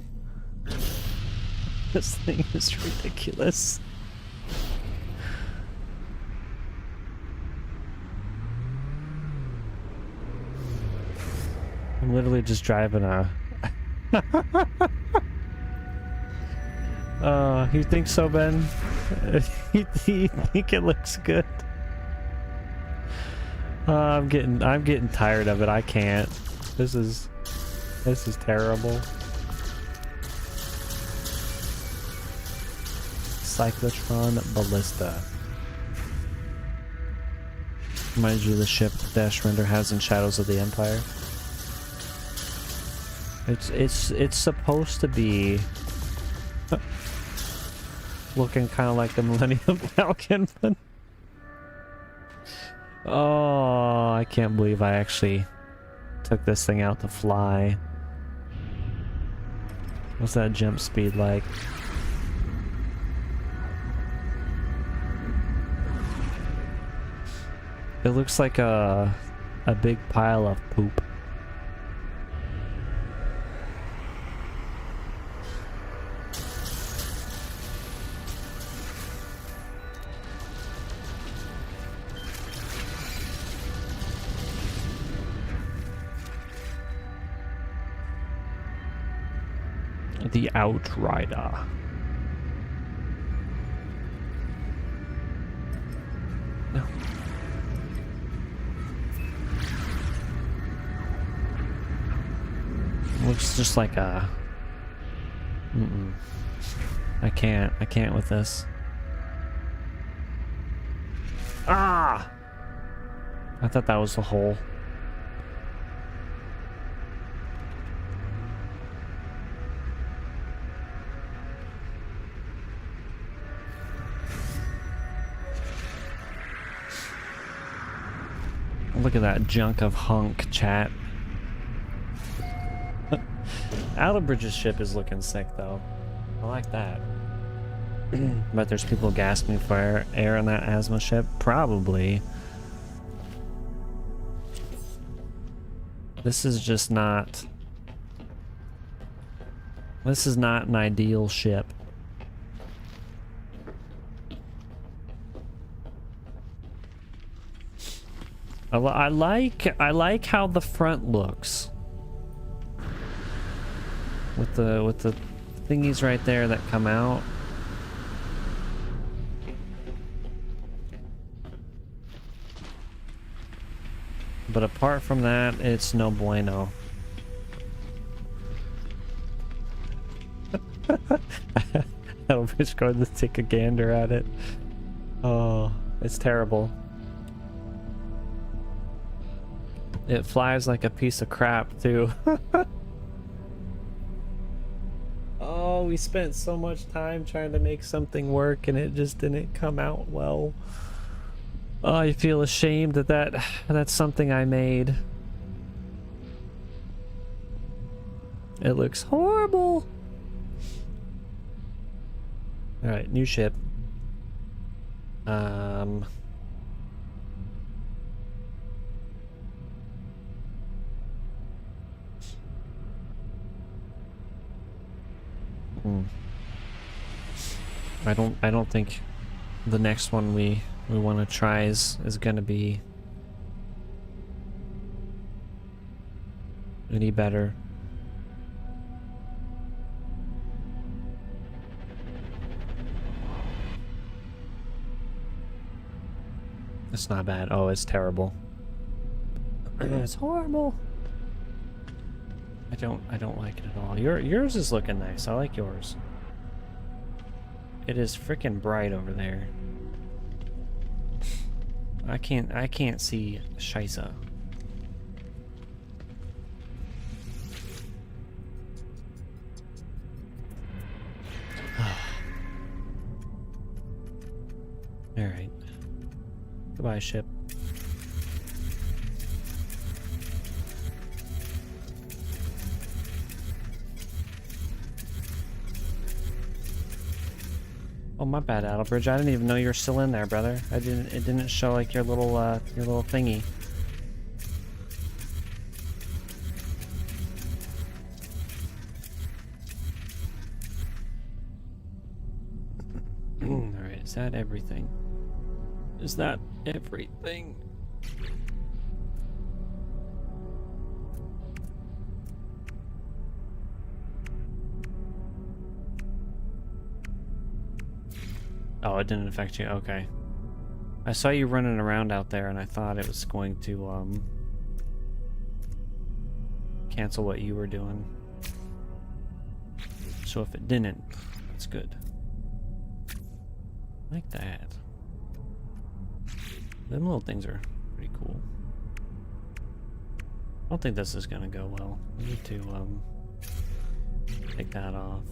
This thing is ridiculous. I'm literally just driving a... You think so, Ben? You think it looks good? I'm getting tired of it. I can't. This is terrible. Cyclotron Ballista. Reminds you of the ship Dash Render has in Shadows of the Empire. It's supposed to be looking kind of like the Millennium Falcon, but oh, I can't believe I actually took this thing out to fly. What's that jump speed like? It looks like a big pile of poop. The Outrider. No. Looks just like a... I can't with this. Ah! I thought that was the hole. Look at that junk of hunk, chat. Outerbridge's ship is looking sick, though. I like that. But there's people gasping for air on that asthma ship? Probably. This is just not... This is not an ideal ship. I like how the front looks. With the thingies right there that come out. But apart from that, it's no bueno. I'm just going to take a gander at it. Oh, it's terrible. It flies like a piece of crap, too. Oh, we spent so much time trying to make something work and it just didn't come out well. Oh, I feel ashamed that's something I made. It looks horrible. Alright, new ship. I don't think the next one we want to try is gonna be any better. It's not bad. Oh, it's terrible. It's horrible. I don't like it at all. Yours is looking nice. I like yours. It is freaking bright over there. I can't see Scheisse. Alright. Goodbye, ship. Oh, my bad, Outerbridge. I didn't even know you were still in there, brother. It didn't show like your little thingy. Alright, is that everything? Is that everything? Oh, it didn't affect you. Okay. I saw you running around out there and I thought it was going to cancel what you were doing. So if it didn't, that's good. Like that. Them little things are pretty cool. I don't think this is gonna go well. We need to take that off.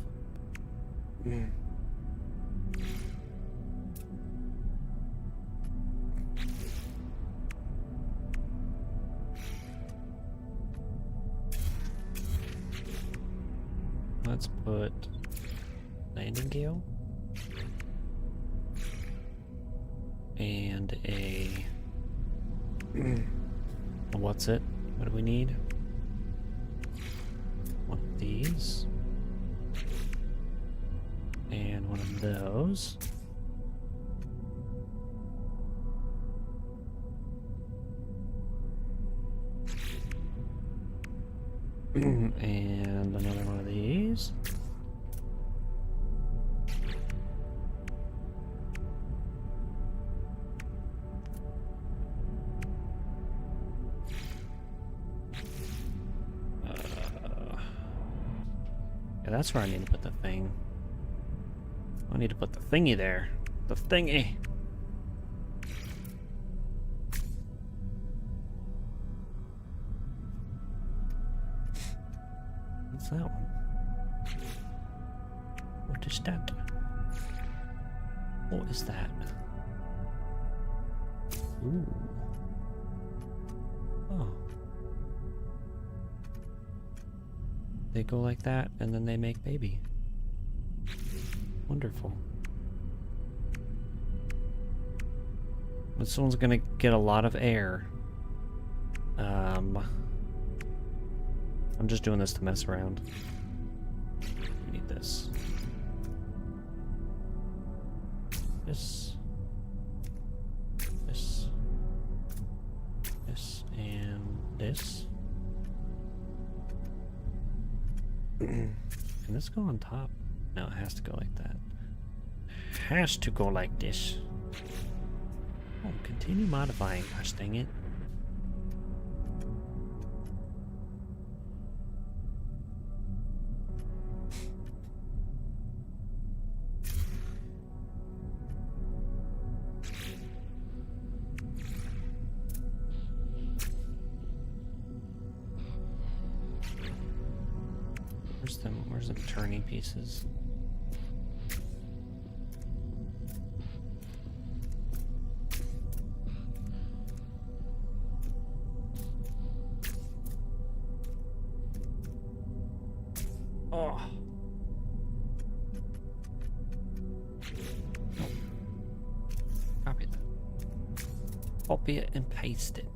Let's put landing gear and a what's it? What do we need? One of these and one of those. And another one of these. Yeah, that's where I need to put the thing. I need to put the thingy there. The thingy. What's that one? What is that? What is that? Ooh. Oh. They go like that and then they make baby. Wonderful. This one's gonna get a lot of air. I'm just doing this to mess around. We need this. This. This. This. And this. Can this go on top? No, it has to go like that. Has to go like this. Oh, continue modifying, gosh dang it. Where's the turning pieces? Oh. Copy that. Copy it and paste it.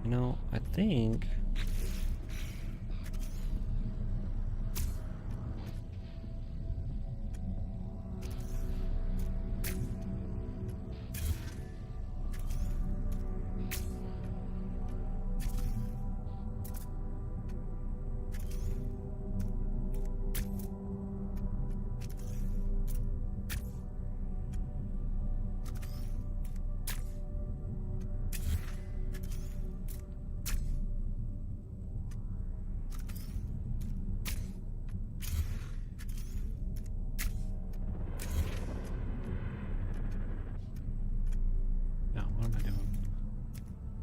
You know, I think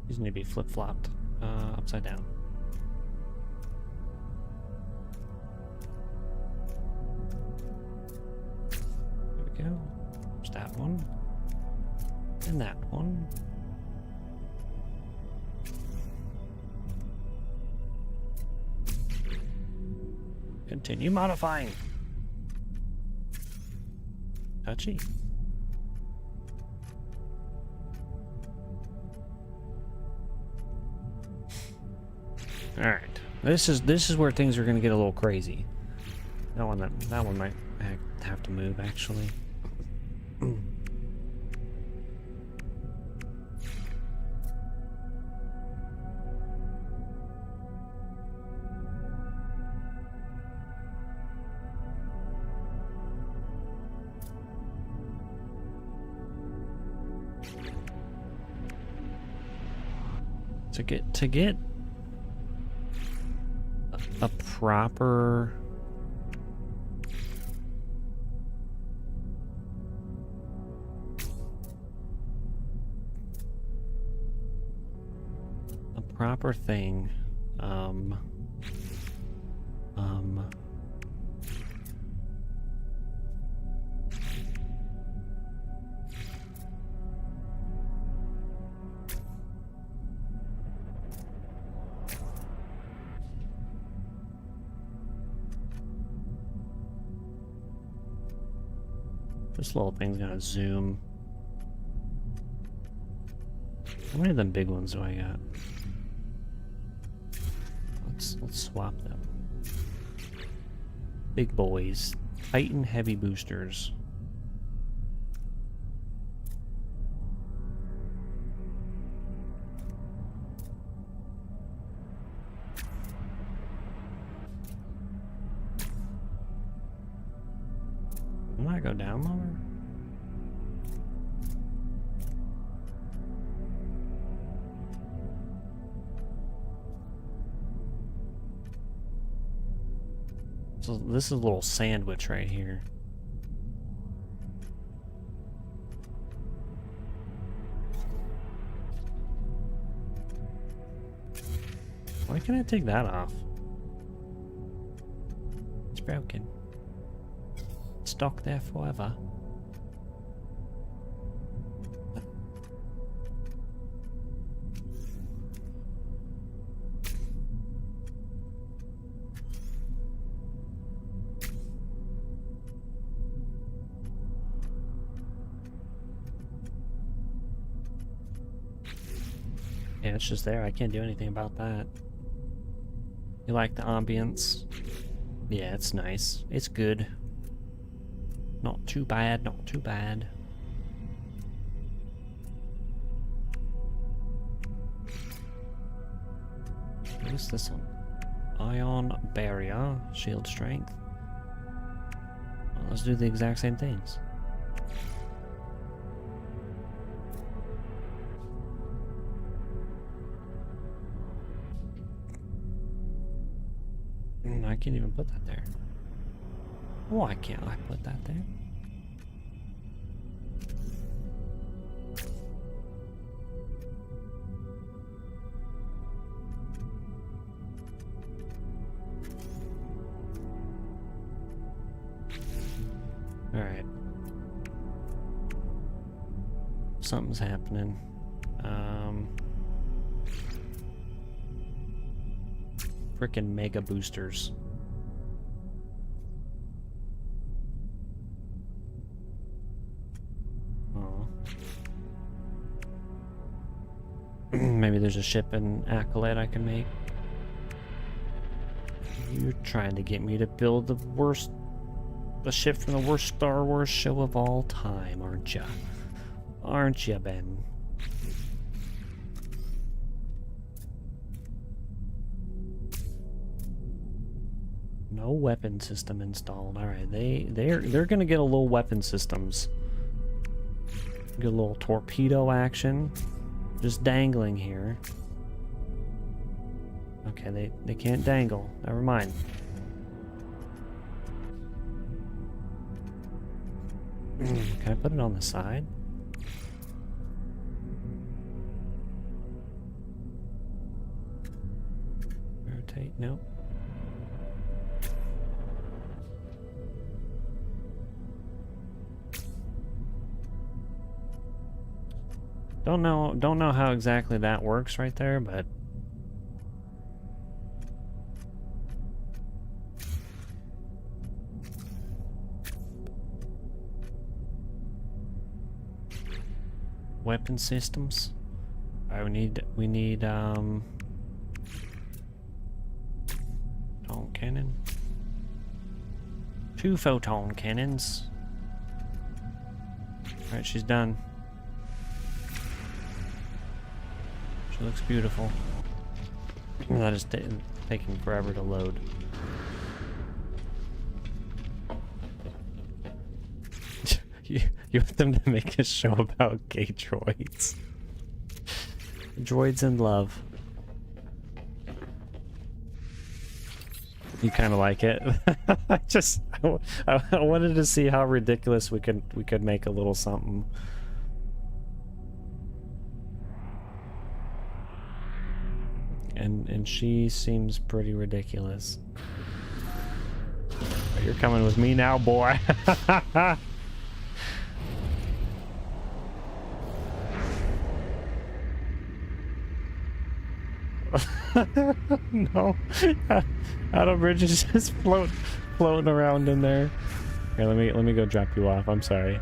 these need to be flip-flopped upside down. There we go. There's that one. And that one. Continue modifying. Touchy. All right, this is where things are going to get a little crazy. That one might have to move actually. To get a proper thing. This little thing's gonna zoom. How many of them big ones do I got? Let's swap them. Big boys. Titan heavy boosters. Can I go down lower? So this is a little sandwich right here. Why can't I take that off? It's broken. It's stuck there forever. Yeah, it's just there. I can't do anything about that. You like the ambience? Yeah, it's nice. It's good. Not too bad, not too bad. What is this one? Ion barrier, shield strength. Well, let's do the exact same things. I can't even put that there. Why can't I put that there? Alright. Something's happening. Frickin' mega boosters. Oh. Maybe there's a ship in Acolyte I can make. You're trying to get me to build the ship from the worst Star Wars show of all time, aren't ya? Aren't ya, Ben? No weapon system installed. All right, they're gonna get a little weapon systems. Get a little torpedo action, just dangling here. Okay, they can't dangle. Never mind. Can I put it on the side? Rotate. Nope. Don't know how exactly that works right there, but weapon systems. All right, we need photon cannon. 2 photon cannons. All right, she's done. She looks beautiful. That is taking forever to load. You want them to make a show about gay droids. Droids in love. You kind of like it. I wanted to see how ridiculous we could make a little something. And she seems pretty ridiculous. You're coming with me now, boy. No. Outerbridge is just floating around in there. Here, let me go drop you off. I'm sorry.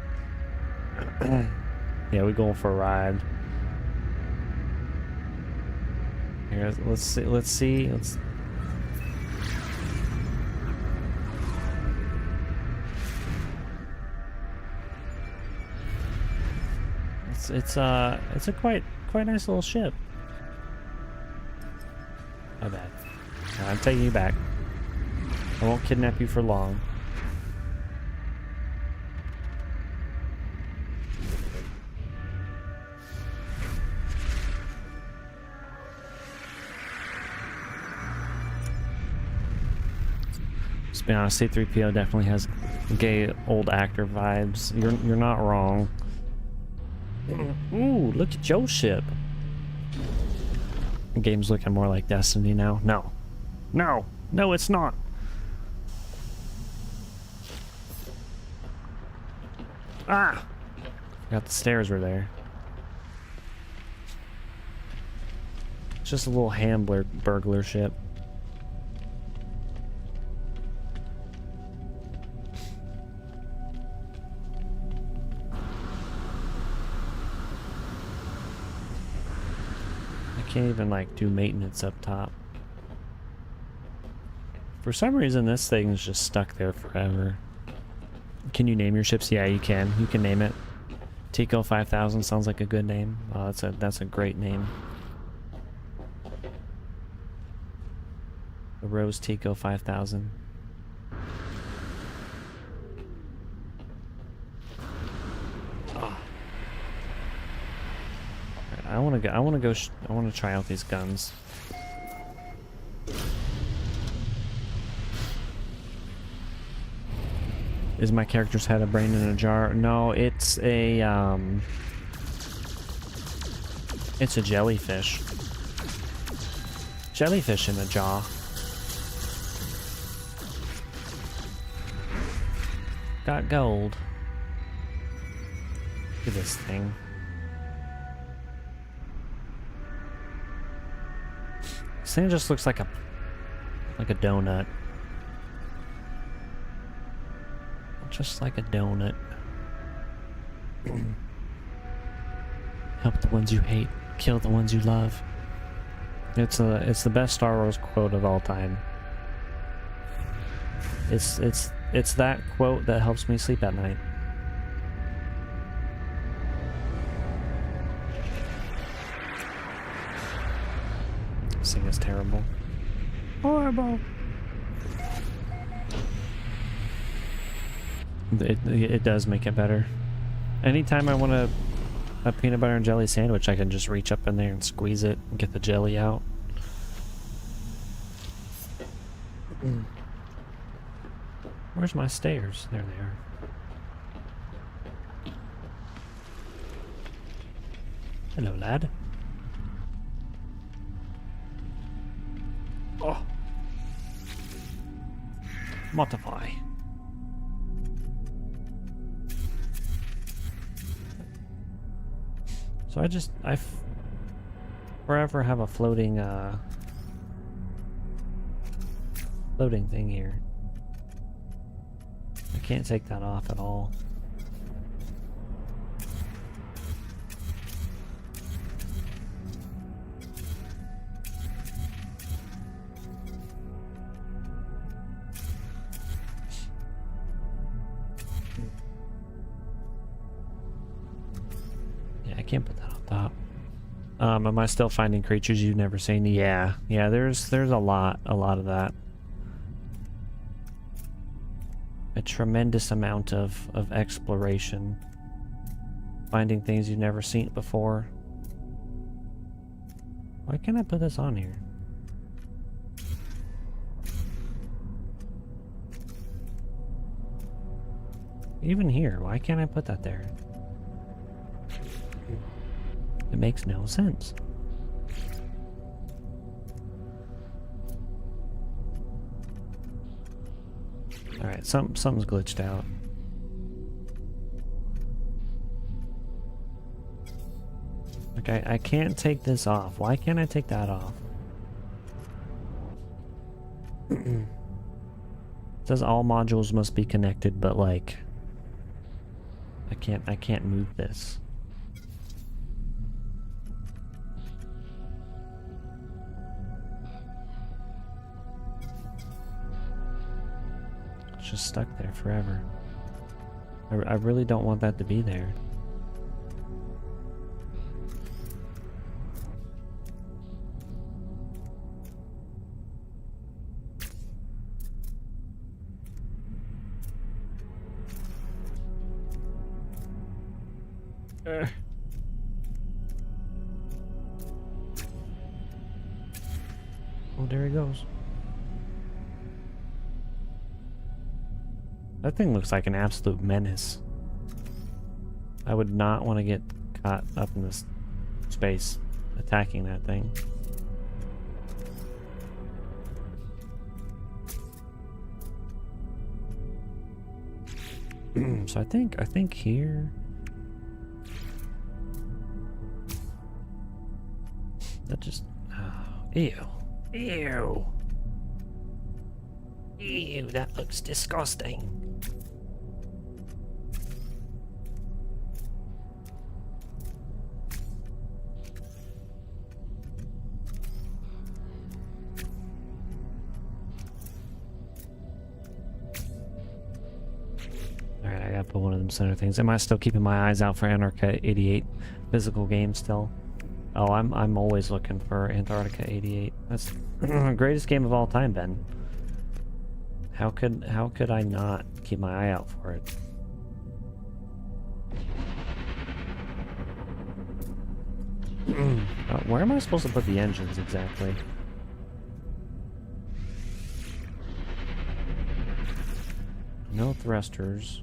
Yeah, we're going for a ride. Here, let's see. It's a quite nice little ship. My bad. I'm taking you back. I won't kidnap you for long. Just be honest, C-3PO definitely has gay old actor vibes. You're not wrong. Ooh, look at your ship. The game's looking more like Destiny now. No, it's not. Ah! Forgot the stairs were there. It's just a little burglar ship. Can't even like do maintenance up top. For some reason this thing is just stuck there forever. Can you name your ships? Yeah, you can. You can name it. Tico 5000 sounds like a good name. Oh, that's a great name. The Rose Tico 5000. I want to try out these guns. Is my character's head a brain in a jar? No, it's a jellyfish. Jellyfish in a jaw. Got gold. Look at this thing. This thing just looks like a donut. Just like a donut. Help the ones you hate, kill the ones you love. It's the best Star Wars quote of all time. It's that quote that helps me sleep at night. This thing is terrible. Horrible. It does make it better. Anytime I want a peanut butter and jelly sandwich, I can just reach up in there and squeeze it and get the jelly out. Where's my stairs? There they are. Hello, lad. Oh. Modify. So I forever have a floating thing here. I can't take that off at all. Can't put that on top. Am I still finding creatures you've never seen? Yeah, there's a lot of that. A tremendous amount of exploration. Finding things you've never seen before. Why can't I put this on here? Even here, why can't I put that there? It makes no sense. Alright, something's glitched out. Okay, I can't take this off. Why can't I take that off? It says all modules must be connected, but like I can't move this. It's just stuck there forever. I really don't want that to be there. Oh, there he goes. That thing looks like an absolute menace. I would not want to get caught up in this space attacking that thing. So I think here. That just, oh, ew, ew, ew, that looks disgusting. Alright, I gotta put one of them center things. Am I still keeping my eyes out for Antarctica 88 physical game still? Oh, I'm always looking for Antarctica 88. That's the greatest game of all time, Ben. How could I not keep my eye out for it? Where am I supposed to put the engines exactly? No thrusters.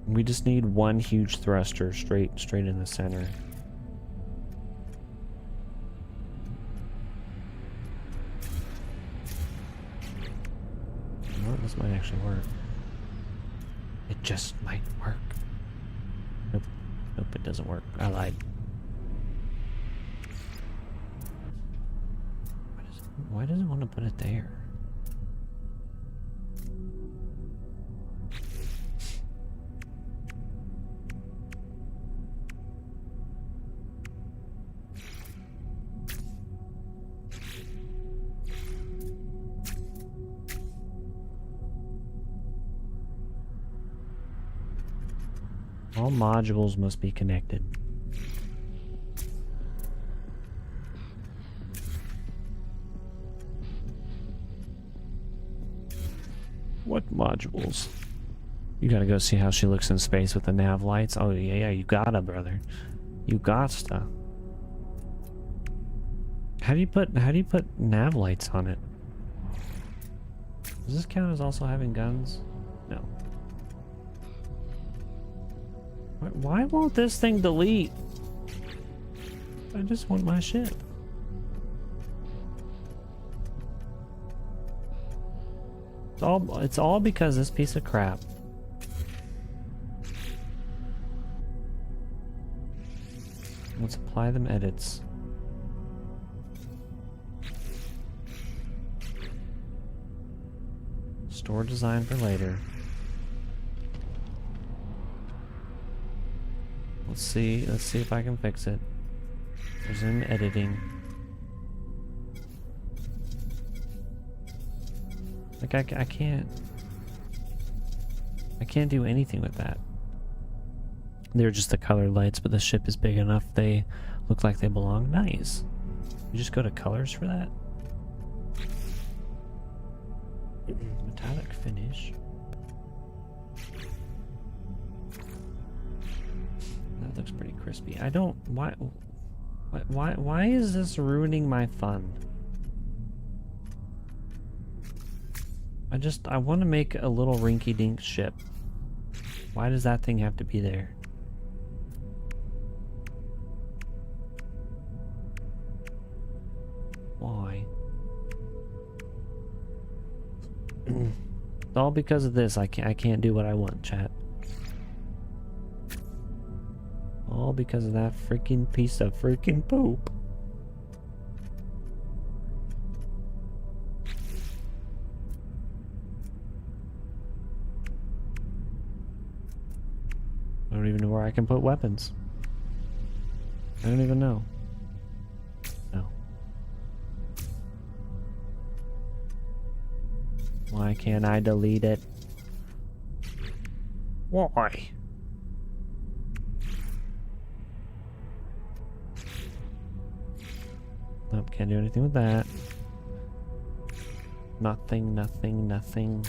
We just need one huge thruster straight in the center. Well, this might actually work. It just might work. Nope. Nope, it doesn't work. I lied. Why does it want to put it there? All modules must be connected. What modules? You gotta go see how she looks in space with the nav lights. Oh yeah, you gotta, brother. You gotta. How do you put nav lights on it? Does this count as also having guns? No. Why won't this thing delete? I just want my ship. It's all because this piece of crap. Let's apply them edits. Store design for later. Let's see if I can fix it. Resume editing. Like I can't do anything with that. They're just the color lights, but the ship is big enough they look like they belong. Nice. You just go to colors for that? Metallic finish. That looks pretty crispy. I don't... Why is this ruining my fun? I want to make a little rinky-dink ship. Why does that thing have to be there? Why? It's all because of this. I can't do what I want, chat. All because of that freaking piece of freaking poop. I don't even know where I can put weapons. I don't even know. No. Why can't I delete it? Why? Nope, can't do anything with that. Nothing, nothing, nothing.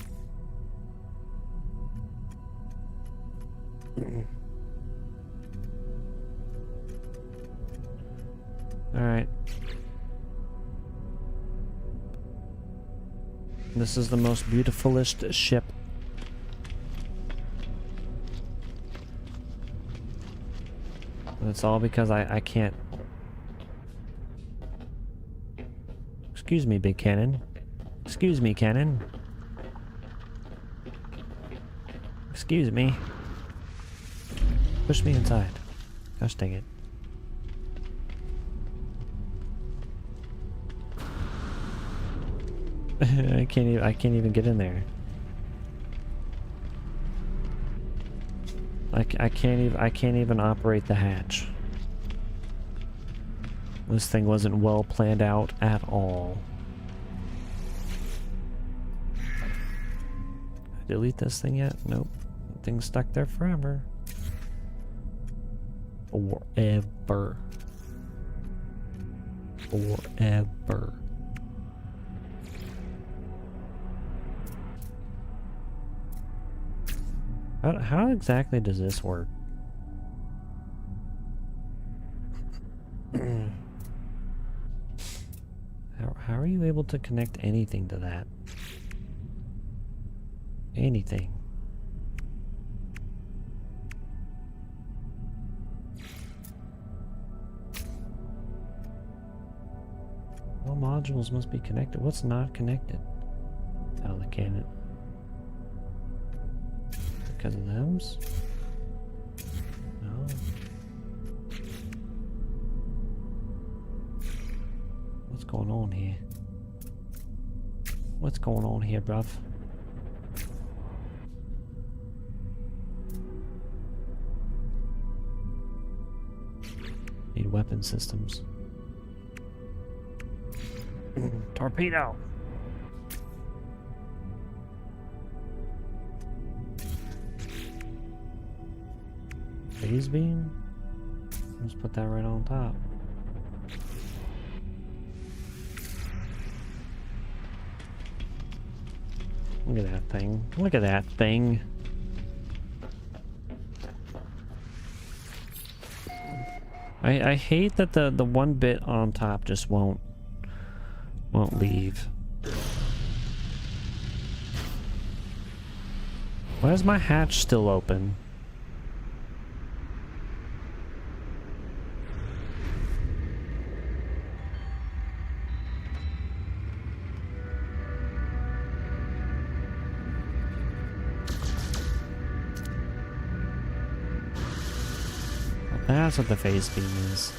Alright. This is the most beautifulest ship. And it's all because I can't. Excuse me, big cannon. Excuse me, cannon. Excuse me. Push me inside. Gosh dang it. I can't even get in there. I can't even operate the hatch. This thing wasn't well planned out at all. Delete this thing yet? Nope. The thing's stuck there forever. Forever. Forever. How exactly does this work? How are you able to connect anything to that? Anything. All modules must be connected. What's not connected? Oh, the cannon. Because of them's? No. What's going on here? What's going on here, bruv? Need weapon systems. Torpedo! Phase beam? Let's put that right on top. Look at that thing. Look at that thing. I hate that the one bit on top just won't leave. Why is my hatch still open? That's what the phase beam is.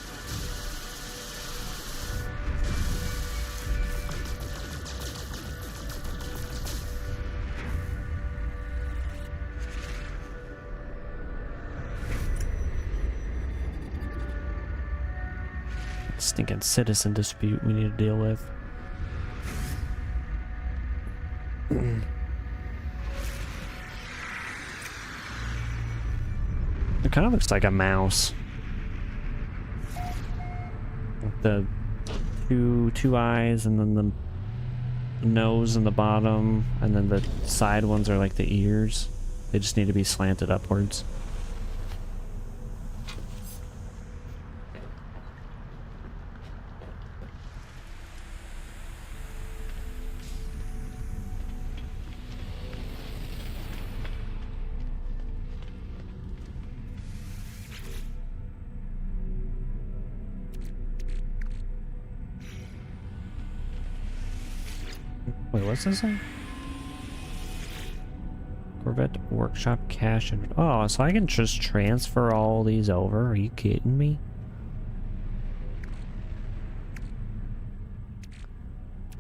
Stinking citizen dispute we need to deal with. It kind of looks like a mouse. With the two eyes, and then the nose in the bottom, and then the side ones are like the ears. They just need to be slanted upwards. Wait, what's this thing? Corvette workshop cash and oh, so I can just transfer all these over? Are you kidding me?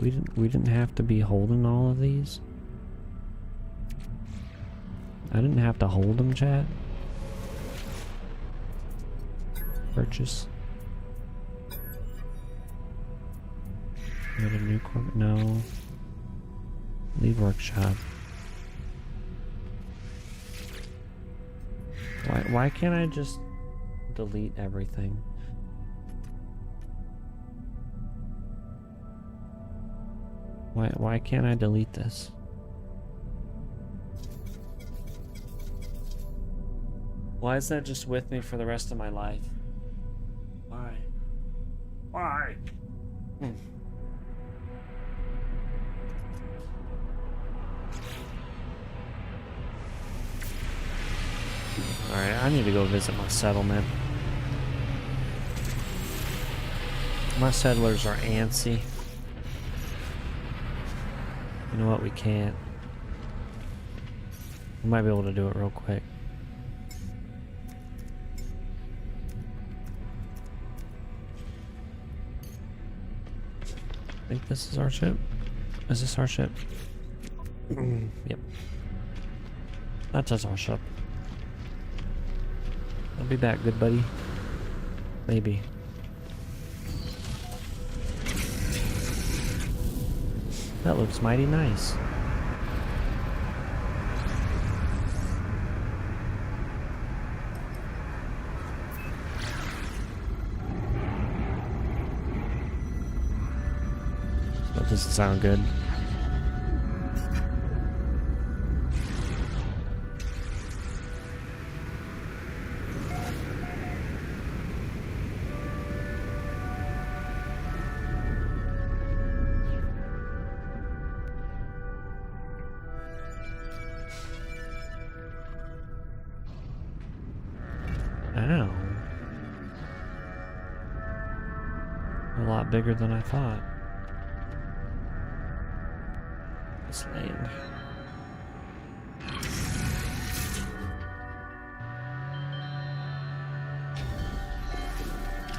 We didn't have to be holding all of these. I didn't have to hold them, chat. Purchase. Get a new Corvette. No. Leave workshop. Why can't I just delete everything? Why can't I delete this? Why is that just with me for the rest of my life? Why? Why? Alright, I need to go visit my settlement. My settlers are antsy. You know what? We can't. We might be able to do it real quick. I think this is our ship. Is this our ship? Yep. That is our ship. I'll be back, good buddy. Maybe. That looks mighty nice. That doesn't sound good. Ow. A lot bigger than I thought. This land.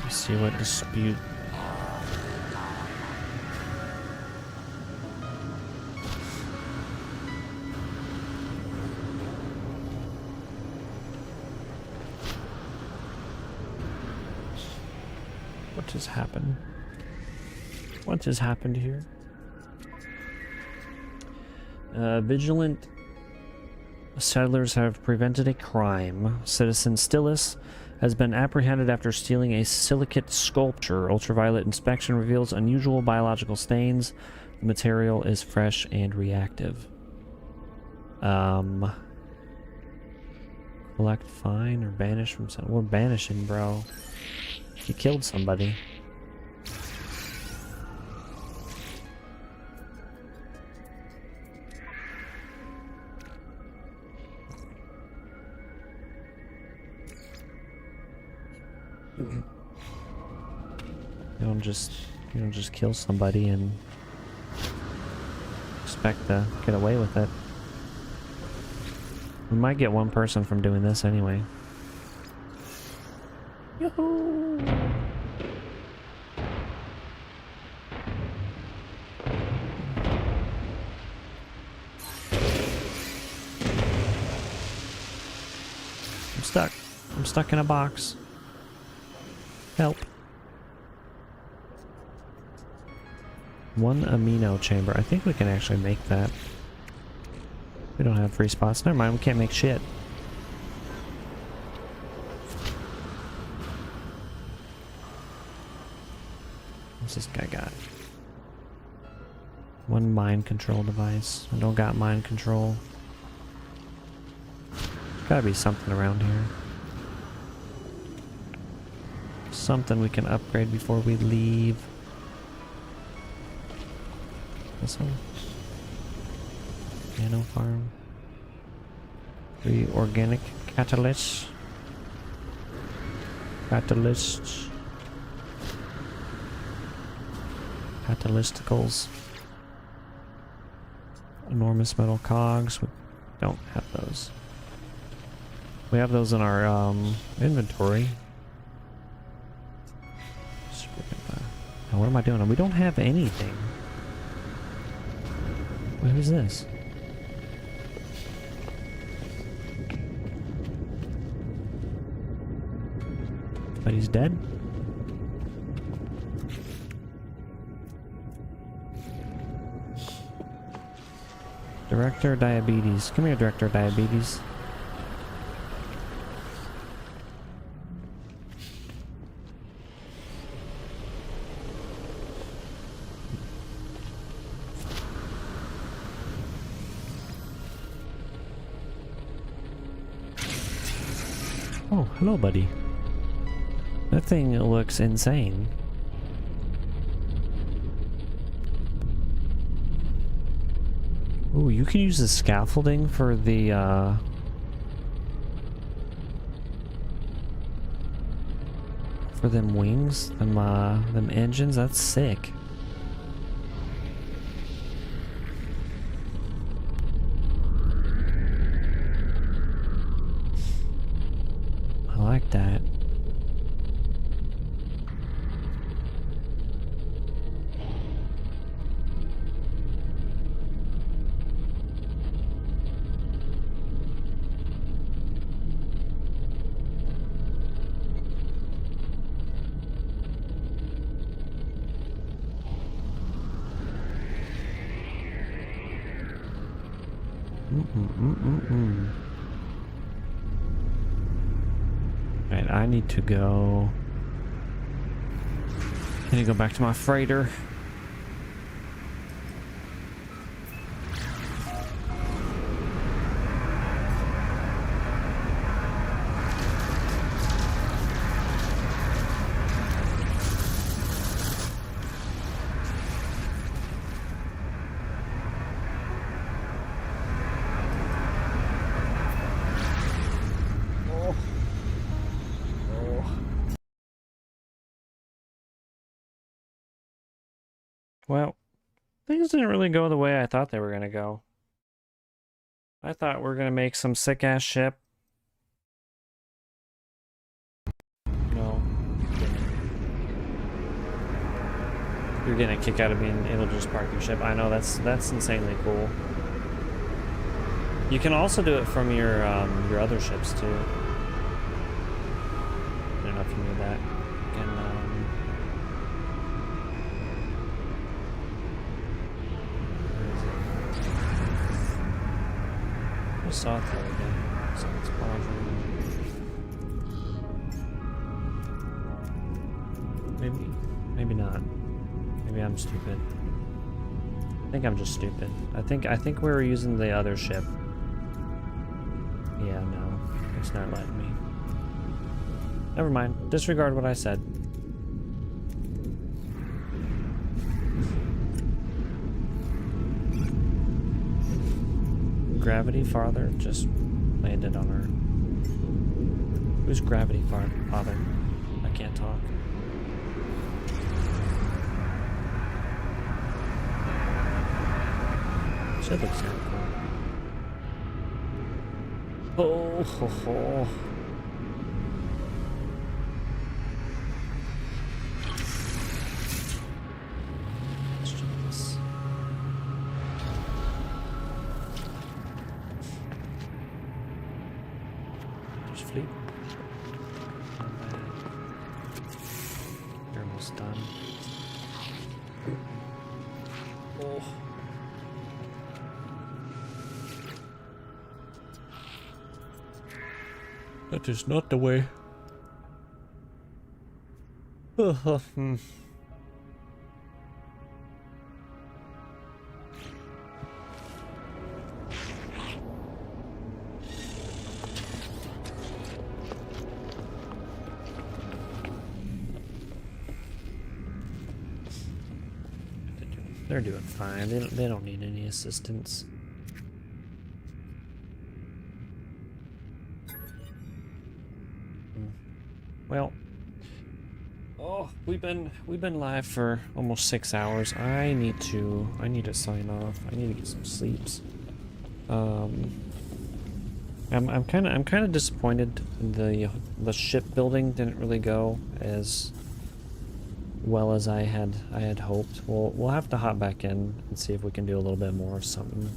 Let's see what dispute. What has happened? What has happened here? Vigilant settlers have prevented a crime. Citizen Stillis has been apprehended after stealing a silicate sculpture. Ultraviolet inspection reveals unusual biological stains. The material is fresh and reactive. Collect fine or banish from some. We're banishing, bro. He killed somebody. You don't just kill somebody and expect to get away with it. We might get one person from doing this anyway. Yoo-hoo! I'm stuck. I'm stuck in a box. Help. One amino chamber. I think we can actually make that. We don't have free spots. Never mind, we can't make shit. What's this guy got? One mind control device. I don't got mind control. There's gotta be something around here. Something we can upgrade before we leave. This one? Nano farm. 3 organic catalysts. Catalysticals. enormous metal cogs. We don't have those. We have those in our inventory. Now what am I doing? We don't have anything. Wait, who's this? But he's dead? Director Diabetes. Come here, Director Diabetes. Oh, hello, buddy. That thing looks insane. Ooh, you can use the scaffolding for the, for them wings, them engines. That's sick. I like that. Alright, I need to go. I need to go back to my freighter. Well, things didn't really go the way I thought they were gonna go. I thought we were gonna make some sick-ass ship. No. You're getting a kick out of being able to just park your ship. I know, that's insanely cool. You can also do it from your other ships, too. I don't know if you knew that. You can, I saw it the other day. So it's probably... Maybe not. Maybe I'm stupid. I think I'm just stupid. I think we were using the other ship. Yeah, no. It's not letting me. Never mind. Disregard what I said. Gravity Father just landed on her. Who's Gravity Father? I can't talk. Shit looks kind of cool. Oh, ho, ho. Let's check this. There's fleet. Not bad. You're almost done. Oh. That is not the way. They're doing fine. They don't need any assistance. Well, Oh, we've been live for almost 6 hours. I need to sign off. I need to get some sleeps. I'm kind of disappointed the shipbuilding didn't really go as well as I had hoped. We'll have to hop back in and see if we can do a little bit more of something.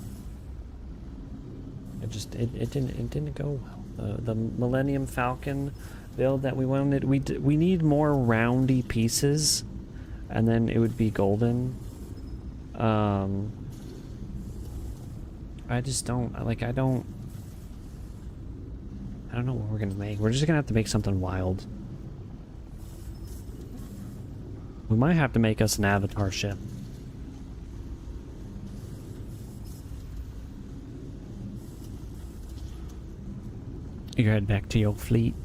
It didn't go well. The Millennium Falcon build that we wanted, we need more roundy pieces, and then it would be golden. I just don't I don't know what we're gonna make. We're just gonna have to make something wild. We might have to make us an avatar ship. You head back to your fleet.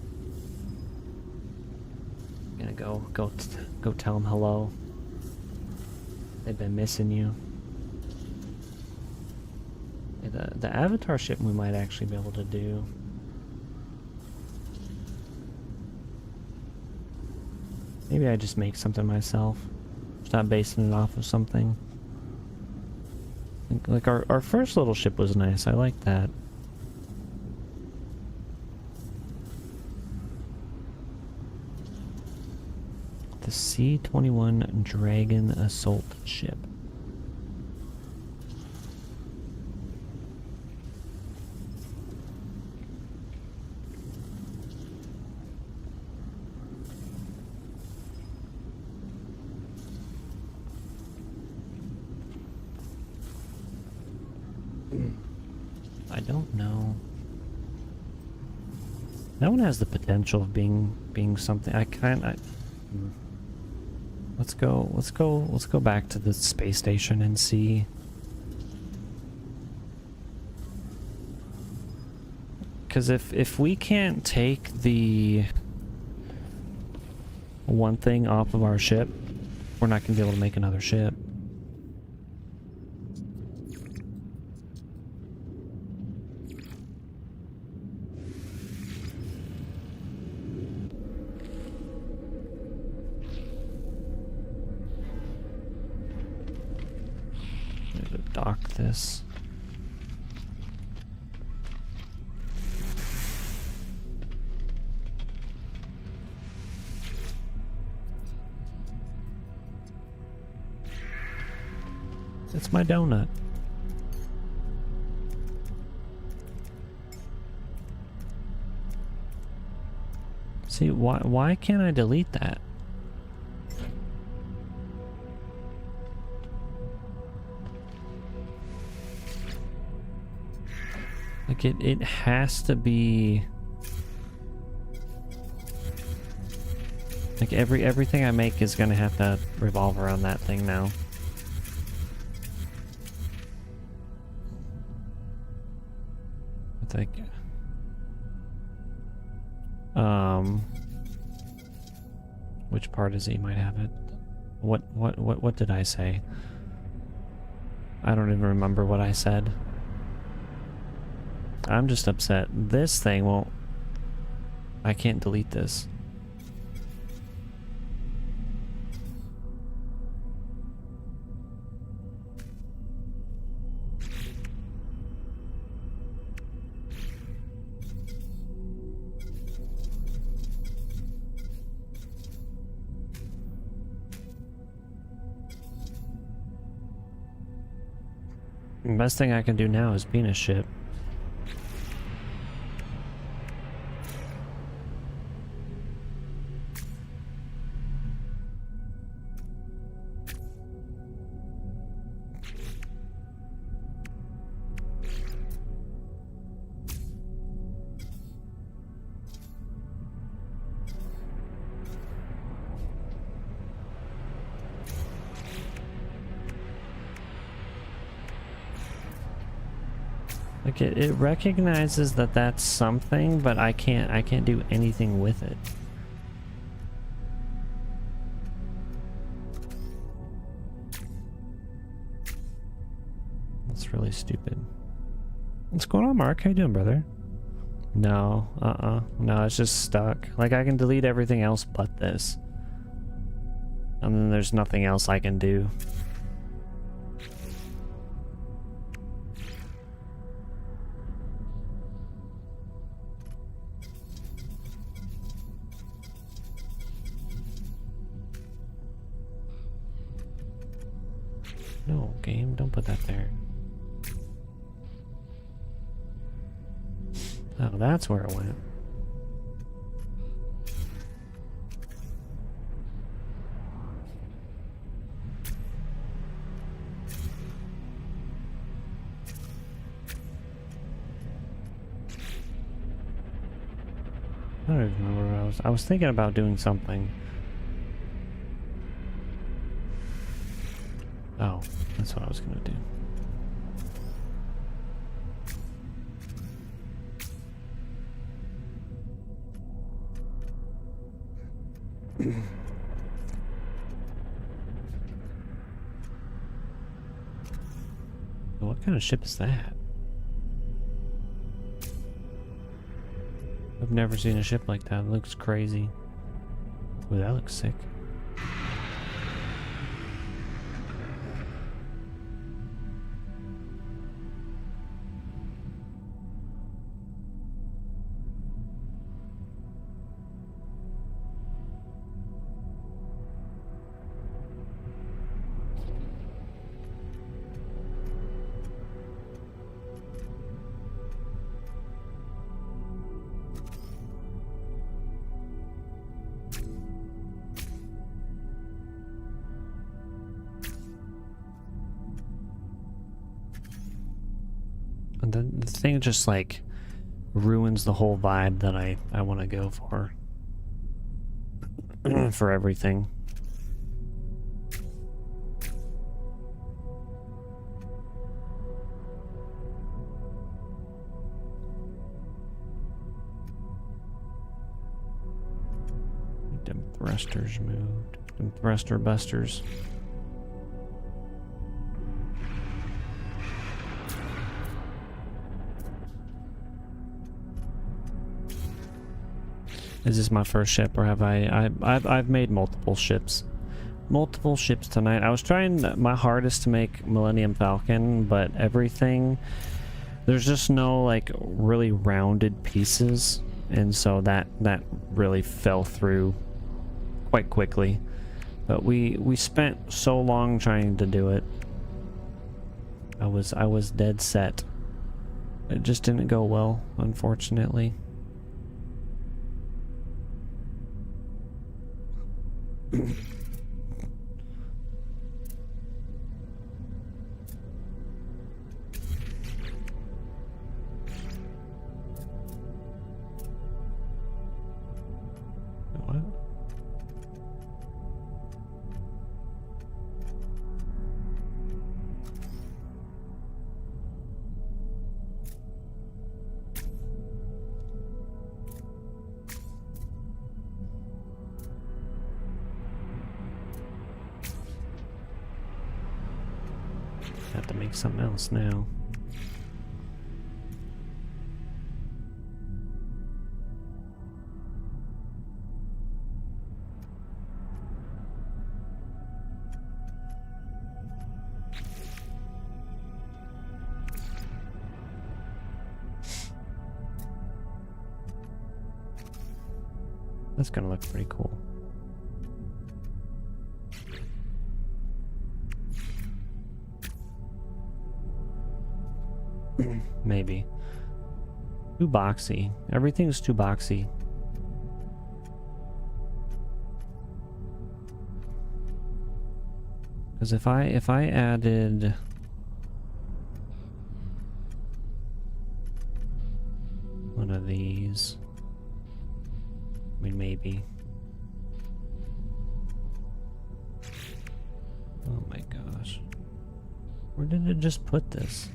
Gonna go tell them hello. They've been missing you. The avatar ship we might actually be able to do. Maybe I just make something myself. Stop basing it off of something. Like our first little ship was nice. I like that. The C-21 Dragon Assault Ship. I don't know. That one has the potential of being something. Let's go back to the space station and see. Because if we can't take the one thing off of our ship, we're not gonna be able to make another ship. Dock this. It's my donut. See, why can't I delete that? Like it has to be like everything I make is gonna have to revolve around that thing now. I think which part is he might have it? What did I say? I don't even remember what I said. I'm just upset. This thing won't... I can't delete this. The best thing I can do now is be in a ship. Like it recognizes that that's something, but I can't do anything with it. That's really stupid. What's going on, Mark? How you doing, brother? No, no, it's just stuck. Like I can delete everything else but this. And then there's nothing else I can do. No, game, don't put that there. Oh, that's where it went. I don't even remember what I was thinking about doing something. Oh, that's what I was gonna do. What kind of ship is that? I've never seen a ship like that. It looks crazy. Ooh, that looks sick. And the thing just like ruins the whole vibe that I want to go for. For everything. Them thrusters moved. Them thruster busters. Is this my first ship, or have I've made multiple ships tonight. I was trying my hardest to make Millennium Falcon, but everything, there's just no like really rounded pieces, and so that really fell through quite quickly. But we spent so long trying to do it. I was dead set. It just didn't go well, unfortunately. What? Have to make something else now. That's gonna look pretty cool. Maybe. Too boxy. Everything's too boxy. Because if I added one of these, I mean maybe. Oh my gosh. Where did it just put this?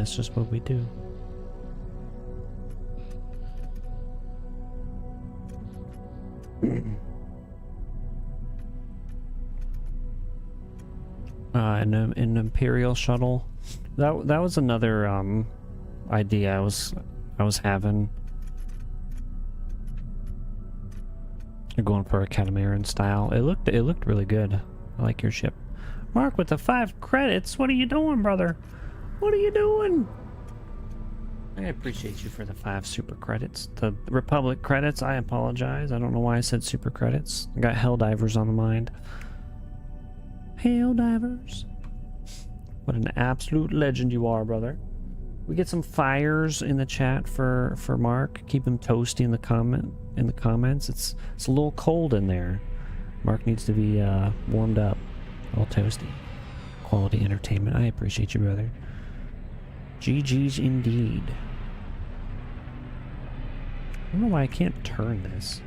That's just what we do. An Imperial shuttle. That was another idea I was having. You're going for a catamaran style. It looked really good. I like your ship. Mark with the 5 credits. What are you doing, brother? What are you doing? I appreciate you for the 5 super credits. The Republic credits, I apologize. I don't know why I said super credits. I got Helldivers on the mind. Helldivers. What an absolute legend you are, brother. We get some fires in the chat for Mark. Keep him toasty in the comments. It's a little cold in there. Mark needs to be warmed up. All toasty. Quality entertainment. I appreciate you, brother. GG's indeed. I don't know why I can't turn this.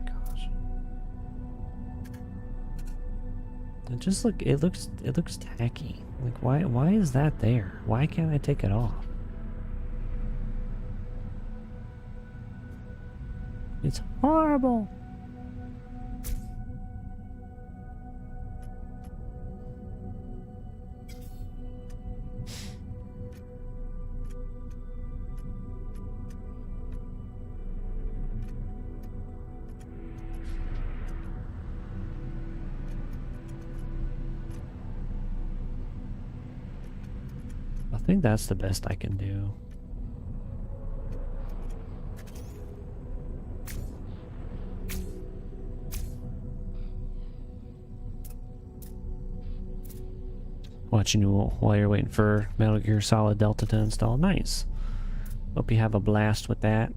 Gosh. It looks tacky. Like why is that there? Why can't I take it off? It's horrible. I think that's the best I can do. Watching you while you're waiting for Metal Gear Solid Delta to install. Nice. Hope you have a blast with that.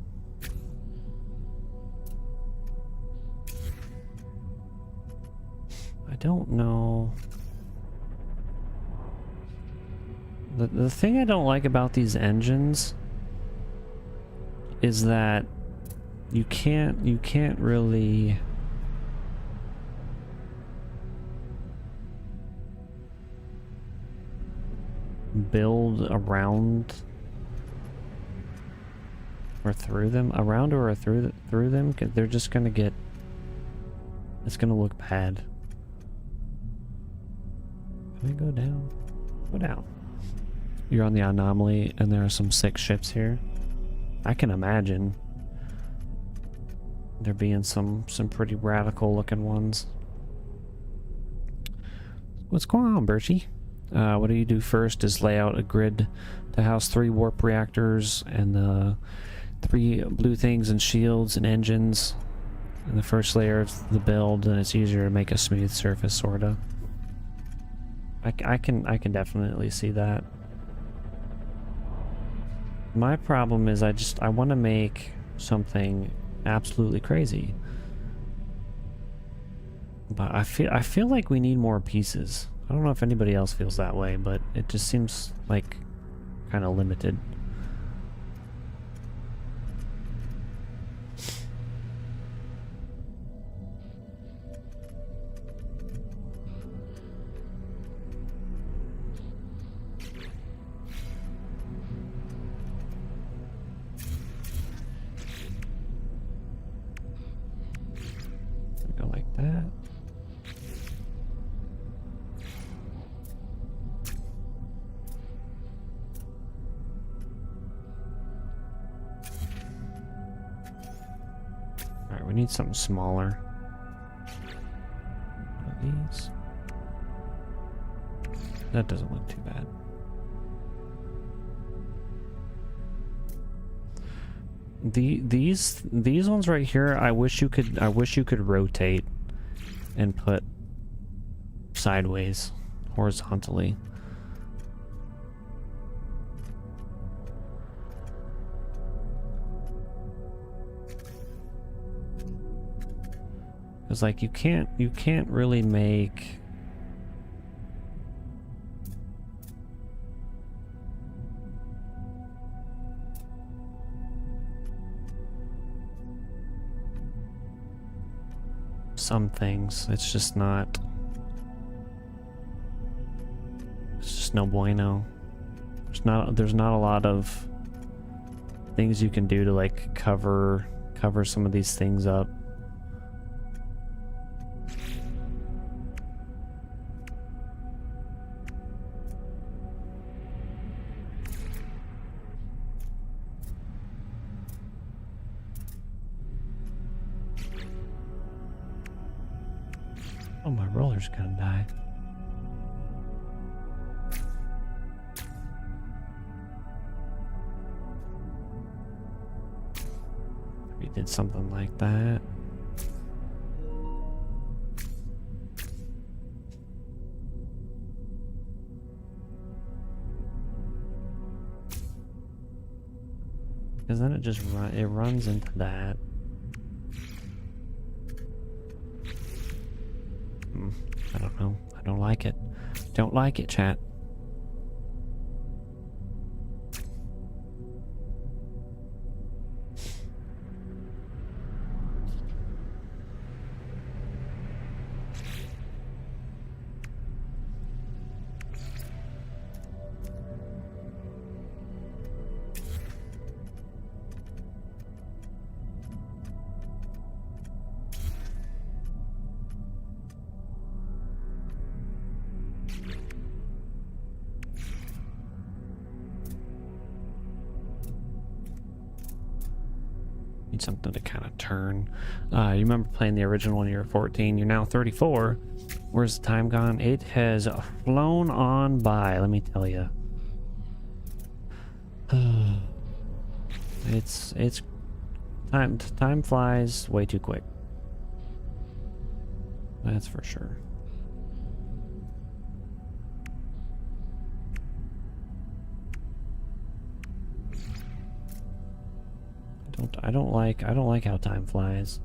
I don't know. The thing I don't like about these engines is that you can't really build around or through them, through them. They're just gonna get, it's gonna look bad. Can I go down? Go down. You're on the anomaly and there are some sick ships here. I can imagine there being some pretty radical looking ones. What's going on, Berchie? What do you do first is lay out a grid to house 3 warp reactors and the 3 blue things and shields and engines. And the first layer of the build, and it's easier to make a smooth surface, sorta. I can definitely see that. My problem is I want to make something absolutely crazy. But I feel like we need more pieces. I don't know if anybody else feels that way, but it just seems like kind of limited. Go like that. Alright, we need something smaller. These. That doesn't look too bad. These ones right here, I wish you could rotate and put sideways, horizontally. Cause like you can't really make some things. It's just not. It's just no bueno. There's not a lot of things you can do to like cover some of these things up. Oh, my roller's gonna die. We did something like that. Because then it runs into that. I don't know. I don't like it. Don't like it, chat. Need something to kind of turn. You remember playing the original when you were 14. You're now 34. Where's the time gone? It has flown on by, let me tell you. It's time flies way too quick. That's for sure. I don't like how time flies.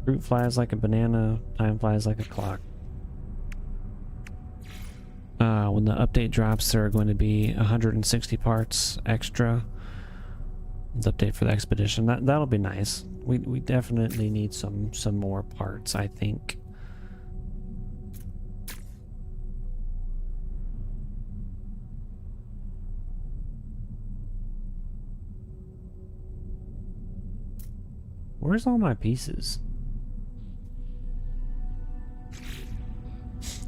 Fruit flies like a banana, time flies like a clock. When the update drops, there are going to be 160 parts extra. The update for the expedition. That'll be nice. We definitely need some more parts, I think. Where's all my pieces?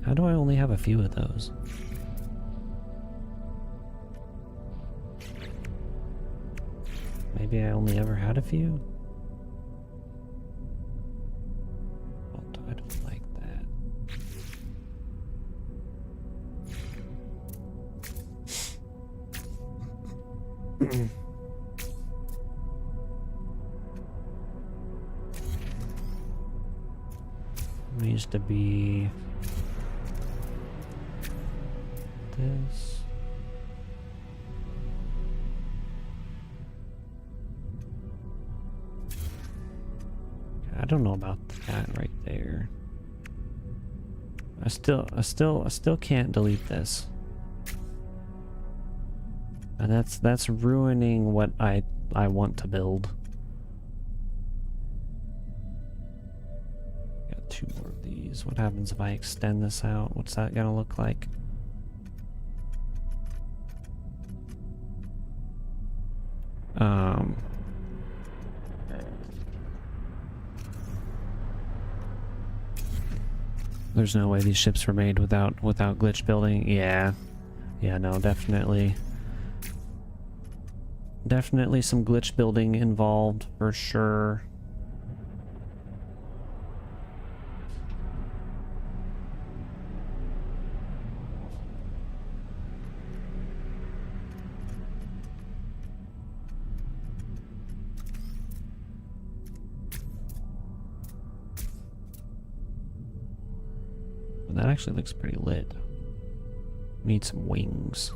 How do I only have a few of those? Maybe I only ever had a few? Oh, I don't like that. Needs to be this. I don't know about that right there. I still can't delete this. And that's ruining what I want to build. Got 2 more of these. What happens if I extend this out? What's that gonna look like? There's no way these ships were made without glitch building. Yeah, no, definitely some glitch building involved for sure. That actually looks pretty lit. Need some wings.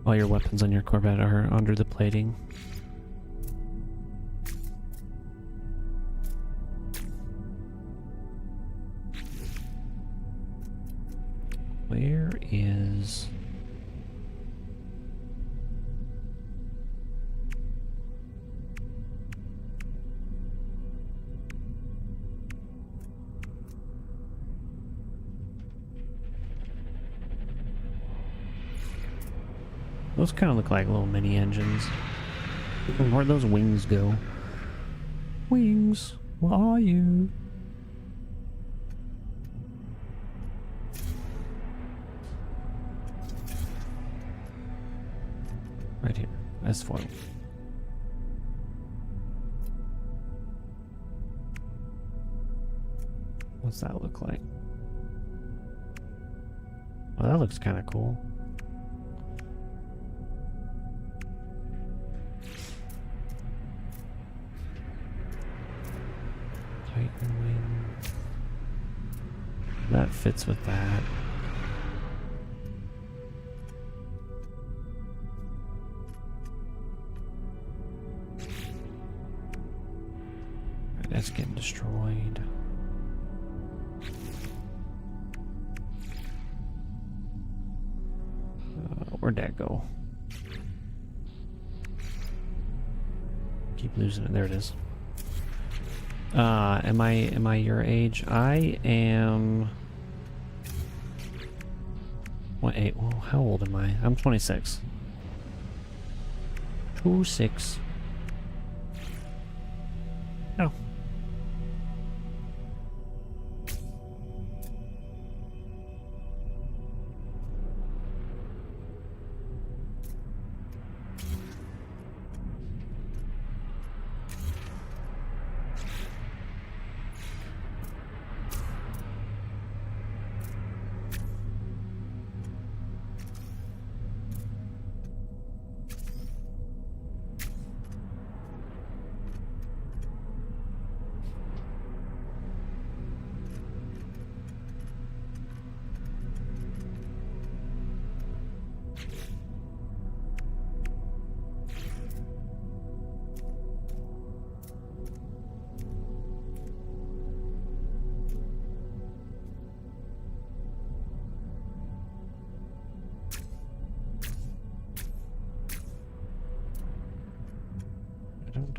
All your weapons on your Corvette are under the plating. Where is... Those kind of look like little mini engines. Where'd those wings go? Wings, where are you? Right here, S4. What's that look like? Well, that looks kind of cool. Titan wing. That fits with that. That's getting destroyed. Where'd that go? Keep losing it. There it is. Am I your age? I am. What? Well, how old am I? I'm 26. 26. No.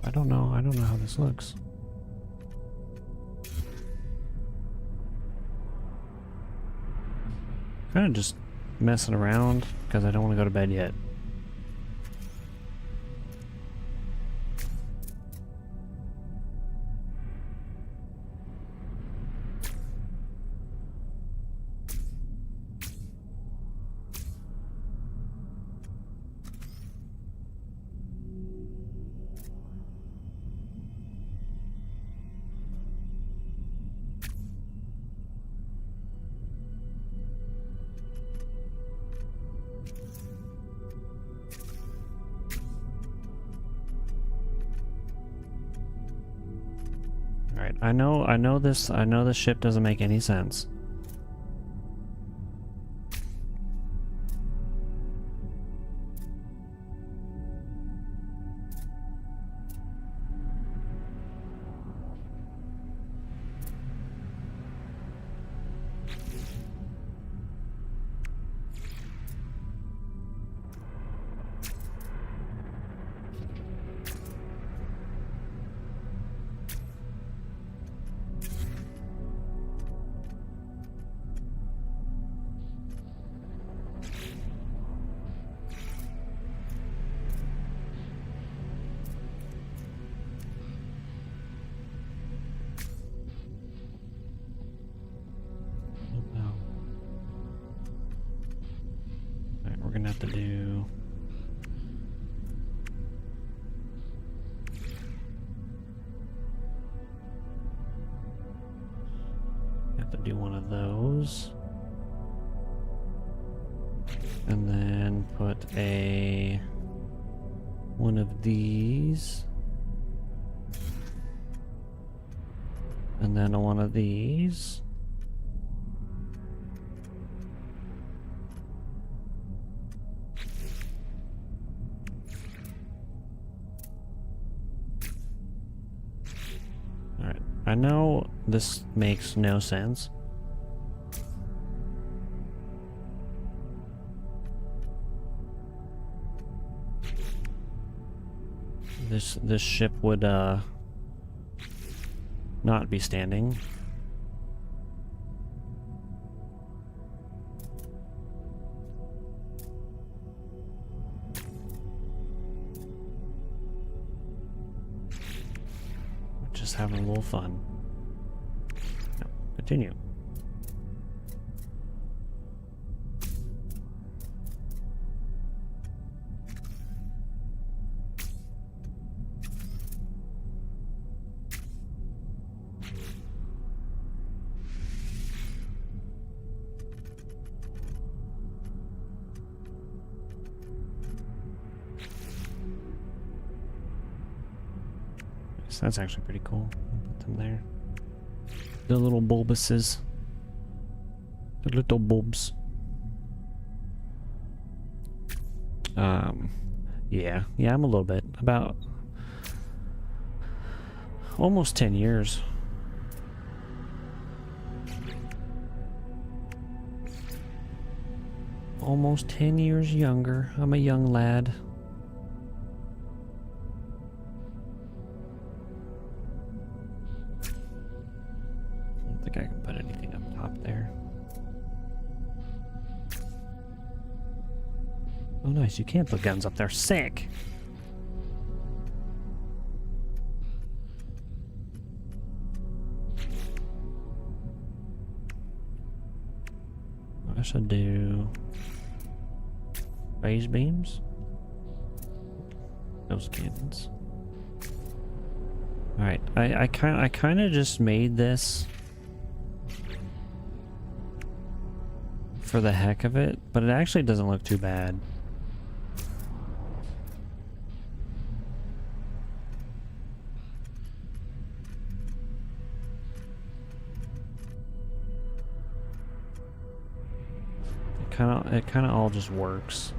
I don't know. I don't know how this looks. Kind of just messing around because I don't want to go to bed yet. Alright, I know this ship doesn't make any sense. We're gonna have to do one of those, and then put one of these, and then one of these. I know this makes no sense. This ship would not be standing. little fun. No, continue. So that's actually pretty cool. I'll put them there. The little bulbuses. The little bulbs. Yeah, I'm a little bit. About almost 10 years. Almost 10 years younger. I'm a young lad. I don't think I can put anything up top there. Oh nice, you can't put guns up there. Sick! I should do phase beams. Those cannons. All right, I kind of just made this for the heck of it, but it actually doesn't look too bad. It kind of all just works.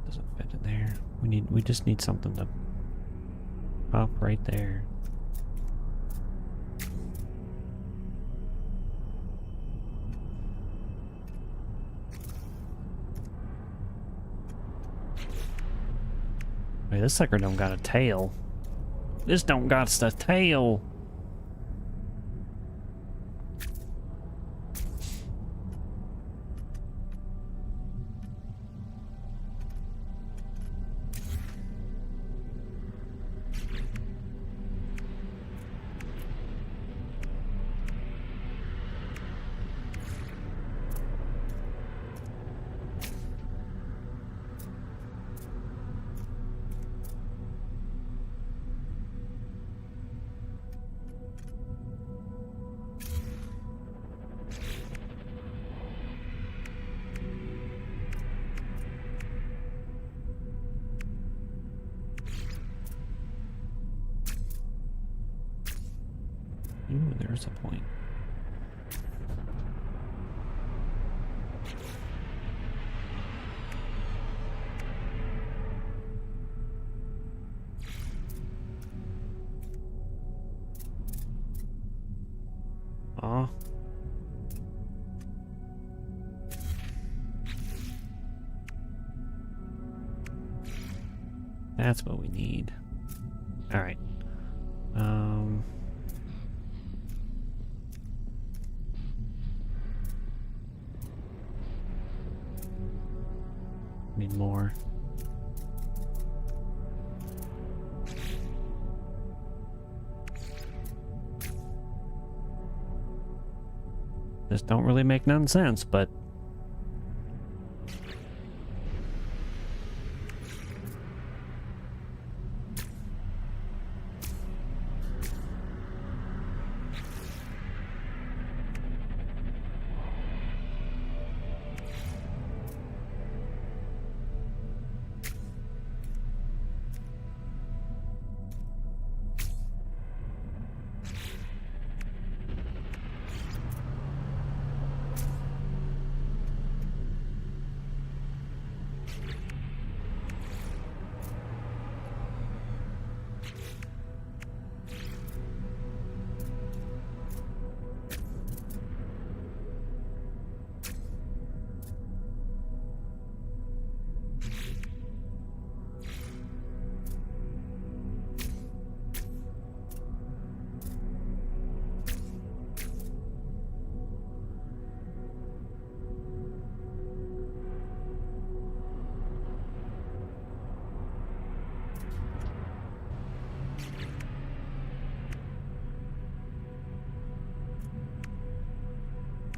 Doesn't fit in there. We just need something to pop right there. Wait, this sucker don't got a tail. This don't got a tail. Ooh, there's a point. Aw. That's what we need. All right. Need more. This don't really make none sense, but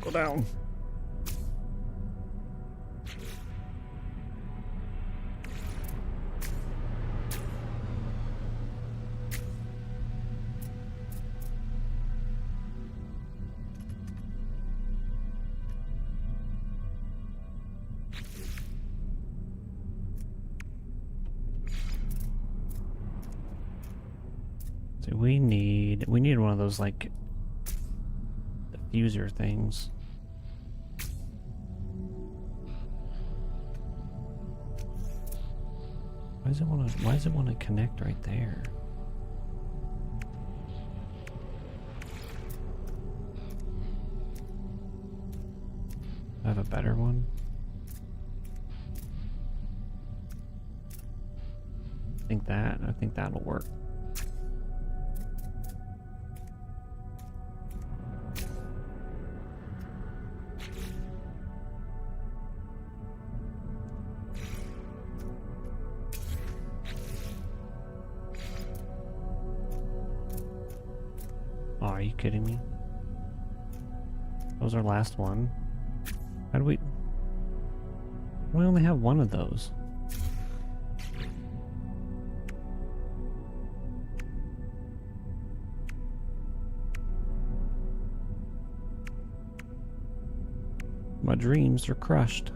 Go down. So we need one of those like diffuser things. Why does it want to connect right there? I have a better one. I think that'll work. Oh, are you kidding me? That was our last one. How do we only have one of those? My dreams are crushed.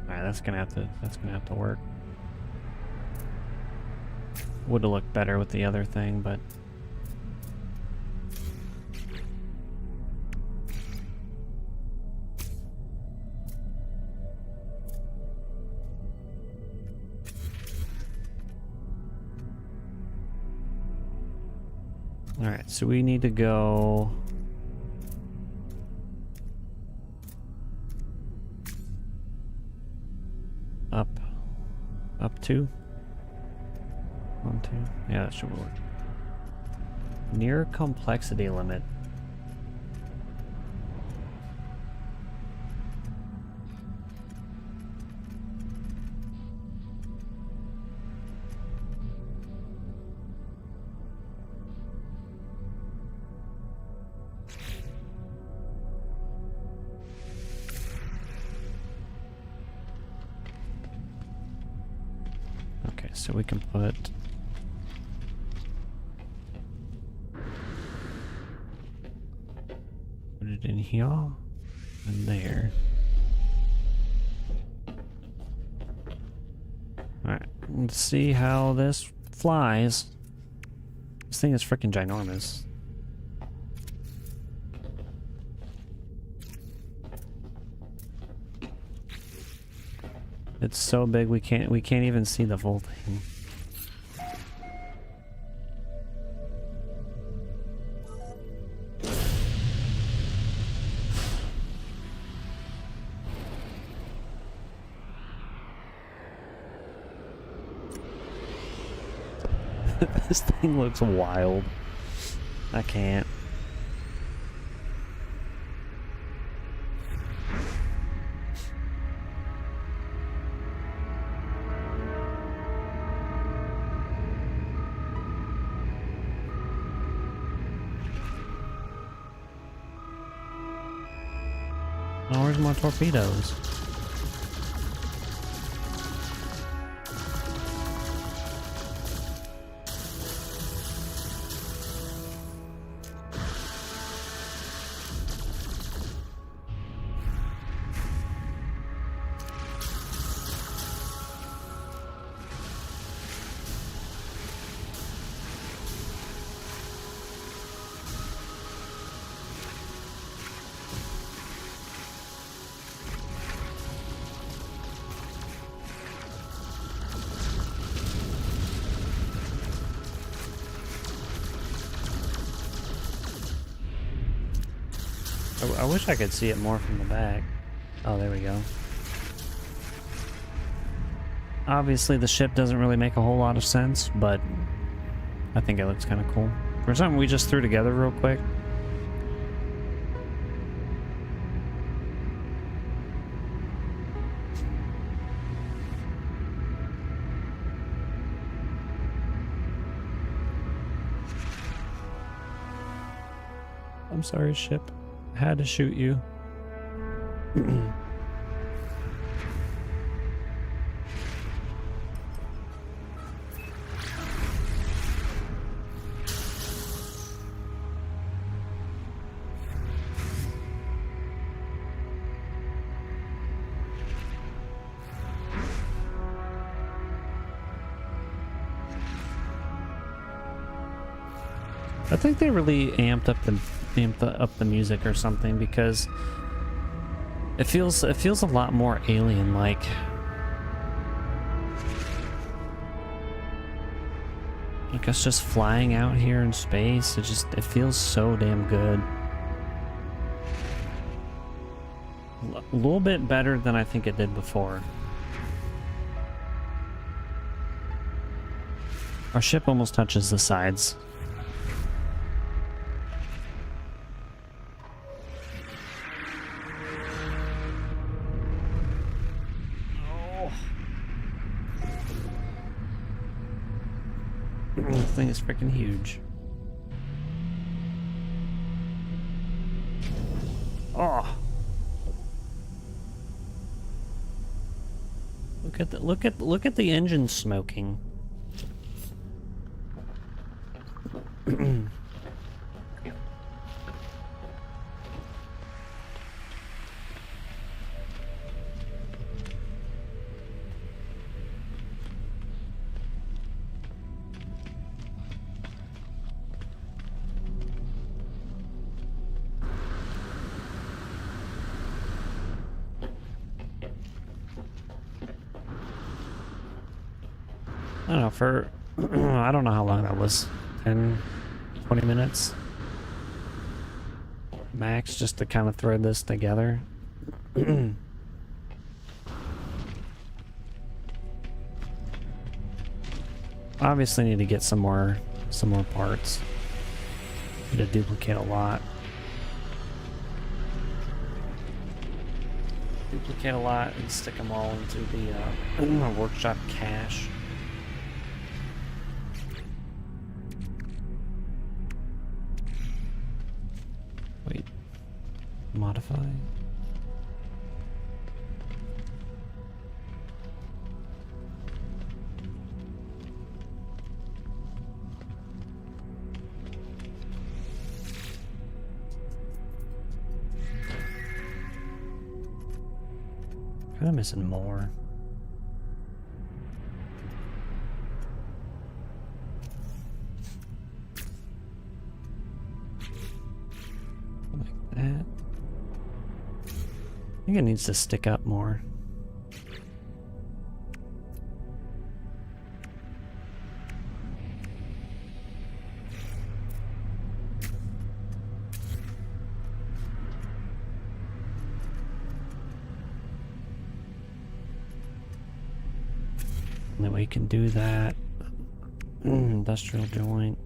Alright, that's gonna have to work. Would have looked better with the other thing, but alright, so we need to go up 2. 1, 2. Yeah, that should work. Near complexity limit. Okay, so we can put it in here and there. Alright, let's see how this flies. This thing is freaking ginormous. It's so big we can't even see the full thing. This thing looks wild. I can't. Oh, where's my torpedoes? I wish I could see it more from the back. Oh, there we go. Obviously, the ship doesn't really make a whole lot of sense, but I think it looks kind of cool. For something we just threw together real quick. I'm sorry, ship. I had to shoot you. I think they really amped up the music or something, because it feels a lot more alien-like. Like us just flying out here in space. It feels so damn good. A little bit better than I think it did before. Our ship almost touches the sides. This thing is freaking huge. Oh. Look at the engine smoking. I don't know, for I don't know how long that was. 10, 20 minutes max, just to kind of thread this together. Obviously need to get some more parts. Need to duplicate a lot. Duplicate a lot and stick them all into the workshop cache. Wait, modify? Kinda missing more. That. I think it needs to stick up more. And then we can do that. Industrial joint.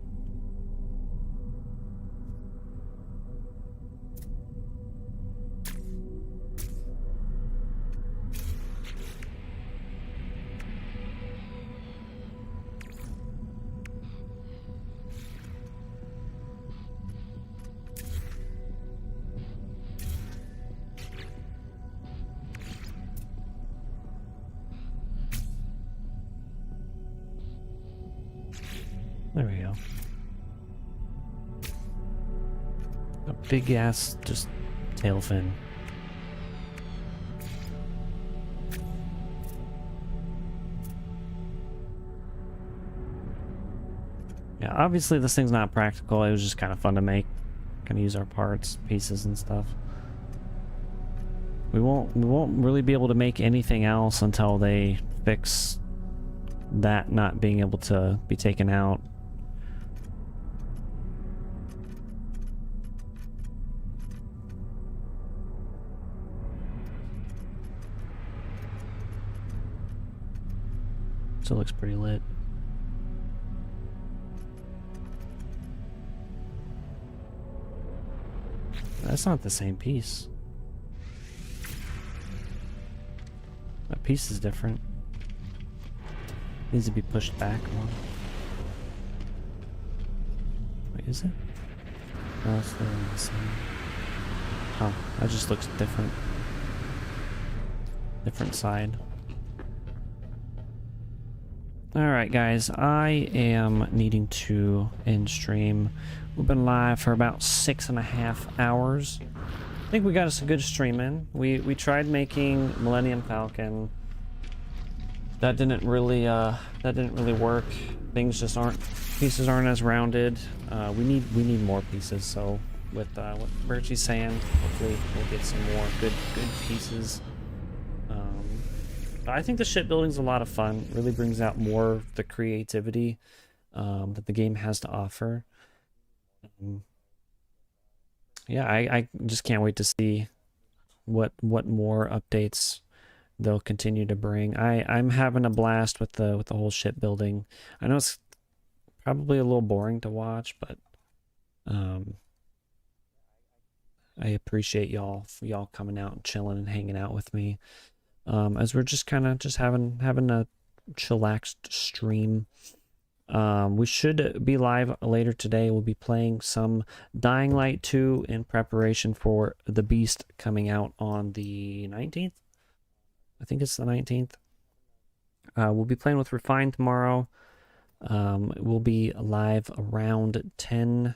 There we go. A big ass just tail fin. Yeah, obviously this thing's not practical. It was just kind of fun to make. Kind of use our parts, pieces and stuff. We won't really be able to make anything else until they fix that not being able to be taken out. Still looks pretty lit. That's not the same piece. That piece is different. Needs to be pushed back more. Wait, is it? No, it's literally the same. Oh, that just looks different. Different side. Alright guys, I am needing to end stream. We've been live for about 6.5 hours. I think we got us a good stream in. We tried making Millennium Falcon. That didn't really work. Things just pieces aren't as rounded. We need more pieces, so with what Birchie's saying, hopefully we'll get some more good pieces. I think the shipbuilding's a lot of fun. It really brings out more of the creativity that the game has to offer. Yeah, I just can't wait to see what more updates they'll continue to bring. I'm having a blast with the whole shipbuilding. I know it's probably a little boring to watch, but I appreciate y'all coming out and chilling and hanging out with me. As we're just kind of having a chillaxed stream. We should be live later today. We'll be playing some Dying Light 2 in preparation for The Beast coming out on the 19th. I think it's the 19th. We'll be playing with Refine tomorrow. We'll be live around 10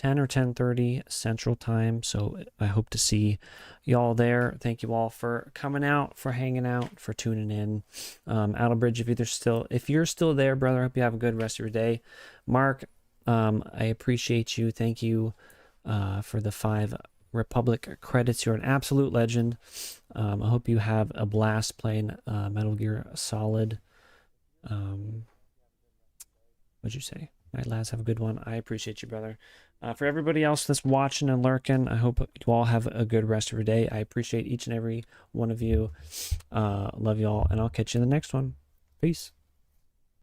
or 10:30 Central Time, so I hope to see y'all there. Thank you all for coming out, for hanging out, for tuning in. Outerbridge, if you're still there, brother, I hope you have a good rest of your day. Mark, I appreciate you. Thank you for the 5 Republic credits. You're an absolute legend. I hope you have a blast playing Metal Gear Solid. What'd you say? All right, lads, have a good one. I appreciate you, brother. For everybody else that's watching and lurking, I hope you all have a good rest of your day. I appreciate each and every one of you. Love you all, and I'll catch you in the next one. Peace.